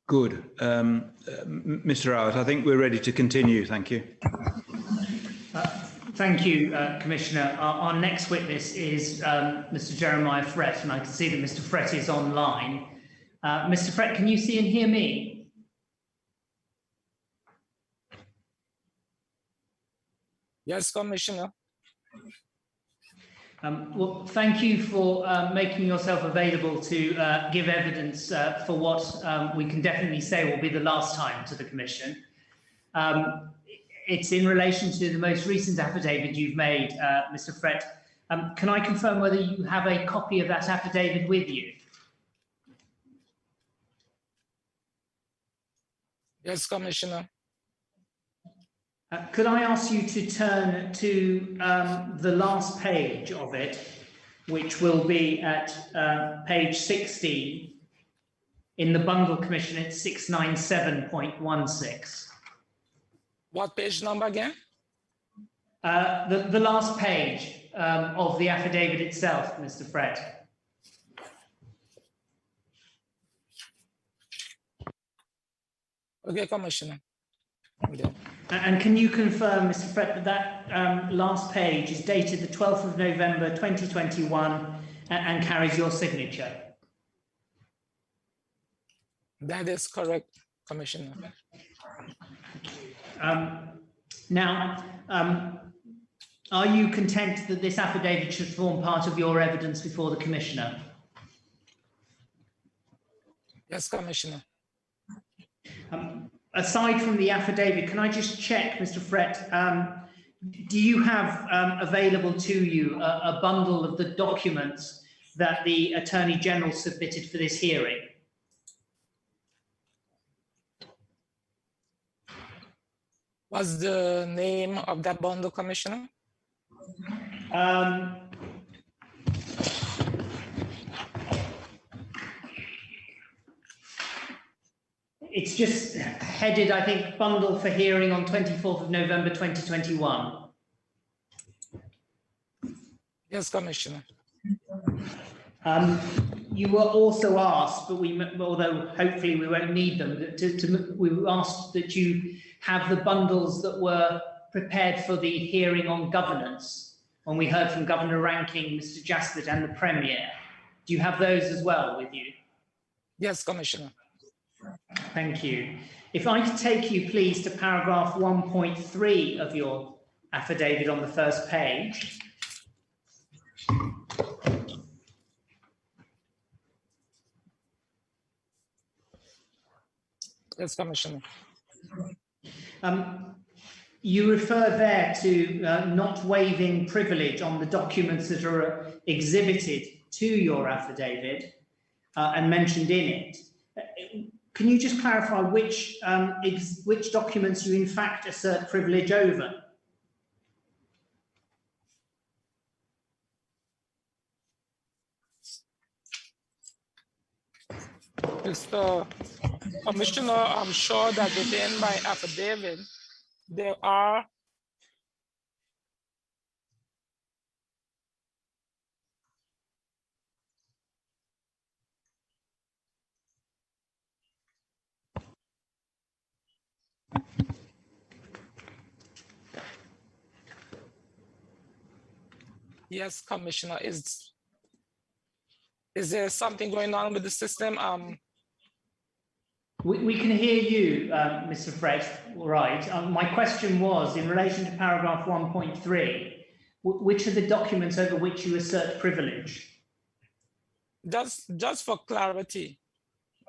Good. Mr. Rowett, I think we're ready to continue. Thank you.
Thank you, Commissioner. Our next witness is Mr. Jeremiah Frett, and I can see that Mr. Frett is online. Mr. Frett, can you see and hear me?
Yes, Commissioner.
Well, thank you for making yourself available to give evidence for what we can definitely say will be the last time to the Commission. It's in relation to the most recent affidavit you've made, Mr. Frett. Can I confirm whether you have a copy of that affidavit with you?
Yes, Commissioner.
Could I ask you to turn to the last page of it, which will be at page 16 in the bundle, Commission, it's 697.16.
What page number again?
The last page of the affidavit itself, Mr. Frett.
Okay, Commissioner. Okay.
And can you confirm, Mr. Frett, that last page is dated the 12th of November 2021 and carries your signature?
That is correct, Commissioner.
Now, are you content that this affidavit should form part of your evidence before the Commissioner?
Yes, Commissioner.
Aside from the affidavit, can I just check, Mr. Frett, do you have available to you a bundle of the documents that the Attorney General submitted for this hearing?
What's the name of that bundle, Commissioner?
It's just headed, I think, bundle for hearing on 24th of November 2021.
Yes, Commissioner.
You were also asked, but although hopefully we won't need them, we were asked that you have the bundles that were prepared for the hearing on governance, when we heard from Governor Ranking, Mr. Jaspert and the Premier. Do you have those as well with you?
Yes, Commissioner.
Thank you. If I could take you, please, to paragraph 1.3 of your affidavit on the first page.
Yes, Commissioner.
You refer there to not waiving privilege on the documents that are exhibited to your affidavit and mentioned in it. Can you just clarify which documents you in fact assert privilege over?
Mr. Commissioner, I'm sure that within my affidavit, there are Yes, Commissioner. Is there something going on with the system?
We can hear you, Mr. Frett. All right. My question was in relation to paragraph 1.3. Which are the documents over which you assert privilege?
Just for clarity,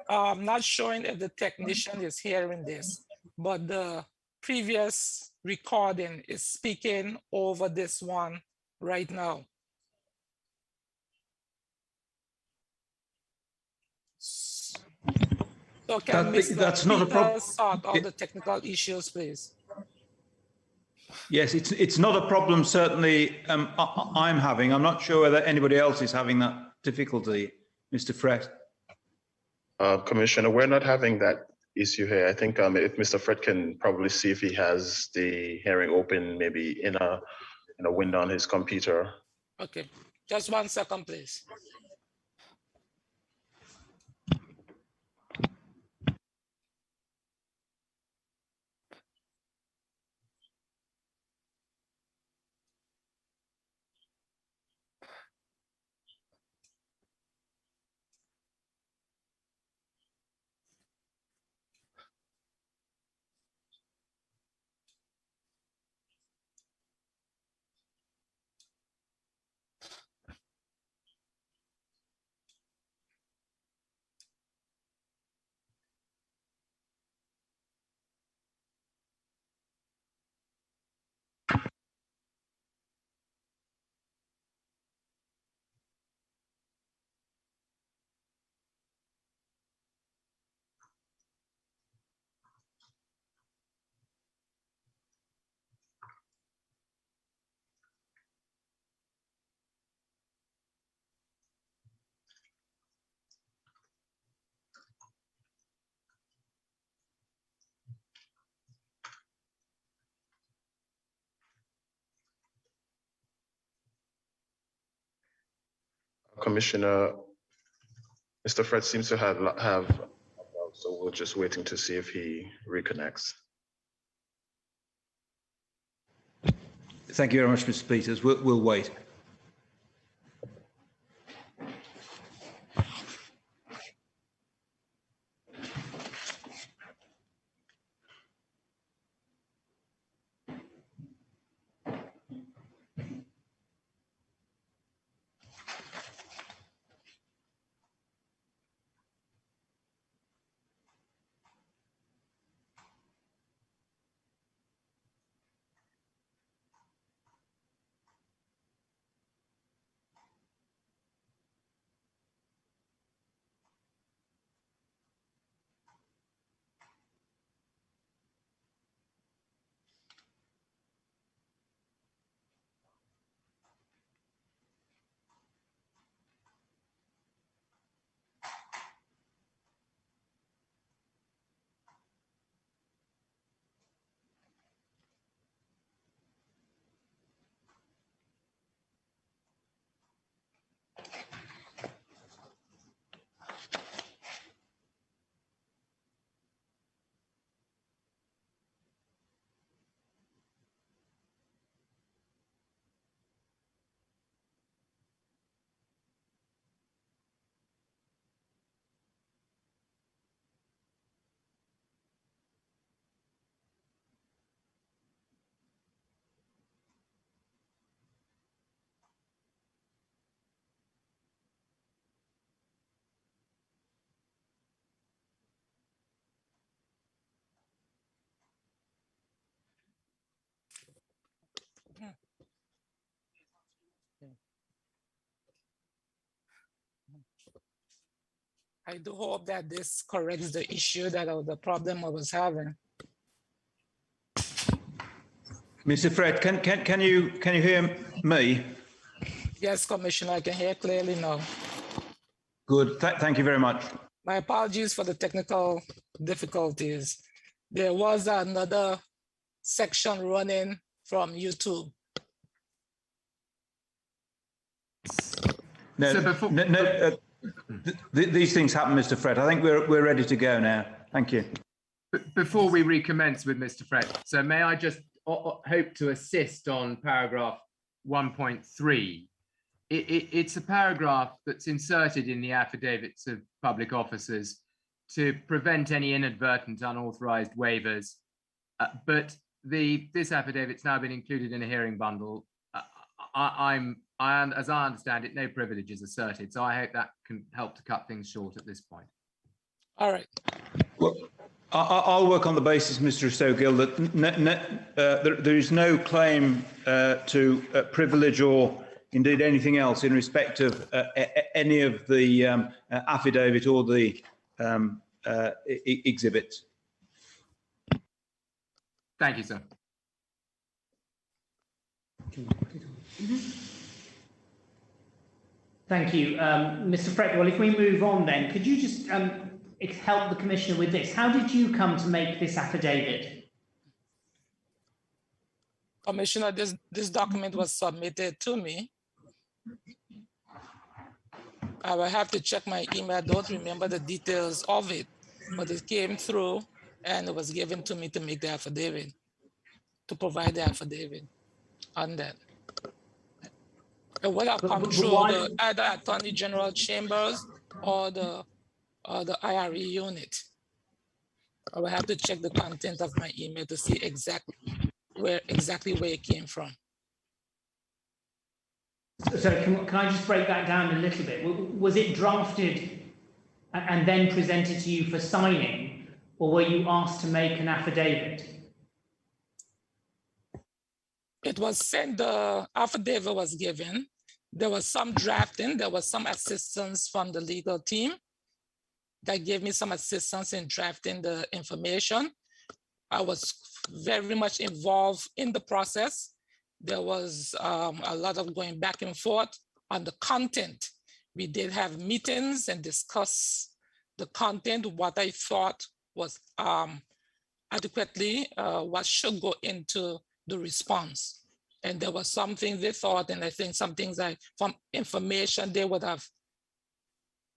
I'm not showing if the technician is hearing this, but the previous recording is speaking over this one right now. So can
that's not a problem.
Sort out the technical issues, please?
Yes, it's not a problem. Certainly, I'm having. I'm not sure whether anybody else is having that difficulty, Mr. Frett.
Commissioner, we're not having that issue here. I think if Mr. Frett can probably see if he has the hearing open, maybe in a window on his computer.
Okay, just 1 second, please.
Commissioner, Mr. Fred seems to have, so we're just waiting to see if he reconnects.
Thank you very much, Mr. Peters. We'll wait.
I do hope that this corrects the issue that the problem I was having.
Mr. Fred, can you hear me?
Yes, Commissioner, I can hear clearly now.
Good. Thank you very much.
My apologies for the technical difficulties. There was another section running from YouTube.
No,
So before-
these things happen, Mr. Fred. I think we're ready to go now. Thank you.
Before we recommence with Mr. Fred, so may I just hope to assist on paragraph 1.3. It's a paragraph that's inserted in the affidavits of public officers to prevent any inadvertent unauthorized waivers. But this affidavit's now been included in a hearing bundle. As I understand it, no privilege is asserted. So I hope that can help to cut things short at this point.
All right.
Well, I'll work on the basis, Mr. Sogill, that there is no claim to privilege or indeed anything else in respect of any of the affidavit or the exhibits.
Thank you, sir.
Thank you, Mr. Fred. Well, if we move on then, could you just help the Commissioner with this? How did you come to make this affidavit?
Commissioner, this document was submitted to me. I will have to check my email. I don't remember the details of it, but it came through and it was given to me to make the affidavit, to provide the affidavit on that. It would have come through either Attorney General Chambers or the IRE unit. I will have to check the content of my email to see exactly where it came from.
So can I just break that down a little bit? Was it drafted and then presented to you for signing, or were you asked to make an affidavit?
It was sent, the affidavit was given. There was some drafting, there was some assistance from the legal team that gave me some assistance in drafting the information. I was very much involved in the process. There was a lot of going back and forth on the content. We did have meetings and discuss the content, what I thought was adequately, what should go into the response. and there was something they thought, and I think some things from information they would have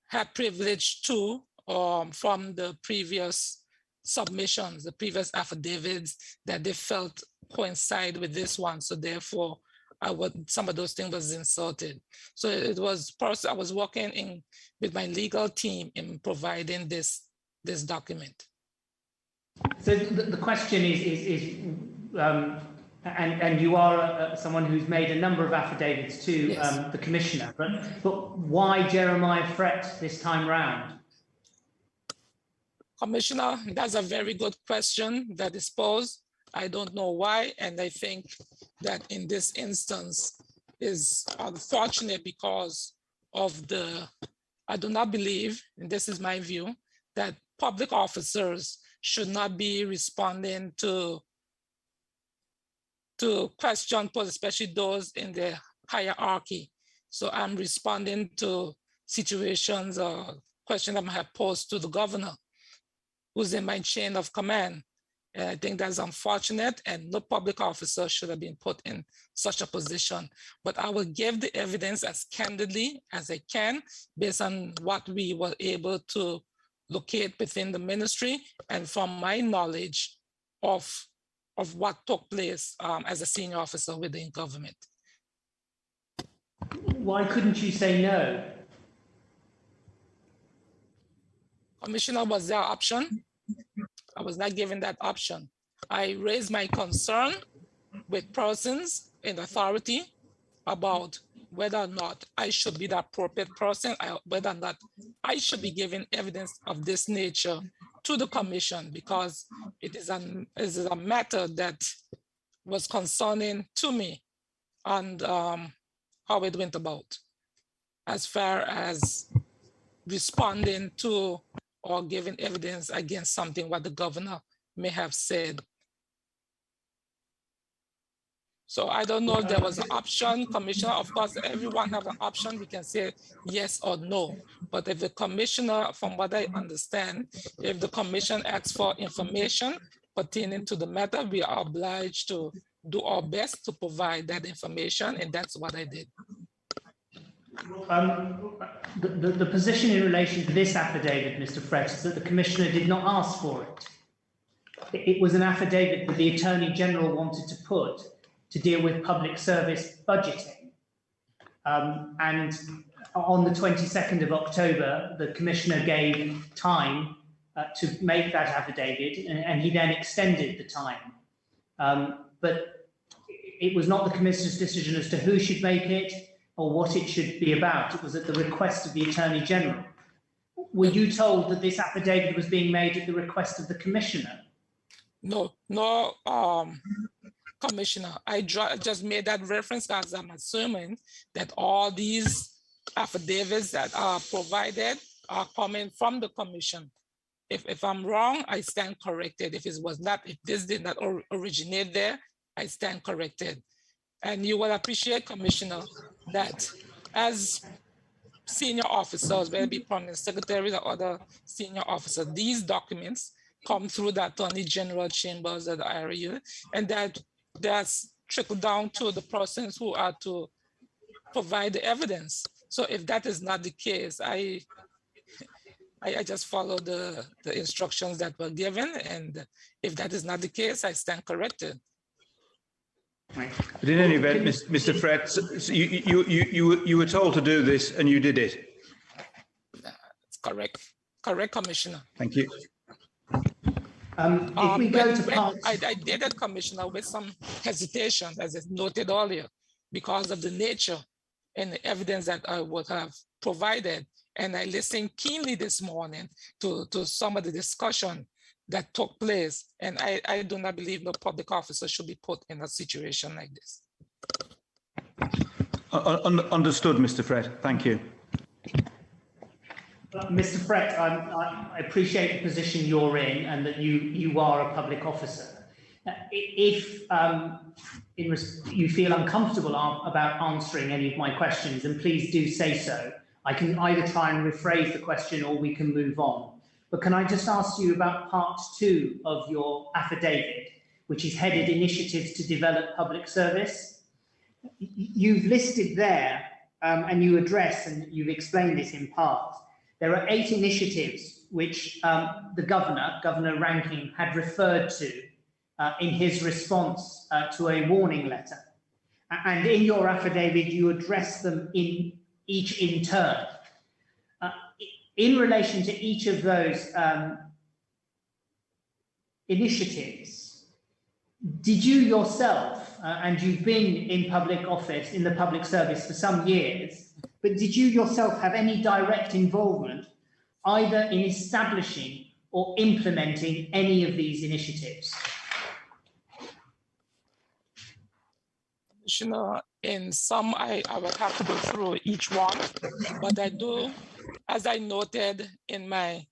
had privilege to from the previous submissions, the previous affidavits that they felt coincide with this one. So therefore, some of those things was inserted. So it was I was working with my legal team in providing this document.
So the question is and you are someone who's made a number of affidavits to
Yes.
the commissioner, but why Jeremiah Frett this time round?
Commissioner, that's a very good question that is posed. I don't know why, and I think that in this instance is unfortunate because of I do not believe, and this is my view, that public officers should not be responding to questions, especially those in the hierarchy. So I'm responding to situations or questions I have posed to the governor, who's in my chain of command. And I think that's unfortunate, and no public officer should have been put in such a position. But I will give the evidence as candidly as I can based on what we were able to locate within the ministry and from my knowledge of what took place as a senior officer within government.
Why couldn't you say no?
Commissioner, was there an option? I was not given that option. I raised my concern with persons in authority about whether or not I should be the appropriate person, whether or not I should be giving evidence of this nature to the commission, because it is a matter that was concerning to me and how it went about as far as responding to or giving evidence against something what the governor may have said. So I don't know if there was an option, Commissioner. Of course, everyone has an option. We can say yes or no. But if the commissioner, from what I understand, if the commission asks for information pertaining to the matter, we are obliged to do our best to provide that information, and that's what I did.
The position in relation to this affidavit, Mr. Frett, is that the Commissioner did not ask for it. It was an affidavit that the Attorney General wanted to put to deal with public service budgeting. And on the 22nd of October, the Commissioner gave time to make that affidavit, and he then extended the time. But it was not the Commissioner's decision as to who should make it or what it should be about. It was at the request of the Attorney General. Were you told that this affidavit was being made at the request of the Commissioner?
No, Commissioner. I just made that reference as I'm assuming that all these affidavits that are provided are coming from the Commission. If I'm wrong, I stand corrected. If this did not originate there, I stand corrected. And you will appreciate, Commissioner, that as senior officers, whether it be permanent secretaries or other senior officers, these documents come through the Attorney General chambers of the area, and that's trickled down to the persons who are to provide the evidence. So if that is not the case, I just follow the instructions that were given, and if that is not the case, I stand corrected.
But in any event, Mr. Frett, you were told to do this and you did it.
That's correct. Correct, Commissioner.
Thank you.
If we go to parts...
I did it, Commissioner, with some hesitation, as I noted earlier, because of the nature and the evidence that I would have provided. And I listened keenly this morning to some of the discussion that took place. And I do not believe no public officer should be put in a situation like this.
Understood, Mr. Frett. Thank you.
Mr. Frett, I appreciate the position you're in and that you are a public officer. If you feel uncomfortable about answering any of my questions, then please do say so. I can either try and rephrase the question or we can move on. But can I just ask you about part 2 of your affidavit, which is headed Initiatives to Develop Public Service? you've listed there, and you address, and you've explained this in part, there are 8 initiatives which the Governor Rankin, had referred to in his response to a warning letter. And in your affidavit, you address them each in turn. In relation to each of those initiatives, did you yourself, and you've been in public office, in the public service for some years, but did you yourself have any direct involvement either in establishing or implementing any of these initiatives?
Commissioner, in some, I would have to go through each one, but I do, as I noted in my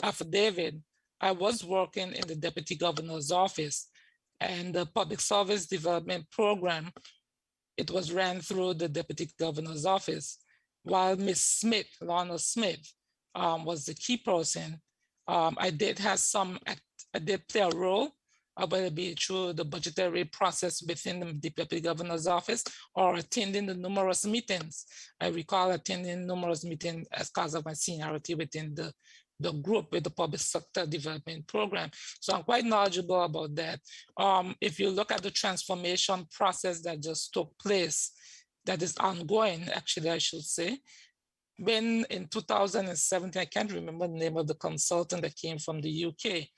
affidavit, I was working in the Deputy Governor's office, and the Public Service Development Program, it was ran through the Deputy Governor's office, while Ms. Smith, Lorna Smith, was the key person. I did play a role, whether it be through the budgetary process within the Deputy Governor's office or attending the numerous meetings. I recall attending numerous meetings as cause of my seniority within the group with the Public Sector Development Program. So I'm quite knowledgeable about that. If you look at the transformation process that just took place, that is ongoing, actually, I should say, when in 2017, I can't remember the name of the consultant that came from the UK.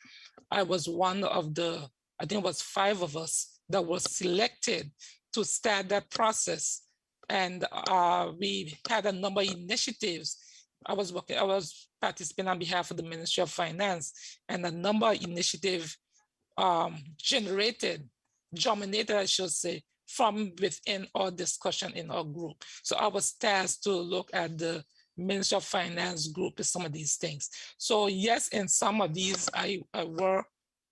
I was one of the, I think it was 5 of us that was selected to start that process. And we had a number of initiatives. I was participating on behalf of the Ministry of Finance, and a number of initiatives germinated, I should say, from within our discussion in our group. So I was tasked to look at the Ministry of Finance group and some of these things. So yes, in some of these, I were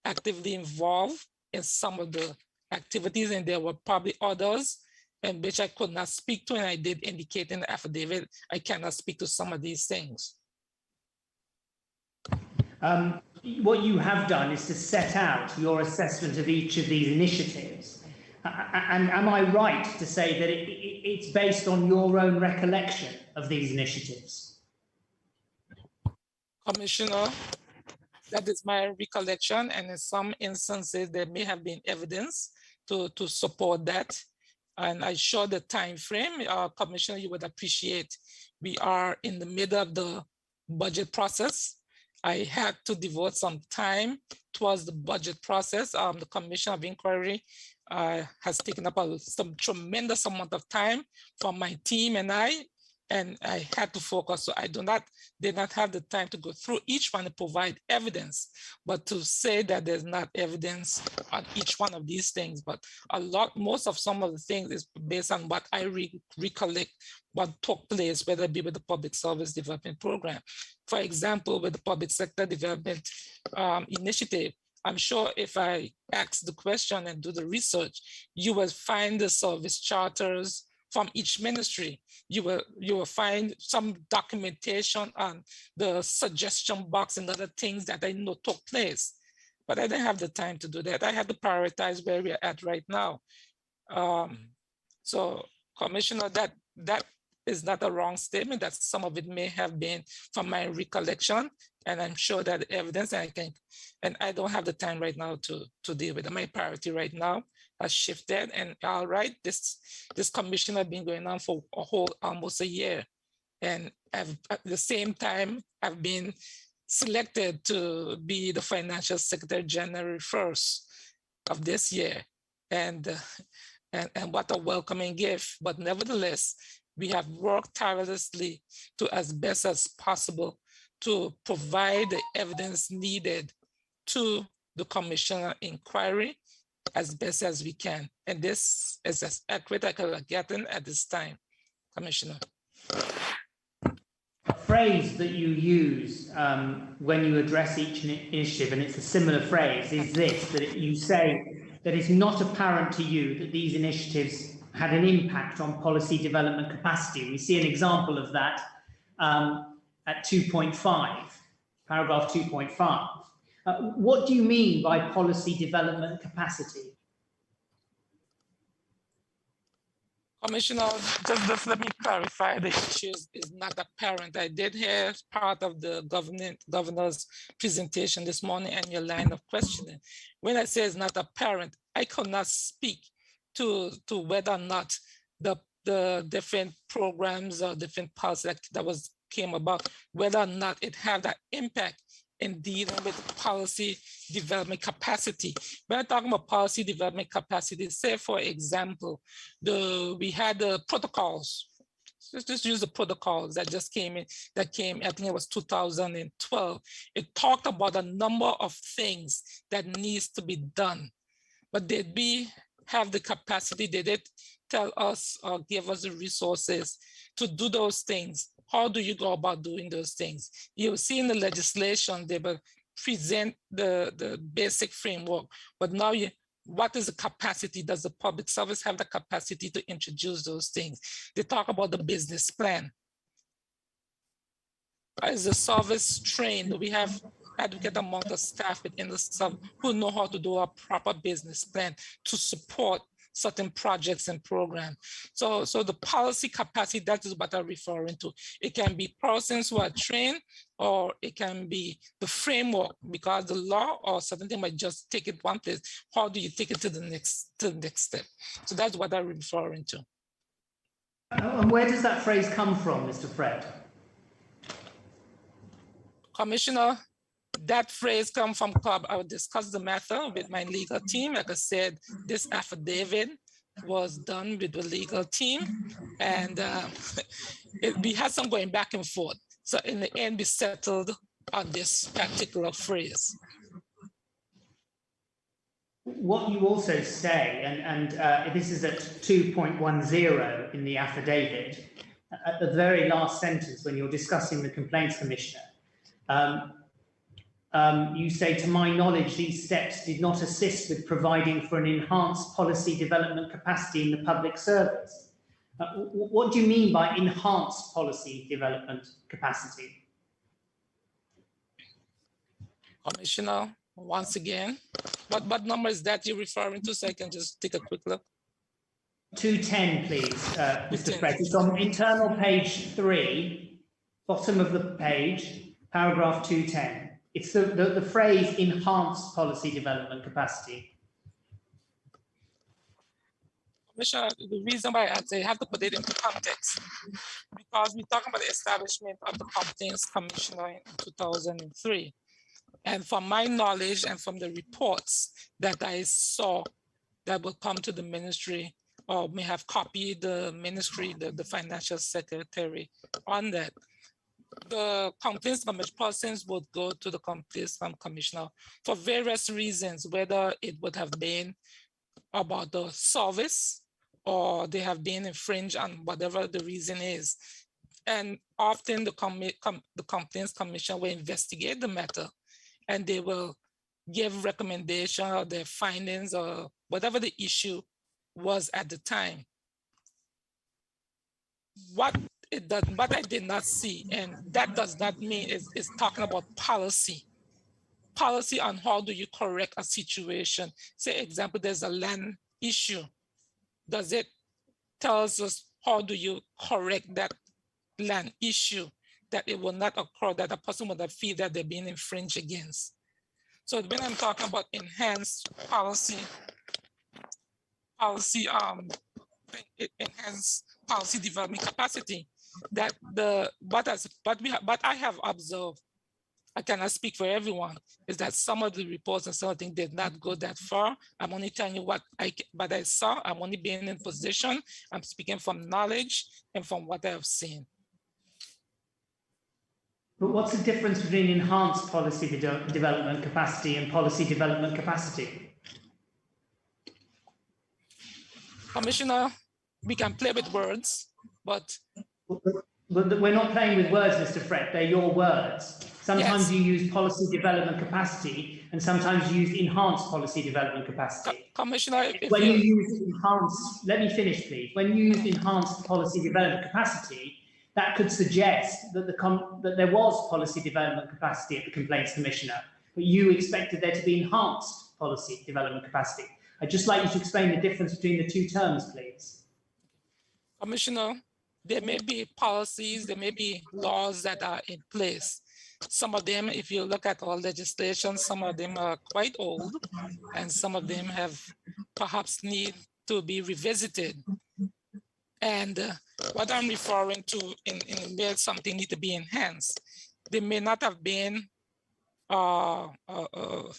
actively involved in some of the activities, and there were probably others in which I could not speak to, and I did indicate in the affidavit, I cannot speak to some of these things.
What you have done is to set out your assessment of each of these initiatives. And am I right to say that it's based on your own recollection of these initiatives?
Commissioner, that is my recollection, and in some instances there may have been evidence to support that. And I show the time frame, Commissioner, you would appreciate. We are in the middle of the budget process. I had to devote some time towards the budget process. The Commission of Inquiry has taken up some tremendous amount of time from my team and I had to focus. So I did not have the time to go through each one and provide evidence, but to say that there's not evidence on each one of these things, but most of some of the things is based on what I recollect what took place, whether it be with the Public Service Development Program. For example, with the Public Sector Development Initiative, I'm sure if I ask the question and do the research, you will find the service charters from each ministry. You will find some documentation on the suggestion box and other things that I know took place. But I didn't have the time to do that. I had to prioritize where we're at right now. So, Commissioner, that is not a wrong statement, that some of it may have been from my recollection, and I'm sure that the evidence and I don't have the time right now to deal with it. My priority right now has shifted, and all right, this commission has been going on for almost a year. And at the same time, I've been selected to be the Financial Secretary January 1st of this year. And what a welcoming gift. But nevertheless, we have worked tirelessly to, as best as possible, to provide the evidence needed to the Commission of Inquiry as best as we can. And this is as accurate as I could have gotten at this time, Commissioner.
A phrase that you use when you address each initiative, and it's a similar phrase, is this, that you say that it's not apparent to you that these initiatives had an impact on policy development capacity. We see an example of that at 2.5, paragraph 2.5. What do you mean by policy development capacity?
Commissioner, just let me clarify, the issue is not apparent. I did hear part of the governor's presentation this morning and your line of questioning. When I say it's not apparent, I could not speak to whether or not the different programs or different policies that came about, whether or not it had that impact in dealing with policy development capacity. When I'm talking about policy development capacity, say for example, we had the protocols. Let's just use the protocols that just came in, I think it was 2012. It talked about a number of things that needs to be done. But did we have the capacity? Did it tell us or give us the resources to do those things? How do you go about doing those things? You'll see in the legislation, they will present the basic framework, but now what is the capacity? Does the public service have the capacity to introduce those things? They talk about the business plan. Is the service trained? Do we have adequate amount of staff within the service who know how to do a proper business plan to support certain projects and programs? So the policy capacity, that is what I'm referring to. It can be persons who are trained, or it can be the framework, because the law or certain thing might just take it one place. How do you take it to the next step? So that's what I'm referring to.
And where does that phrase come from, Mr. Fred?
Commissioner, that phrase comes from club. I will discuss the matter with my legal team. Like I said, this affidavit was done with the legal team, and we had some going back and forth. So in the end, we settled on this particular phrase.
What you also say, and this is at 2.10 in the affidavit, at the very last sentence when you're discussing the Complaints Commissioner, you say, to my knowledge, these steps did not assist with providing for an enhanced policy development capacity in the public service. What do you mean by enhanced policy development capacity?
Commissioner, once again, what number is that you're referring to, so I can just take a quick look?
210, please, Mr. Fred. It's on internal page 3, bottom of the page, paragraph 210. It's the phrase enhanced policy development capacity.
Commissioner, the reason why I say you have to put it into context, because we're talking about the establishment of the Complaints Commissioner in 2003. And from my knowledge and from the reports that I saw that will come to the ministry, or may have copied the ministry, the financial secretary on that, the Complaints Commission persons would go to the Complaints Commissioner for various reasons, whether it would have been about the service or they have been infringed on whatever the reason is. And often the Complaints Commission will investigate the matter, and they will give recommendation or their findings or whatever the issue was at the time. What I did not see, and that does not mean it's talking about policy on how do you correct a situation. Say, example, there's a land issue. Does it tell us how do you correct that land issue, that it will not occur, that a person would feel that they're being infringed against? So when I'm talking about enhanced enhanced policy development capacity, that what I have observed, I cannot speak for everyone, is that some of the reports and some of the things did not go that far. I'm only telling you what I saw. I'm only being in position. I'm speaking from knowledge and from what I have seen.
But what's the difference between enhanced policy development capacity and policy development capacity?
Commissioner, we can play with words, but
we're not playing with words, Mr. Fred. They're your words. Sometimes you use policy development capacity, and sometimes you use enhanced policy development capacity.
Commissioner,
when you use enhanced, let me finish, please. When you use enhanced policy development capacity, that could suggest that that there was policy development capacity at the Complaints Commissioner, but you expected there to be enhanced policy development capacity. I'd just like you to explain the difference between the two terms, please.
Commissioner, there may be policies, there may be laws that are in place. Some of them, if you look at our legislation, some of them are quite old, and some of them have perhaps need to be revisited. And what I'm referring to in where something need to be enhanced, they may not have been the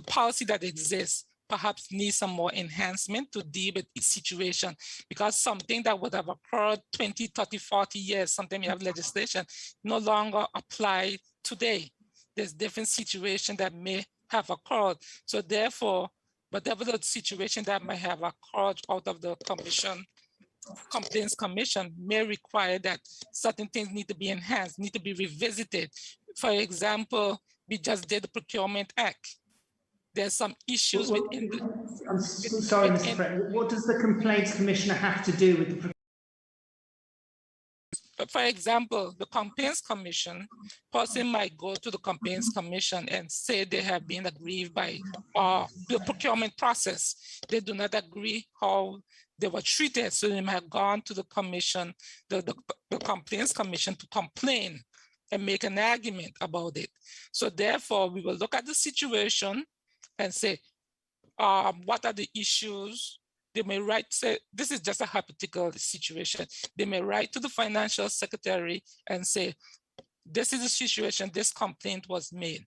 policy that exists perhaps needs some more enhancement to deal with the situation, because something that would have occurred 20, 30, 40 years, sometimes you have legislation no longer apply today. There's different situations that may have occurred. So therefore, whatever the situation that might have occurred out of the complaints commission may require that certain things need to be enhanced, need to be revisited. For example, we just did the Procurement Act. There's some issues within the...
I'm sorry, Mr. President. What does the Complaints Commissioner have to do with the...
For example, the Complaints Commission, person might go to the Complaints Commission and say they have been aggrieved by the procurement process. They do not agree how they were treated. So they might have gone to the commission, the Complaints Commission, to complain and make an argument about it. So therefore, we will look at the situation and say, what are the issues? They may write, say, this is just a hypothetical situation. They may write to the financial secretary and say, this is the situation, this complaint was made.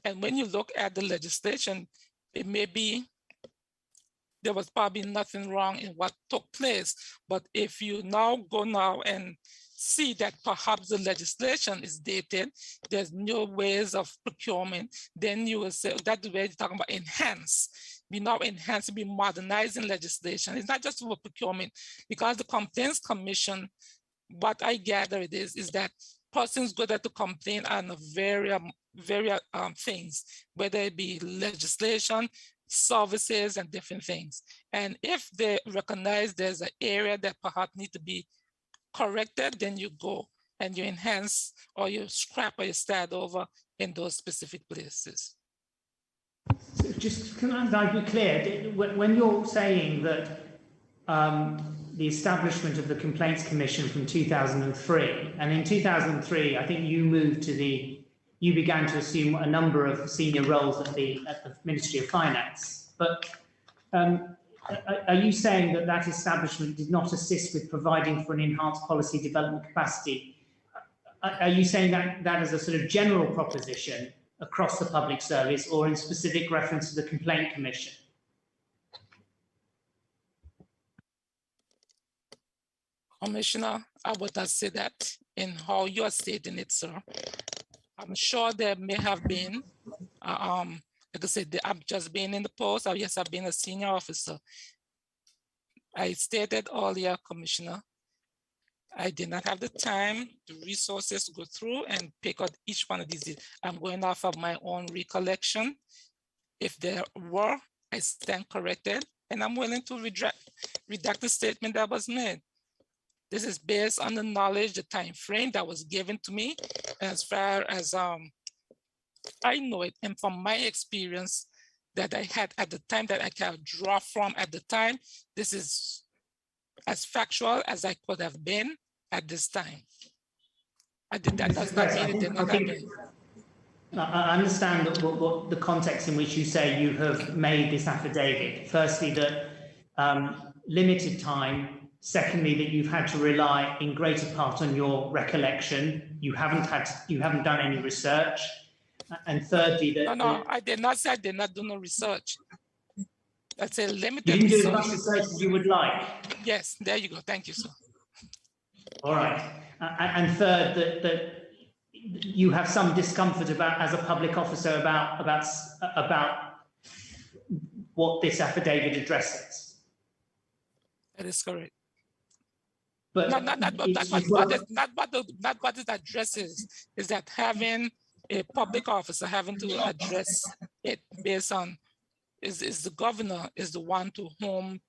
And when you look at the legislation, it may be, there was probably nothing wrong in what took place. But if you now go now and see that perhaps the legislation is dated, there's new ways of procurement, then you will say, that's the way you're talking about enhance. We now enhance, we modernizing legislation. It's not just for procurement, because the Complaints Commission, what I gather it is that persons go there to complain on various things, whether it be legislation, services, and different things. And if they recognize there's an area that perhaps need to be corrected, then you go and you enhance or you scrap or you start over in those specific places.
So just can I be clear? When you're saying that the establishment of the Complaints Commission from 2003, and in 2003, I think you moved to you began to assume a number of senior roles at the Ministry of Finance. But are you saying that that establishment did not assist with providing for an enhanced policy development capacity? Are you saying that as a sort of general proposition across the public service, or in specific reference to the Complaint Commission?
Commissioner, I would not say that in how you are stating it, sir. I'm sure there may have been, like I said, I've just been in the post. Yes, I've been a senior officer. I stated earlier, Commissioner, I did not have the time, the resources to go through and pick out each one of these. I'm going off of my own recollection. If there were, I stand corrected, and I'm willing to redact the statement that was made. This is based on the knowledge, the time frame that was given to me, as far as I know it, and from my experience that I had at the time, that I can draw from at the time, this is as factual as I could have been at this time. That does not mean it did not happen.
I understand what the context in which you say you have made this affidavit. Firstly, that limited time. Secondly, that you've had to rely in greater part on your recollection. You haven't done any research. And thirdly, that
no, I did not say I did not do no research. That's a limited.
You didn't do as much research as you would like.
Yes, there you go. Thank you, sir. All
right. And third, that you have some discomfort about, as a public officer, about what this affidavit addresses.
That is correct.
But
not what it addresses is that having a public officer having to address it based on is the governor is the one to whom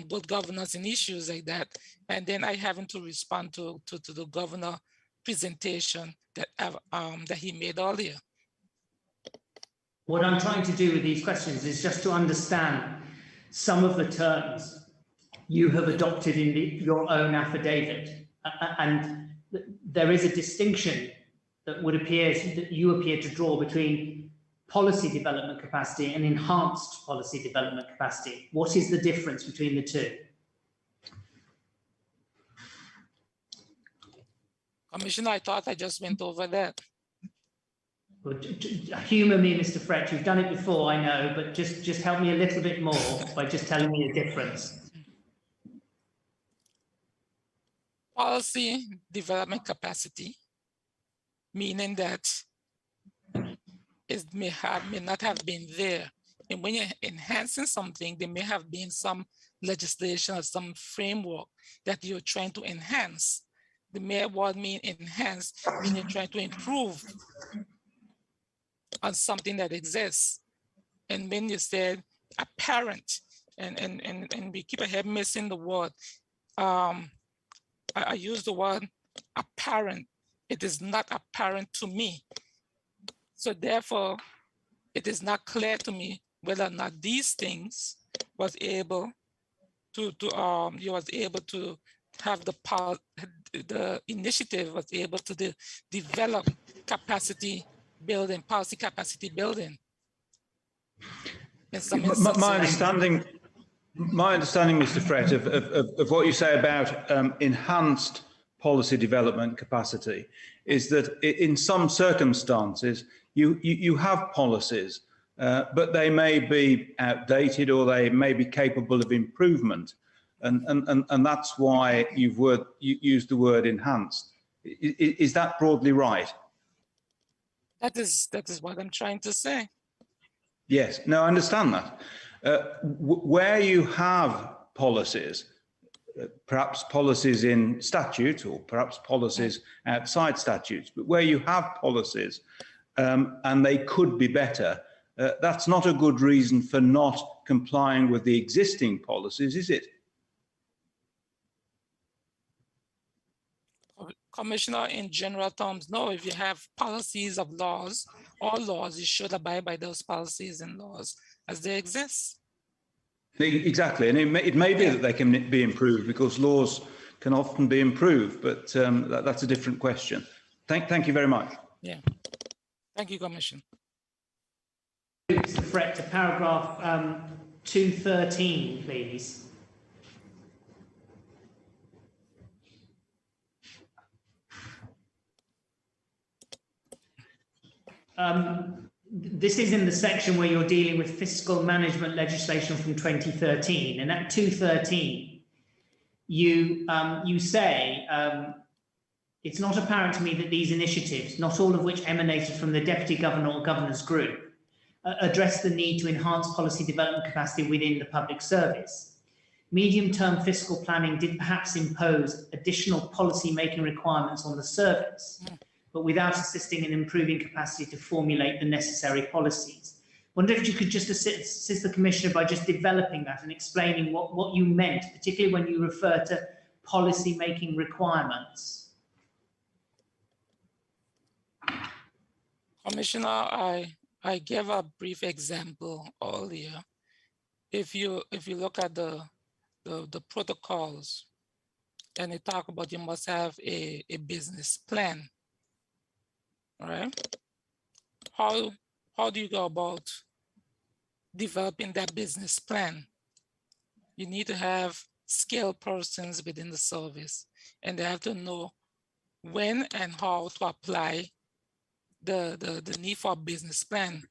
good governance and issues like that, and then I having to respond to the governor presentation that he made earlier.
What I'm trying to do with these questions is just to understand some of the terms you have adopted in your own affidavit. And there is a distinction that you appear to draw between policy development capacity and enhanced policy development capacity. What is the difference between the two?
Commissioner, I thought I just went over that.
Well, humour me, Mr. Frett. You've done it before, I know, but just help me a little bit more by just telling me the difference.
Policy development capacity, meaning that it may not have been there. And when you're enhancing something, there may have been some legislation or some framework that you're trying to enhance. The mere word mean enhance, meaning you're trying to improve on something that exists. And when you said apparent, and we keep ahead missing the word, I use the word apparent. It is not apparent to me. So therefore, it is not clear to me whether or not these things was able to you was able to have the initiative was able to develop capacity building, policy capacity building.
My understanding, Mr. Frett, of what you say about enhanced policy development capacity is that in some circumstances you have policies, but they may be outdated or they may be capable of improvement, and that's why you used the word enhanced. Is that broadly right?
That is what I'm trying to say.
Yes, no, I understand that. Where you have policies, perhaps policies in statute or perhaps policies outside statutes, but where you have policies and they could be better, that's not a good reason for not complying with the existing policies, is it?
Commissioner, in general terms, no. If you have policies of laws or laws, you should abide by those policies and laws as they exist.
Exactly, and it may be that they can be improved because laws can often be improved, but that's a different question. Thank you very much.
Yeah, thank you, Commissioner.
Mr. Frett, to paragraph 213, please. This is in the section where you're dealing with fiscal management legislation from 2013, and at 213, you say it's not apparent to me that these initiatives, not all of which emanated from the Deputy Governor or Governor's Group, address the need to enhance policy development capacity within the public service. Medium-term fiscal planning did perhaps impose additional policy-making requirements on the service, but without assisting in improving capacity to formulate the necessary policies. Wonder if you could just assist the Commissioner by just developing that and explaining what you meant, particularly when you refer to policy-making requirements.
Commissioner, I gave a brief example earlier. If you look at the protocols, and they talk about you must have a business plan. All right. How do you go about developing that business plan? You need to have skilled persons within the service, and they have to know when and how to apply the need for a business plan,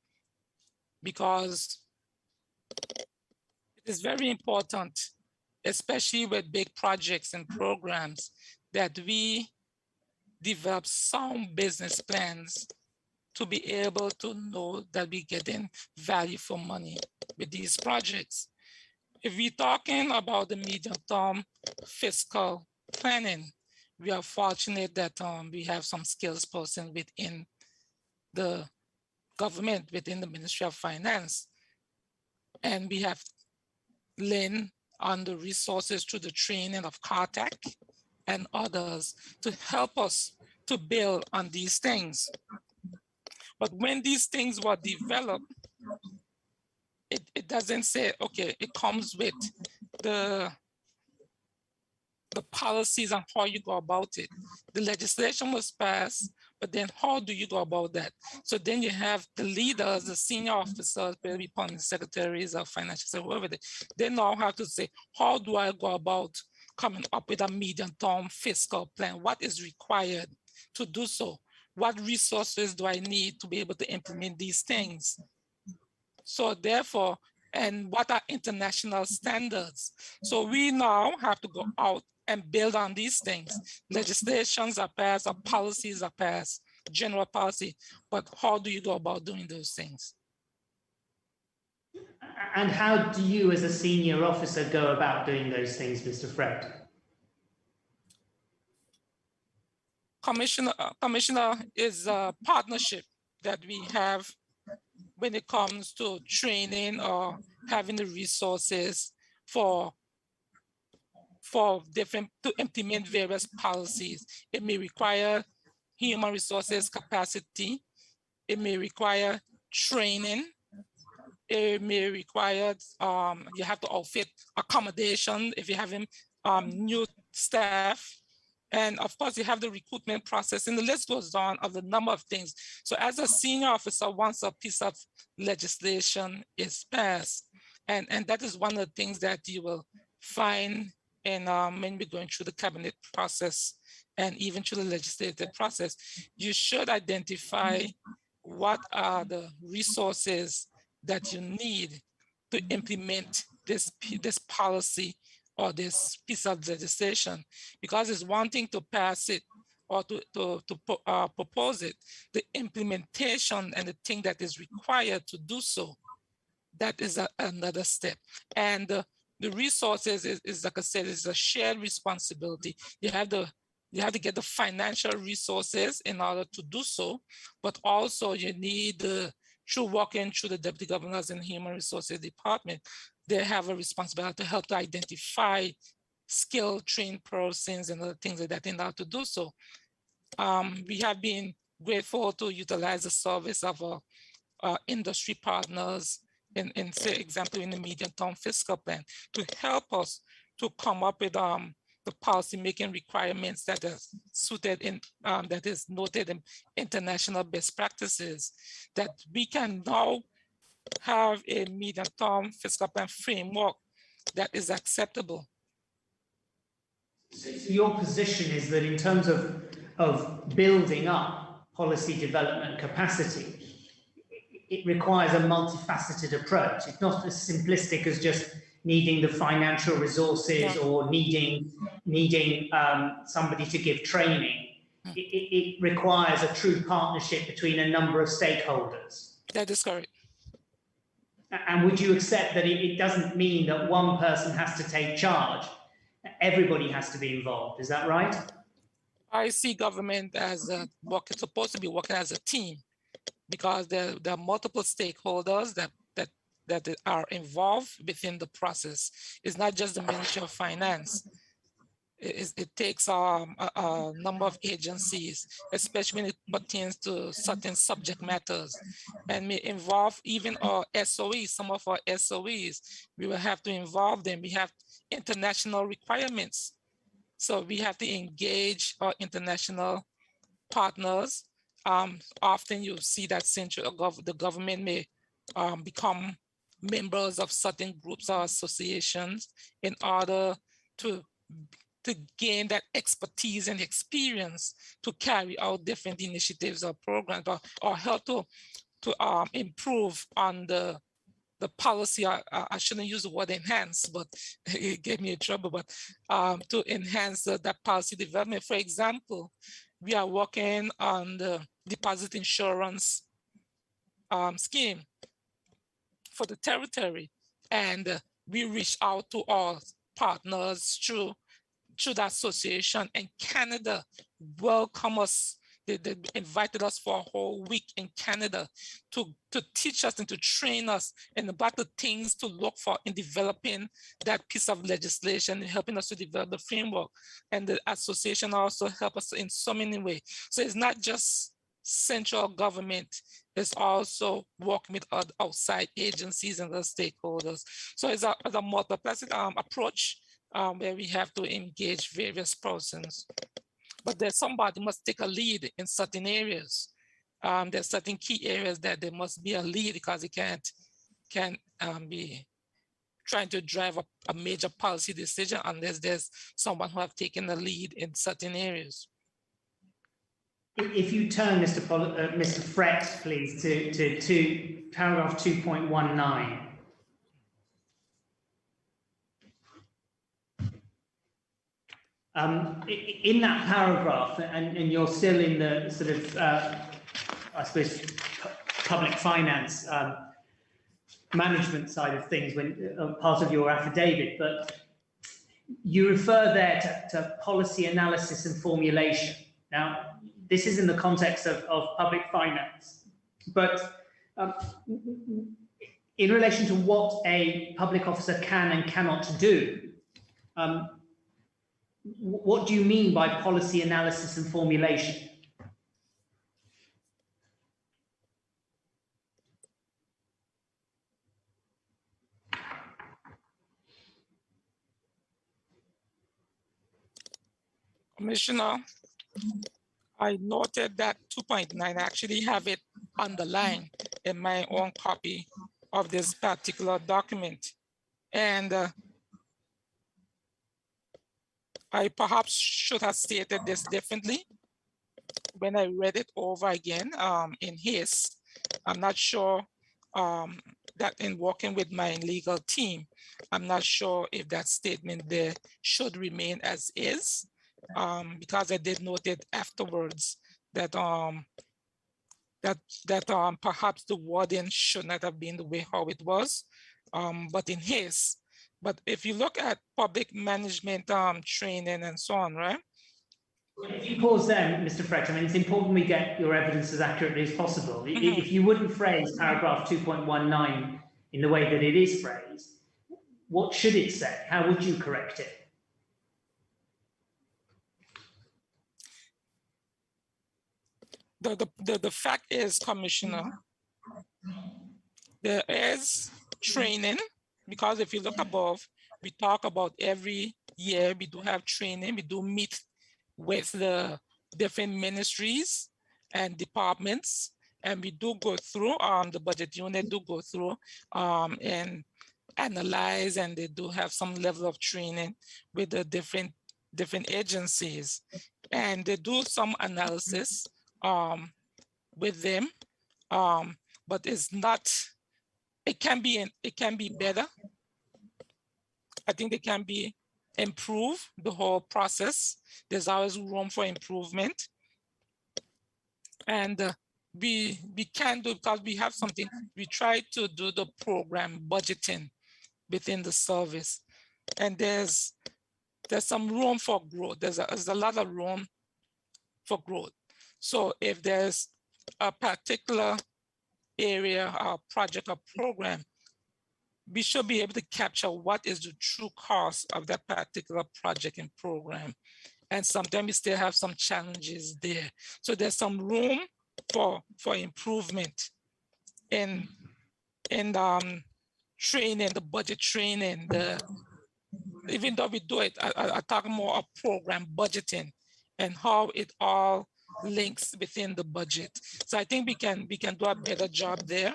because it is very important, especially with big projects and programs, that we develop sound business plans to be able to know that we're getting value for money with these projects. If we're talking about the medium-term fiscal planning, we are fortunate that we have some skills person within the government, within the Ministry of Finance. And we have leaned on the resources through the training of CARTAC and others to help us to build on these things. But when these things were developed, it doesn't say, okay, it comes with the the policies and how you go about it. The legislation was passed, but then how do you go about that? So then you have the leaders, the senior officers, maybe permanent secretaries of financial sector, whoever they now have to say, how do I go about coming up with a medium-term fiscal plan? What is required to do so? What resources do I need to be able to implement these things? So therefore, and what are international standards? So we now have to go out and build on these things. Legislations are passed, or policies are passed, general policy, but how do you go about doing those things?
And how do you as a senior officer go about doing those things, Mr. Fred?
Commissioner is a partnership that we have when it comes to training or having the resources for different to implement various policies. It may require human resources capacity. It may require training. It may require you have to outfit accommodation if you're having new staff. And of course, you have the recruitment process, and the list goes on of the number of things. So as a senior officer, once a piece of legislation is passed, and that is one of the things that you will find in when we're going through the cabinet process and even through the legislative process, you should identify what are the resources that you need to implement this policy or this piece of legislation, because it's one thing to pass it or to propose it. The implementation and the thing that is required to do so, that is another step. And the resources is like I said, is a shared responsibility. You have to get the financial resources in order to do so, but also you need through working through the deputy governors and human resources department, they have a responsibility to help to identify skilled, trained persons and other things like that in order to do so. We have been grateful to utilize the service of our industry partners in say, example, in the medium-term fiscal plan to help us to come up with the policy-making requirements that are suited in, that is noted in international best practices, that we can now have a medium-term fiscal plan framework that is acceptable.
So your position is that in terms of building up policy development capacity, it requires a multifaceted approach. It's not as simplistic as just needing the financial resources or needing somebody to give training. It requires a true partnership between a number of stakeholders.
That is correct.
And would you accept that it doesn't mean that one person has to take charge? Everybody has to be involved. Is that right?
I see government as supposed to be working as a team, because there are multiple stakeholders that are involved within the process. It's not just the Ministry of Finance. It takes a number of agencies, especially when it pertains to certain subject matters, and may involve even our SOEs. Some of our SOEs, we will have to involve them. We have international requirements. So we have to engage our international partners. Often you see that the government may become members of certain groups or associations in order to gain that expertise and experience to carry out different initiatives or programs, or help to improve on the policy. I shouldn't use the word enhance, but it gave me a trouble, but to enhance that policy development. For example, we are working on the deposit insurance scheme for the territory, and we reach out to our partners through the association, and Canada welcomed us. They invited us for a whole week in Canada to teach us and to train us and about the things to look for in developing that piece of legislation and helping us to develop the framework. And the association also helped us in so many ways. So it's not just central government, it's also working with outside agencies and other stakeholders. So it's a multifaceted approach where we have to engage various persons. But there's somebody must take a lead in certain areas. There's certain key areas that there must be a lead, because it can't be trying to drive a major policy decision unless there's someone who have taken the lead in certain areas.
If you turn, Mr. Frett, please, to paragraph 2.19. In that paragraph, and you're still in the sort of, I suppose, public finance management side of things, when part of your affidavit, but you refer there to policy analysis and formulation. Now, this is in the context of public finance, but in relation to what a public officer can and cannot do, what do you mean by policy analysis and formulation?
Commissioner, I noted that 2.9, I actually have it underlined in my own copy of this particular document. And I perhaps should have stated this differently when I read it over again in haste. I'm not sure that in working with my legal team, I'm not sure if that statement there should remain as is. Because I did note it afterwards that perhaps the wording should not have been the way how it was, but in haste. But if you look at public management training and so on, right?
If you pause there, Mr. Frett, I mean, it's important we get your evidence as accurately as possible. If you wouldn't phrase paragraph 2.19 in the way that it is phrased, what should it say? How would you correct it?
The fact is, Commissioner, there is training, because if you look above, we talk about every year we do have training, we do meet with the different ministries and departments, and we do go through, the budget unit do go through and analyze, and they do have some level of training with the different agencies, and they do some analysis with them, but it's not, it can be better. I think they can be improved, the whole process. There's always room for improvement. And we can do, because we have something, we try to do the program budgeting within the service. And there's some room for growth. There's a lot of room for growth. So if there's a particular area or project or program, we should be able to capture what is the true cost of that particular project and program. And sometimes we still have some challenges there. So there's some room for improvement in training, the budget training, even though we do it, I talk more of program budgeting and how it all links within the budget. So I think we can do a better job there,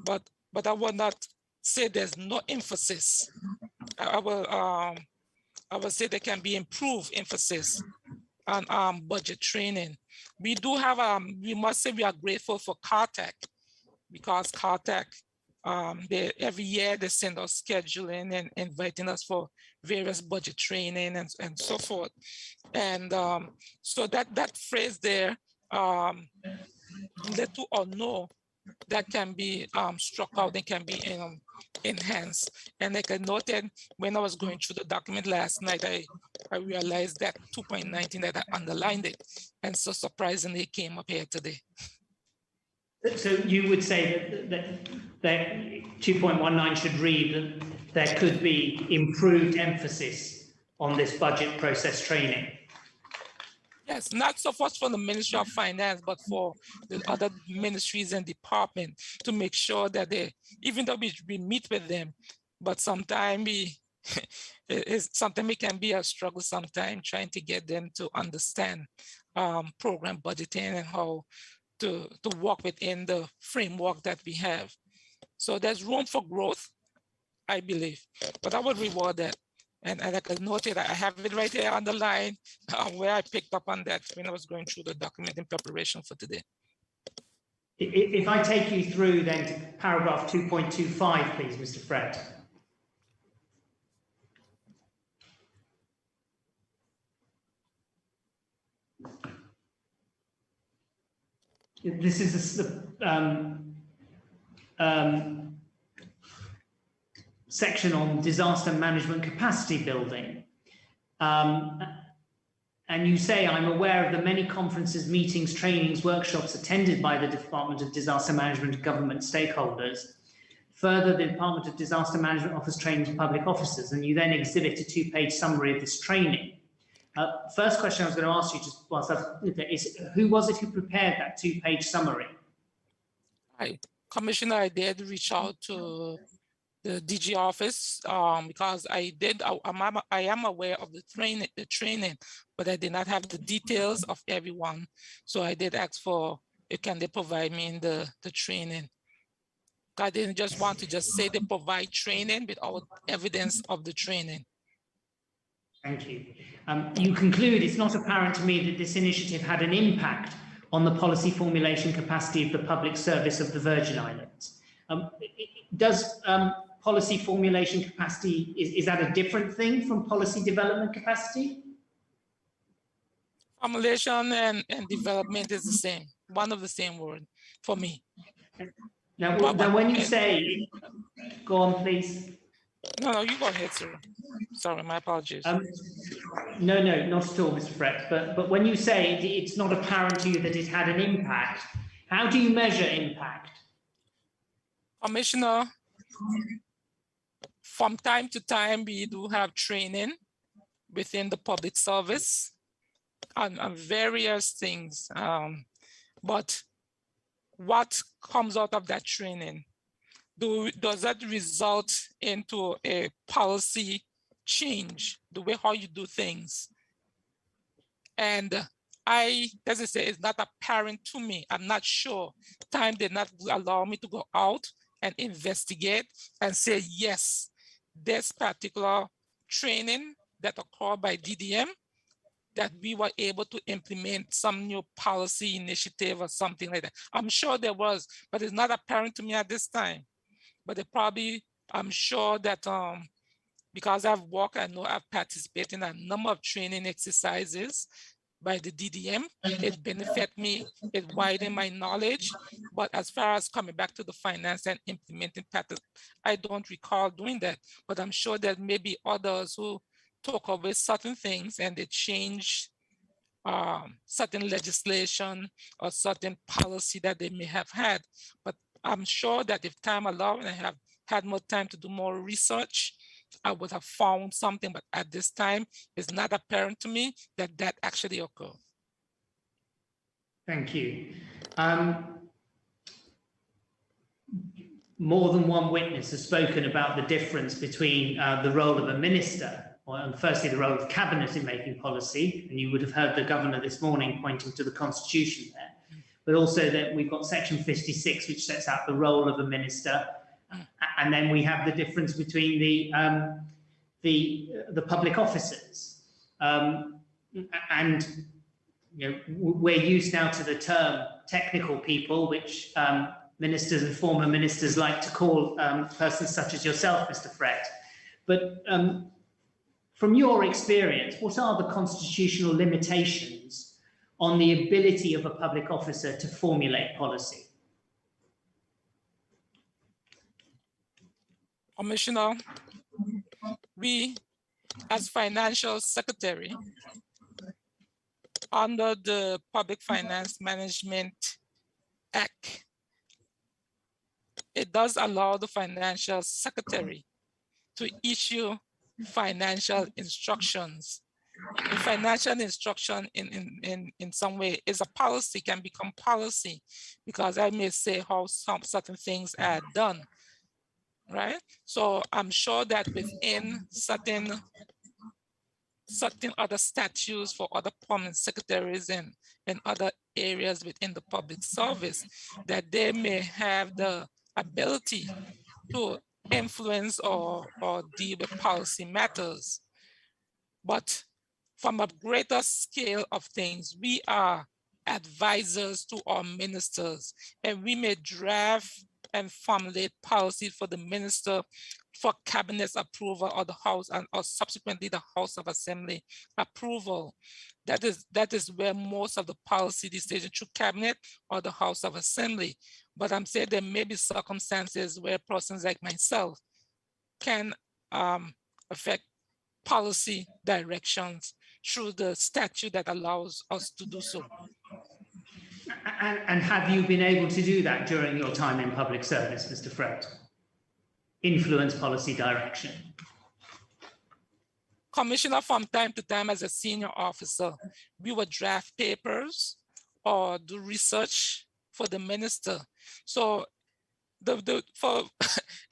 but I will not say there's no emphasis. I will say there can be improved emphasis on budget training. We do have we must say we are grateful for CARTAC, because CARTAC, every year they send us scheduling and inviting us for various budget training and so forth. And so that phrase there, let to or know, that can be struck out and can be enhanced. And like I noted when I was going through the document last night, I realized that 2.19 that I underlined it, and so surprisingly it came up here today.
So you would say that 2.19 should read that there could be improved emphasis on this budget process training?
Yes, not so much for the Ministry of Finance, but for the other ministries and departments, to make sure that they, even though we meet with them, but sometimes it's something it can be a struggle sometimes trying to get them to understand program budgeting and how to work within the framework that we have. So there's room for growth, I believe, but I would reward that. And like I noted, I have it right here on the line where I picked up on that when I was going through the document in preparation for today.
If I take you through then to paragraph 2.25, please, Mr. Fred. This is the section on disaster management capacity building. And you say, I'm aware of the many conferences, meetings, trainings, workshops attended by the Department of Disaster Management and government stakeholders. Further, the Department of Disaster Management offers training to public officers, and you then exhibit a 2-page summary of this training. First question I was going to ask you, just whilst I've looked at it, is who was it who prepared that 2-page summary?
Commissioner, I did reach out to the DG office because I am aware of the training, but I did not have the details of everyone. So I did ask for, can they provide me in the training? I didn't just want to just say they provide training without evidence of the training.
Thank you. You conclude it's not apparent to me that this initiative had an impact on the policy formulation capacity of the public service of the Virgin Islands. Does policy formulation capacity, is that a different thing from policy development capacity?
Formulation and development is the same, one of the same word for me.
Now when you say, go on please.
No, you go ahead, sir. Sorry, my apologies.
No, not at all, Mr. Fred. But when you say it's not apparent to you that it had an impact, how do you measure impact?
Commissioner, from time to time, we do have training within the public service on various things. But what comes out of that training? Does that result into a policy change, the way how you do things? And as I say, it's not apparent to me. I'm not sure. Time did not allow me to go out and investigate and say, yes, this particular training that occurred by DDM, that we were able to implement some new policy initiative or something like that. I'm sure there was, but it's not apparent to me at this time. But they probably, I'm sure that because I've worked, I know I've participated in a number of training exercises by the DDM. It benefit me, it widened my knowledge. But as far as coming back to the finance and implementing patterns, I don't recall doing that. But I'm sure that maybe others who talk about certain things and they change certain legislation or certain policy that they may have had. But I'm sure that if time allowed and I have had more time to do more research, I would have found something, but at this time, it's not apparent to me that that actually occurred.
Thank you. More than one witness has spoken about the difference between the role of a minister, and firstly, the role of cabinet in making policy, and you would have heard the governor this morning pointing to the constitution there, but also that we've got section 56, which sets out the role of a minister. And then we have the difference between the public officers. And you know, we're used now to the term technical people, which ministers and former ministers like to call persons such as yourself, Mr. Fred. But from your experience, what are the constitutional limitations on the ability of a public officer to formulate policy?
Commissioner, we as Financial Secretary, under the Public Finance Management Act, it does allow the Financial Secretary to issue financial instructions. The financial instruction in some way is a policy, can become policy, because I may say how some certain things are done. right? So I'm sure that within certain other statutes for other permanent secretaries and other areas within the public service, that they may have the ability to influence or deal with policy matters. But from a greater scale of things, we are advisors to our ministers, and we may draft and formulate policy for the minister for cabinet's approval or the House or subsequently the House of Assembly approval. That is where most of the policy decision through cabinet or the House of Assembly. But I'm saying there may be circumstances where persons like myself can affect policy directions through the statute that allows us to do so.
And have you been able to do that during your time in public service, Mr. Fred? Influence policy direction?
Commissioner, from time to time as a senior officer, we would draft papers or do research for the minister. So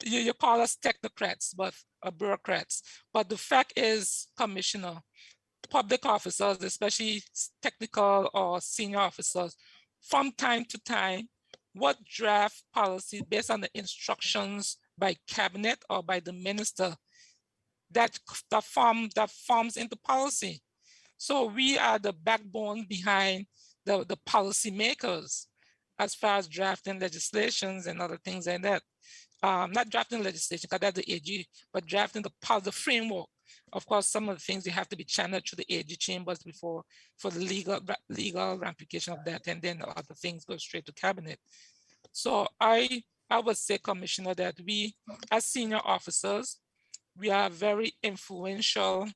you call us technocrats, but bureaucrats. But the fact is, Commissioner, public officers, especially technical or senior officers, from time to time, what draft policy based on the instructions by cabinet or by the minister that forms into policy. So we are the backbone behind the policy makers as far as drafting legislations and other things like that. Not drafting legislation, because that's the AG, but drafting the framework. Of course, some of the things they have to be channeled through the AG chambers before for the legal ramification of that, and then other things go straight to cabinet. So I would say, Commissioner, that we as senior officers, we are very influential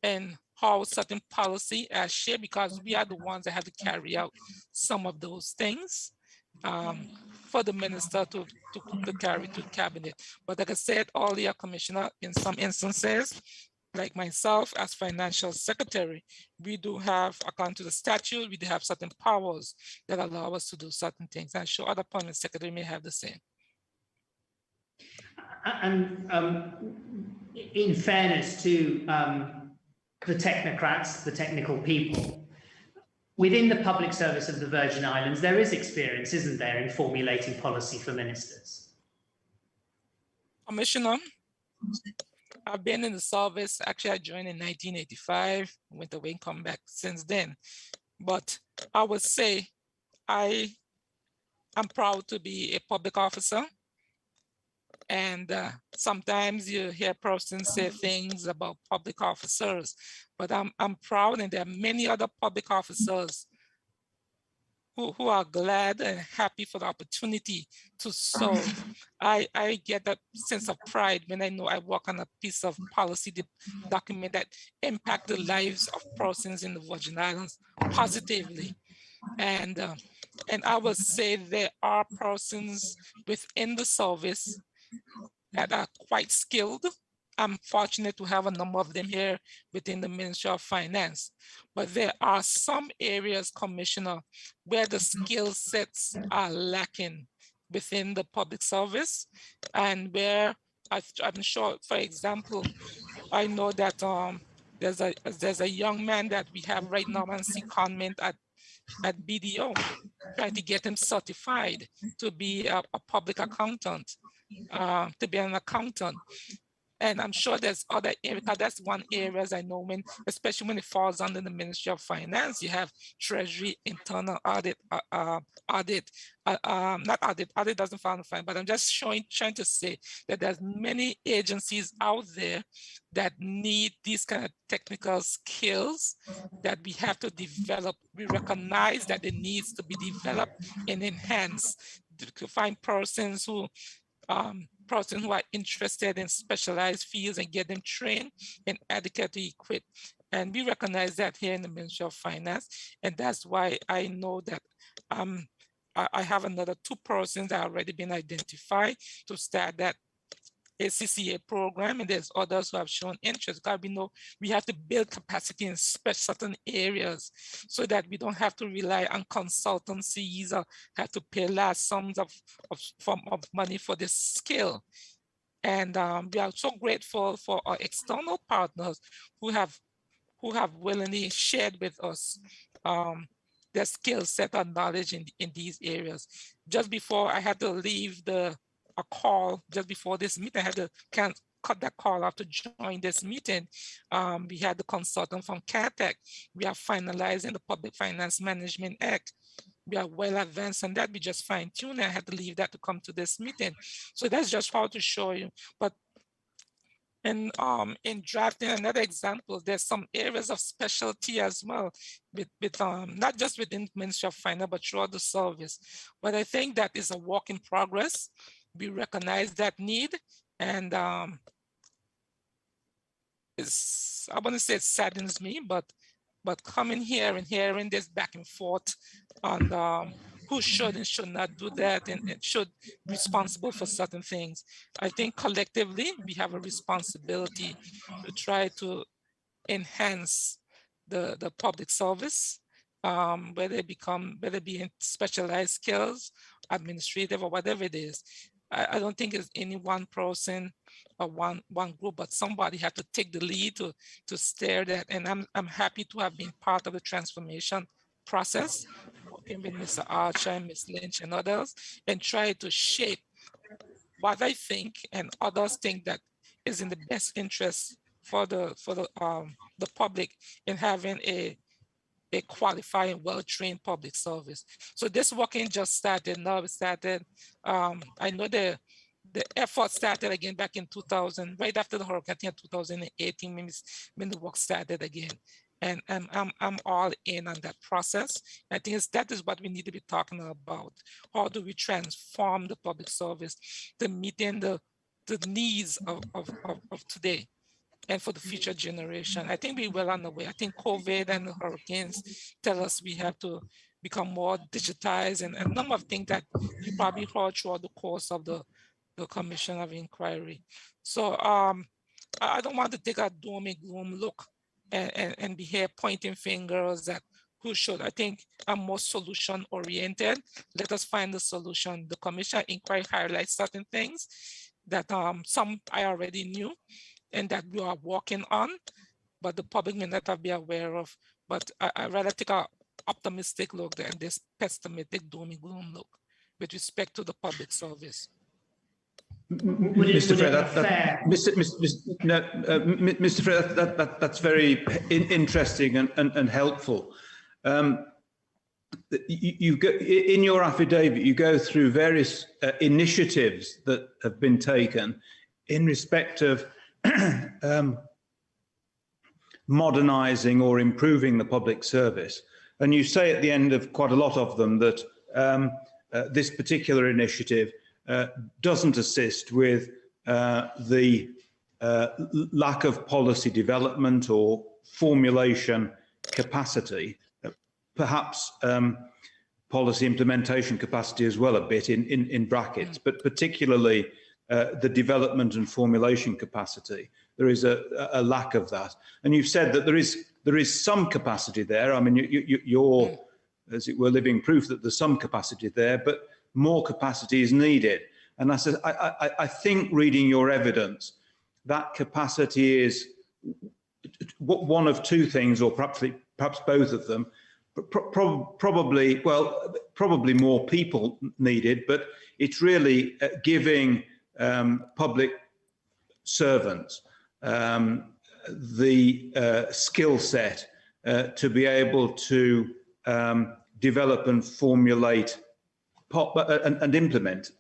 in how certain policy are shaped, because we are the ones that have to carry out some of those things for the minister to carry to cabinet. But like I said earlier, Commissioner, in some instances, like myself as financial secretary, we do have, according to the statute, we do have certain powers that allow us to do certain things. I'm sure other permanent secretary may have the same.
And in fairness to the technocrats, the technical people, within the public service of the Virgin Islands, there is experience, isn't there, in formulating policy for ministers?
Commissioner, I've been in the service. Actually, I joined in 1985, went away and come back since then. But I would say I'm proud to be a public officer. And sometimes you hear persons say things about public officers, but I'm proud, and there are many other public officers who are glad and happy for the opportunity to serve. I get that sense of pride when I know I work on a piece of policy document that impact the lives of persons in the Virgin Islands positively. And I would say there are persons within the service that are quite skilled. I'm fortunate to have a number of them here within the Ministry of Finance. But there are some areas, Commissioner, where the skill sets are lacking within the public service, and where I'm sure, for example, I know that there's a young man that we have right now on secondment at BDO, trying to get him certified to be a public accountant, to be an accountant. And I'm sure there's other areas, that's one area I know, when, especially when it falls under the Ministry of Finance, you have Treasury, internal audit, not audit doesn't fall under finance, but I'm just trying to say that there's many agencies out there that need these kind of technical skills that we have to develop. We recognize that it needs to be developed and enhanced to find persons who are interested in specialized fields and get them trained and adequately equipped. And we recognize that here in the Ministry of Finance. And that's why I know that I have another 2 persons that have already been identified to start that ACCA program, and there's others who have shown interest. God, we know we have to build capacity in certain areas so that we don't have to rely on consultancies or have to pay large sums of money for this skill. And we are so grateful for our external partners who have willingly shared with us their skill set and knowledge in these areas. Just before I had to leave a call, just before this meeting, I had to cut that call off to join this meeting. We had the consultant from CATEC. We are finalizing the Public Finance Management Act. We are well advanced on that. We just fine-tuned. I had to leave that to come to this meeting. So that's just how to show you. But in drafting another example, there's some areas of specialty as well, with not just within Ministry of Finance, but throughout the service. But I think that is a work in progress. We recognize that need, and I want to say it saddens me, but coming here and hearing this back and forth on who should and should not do that, and should be responsible for certain things. I think collectively we have a responsibility to try to enhance the public service, whether it be in specialized skills, administrative, or whatever it is. I don't think it's any one person or one group, but somebody had to take the lead to steer that. And I'm happy to have been part of the transformation process, working with Mr. Archer and Ms. Lynch and others, and try to shape what I think and others think that is in the best interest for the public in having a qualified and well-trained public service. So this working just started. Now it started. I know the effort started again back in 2000, right after the hurricane, I think 2018, when the work started again. And I'm all in on that process. I think that is what we need to be talking about. How do we transform the public service to meet the needs of today and for the future generation? I think we're well on the way. I think COVID and the hurricanes tell us we have to become more digitized, and a number of things that you probably heard throughout the course of the Commission of Inquiry. So I don't want to take a doom and gloom look and be here pointing fingers at who should. I think I'm more solution oriented. Let us find the solution. The Commission of Inquiry highlights certain things that some I already knew and that we are working on, but the public may not be aware of. But I rather take an optimistic look than this pessimistic doom and gloom look with respect to the public service.
Mr. Frey, Mr. Frey, that's very interesting and helpful. You go, in your affidavit, you go through various initiatives that have been taken in respect of modernizing or improving the public service. And you say at the end of quite a lot of them that this particular initiative doesn't assist with the lack of policy development or formulation capacity, perhaps policy implementation capacity as well, a bit in brackets, but particularly the development and formulation capacity. There is a lack of that. And you've said that there is some capacity there. I mean, you're, as it were, living proof that there's some capacity there, but more capacity is needed. And I think reading your evidence, that capacity is one of two things, or perhaps both of them. Probably more people needed, but it's really giving public servants the skill set to be able to develop and formulate and implement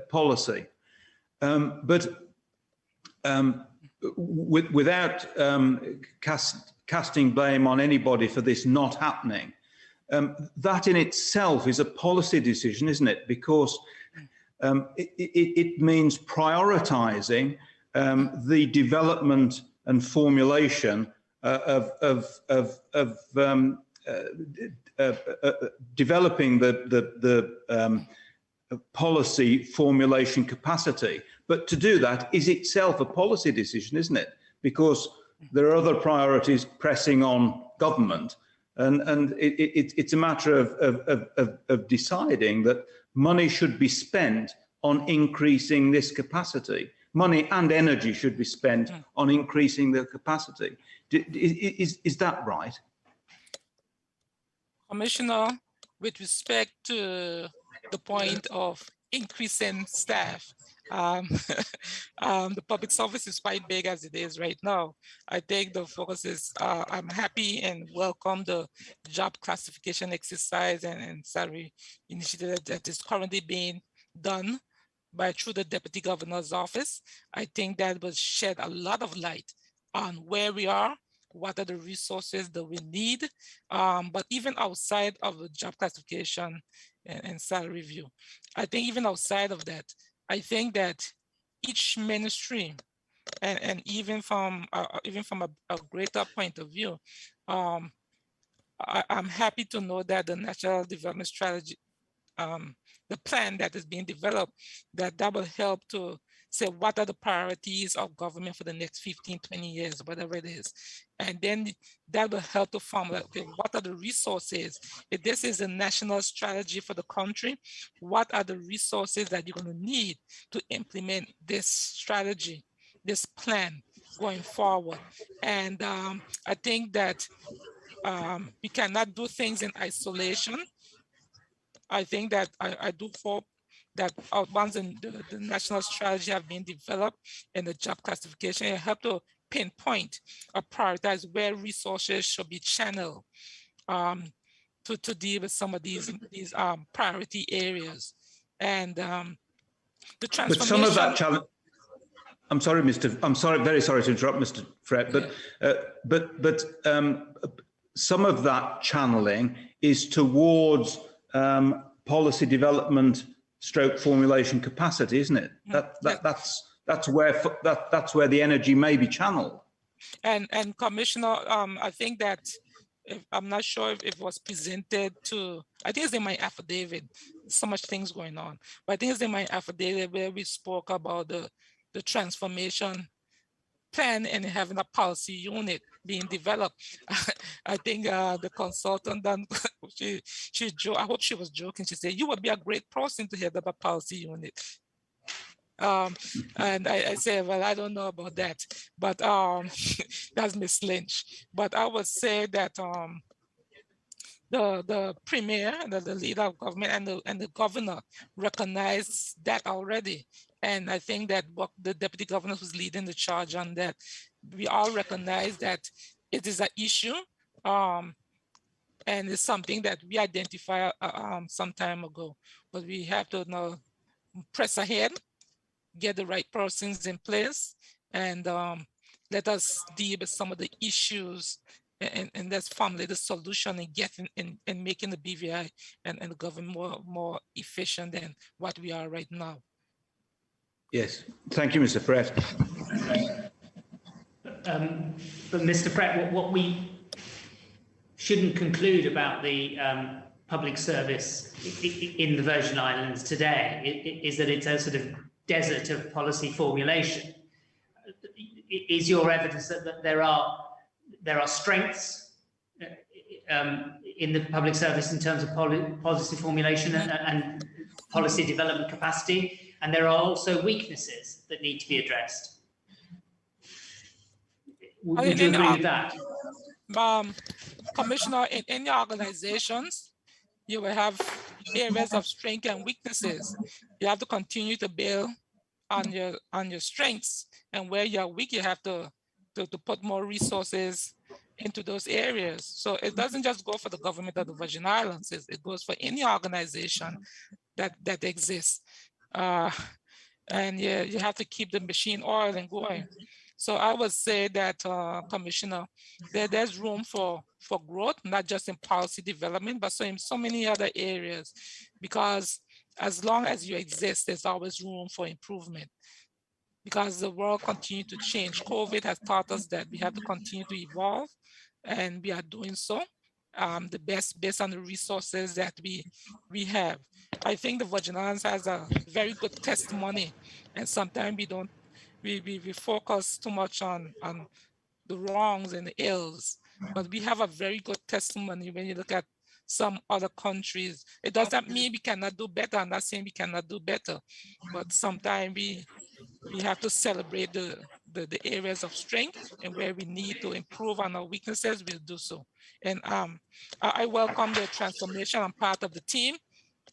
policy, but without casting blame on anybody for this not happening. That in itself is a policy decision, isn't it? Because it means prioritizing the development and formulation developing the policy formulation capacity. But to do that is itself a policy decision, isn't it? Because there are other priorities pressing on government, and it's a matter of deciding that money should be spent on increasing this capacity, money and energy should be spent on increasing the capacity. Is that right?
Commissioner, with respect to the point of increasing staff, the public service is quite big as it is right now. I think the focus is, I'm happy and welcome the job classification exercise and salary initiative that is currently being done through the Deputy Governor's office. I think that will shed a lot of light on where we are, what are the resources that we need, but even outside of the job classification and salary review. I think even outside of that, I think that each ministry, and even from a greater point of view, I'm happy to know that the National Development Strategy, the plan that is being developed, that will help to say what are the priorities of government for the next 15, 20 years, whatever it is. And then that will help to formulate, okay, what are the resources? If this is a national strategy for the country, what are the resources that you're going to need to implement this strategy, this plan going forward? And I think that we cannot do things in isolation. I think that I do hope that once the national strategy have been developed and the job classification, it help to pinpoint or prioritize where resources should be channeled to deal with some of these priority areas. And the transformation.
But some of that challenge. I'm sorry, very sorry to interrupt, Mr. Fred, but some of that channeling is towards policy development stroke formulation capacity, isn't it? That's where the energy may be channeled.
And Commissioner, I think that I'm not sure if it was presented to, I think it's in my affidavit, so much things going on, but I think it's in my affidavit where we spoke about the transformation plan and having a policy unit being developed. I think the consultant done, I hope she was joking. She said, you would be a great person to head up a policy unit. And I said, well, I don't know about that, but that's Miss Lynch. But I would say that the premier, the leader of government and the governor recognize that already. And I think that what the deputy governor who's leading the charge on that, we all recognize that it is an issue. And it's something that we identified some time ago, but we have to now press ahead, get the right persons in place, and let us deal with some of the issues and let's formulate the solution and getting and making the BVI and the government more efficient than what we are right now.
Yes, thank you, Mr. Pratt.
But Mr. Pratt, what we shouldn't conclude about the public service in the Virgin Islands today is that it's a sort of desert of policy formulation. Is your evidence that there are strengths in the public service in terms of policy formulation and policy development capacity, and there are also weaknesses that need to be addressed? Would you agree with that?
Commissioner, in any organizations, you will have areas of strength and weaknesses. You have to continue to build on your strengths, and where you're weak, you have to put more resources into those areas. So it doesn't just go for the government of the Virgin Islands, it goes for any organization that exists. And you have to keep the machine oiling going. So I would say that, Commissioner, there's room for growth, not just in policy development, but so in so many other areas, because as long as you exist, there's always room for improvement, because the world continues to change. COVID has taught us that we have to continue to evolve, and we are doing so. The best based on the resources that we have. I think the Virgin Islands has a very good testimony, and sometimes we focus too much on the wrongs and the ills, but we have a very good testimony when you look at some other countries. It doesn't mean we cannot do better. I'm not saying we cannot do better, but sometimes we have to celebrate the areas of strength, and where we need to improve on our weaknesses, we'll do so. And I welcome the transformation. I'm part of the team.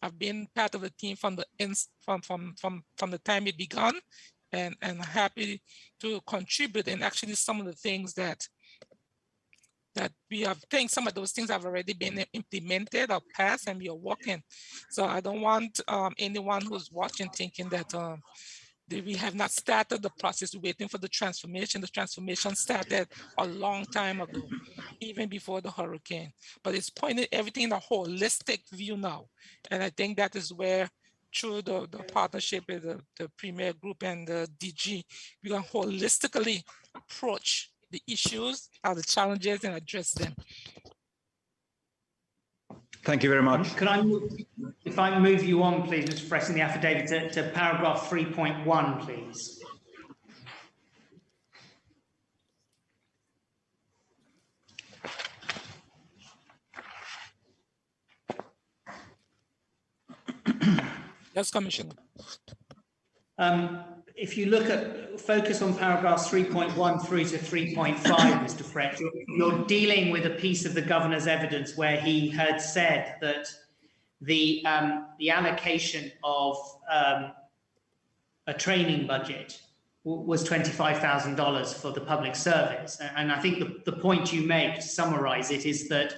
I've been part of the team from the time it began, and happy to contribute. And actually, some of the things that we have, some of those things have already been implemented or passed, and we are working. So I don't want anyone who's watching thinking that we have not started the process waiting for the transformation. The transformation started a long time ago, even before the hurricane. But it's pointing everything in a holistic view now. And I think that is where, through the partnership with the Premier Group and the DG, we can holistically approach the issues, the challenges, and address them.
Thank you very much.
Can I move, if I move you on, please, Mr. Fresh, in the affidavit to paragraph 3.1, please.
Yes, Commissioner.
If you look at, focus on paragraphs 3.1 through to 3.5, Mr. Fretch, you're dealing with a piece of the governor's evidence where he had said that the allocation of a training budget was $25,000 for the public service. And I think the point you make, to summarize it, is that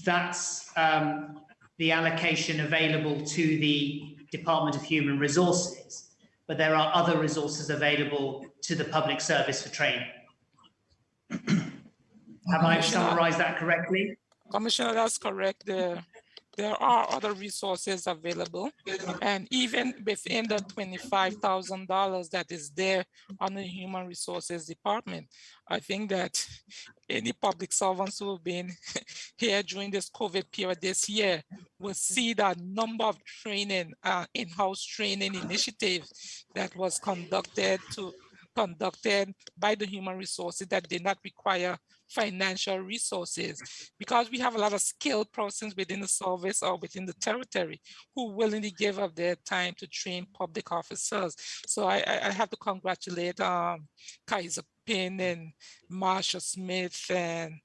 that's the allocation available to the Department of Human Resources, but there are other resources available to the public service for training. Have I summarized that correctly?
Commissioner, that's correct. There are other resources available, and even within the $25,000 that is there on the Human Resources Department, I think that any public servants who have been here during this COVID period this year will see that number of training, in-house training initiatives that was conducted by the Human Resources that did not require financial resources, because we have a lot of skilled persons within the service or within the territory who willingly give up their time to train public officers. So I have to congratulate Kaiser Pin and Marsha Smith and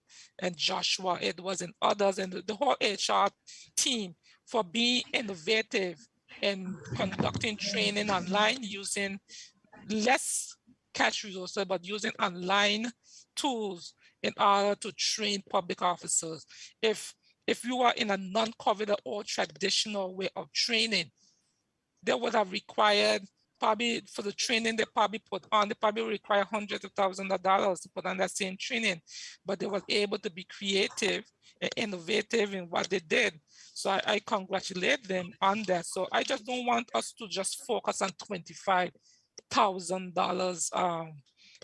Joshua Edwards and others, and the whole HR team for being innovative and conducting training online using less cash resources, but using online tools in order to train public officers. If you are in a non-COVID or traditional way of training, they would have required, probably for the training they probably put on, they probably require hundreds of thousands of dollars to put on that same training, but they were able to be creative and innovative in what they did. So I congratulate them on that. So I just don't want us to just focus on $25,000.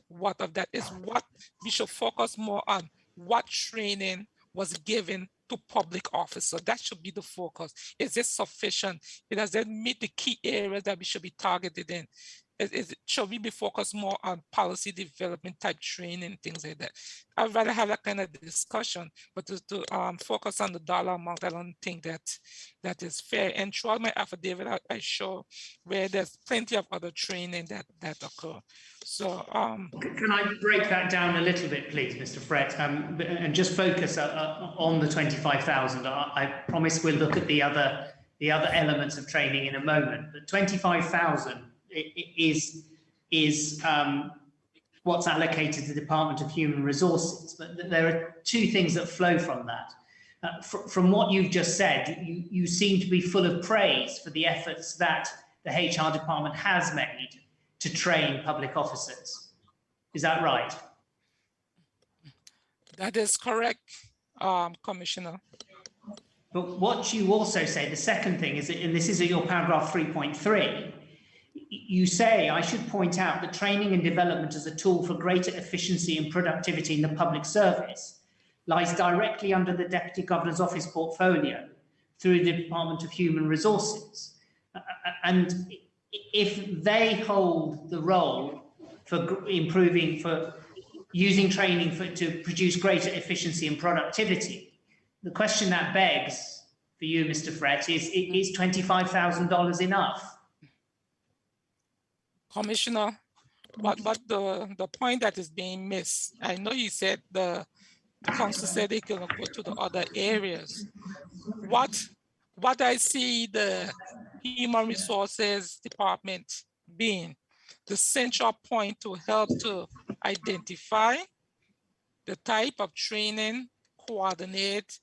What of that is what we should focus more on, what training was given to public officers. That should be the focus. Is it sufficient? Does it meet the key areas that we should be targeted in? Should we be focused more on policy development type training, things like that? I'd rather have that kind of discussion, but to focus on the dollar amount, I don't think that is fair. And throughout my affidavit, I show where there's plenty of other training that occur. So
can I break that down a little bit, please, Mr. Frett, and just focus on the 25,000. I promise we'll look at the other elements of training in a moment, but 25,000 is what's allocated to the Department of Human Resources. But there are two things that flow from that. From what you've just said, you seem to be full of praise for the efforts that the HR department has made to train public officers. Is that right?
That is correct, Commissioner.
But what you also say, the second thing is, and this is at your paragraph 3.3, you say, I should point out that training and development as a tool for greater efficiency and productivity in the public service lies directly under the Deputy Governor's Office portfolio through the Department of Human Resources. And if they hold the role for improving, for using training to produce greater efficiency and productivity, the question that begs for you, Mr. Frett, is $25,000 enough?
Commissioner, but the point that is being missed, I know you said the council said they can go to the other areas. What I see the Human Resources Department being the central point to help to identify the type of training, coordinate,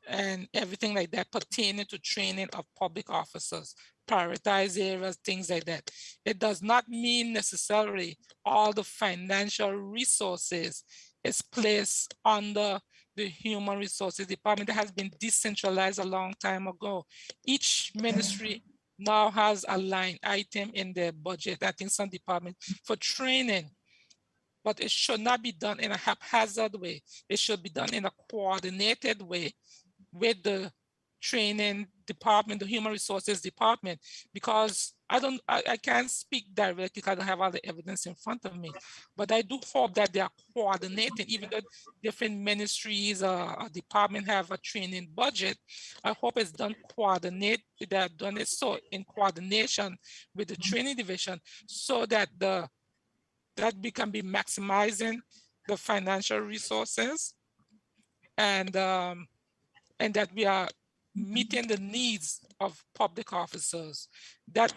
and everything like that pertaining to training of public officers, prioritize areas, things like that. It does not mean necessarily all the financial resources is placed under the Human Resources Department that has been decentralized a long time ago. Each ministry now has a line item in their budget, I think some departments, for training, but it should not be done in a haphazard way. It should be done in a coordinated way with the training department, the human resources department, because I can't speak directly because I don't have all the evidence in front of me, but I do hope that they are coordinating, even though different ministries or department have a training budget. I hope it's done they're done it so in coordination with the training division, so that we can be maximizing the financial resources and that we are meeting the needs of public officers. That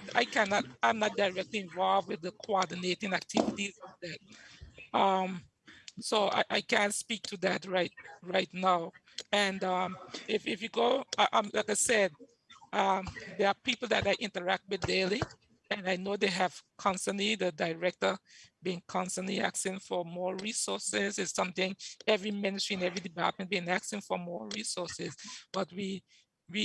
I'm not directly involved with the coordinating activities of that. So I can't speak to that right now. And if you go, like I said, there are people that I interact with daily, and I know they have constantly, the director being constantly asking for more resources. It's something every ministry and every department been asking for more resources, but we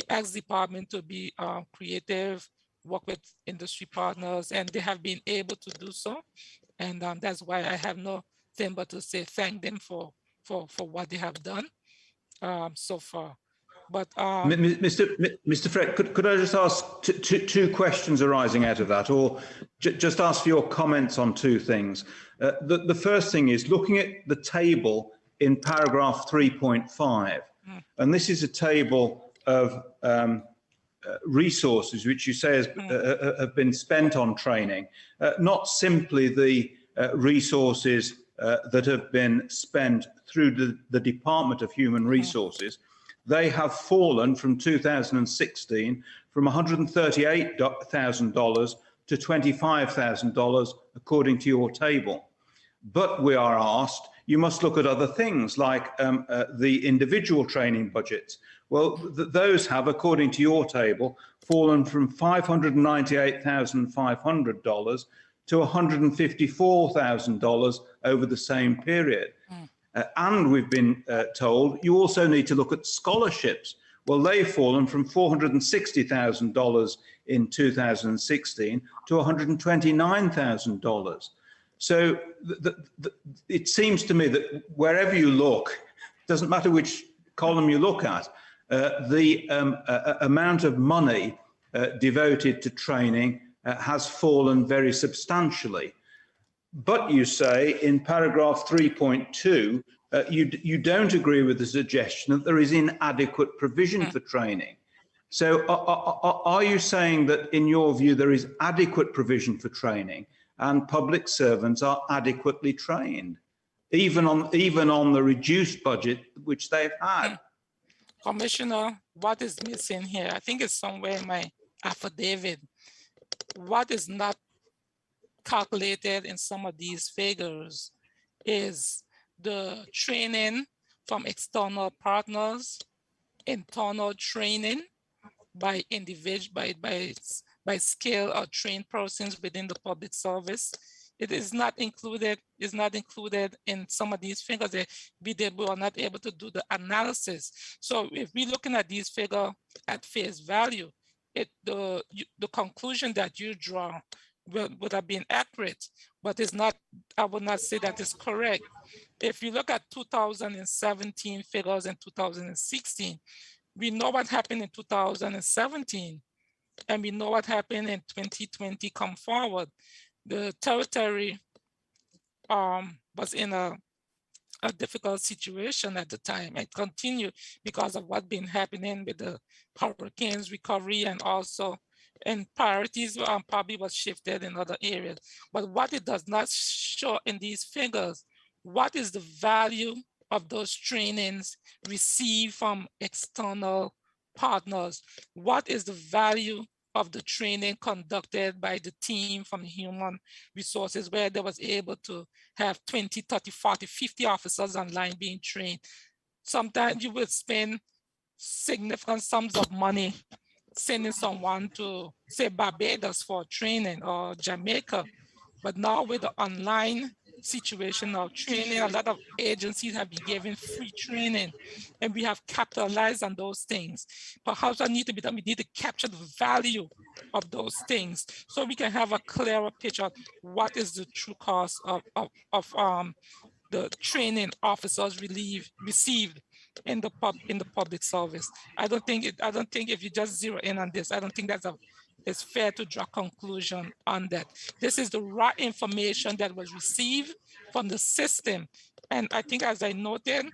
ask department to be creative, work with industry partners, and they have been able to do so. And that's why I have nothing but to say thank them for what they have done so far. But
Mr. Frett, could I just ask two questions arising out of that, or just ask for your comments on two things? The first thing is looking at the table in paragraph 3.5, and this is a table of resources which you say have been spent on training, not simply the resources that have been spent through the Department of Human Resources. They have fallen from 2016 from $138,000 to $25,000, according to your table. But we are asked, you must look at other things like the individual training budgets. Well, those have, according to your table, fallen from $598,500 to $154,000 over the same period. And we've been told you also need to look at scholarships. Well, they've fallen from $460,000 in 2016 to $129,000. So it seems to me that wherever you look, doesn't matter which column you look at, the amount of money devoted to training has fallen very substantially. But you say in paragraph 3.2, you don't agree with the suggestion that there is inadequate provision for training. So are you saying that in your view there is adequate provision for training and public servants are adequately trained, even on the reduced budget which they've had?
Commissioner, what is missing here? I think it's somewhere in my affidavit. What is not calculated in some of these figures is the training from external partners, internal training by skill or trained persons within the public service. It is not included. Is not included in some of these figures. They were not able to do the analysis. So if we're looking at these figures at face value, the conclusion that you draw would have been accurate, but it's not. I would not say that is correct. If you look at 2017 figures and 2016, we know what happened in 2017, and we know what happened in 2020 come forward. The territory was in a difficult situation at the time. It continued because of what's been happening with the hurricanes recovery and also and priorities probably was shifted in other areas. But what it does not show in these figures, what is the value of those trainings received from external partners? What is the value of the training conducted by the team from human resources, where they was able to have 20, 30, 40, 50 officers online being trained? Sometimes you will spend significant sums of money sending someone to, say, Barbados for training, or Jamaica. But now with the online situation of training, a lot of agencies have been giving free training, and we have capitalized on those things. Perhaps what needs to be done, we need to capture the value of those things so we can have a clearer picture of what is the true cost of the training officers received in the public service. I don't think if you just zero in on this, I don't think it's fair to draw conclusion on that. This is the raw information that was received from the system. And I think, as I noted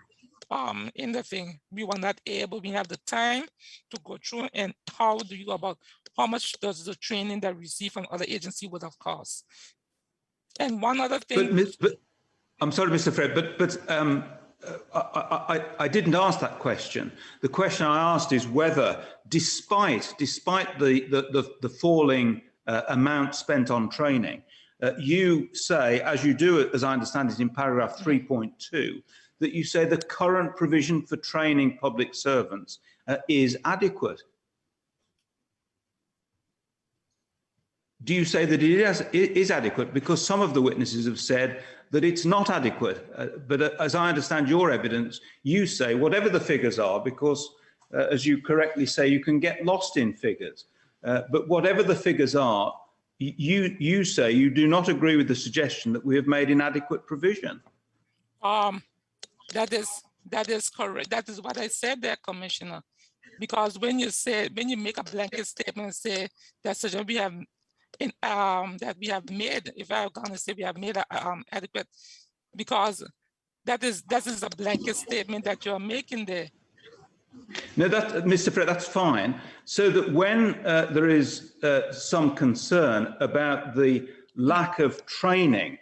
in the thing, we were not able, we have the time to go through and how do you go about how much does the training that we receive from other agencies would have cost. And one other thing.
But I'm sorry, Mr. Fred, but I didn't ask that question. The question I asked is whether, despite the falling amount spent on training, you say, as you do it, as I understand it, in paragraph 3.2, that you say the current provision for training public servants is adequate. Do you say that it is adequate? Because some of the witnesses have said that it's not adequate. But as I understand your evidence, you say whatever the figures are, because as you correctly say, you can get lost in figures. But whatever the figures are, you say you do not agree with the suggestion that we have made inadequate provision.
That is correct. That is what I said there, Commissioner. Because when you make a blanket statement and say that we have that we have made, if I'm going to say we have made adequate, because that is a blanket statement that you're making there.
No, Mr. Fred, that's fine. So that when there is some concern about the lack of training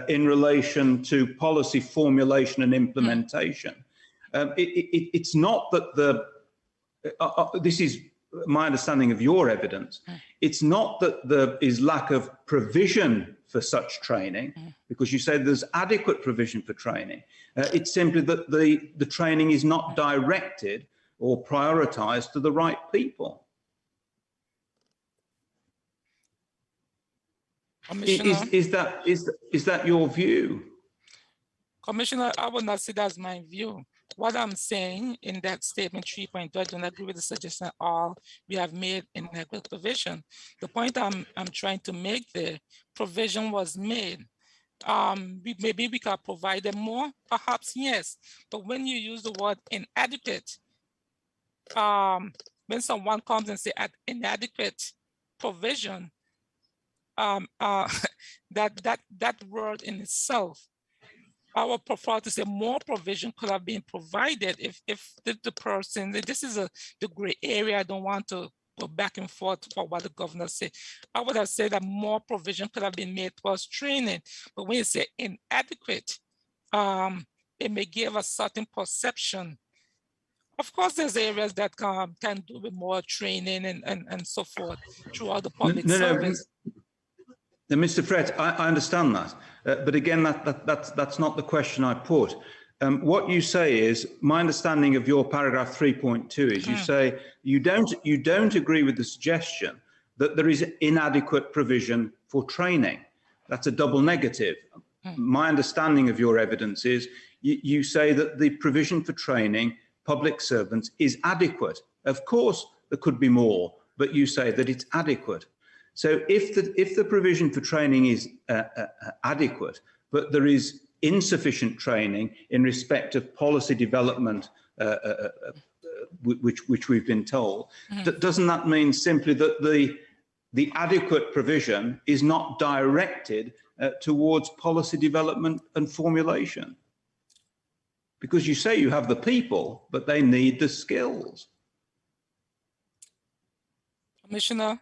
in relation to policy formulation and implementation, it's not that this is my understanding of your evidence. It's not that there is lack of provision for such training, because you say there's adequate provision for training. It's simply that the training is not directed or prioritized to the right people. Is that your view?
Commissioner, I would not say that's my view. What I'm saying in that statement 3.2, I do not agree with the suggestion at all. We have made inadequate provision. The point I'm trying to make there, provision was made. Maybe we can provide them more, perhaps yes. But when you use the word inadequate, when someone comes and say inadequate provision, that word in itself, I would prefer to say more provision could have been provided if the person, this is the gray area. I don't want to go back and forth for what the governor said. I would have said that more provision could have been made towards training. But when you say inadequate, it may give a certain perception. Of course, there's areas that can do with more training and so forth throughout the public service.
Now, Mr. Fred, I understand that, but again, that's not the question I put. What you say is, my understanding of your paragraph 3.2 is you say you don't agree with the suggestion that there is inadequate provision for training. That's a double negative. My understanding of your evidence is you say that the provision for training public servants is adequate. Of course, there could be more, but you say that it's adequate. So if the provision for training is adequate, but there is insufficient training in respect of policy development, which we've been told, doesn't that mean simply that the adequate provision is not directed towards policy development and formulation? Because you say you have the people, but they need the skills.
Commissioner,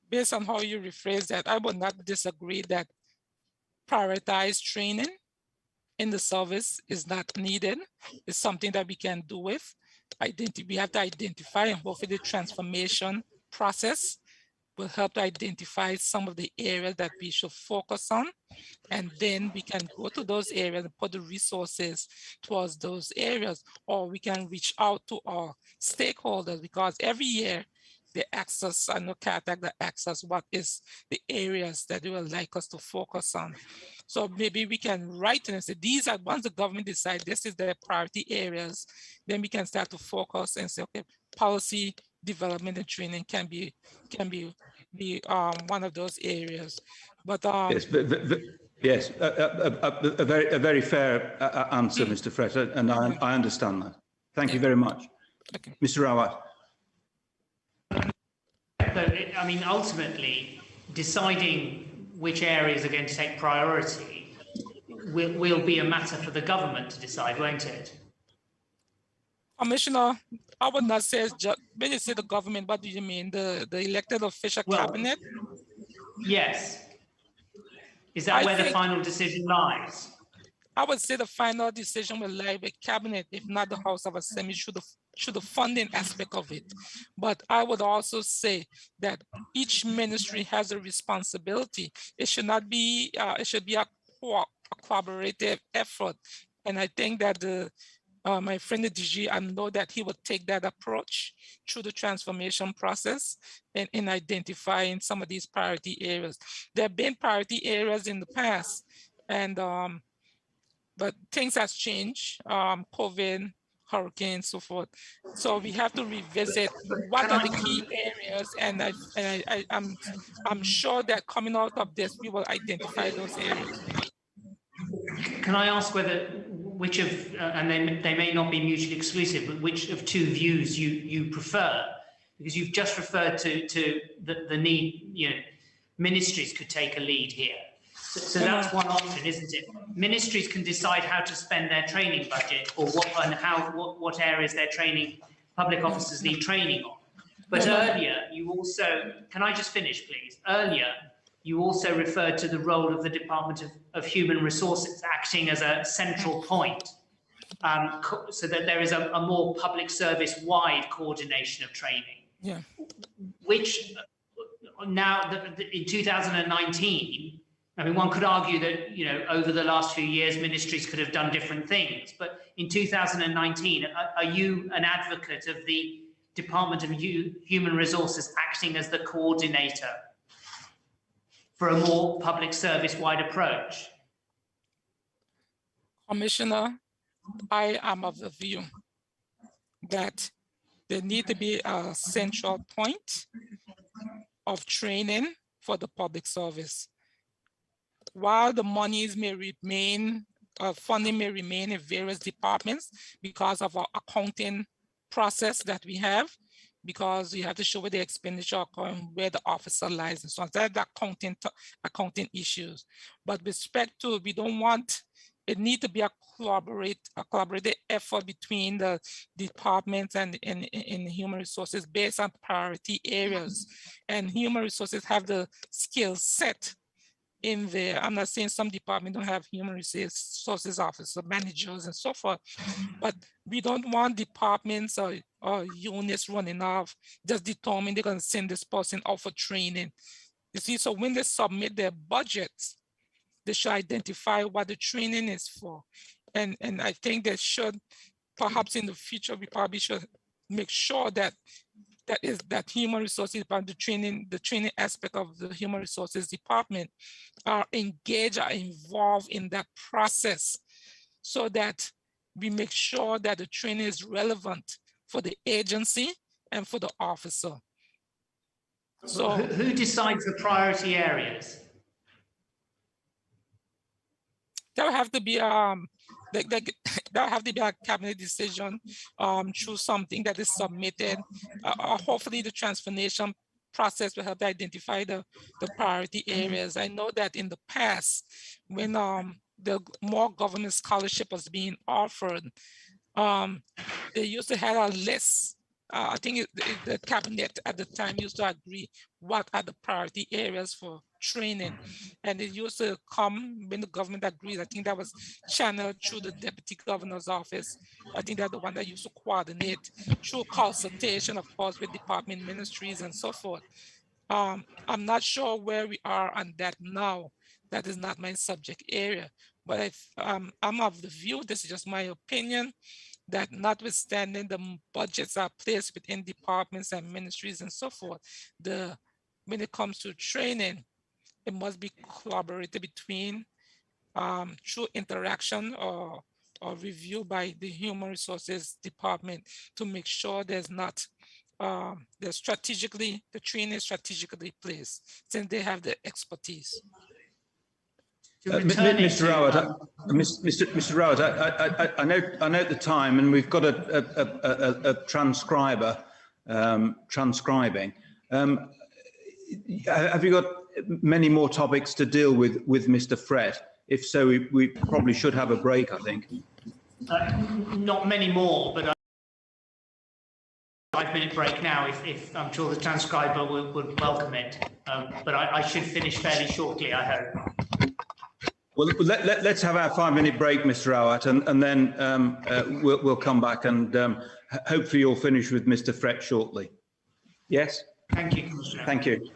based on how you rephrase that, I would not disagree that prioritized training in the service is not needed. It's something that we can do with. We have to identify, and hopefully the transformation process will help to identify some of the areas that we should focus on. And then we can go to those areas and put the resources towards those areas, or we can reach out to our stakeholders, because every year they ask us, I know CATAC that asks us what is the areas that they would like us to focus on. So maybe we can write and say, these are, once the government decides this is their priority areas, then we can start to focus and say, okay, policy development and training can be one of those areas. But
yes, yes, a very fair answer, Mr. Frett, and I understand that. Thank you very much.
Okay.
Mr. Rawat.
I mean, ultimately, deciding which areas are going to take priority will be a matter for the government to decide, won't it?
Commissioner, I would not say, when you say the government, what do you mean? The elected official cabinet?
Yes. Is that where the final decision lies?
I would say the final decision will lie with cabinet, if not the House of Assembly, should the funding aspect of it. But I would also say that each ministry has a responsibility. It should not be, it should be a collaborative effort. And I think that my friend the DG, I know that he would take that approach through the transformation process and in identifying some of these priority areas. There have been priority areas in the past, and but things has changed, COVID, hurricane, so forth. So we have to revisit what are the key areas, and I'm sure that coming out of this, we will identify those areas.
Can I ask which of, and they may not be mutually exclusive, but which of two views you prefer? Because you've just referred to the need, ministries could take a lead here. So that's one option, isn't it? Ministries can decide how to spend their training budget, or what areas their training, public officers need training on. But earlier, you also, can I just finish, please? Earlier, you also referred to the role of the Department of Human Resources acting as a central point, so that there is a more public service-wide coordination of training.
Yeah.
Which now, in 2019, I mean, one could argue that, over the last few years, ministries could have done different things. But in 2019, are you an advocate of the Department of Human Resources acting as the coordinator for a more public service-wide approach?
Commissioner, I am of the view that there need to be a central point of training for the public service. While the monies may remain, funding may remain in various departments because of our accounting process that we have, because you have to show where the expenditure occurring, where the officer lies, and so on. That's the accounting issues. But with respect to, we don't want, it need to be a collaborative effort between the departments and in human resources based on priority areas. And human resources have the skill set in there. I'm not saying some departments don't have human resources officers, managers, and so forth, but we don't want departments or units running off just determine they're going to send this person out for training. You see, so when they submit their budgets, they should identify what the training is for. And I think they should, perhaps in the future, we probably should make sure that human resources department, the training aspect of the human resources department are engaged, are involved in that process, so that we make sure that the training is relevant for the agency and for the officer. So
who decides the priority areas?
That would have to be that would have to be a cabinet decision through something that is submitted. Hopefully the transformation process will help to identify the priority areas. I know that in the past, when the more government scholarship was being offered, they used to have a list I think the cabinet at the time used to agree what are the priority areas for training. And it used to come when the government agreed. I think that was channeled through the deputy governor's office. I think they're the one that used to coordinate through consultation, of course, with department ministries and so forth. I'm not sure where we are on that now. That is not my subject area, but I'm of the view, this is just my opinion, that notwithstanding the budgets are placed within departments and ministries and so forth, when it comes to training, it must be collaborated between through interaction or review by the human resources department to make sure there's not the training is strategically placed since they have the expertise.
Mr. Rowett, I note the time, and we've got a transcriber transcribing. Have you got many more topics to deal with Mr. Fred? If so, we probably should have a break, I think.
Not many more, but 5-minute break now, if I'm sure the transcriber would welcome it. But I should finish fairly shortly, I hope.
Well, let's have our 5-minute break, Mr. Rowett, and then we'll come back and hopefully you'll finish with Mr. Fred shortly. Yes?
Thank you, Commissioner.
Thank you.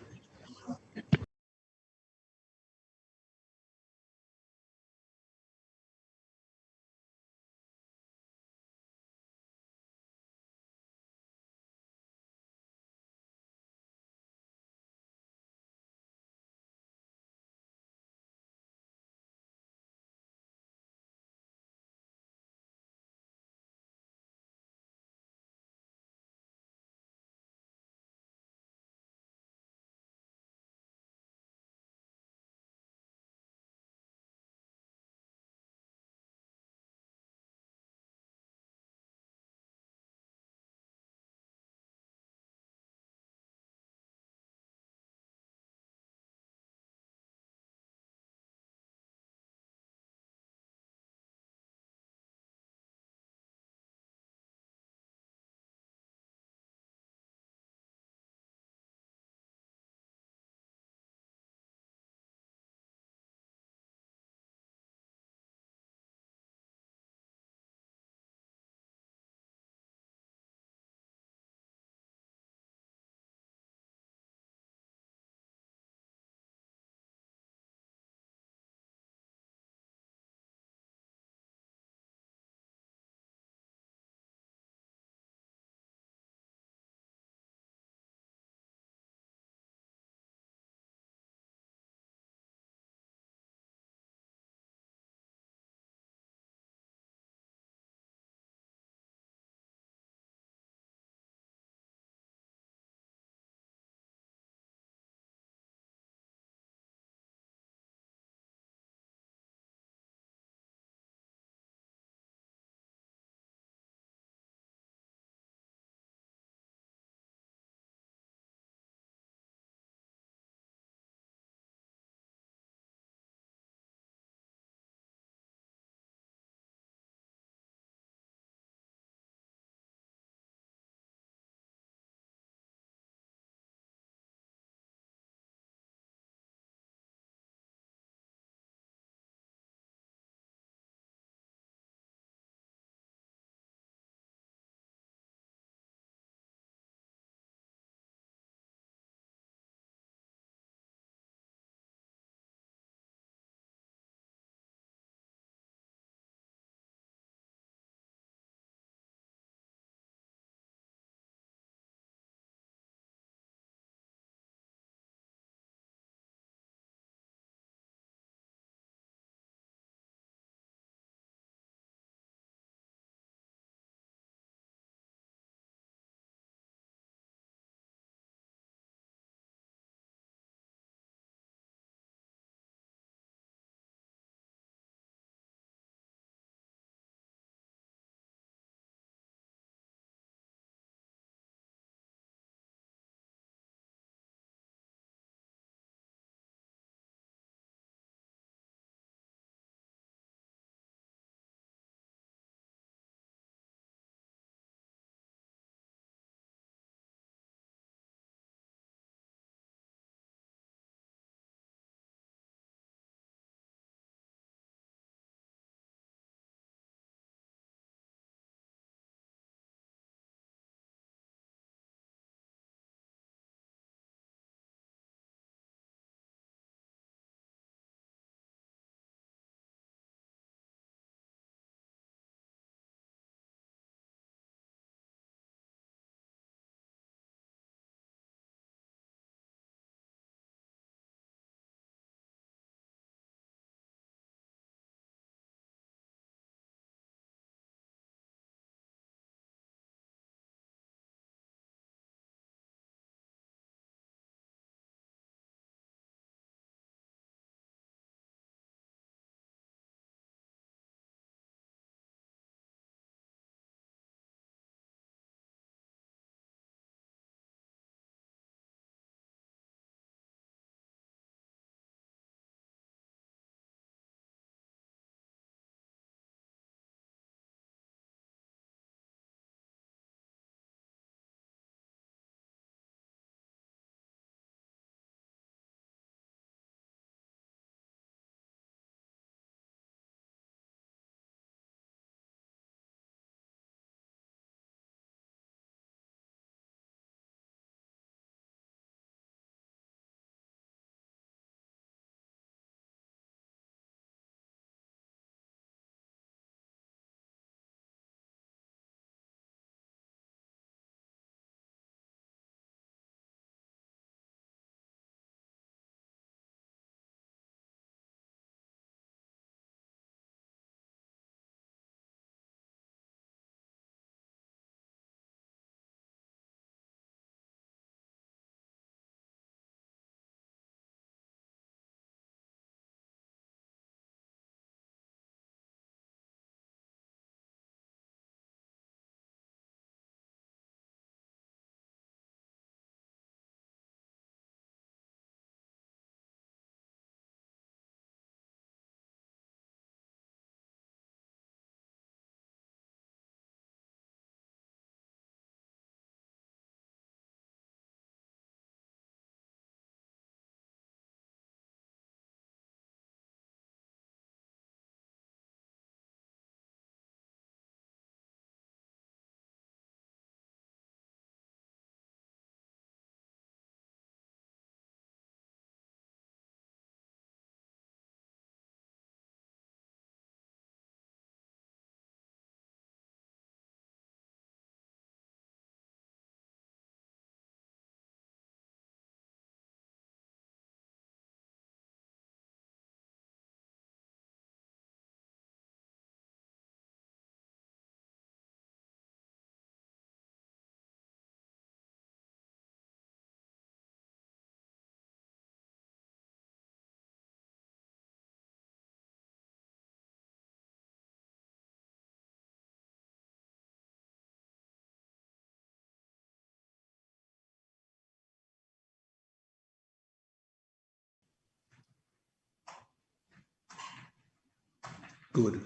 Good.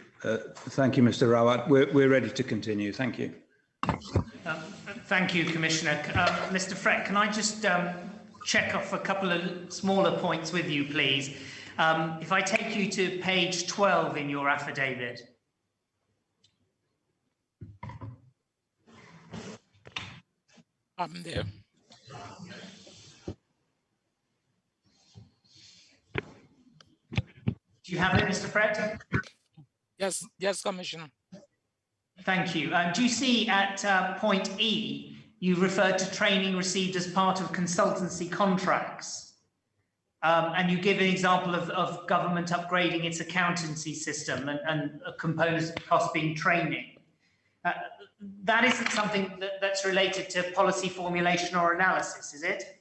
Thank you, Mr. Rawat. We're ready to continue. Thank you.
Thank you, Commissioner. Mr. Frett, can I just check off a couple of smaller points with you, please? If I take you to page 12 in your affidavit.
I'm there.
Do you have it, Mr. Frett?
Yes, yes, Commissioner.
Thank you. Do you see at point E, you referred to training received as part of consultancy contracts? And you give an example of government upgrading its accountancy system and a component of the cost being training. That isn't something that's related to policy formulation or analysis, is it?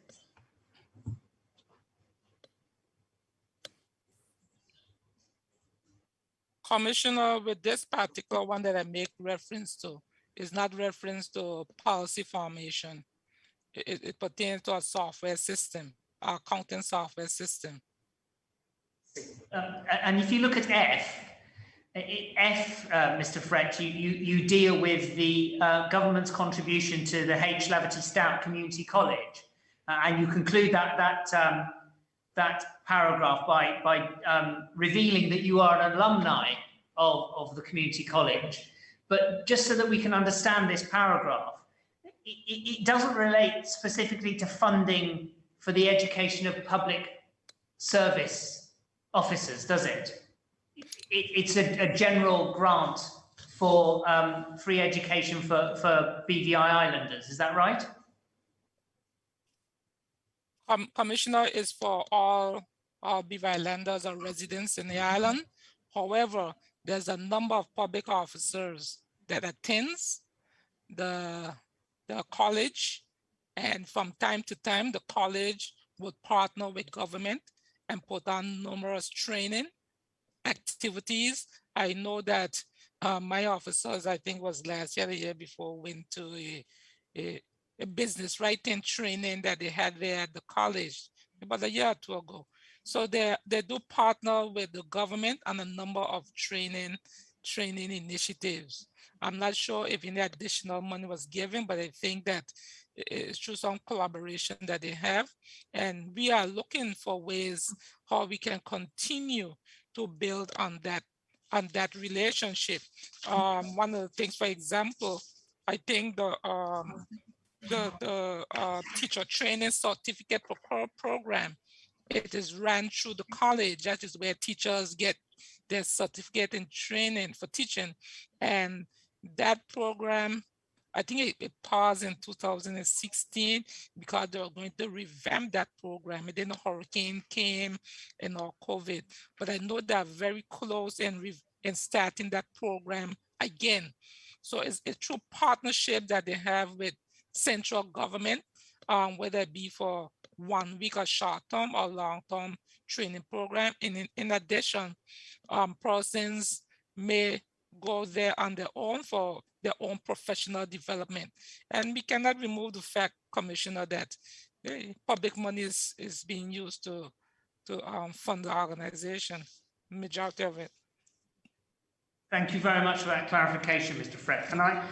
Commissioner, with this particular one that I make reference to, is not reference to policy formation. It pertains to a software system, our accounting software system.
And if you look at F, Mr. Frett, you deal with the government's contribution to the H. Laverty Stout Community College, and you conclude that paragraph by revealing that you are an alumni of the community college. But just so that we can understand this paragraph, it doesn't relate specifically to funding for the education of public service officers, does it? It's a general grant for free education for BVI Islanders, is that right?
Commissioner, is for all BVI Islanders or residents in the island. However, there's a number of public officers that attends the college, and from time to time, the college would partner with government and put on numerous training activities. I know that my officers, I think was last year, the year before, went to a business writing training that they had there at the college about a year or two ago. So they do partner with the government on a number of training initiatives. I'm not sure if any additional money was given, but I think that it's through some collaboration that they have. And we are looking for ways how we can continue to build on that relationship. One of the things, for example, I think the teacher training certificate program, it is run through the college. That is where teachers get their certificate in training for teaching. And that program, I think it paused in 2016 because they were going to revamp that program. And then the hurricane came and all COVID. But I know they're very close in starting that program again. So it's a true partnership that they have with central government, whether it be for 1 week or short-term or long-term training program. And in addition, persons may go there on their own for their own professional development. And we cannot remove the fact, Commissioner, that public money is being used to fund the organization, majority of it.
Thank you very much for that clarification, Mr. Frett. Can I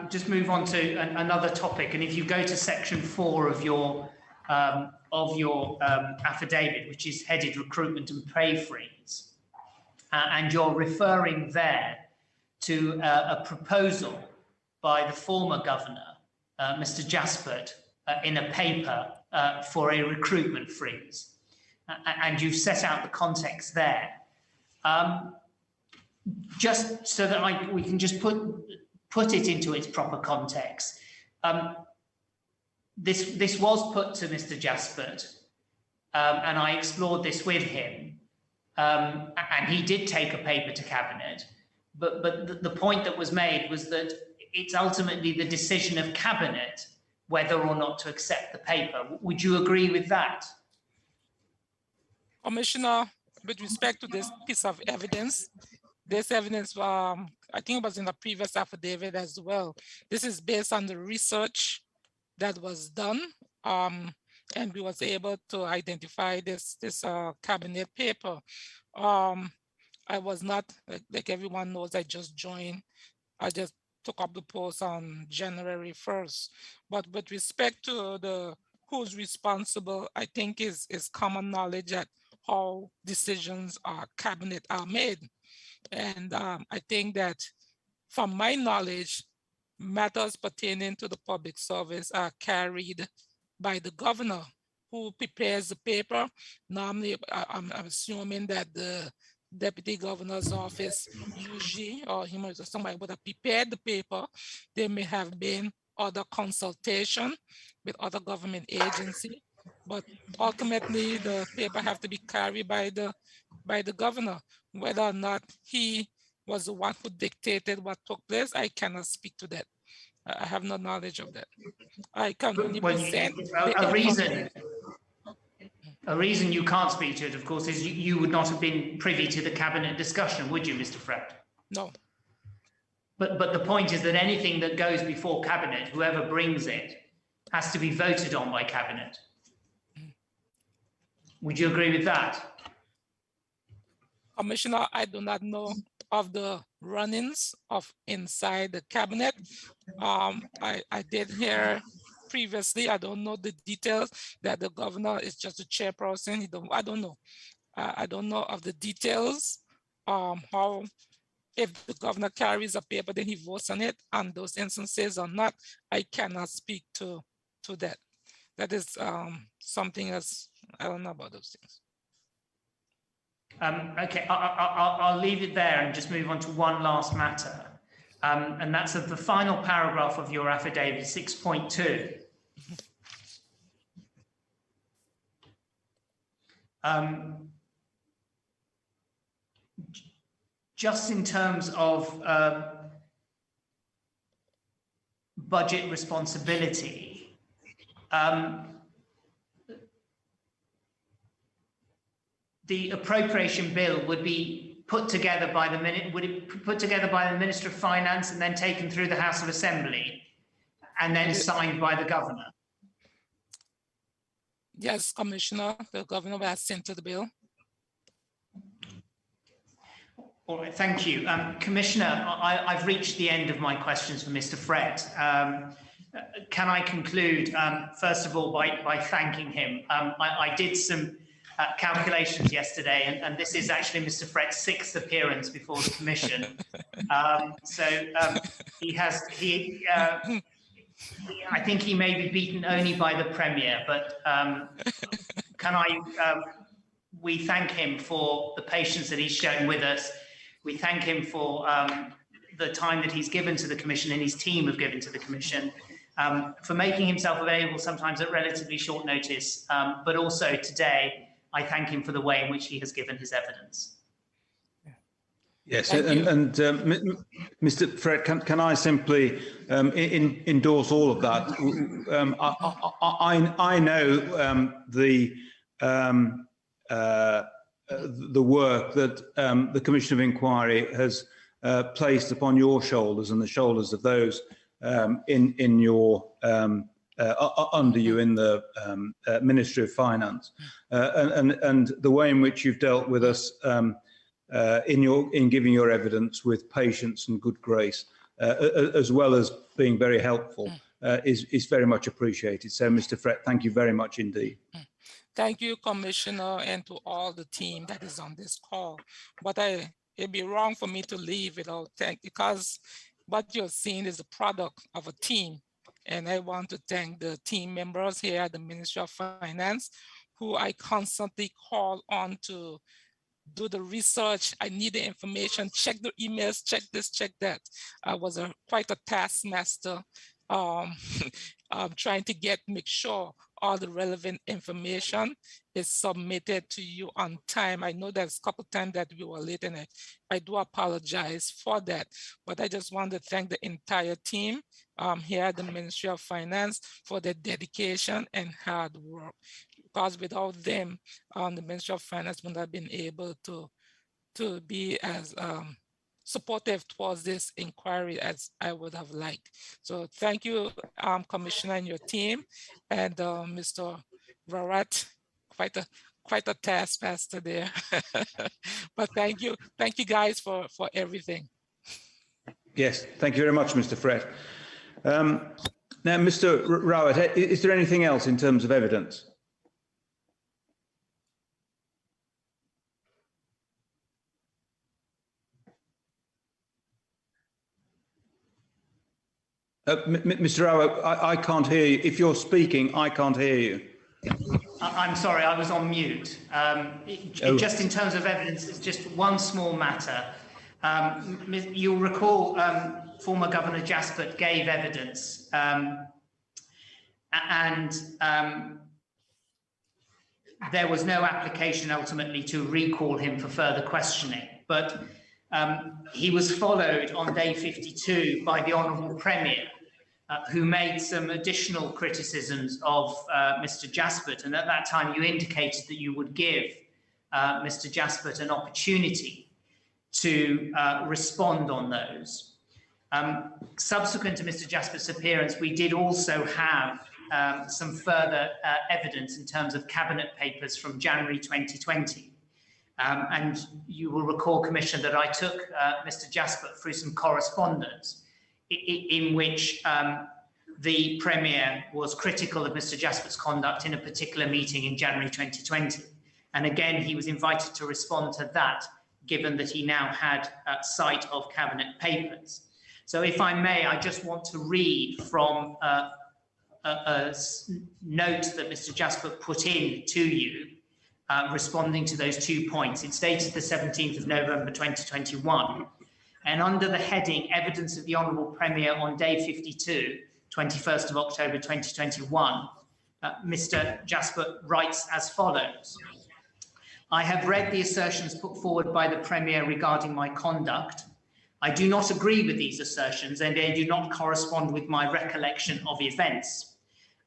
just move on to another topic? And if you go to section 4 of your affidavit, which is headed recruitment and pay freeze, and you're referring there to a proposal by the former governor, Mr. Jaspert, in a paper for a recruitment freeze, and you've set out the context there. Just so that we can just put it into its proper context. This was put to Mr. Jaspert, and I explored this with him, and he did take a paper to cabinet. But the point that was made was that it's ultimately the decision of cabinet whether or not to accept the paper. Would you agree with that?
Commissioner, with respect to this piece of evidence, this evidence, I think it was in the previous affidavit as well. This is based on the research that was done, and we was able to identify this cabinet paper. I was not, like everyone knows, I just joined. I just took up the post on January 1st. But with respect to the who's responsible, I think is common knowledge that how decisions are cabinet are made. And I think that from my knowledge, matters pertaining to the public service are carried by the governor who prepares the paper. Normally, I'm assuming that the deputy governor's office usually, or him or somebody would have prepared the paper. There may have been other consultation with other government agency, but ultimately the paper have to be carried by the governor. Whether or not he was the one who dictated what took place, I cannot speak to that. I have no knowledge of that. I can only present
a reason you can't speak to it, of course, is you would not have been privy to the cabinet discussion, would you, Mr. Fred?
No.
But the point is that anything that goes before cabinet, whoever brings it, has to be voted on by cabinet. Would you agree with that?
Commissioner, I do not know of the run-ins of inside the cabinet. I did hear previously, I don't know the details, that the governor is just a chairperson. I don't know. I don't know of the details, how, if the governor carries a paper, then he votes on it, and those instances or not, I cannot speak to that. That is something else, I don't know about those things.
Okay, I'll leave it there and just move on to one last matter. And that's of the final paragraph of your affidavit, 6.2. Just in terms of budget responsibility, the appropriation bill would be put together by the Minister of Finance and then taken through the House of Assembly and then signed by the governor?
Yes, Commissioner, the governor has sent to the bill.
All right, thank you. Commissioner, I've reached the end of my questions for Mr. Fred. Can I conclude, first of all, by thanking him? I did some calculations yesterday, and this is actually Mr. Fred's 6th appearance before the Commission. I think he may be beaten only by the Premier, but we thank him for the patience that he's shown with us. We thank him for the time that he's given to the Commission and his team have given to the Commission, for making himself available sometimes at relatively short notice, but also today, I thank him for the way in which he has given his evidence.
Yes, and Mr. Fred, can I simply endorse all of that? I know the work that the Commission of Inquiry has placed upon your shoulders and the shoulders of those in your under you in the Ministry of Finance, and the way in which you've dealt with us in giving your evidence with patience and good grace, as well as being very helpful, is very much appreciated. So, Mr. Fred, thank you very much indeed.
Thank you, Commissioner, and to all the team that is on this call. But it'd be wrong for me to leave without thank, because what you're seeing is a product of a team. And I want to thank the team members here at the Ministry of Finance, who I constantly call on to do the research. I need the information, check the emails, check this, check that. I was quite a taskmaster, trying to make sure all the relevant information is submitted to you on time. I know there's a couple times that we were late, and I do apologize for that. But I just want to thank the entire team here at the Ministry of Finance for their dedication and hard work. Because without them, the Ministry of Finance would not have been able to be as supportive towards this inquiry as I would have liked. So thank you, Commissioner and your team, and Mr. Rarat, quite a quite a taskmaster there. But thank you guys for everything.
Yes, thank you very much, Mr. Frett. Now, Mr. Rowett, is there anything else in terms of evidence? Mr. Rowett, I can't hear you. If you're speaking, I can't hear you.
I'm sorry, I was on mute. Just in terms of evidence, it's just one small matter. You'll recall former Governor Jaspert gave evidence and there was no application ultimately to recall him for further questioning. But he was followed on day 52 by the Honourable Premier, who made some additional criticisms of Mr. Jaspert. And at that time, you indicated that you would give Mr. Jaspert an opportunity to respond on those. Subsequent to Mr. Jaspert's appearance, we did also have some further evidence in terms of cabinet papers from January 2020. And you will recall, Commissioner, that I took Mr. Jaspert through some correspondence in which the Premier was critical of Mr. Jaspert's conduct in a particular meeting in January 2020. And again, he was invited to respond to that, given that he now had sight of cabinet papers. So if I may, I just want to read from a note that Mr. Jaspert put in to you, responding to those 2 points. It's dated the 17th of November 2021. And under the heading, Evidence of the Honourable Premier on Day 52, 21st of October 2021, Mr. Jaspert writes as follows. I have read the assertions put forward by the Premier regarding my conduct. I do not agree with these assertions and they do not correspond with my recollection of events.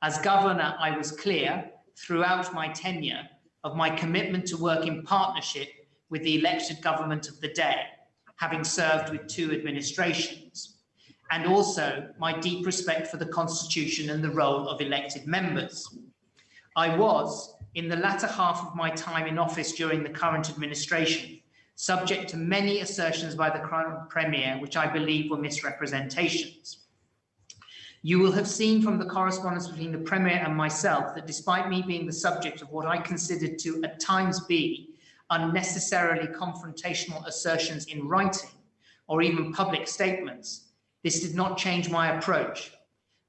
As Governor, I was clear throughout my tenure of my commitment to work in partnership with the elected government of the day, having served with 2 administrations, and also my deep respect for the Constitution and the role of elected members. I was, in the latter half of my time in office during the current administration, subject to many assertions by the current Premier, which I believe were misrepresentations. You will have seen from the correspondence between the Premier and myself that despite me being the subject of what I considered to at times be unnecessarily confrontational assertions in writing or even public statements, this did not change my approach,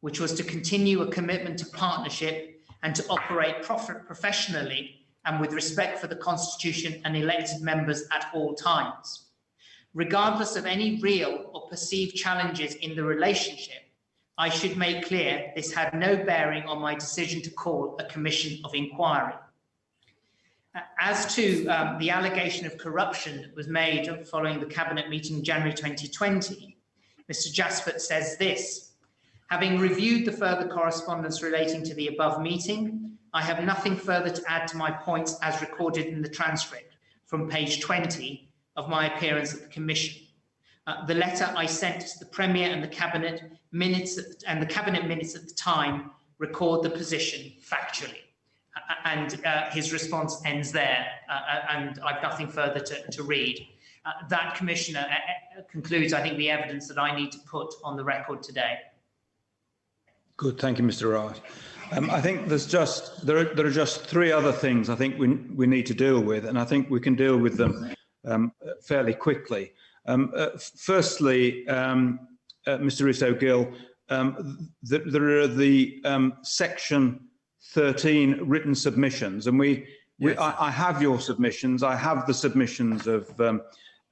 which was to continue a commitment to partnership and to operate professionally and with respect for the Constitution and elected members at all times. Regardless of any real or perceived challenges in the relationship, I should make clear this had no bearing on my decision to call a commission of inquiry. As to the allegation of corruption that was made following the Cabinet meeting in January 2020, Mr. Jaspert says this, having reviewed the further correspondence relating to the above meeting, I have nothing further to add to my points as recorded in the transcript from page 20 of my appearance at the Commission. The letter I sent to the Premier and the Cabinet minutes at the time record the position factually. And his response ends there, and I've nothing further to read. That, Commissioner, concludes, I think, the evidence that I need to put on the record today.
Good, thank you, Mr. Rowett. I think there are just 3 other things I think we need to deal with, and I think we can deal with them fairly quickly. Firstly, Mr. Riso-Gill, there are the Section 13 written submissions, and I have your submissions. I have the submissions of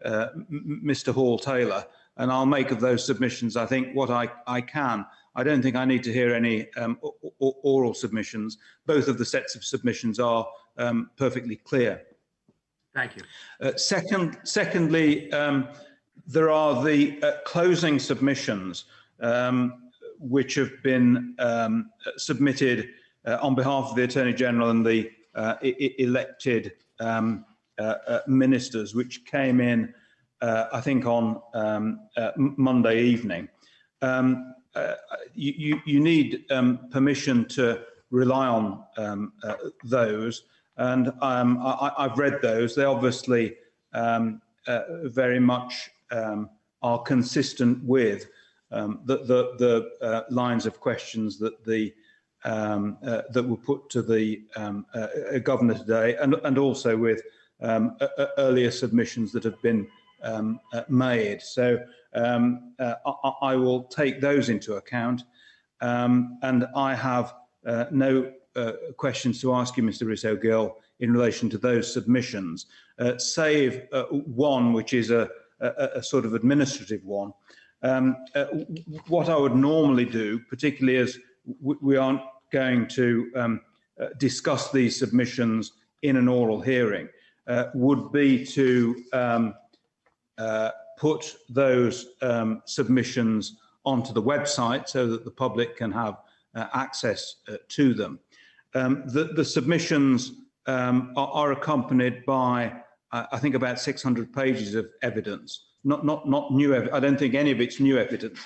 Mr. Hall-Taylor, and I'll make of those submissions, I think, what I can. I don't think I need to hear any oral submissions. Both of the sets of submissions are perfectly clear.
Thank you.
Secondly, there are the closing submissions which have been submitted on behalf of the Attorney General and the elected ministers, which came in, I think, on Monday evening. You need permission to rely on those. and I've read those. They obviously very much are consistent with the lines of questions that that were put to the governor today, and also with earlier submissions that have been made. So I will take those into account, and I have no questions to ask you, Mr. Riso-Gill, in relation to those submissions, save one, which is a sort of administrative one. What I would normally do, particularly as we aren't going to discuss these submissions in an oral hearing, would be to put those submissions onto the website so that the public can have access to them. The submissions are accompanied by, I think, about 600 pages of evidence. Not new evidence. I don't think any of it's new evidence,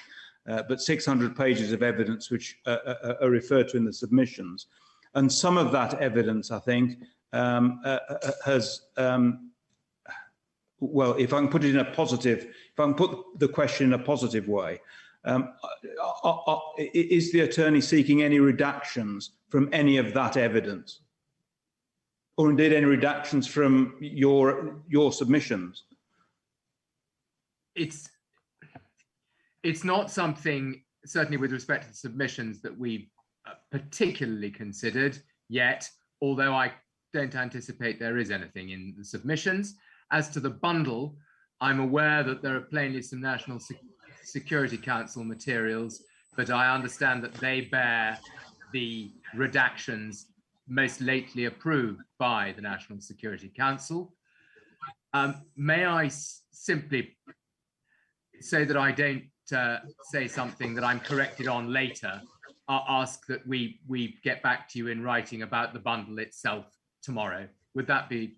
but 600 pages of evidence which are referred to in the submissions. And some of that evidence, I think, has, well, if I can put it in a positive, if I can put the question in a positive way, is the attorney seeking any redactions from any of that evidence? Or indeed any redactions from your submissions?
It's not something, certainly with respect to the submissions, that we've particularly considered yet, although I don't anticipate there is anything in the submissions. As to the bundle, I'm aware that there are plainly some National Security Council materials, but I understand that they bear the redactions most lately approved by the National Security Council. May I simply say that I don't say something that I'm corrected on later? I'll ask that we get back to you in writing about the bundle itself tomorrow. Would that be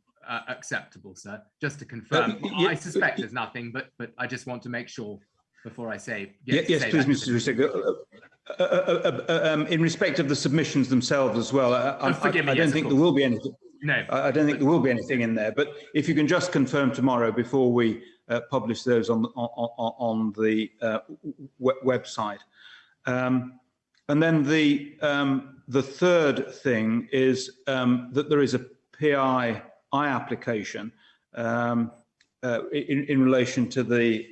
acceptable, sir? Just to confirm. I suspect there's nothing, but I just want to make sure before I say.
Yes, please, Mr. Riso. In respect of the submissions themselves as well, I don't think there will be anything.
No,
I don't think there will be anything in there. But if you can just confirm tomorrow before we publish those on the website. And then the third thing is that there is a PII application in relation to the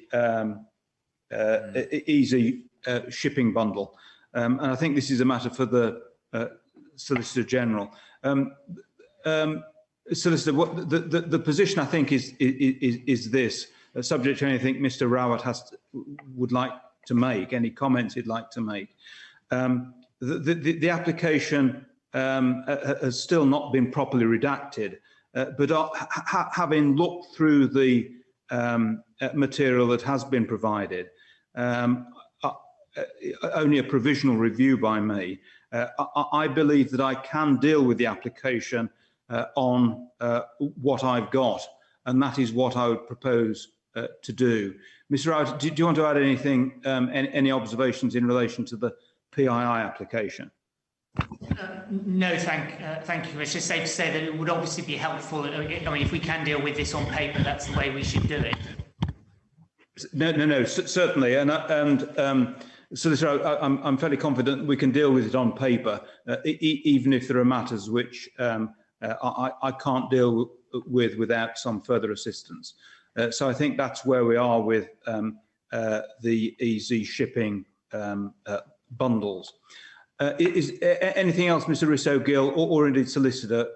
easy shipping bundle. And I think this is a matter for the Solicitor General. Solicitor, the position I think is this, subject to anything Mr. Rawat would like to make, any comments he'd like to make. The application has still not been properly redacted, but having looked through the material that has been provided, only a provisional review by me, I believe that I can deal with the application on what I've got, and that is what I would propose to do. Mr. Rawat, do you want to add anything, any observations in relation to the PII application?
No, thank you. It's just safe to say that it would obviously be helpful. I mean, if we can deal with this on paper, that's the way we should do it. No, certainly. And Solicitor, I'm fairly confident we can deal with it on paper, even if there are matters which I can't deal with without some further assistance. So I think that's where we are with the easy shipping bundles. Is anything else, Mr. Riso-Gill, or indeed Solicitor?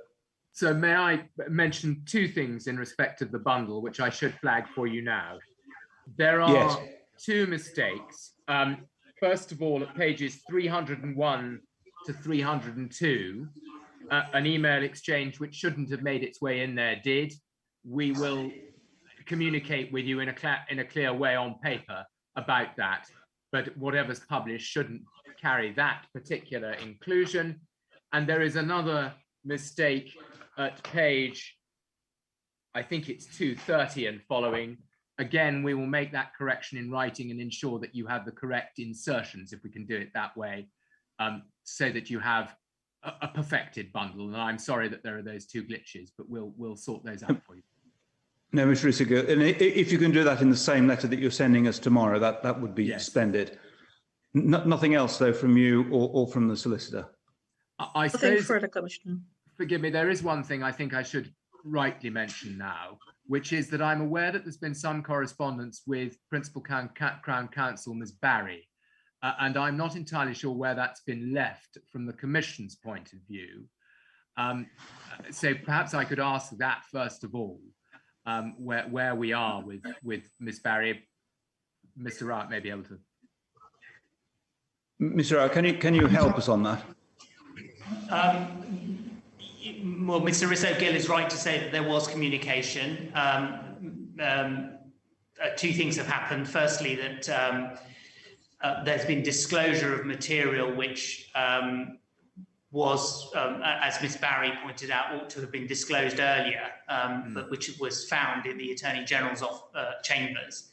So may I mention two things in respect of the bundle, which I should flag for you now? There are two mistakes. First of all, at pages 301 to 302, an email exchange which shouldn't have made its way in there did. We will communicate with you in a clear way on paper about that, but whatever's published shouldn't carry that particular inclusion. And there is another mistake at page, I think it's 230 and following. Again, we will make that correction in writing and ensure that you have the correct insertions, if we can do it that way, so that you have a perfected bundle. And I'm sorry that there are those two glitches, but we'll sort those out for you.
No, Mr. Isagil, and if you can do that in the same letter that you're sending us tomorrow, that would be splendid. Nothing else, though, from you or from the solicitor?
I
Nothing
suppose,
further, Commissioner.
forgive me, there is one thing I think I should rightly mention now, which is that I'm aware that there's been some correspondence with Principal Crown Counsel, Ms. Barry, and I'm not entirely sure where that's been left from the Commission's point of view. So perhaps I could ask that first of all, where we are with Ms. Barry. Mr. Wright may be able to.
Mr. Wright, can you help us on that?
Well, Mr. Risso-Gill is right to say that there was communication. Two things have happened. Firstly, that there's been disclosure of material which was, as Ms. Barry pointed out, ought to have been disclosed earlier, but which was found in the Attorney General's chambers.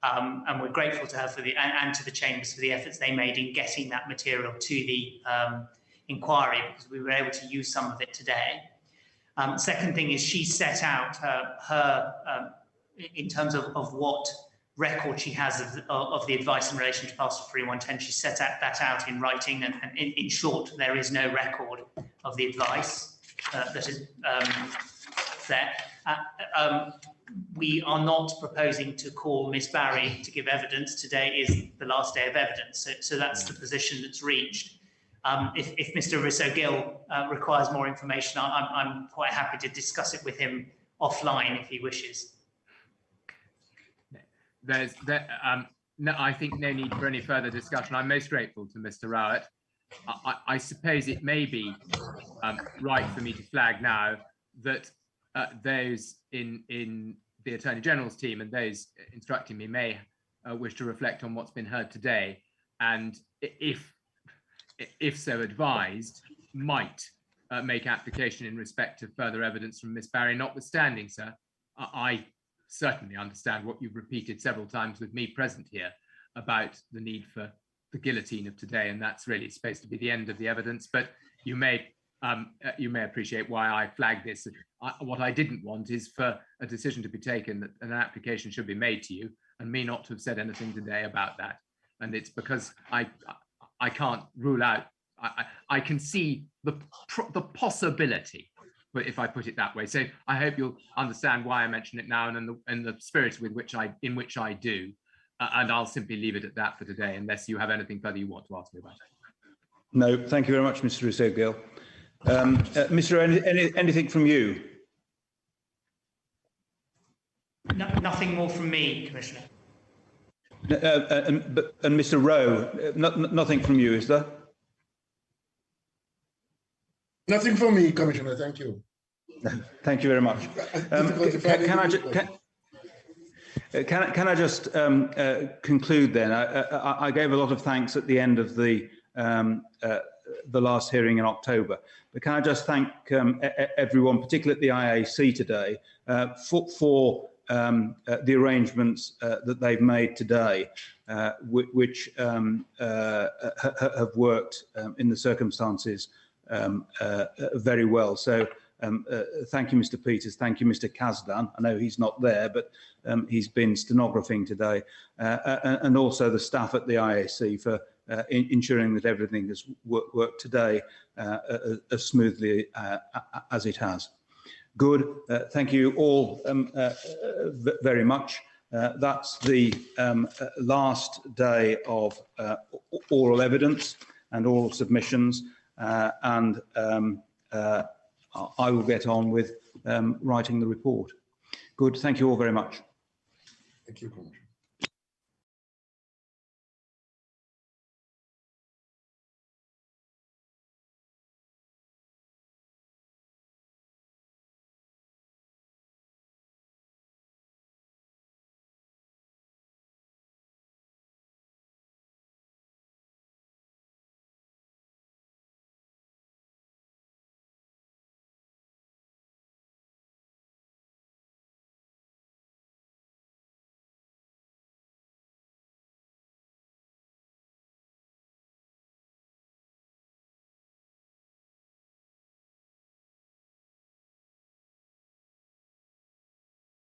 And we're grateful to her and to the chambers for the efforts they made in getting that material to the inquiry, because we were able to use some of it today. Second thing is she set out her in terms of what record she has of the advice in relation to Parcel 3110, she set that out in writing, and in short, there is no record of the advice that is there. We are not proposing to call Ms. Barry to give evidence. Today is the last day of evidence, so that's the position that's reached. If Mr. Risso-Gill requires more information, I'm quite happy to discuss it with him offline if he wishes.
No, I think no need for any further discussion. I'm most grateful to Mr. Rowett. I suppose it may be right for me to flag now that those in the Attorney General's team and those instructing me may wish to reflect on what's been heard today, and if so advised, might make application in respect of further evidence from Miss Barry. Notwithstanding, sir, I certainly understand what you've repeated several times with me present here about the need for the guillotine of today, and that's really supposed to be the end of the evidence. But you may appreciate why I flagged this. What I didn't want is for a decision to be taken that an application should be made to you, and me not to have said anything today about that. And it's because I can't rule out. I can see the possibility, but if I put it that way. So I hope you'll understand why I mention it now, and in the spirit in which I do. And I'll simply leave it at that for today, unless you have anything further you want to ask me about.
No, thank you very much, Mr. Risso-Gill. Mr. Anything from you?
No, nothing more from me, Commissioner.
And Mr. Rowe, nothing from you, is there?
Nothing from me, Commissioner. Thank you.
Thank you very much. Can I just conclude then? I gave a lot of thanks at the end of the last hearing in October, but can I just thank everyone, particularly at the IAC today, for the arrangements that they've made today, which have worked in the circumstances very well. So thank you, Mr. Peters. Thank you, Mr. Kazdan. I know he's not there, but he's been stenographing today, and also the staff at the IAC for ensuring that everything has worked today as smoothly as it has. Good. Thank you all very much. That's the last day of oral evidence and oral submissions, and I will get on with writing the report. Good. Thank you all very much.
Thank you, Commissioner.